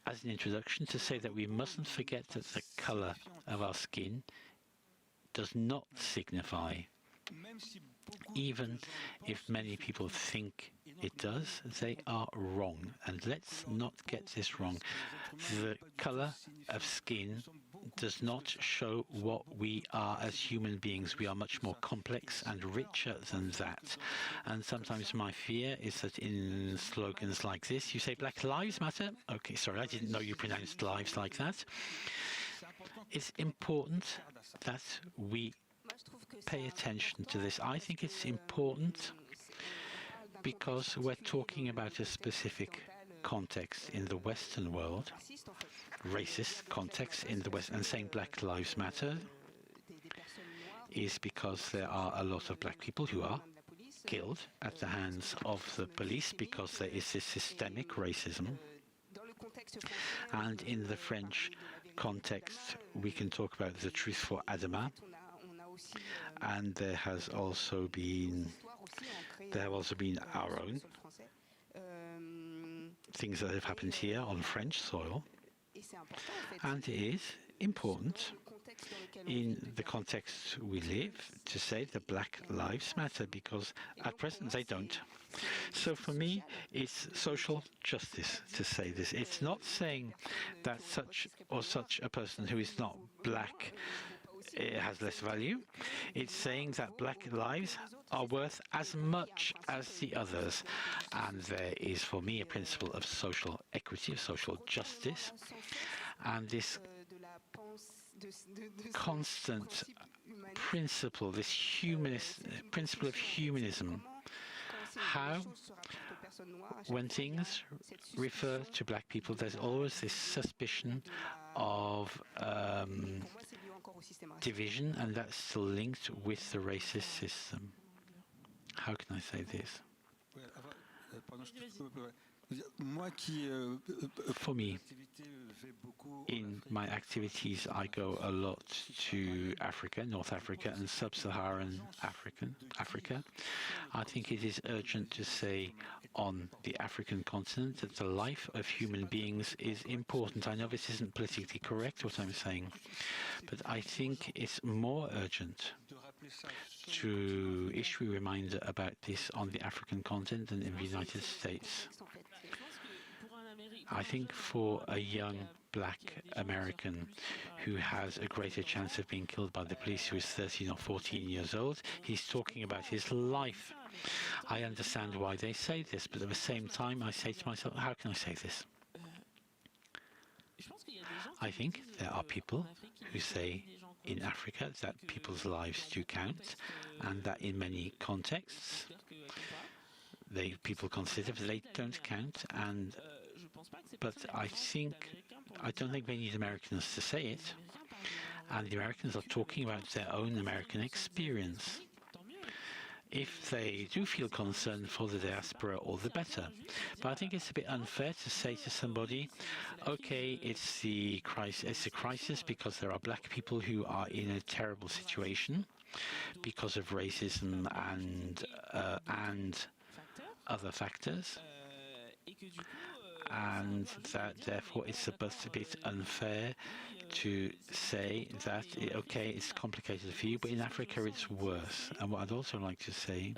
as an introduction to say that we mustn't forget that the colour of our skin does not signify, even if many people think it does, they are wrong. And let's not get this wrong. The colour of skin does not show what we are as human beings. We are much more complex and richer than that. And sometimes my fear is that in slogans like this, you say Black Lives Matter. Okay, sorry, I didn't know you pronounced lives like that. It's important that we pay attention to this. I think it's important because we're talking about a specific context in the Western world, racist context in the West, and saying Black Lives Matter is because there are a lot of black people who are killed at the hands of the police because there is this systemic racism. And in the French context, we can talk about the truth for Adama, and there have also been our own things that have happened here on French soil, and it is important in the context we live to say that Black Lives Matter, because at present they don't. So for me, it's social justice to say this. It's not saying that such or such a person who is not black has less value. It's saying that black lives are worth as much as the others. And there is, for me, a principle of social equity, of social justice. And this constant principle, this principle of humanism, how, when things refer to black people, there's always this suspicion of division, and that's still linked with the racist system. How can I say this? For me, in my activities, I go a lot to Africa, North Africa, and sub-Saharan Africa. I think it is urgent to say on the African continent that the life of human beings is important. I know this isn't politically correct, what I'm saying, but I think it's more urgent to issue a reminder about this on the African continent and in the United States. I think for a young black American who has a greater chance of being killed by the police, who is 13 or 14 years old, he's talking about his life. I understand why they say this, but at the same time I say to myself, how can I say this? I think there are people who say in Africa that people's lives do count, and that in many contexts people consider that they don't count, but I don't think they need Americans to say it, and the Americans are talking about their own American experience. If they do feel concerned for the diaspora, all the better. But I think it's a bit unfair to say to somebody, okay, it's a crisis because there are black people who are in a terrible situation because of racism and other factors, and that therefore it's supposed to be unfair to say that, okay, it's complicated for you, but in Africa it's worse. And what I'd also like to say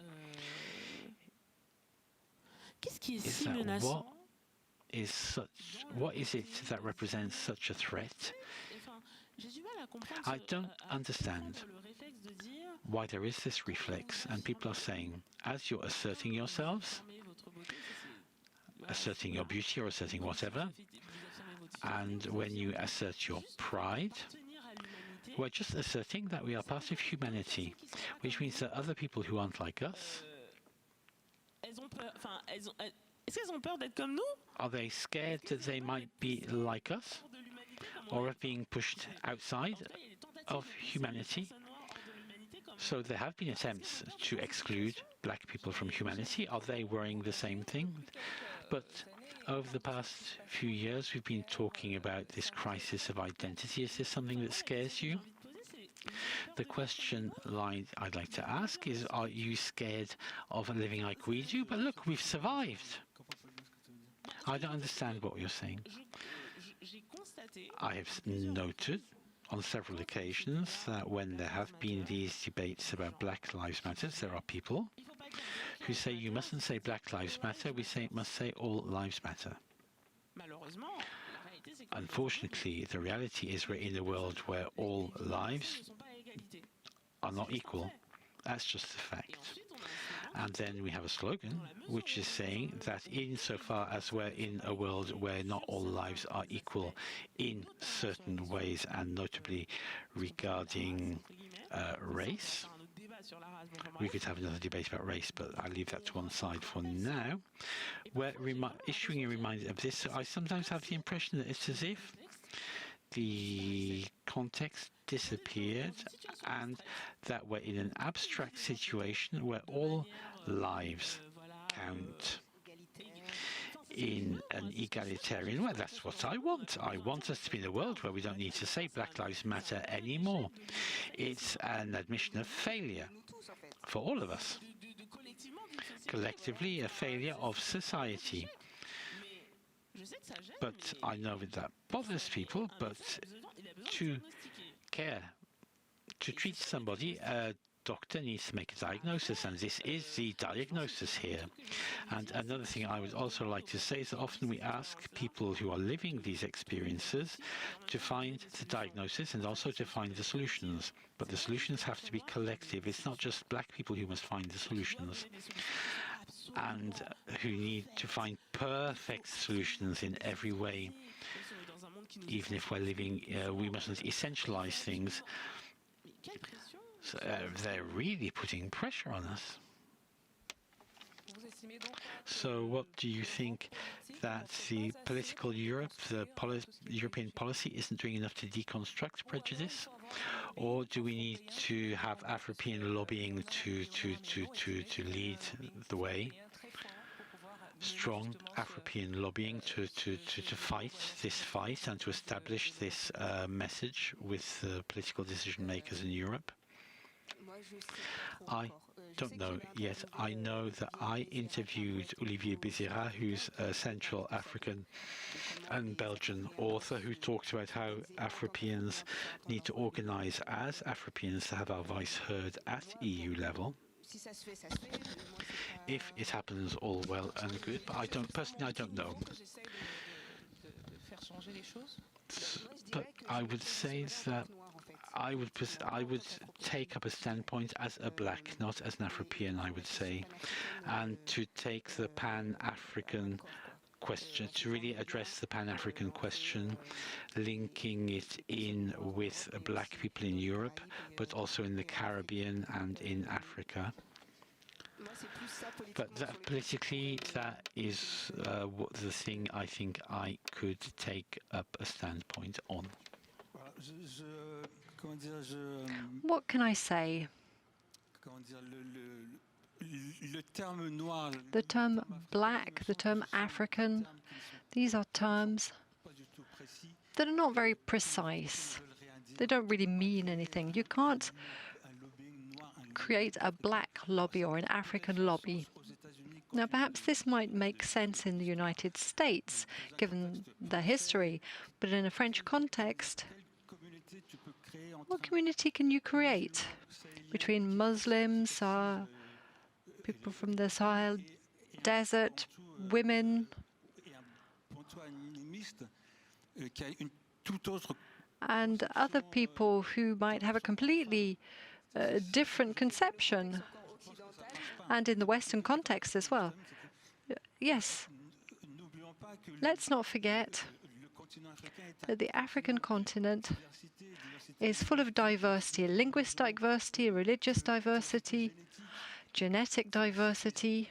is that what is it that represents such a threat? I don't understand why there is this reflex, and people are saying, as you're asserting yourselves, asserting your beauty or asserting whatever, and when you assert your pride, we're just asserting that we are part of humanity, which means that other people who aren't like us, are they scared that they might be like us, or of being pushed outside of humanity? So there have been attempts to exclude black people from humanity. Are they worrying the same thing? But over the past few years, we've been talking about this crisis of identity. Is this something that scares you? The question I'd like to ask is, are you scared of living like we do? But look, we've survived. I don't understand what you're saying. I have noted on several occasions that when there have been these debates about Black Lives Matter, there are people who say you mustn't say Black Lives Matter, we must say all lives matter. Unfortunately, the reality is we're in a world where all lives are not equal. That's just a fact. And then we have a slogan which is saying that insofar as we're in a world where not all lives are equal in certain ways, and notably regarding race, we could have another debate about race, but I'll leave that to one side for now. We're issuing a reminder of this. So I sometimes have the impression that it's as if the context disappeared and that we're in an abstract situation where all lives count in an egalitarian way. That's what I want. I want us to be in a world where we don't need to say Black Lives Matter anymore. It's an admission of failure for all of us. Collectively, a failure of society. But I know that bothers people, but to care, to treat somebody, a doctor needs to make a diagnosis, and this is the diagnosis here. And another thing I would also like to say is that often we ask people who are living these experiences to find the diagnosis and also to find the solutions. But the solutions have to be collective. It's not just black people who must find the solutions, and who need to find perfect solutions in every way. Even if we're living, we mustn't essentialize things. So, they're really putting pressure on us. So what do you think that the political Europe, the European policy isn't doing enough to deconstruct prejudice? Or do we need to have Afropean lobbying to lead the way? Strong Afropean lobbying to fight this fight and to establish this message with political decision makers in Europe? I don't know yet. I know that I interviewed Olivier Bézira, who's a Central African and Belgian author, who talked about how Afropeans need to organise as Afropeans to have our voice heard at EU level. If it happens, all well and good, but I don't know. But I would say that I would take up a standpoint as a black, not as an Afropean, I would say, and to take the Pan-African question, to really address the Pan-African question, linking it in with black people in Europe, but also in the Caribbean and in Africa. But politically, that is what the thing I think I could take up a standpoint on. What can I say? The term black, the term African, these are terms that are not very precise. They don't really mean anything. You can't create a black lobby or an African lobby. Now, perhaps this might make sense in the United States, given their history, but in a French context, what community can you create between Muslims, people from the Sahel Desert, women, and other people who might have a completely different conception, and in the Western context as well? Yes, let's not forget that the African continent is full of diversity, linguistic diversity, religious diversity, genetic diversity,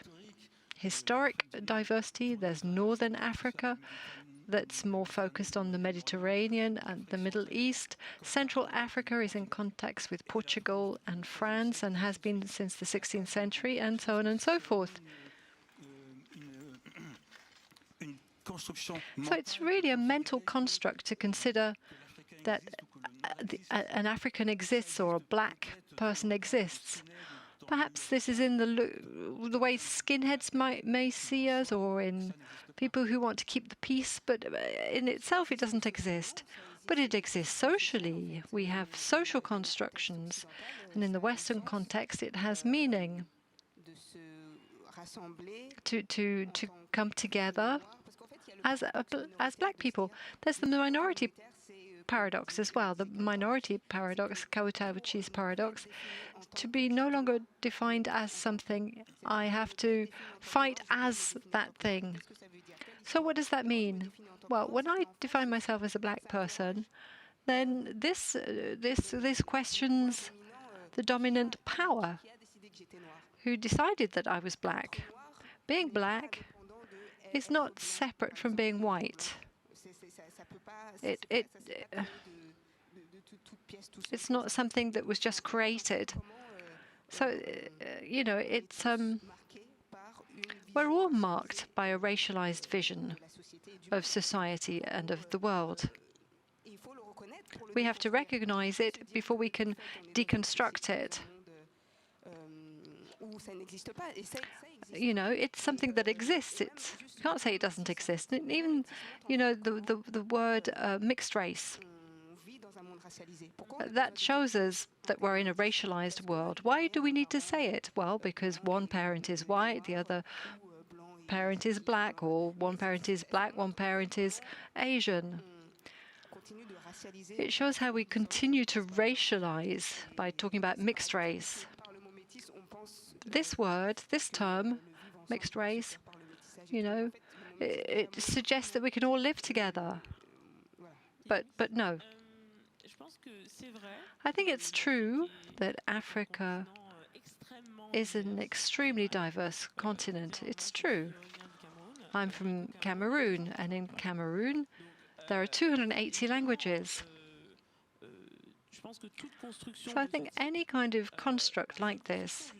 historic diversity. There's Northern Africa that's more focused on the Mediterranean and the Middle East. Central Africa is in contact with Portugal and France and has been since the 16th century, and so on and so forth. So it's really a mental construct to consider that an African exists or a black person exists. Perhaps this is in the way skinheads may see us, or in people who want to keep the peace, but in itself it doesn't exist. But it exists socially. We have social constructions, and in the Western context it has meaning to come together as black people. There's the minority paradox as well, the minority paradox, Kauta-Uchi's paradox, to be no longer defined as something. I have to fight as that thing. So what does that mean? Well, when I define myself as a black person, then this questions the dominant power who decided that I was black. Being black is not separate from being white. It's not something that was just created. So, you know, it's we're all marked by a racialized vision of society and of the world. We have to recognize it before we can deconstruct it. You know, it's something that exists. You can't say it doesn't exist. And even, you know, the word mixed race, that shows us that we're in a racialized world. Why do we need to say it? Well, because one parent is white, the other parent is black, or one parent is black, one parent is Asian. It shows how we continue to racialize by talking about mixed race. This word, this term, mixed race, you know, it suggests that we can all live together. But no. I think it's true that Africa is an extremely diverse continent. It's true. I'm from Cameroon, and in Cameroon there are 280 languages. So I think any kind of construct like this,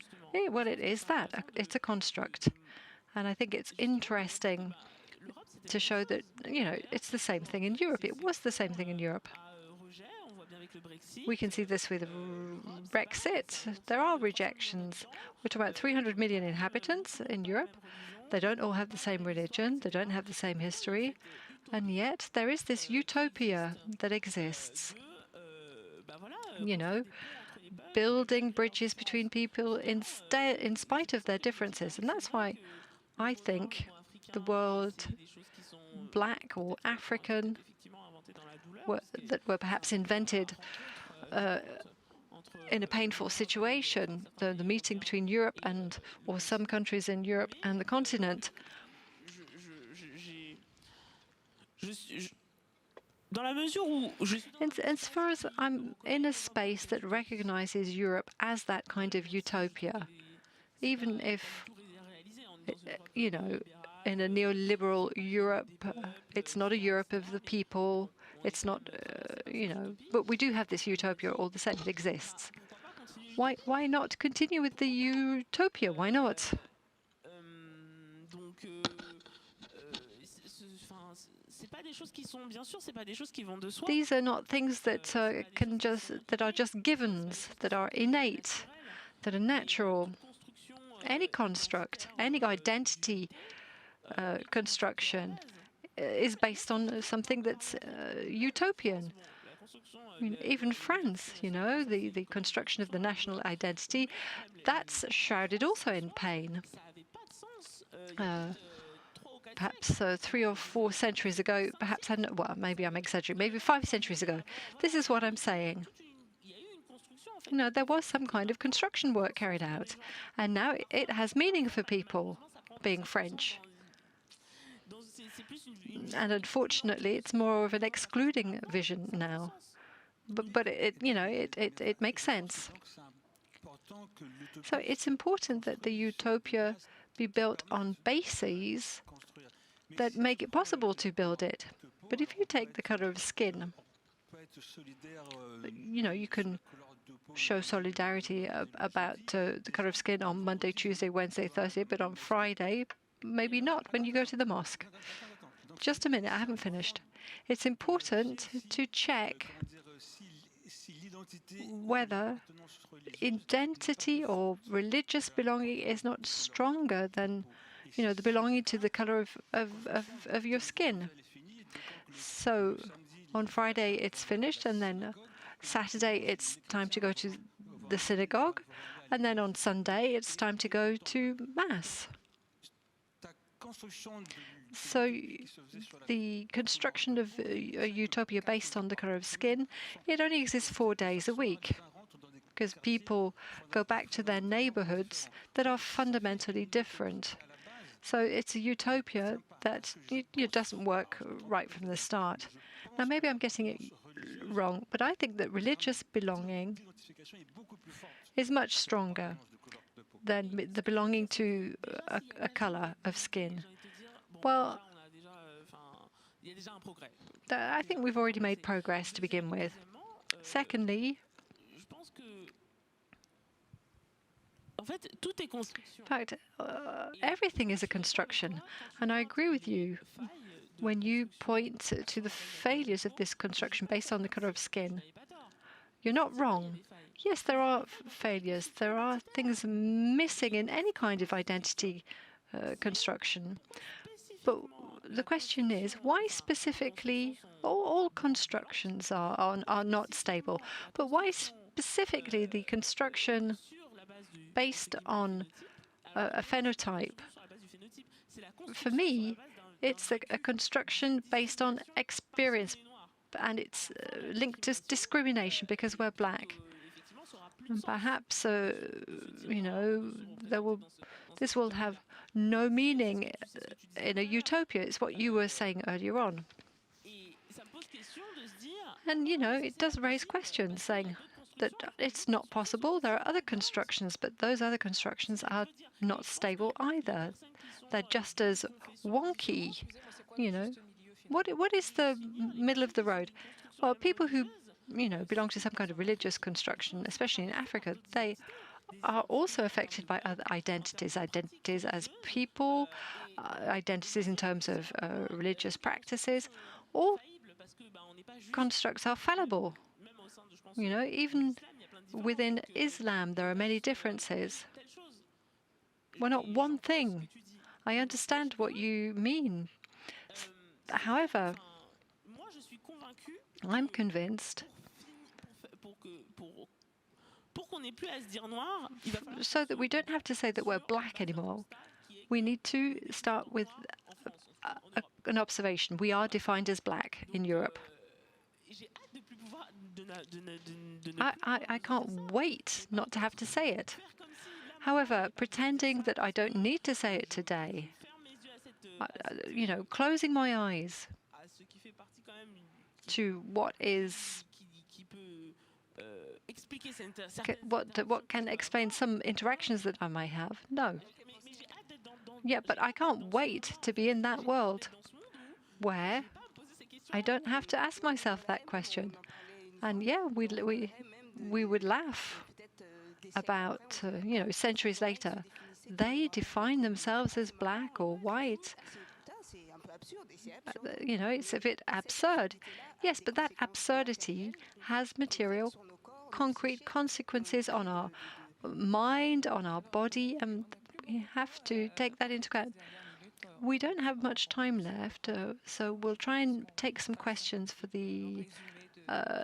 well, it is that. It's a construct. And I think it's interesting to show that, you know, it's the same thing in Europe. It was the same thing in Europe. We can see this with Brexit. There are rejections. We're talking about 300 million inhabitants in Europe. They don't all have the same religion. They don't have the same history. And yet there is this utopia that exists. You know, building bridges between people in spite of their differences. And that's why I think the word black or African that were perhaps invented in a painful situation, the meeting between Europe or some countries in Europe and the continent. As far as I'm in a space that recognizes Europe as that kind of utopia, even if, you know, in a neoliberal Europe, it's not a Europe of the people, it's not, you know, but we do have this utopia all the same, it exists. Why not continue with the utopia? Why not? These are not things that are just givens, that are innate, that are natural. Any construct, any identity construction is based on something that's utopian. I mean, even France, you know, the construction of the national identity, that's shrouded also in pain. Perhaps 3 or 4 centuries ago, perhaps, well, maybe I'm exaggerating, maybe 5 centuries ago, this is what I'm saying. You know, there was some kind of construction work carried out, and now it has meaning for people being French. And unfortunately, it's more of an excluding vision now. But it, you know, it makes sense. So it's important that the utopia be built on bases that make it possible to build it. But if you take the color of skin, you know, you can show solidarity about the color of skin on Monday, Tuesday, Wednesday, Thursday, but on Friday, maybe not when you go to the mosque. Just a minute, I haven't finished. It's important to check whether identity or religious belonging is not stronger than, you know, the belonging to the color of your skin. So on Friday it's finished, and then Saturday it's time to go to the synagogue, and then on Sunday it's time to go to Mass. So the construction of a utopia based on the color of skin, it only exists 4 days a week, because people go back to their neighborhoods that are fundamentally different. So it's a utopia that it doesn't work right from the start. Now, maybe I'm getting it wrong, but I think that religious belonging is much stronger than the belonging to a color of skin. Well, I think we've already made progress to begin with. Secondly, in fact, everything is a construction, and I agree with you when you point to the failures of this construction based on the color of skin. You're not wrong. Yes, there are failures. There are things missing in any kind of identity construction. But the question is, why specifically, all constructions are not stable, but why specifically the construction based on a phenotype? For me, it's a construction based on experience, and it's linked to discrimination because we're black. And perhaps, you know, this will have no meaning in a utopia. It's what you were saying earlier on. And, you know, it does raise questions saying that it's not possible. There are other constructions, but those other constructions are not stable either. They're just as wonky, you know. What is the middle of the road? Well, people who, you know, belong to some kind of religious construction, especially in Africa, they are also affected by other identities as people, identities in terms of religious practices. All constructs are fallible. You know, even within Islam, there are many differences. We're not one thing. I understand what you mean. However, I'm convinced so that we don't have to say that we're black anymore. We need to start with an observation. We are defined as black in Europe. I can't wait not to have to say it. However, pretending that I don't need to say it today, you know, closing my eyes to what is what can explain some interactions that I might have. No. Yeah, but I can't wait to be in that world where I don't have to ask myself that question. And yeah, we would laugh about, you know, centuries later. They define themselves as black or white. You know, it's a bit absurd. Yes, but that absurdity has material, concrete consequences on our mind, on our body, and we have to take that into account. We don't have much time left, so we'll try and take some questions for the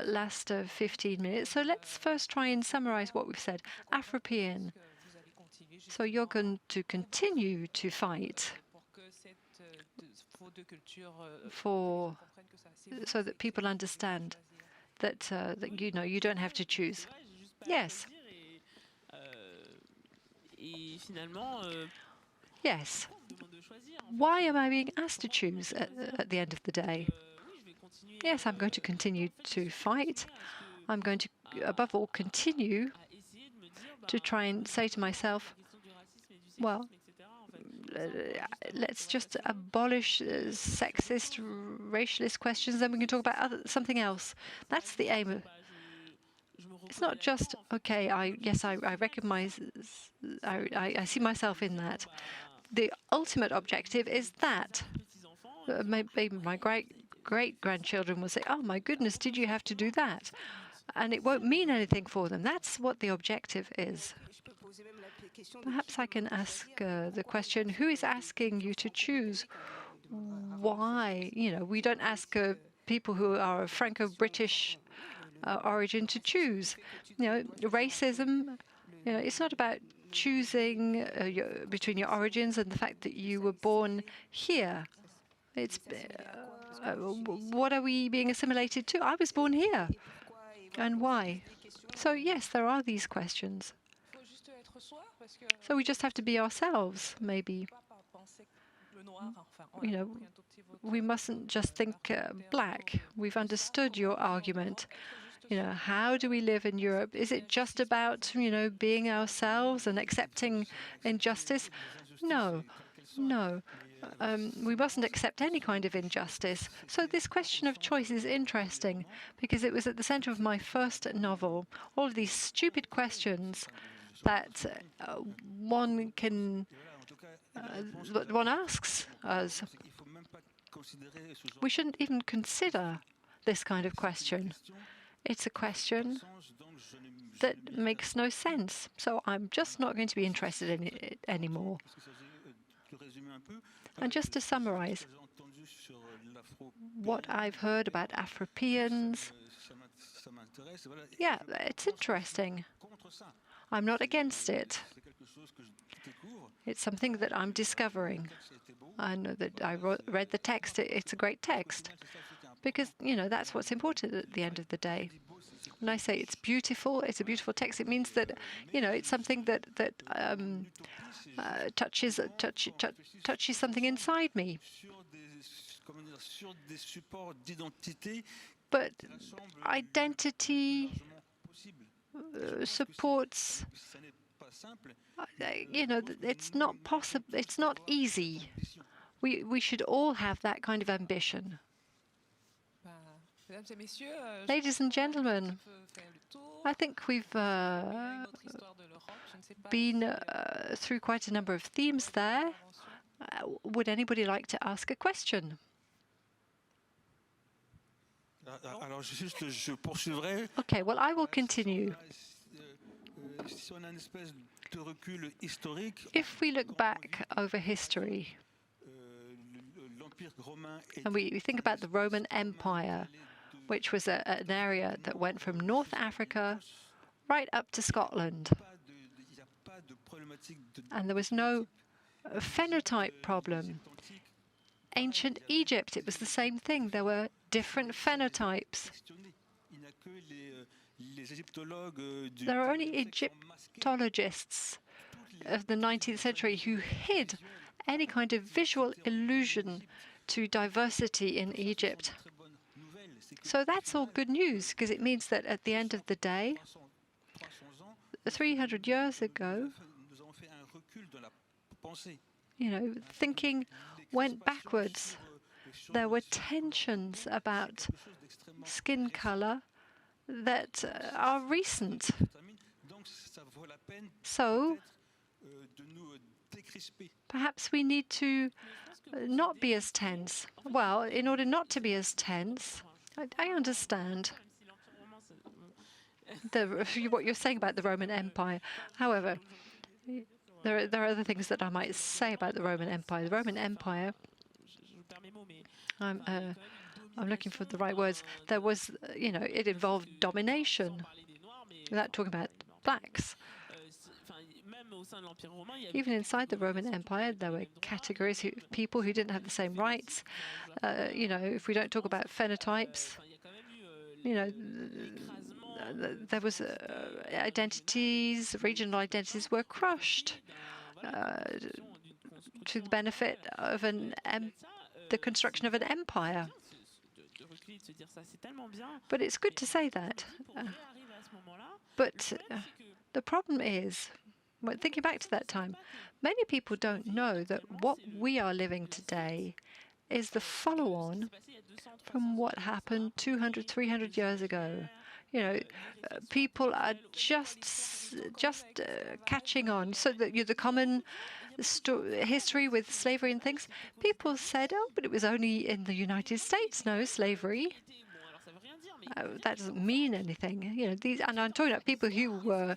last 15 minutes. So let's first try and summarize what we've said. Afropean. So you're going to continue to fight for, so that people understand that, that you know, you don't have to choose. Yes. Yes. Why am I being asked to choose at the end of the day? Yes, I'm going to continue to fight. I'm going to, above all, continue to try and say to myself, well, let's just abolish sexist, racialist questions, then we can talk about something else. That's the aim. It's not just, okay, I recognize, I see myself in that. The ultimate objective is that. Maybe my great-grandchildren will say, oh my goodness, did you have to do that? And it won't mean anything for them. That's what the objective is. Perhaps I can ask the question, who is asking you to choose? Why? You know, we don't ask people who are of Franco-British origin to choose. You know, racism, you know, it's not about choosing between your origins and the fact that you were born here. It's what are we being assimilated to? I was born here. And why? So yes, there are these questions. So we just have to be ourselves, maybe. You know, we mustn't just think black. We've understood your argument. You know, how do we live in Europe? Is it just about, you know, being ourselves and accepting injustice? No, no. We mustn't accept any kind of injustice. So this question of choice is interesting because it was at the center of my first novel. All of these stupid questions that one asks us. We shouldn't even consider this kind of question. It's a question that makes no sense. So I'm just not going to be interested in it anymore. And just to summarize, what I've heard about Afropeans, yeah, it's interesting. I'm not against it. It's something that I'm discovering. I know that I read the text. It's a great text. Because, you know, that's what's important at the end of the day. When I say it's beautiful, it's a beautiful text, it means that, you know, it's something that touches something inside me. But identity supports, you know, it's not possible, it's not easy. We should all have that kind of ambition. Ladies and gentlemen, I think we've been through quite a number of themes there. Would anybody like to ask a question? Okay, well, I will continue. If we look back over history, and we think about the Roman Empire, which was an area that went from North Africa right up to Scotland, and there was no phenotype problem. Ancient Egypt, it was the same thing. There were different phenotypes. There are only Egyptologists of the 19th century who hid any kind of visual illusion to diversity in Egypt. So that's all good news, because it means that at the end of the day, 300 years ago, thinking went backwards. There were tensions about skin color that are recent. So perhaps we need to not be as tense. Well, in order not to be as tense, I understand what you're saying about the Roman Empire. However, there are other things that I might say about the Roman Empire. The Roman Empire, I'm looking for the right words. There was, it involved domination, without talking about blacks. Even inside the Roman Empire, there were categories of people who didn't have the same rights. If we don't talk about phenotypes, there was identities, regional identities were crushed to the benefit of the construction of an empire. But it's good to say that. But the problem is, thinking back to that time, many people don't know that what we are living today is the follow-on from what happened 200, 300 years ago. People are just catching on. So the common history with slavery and things, people said, oh, but it was only in the United States, no slavery. That doesn't mean anything. And I'm talking about people who were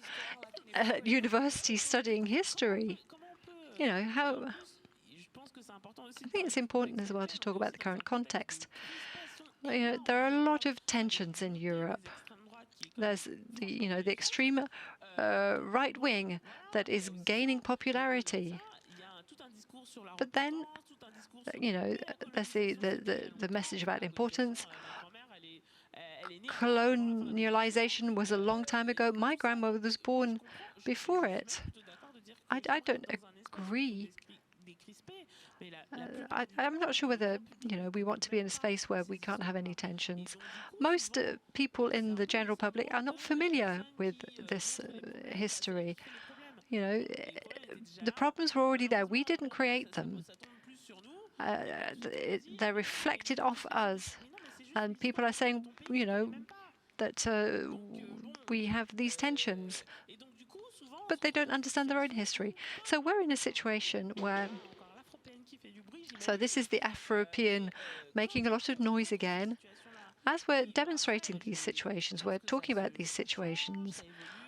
at university studying history. I think it's important as well to talk about the current context. There are a lot of tensions in Europe. There's the extreme right wing that is gaining popularity. But then, there's the message about importance. Colonialization was a long time ago. My grandmother was born before it. I don't agree. I'm not sure whether we want to be in a space where we can't have any tensions. Most people in the general public are not familiar with this history. The problems were already there. We didn't create them. They're reflected off us, and people are saying, that we have these tensions, but they don't understand their own history. So we're in a situation where. So this is the Afropean making a lot of noise again. As we're demonstrating these situations, we're talking about these situations,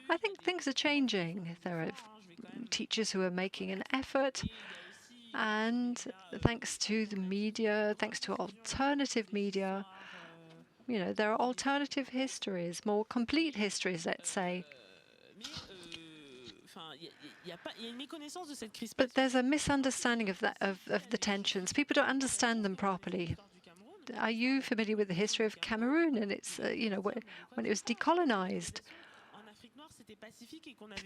I think things are changing. There are teachers who are making an effort, and thanks to the media, thanks to alternative media, there are alternative histories, more complete histories, let's say. But there's a misunderstanding of the tensions. People don't understand them properly. Are you familiar with the history of Cameroon and its, when it was decolonized?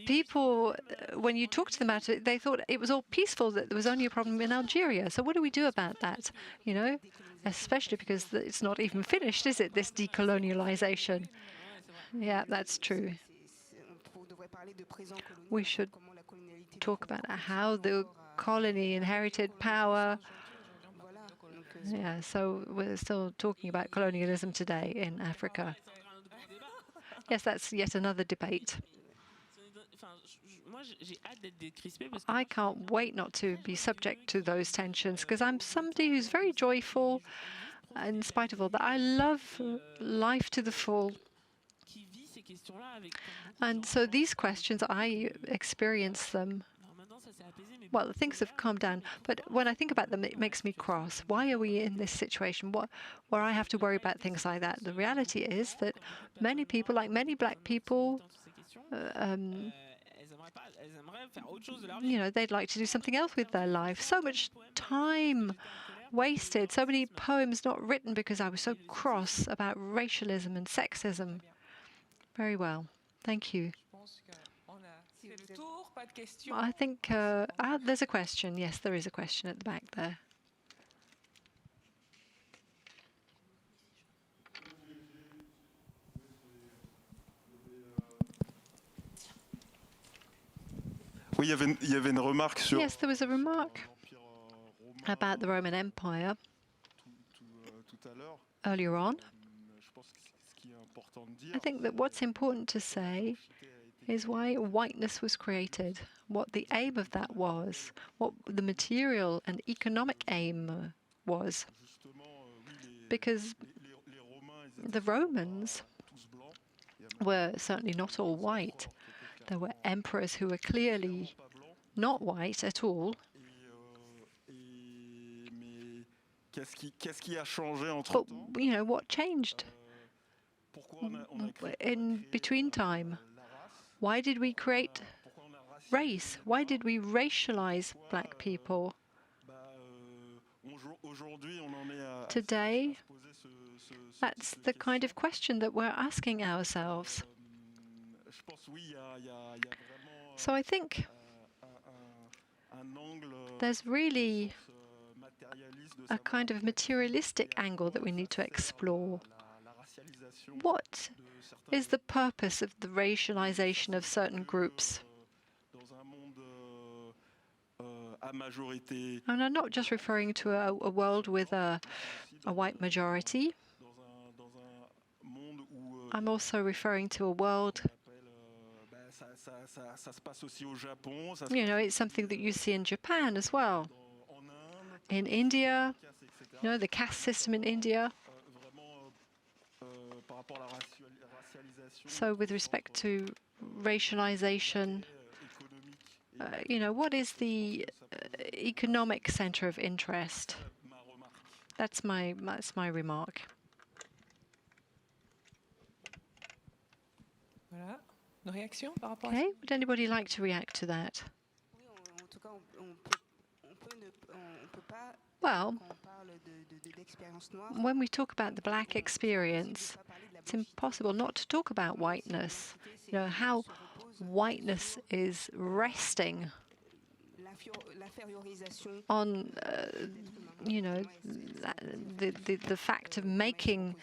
People, when you talk to them about it, they thought it was all peaceful, that there was only a problem in Algeria. So what do we do about that? Especially because it's not even finished, is it, this decolonialization? Yeah, that's true. We should talk about how the colony inherited power. Yeah, so we're still talking about colonialism today in Africa. Yes, that's yet another debate. I can't wait not to be subject to those tensions, because I'm somebody who's very joyful. in spite of all that, I love life to the full. And so these questions, I experience them. Well, things have calmed down, but when I think about them, it makes me cross. Why are we in this situation? Where I have to worry about things like that? The reality is that many people, like many black people, they'd like to do something else with their life. So much time wasted, so many poems not written because I was so cross about racialism and sexism. Very well. Thank you. I think there's a question. Yes, there is a question at the back there. Yes, there was a remark about the Roman Empire earlier on. I think that what's important to say is why whiteness was created, what the aim of that was, what the material and economic aim was. Because the Romans were certainly not all white. There were emperors who were clearly not white at all. But, what changed in between time? Why did we create race? Why did we racialize black people? Today, that's the kind of question that we're asking ourselves. So I think there's really a kind of materialistic angle that we need to explore. What is the purpose of the racialization of certain groups? And I'm not just referring to a world with a white majority. I'm also referring to a world, it's something that you see in Japan as well. In India, the caste system in India. So with respect to racialization, what is the economic center of interest? That's my remark. Okay, would anybody like to react to that? Well, when we talk about the black experience, it's impossible not to talk about whiteness. How whiteness is resting on, the fact of making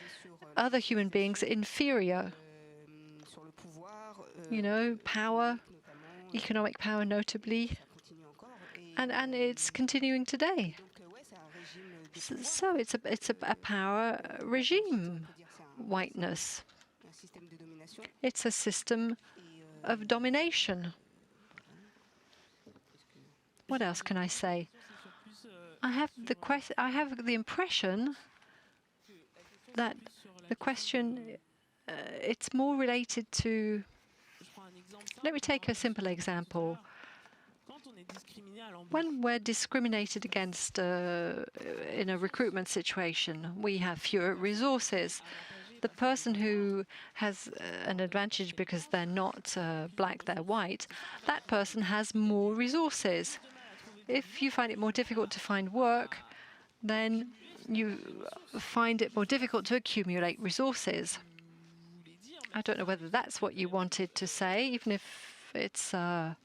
other human beings inferior. Power, economic power notably, and it's continuing today. So it's a power regime, whiteness. It's a system of domination. What else can I say? I have the impression that the question it's more related to. Let me take a simple example. When we're discriminated against in a recruitment situation, we have fewer resources. The person who has an advantage because they're not black, they're white, that person has more resources. If you find it more difficult to find work, then you find it more difficult to accumulate resources. I don't know whether that's what you wanted to say, even if it's a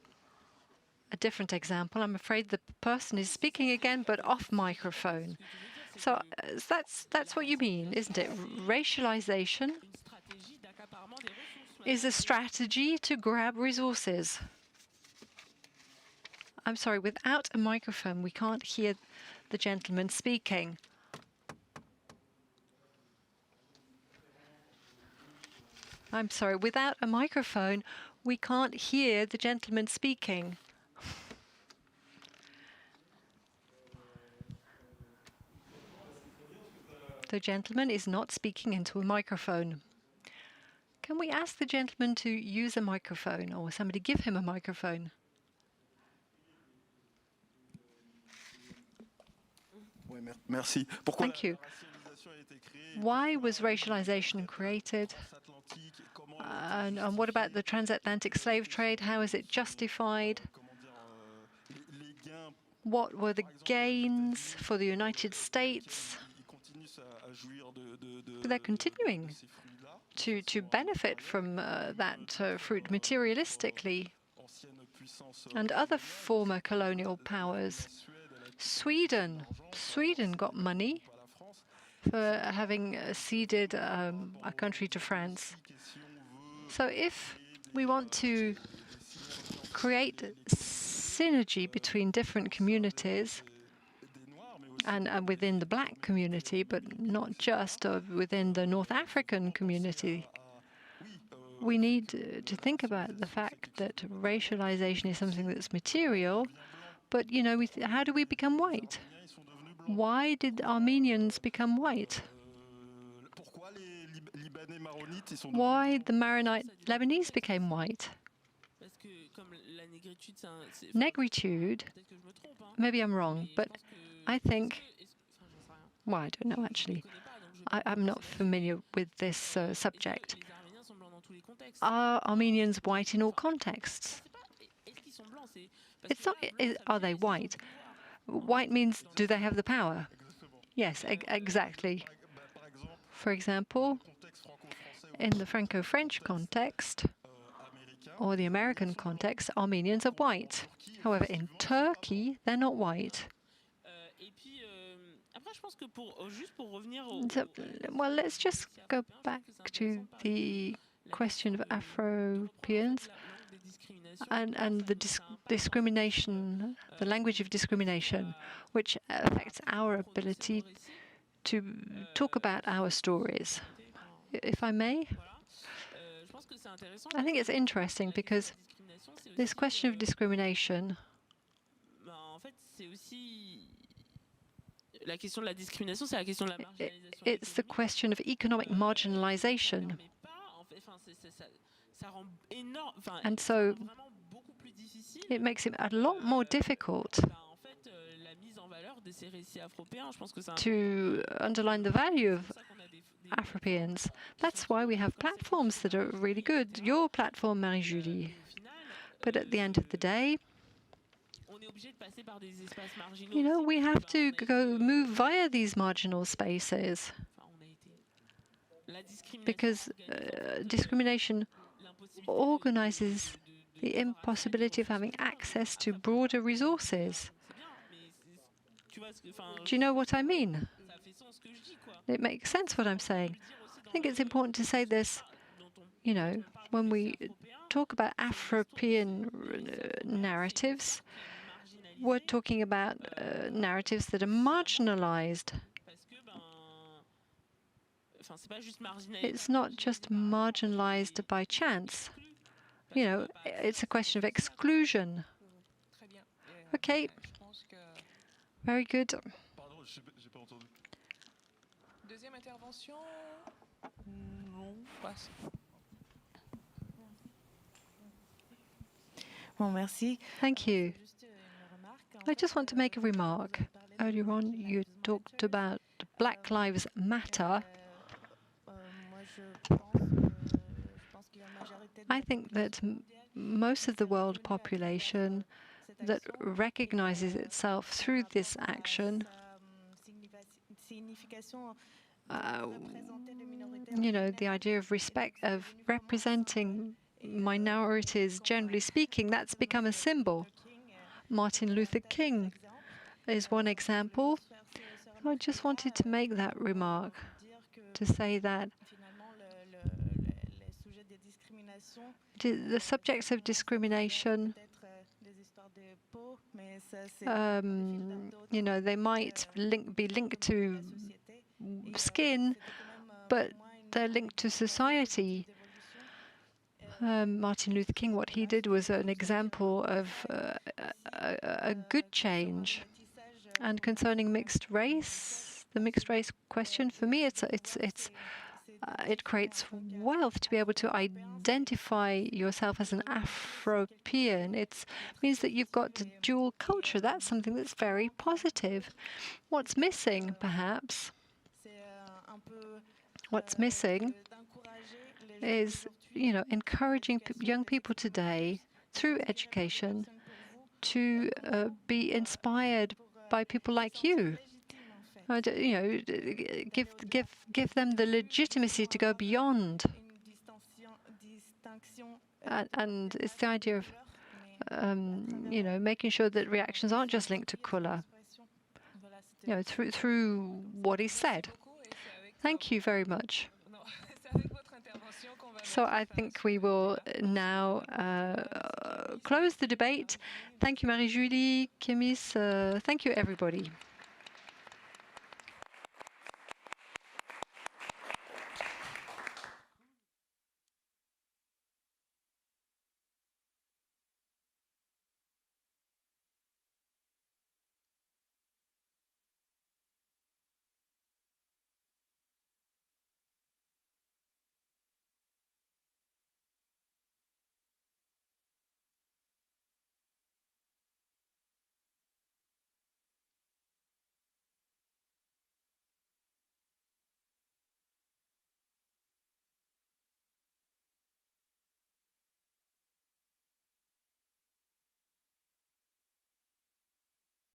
different example. I'm afraid the person is speaking again, but off microphone. So that's what you mean, isn't it? Racialization is a strategy to grab resources. I'm sorry, without a microphone, we can't hear the gentleman speaking. I'm sorry, without a microphone, we can't hear the gentleman speaking. The gentleman is not speaking into a microphone. Can we ask the gentleman to use a microphone, or somebody give him a microphone? Thank you. Why was racialization created? And what about the transatlantic slave trade? How is it justified? What were the gains for the United States? They're continuing to benefit from that fruit materialistically. And other former colonial powers. Sweden got money for having ceded a country to France. So if we want to create synergy between different communities and within the black community, but not just within the North African community, we need to think about the fact that racialization is something that's material, but, you know, how do we become white? Why did Armenians become white? Why the Maronite Lebanese became white? Negritude, maybe I'm wrong, but I think, well, I don't know actually. I'm not familiar with this subject. Are Armenians white in all contexts? It's not, are they white? White means, do they have the power? Yes, exactly. For example, in the Franco-French context, or the American context, Armenians are white. However, in Turkey, they're not white. So, well, let's just go back to the question of Afropeans and the discrimination, the language of discrimination, which affects our ability to talk about our stories. If I may, I think it's interesting because this question of discrimination it's the question of economic marginalization. And so it makes it a lot more difficult to underline the value of Afropeans. That's why we have platforms that are really good. Your platform, Marie-Julie. But at the end of the day, you know, we have to move via these marginal spaces because discrimination organizes the impossibility of having access to broader resources. Do you know what I mean? It makes sense what I'm saying. I think it's important to say this, you know, when we talk about Afropean narratives, we're talking about narratives that are marginalized. It's not just marginalized by chance. You know, it's a question of exclusion. Okay. Very good. Deuxième intervention? Non, pas. Bon, merci. Thank you. I just want to make a remark. Earlier on, you talked about Black Lives Matter. I think that most of the world population that recognizes itself through this action, you know, the idea of respect, of representing minorities, generally speaking, that's become a symbol. Martin Luther King is one example. I just wanted to make that remark, to say that the subjects of discrimination, you know, they might be linked to skin, but they're linked to society. Martin Luther King, what he did was an example of a good change. And concerning mixed race, the mixed race question. For me, it creates wealth to be able to identify yourself as an Afropean. It means that you've got dual culture. That's something that's very positive. What's missing, perhaps? What's missing is, encouraging young people today through education to be inspired by people like you. Give them the legitimacy to go beyond. And it's the idea of, making sure that reactions aren't just linked to color, through what is said. Thank you very much. So I think we will now close the debate. Thank you, Marie-Julie, Kemis. Thank you, everybody.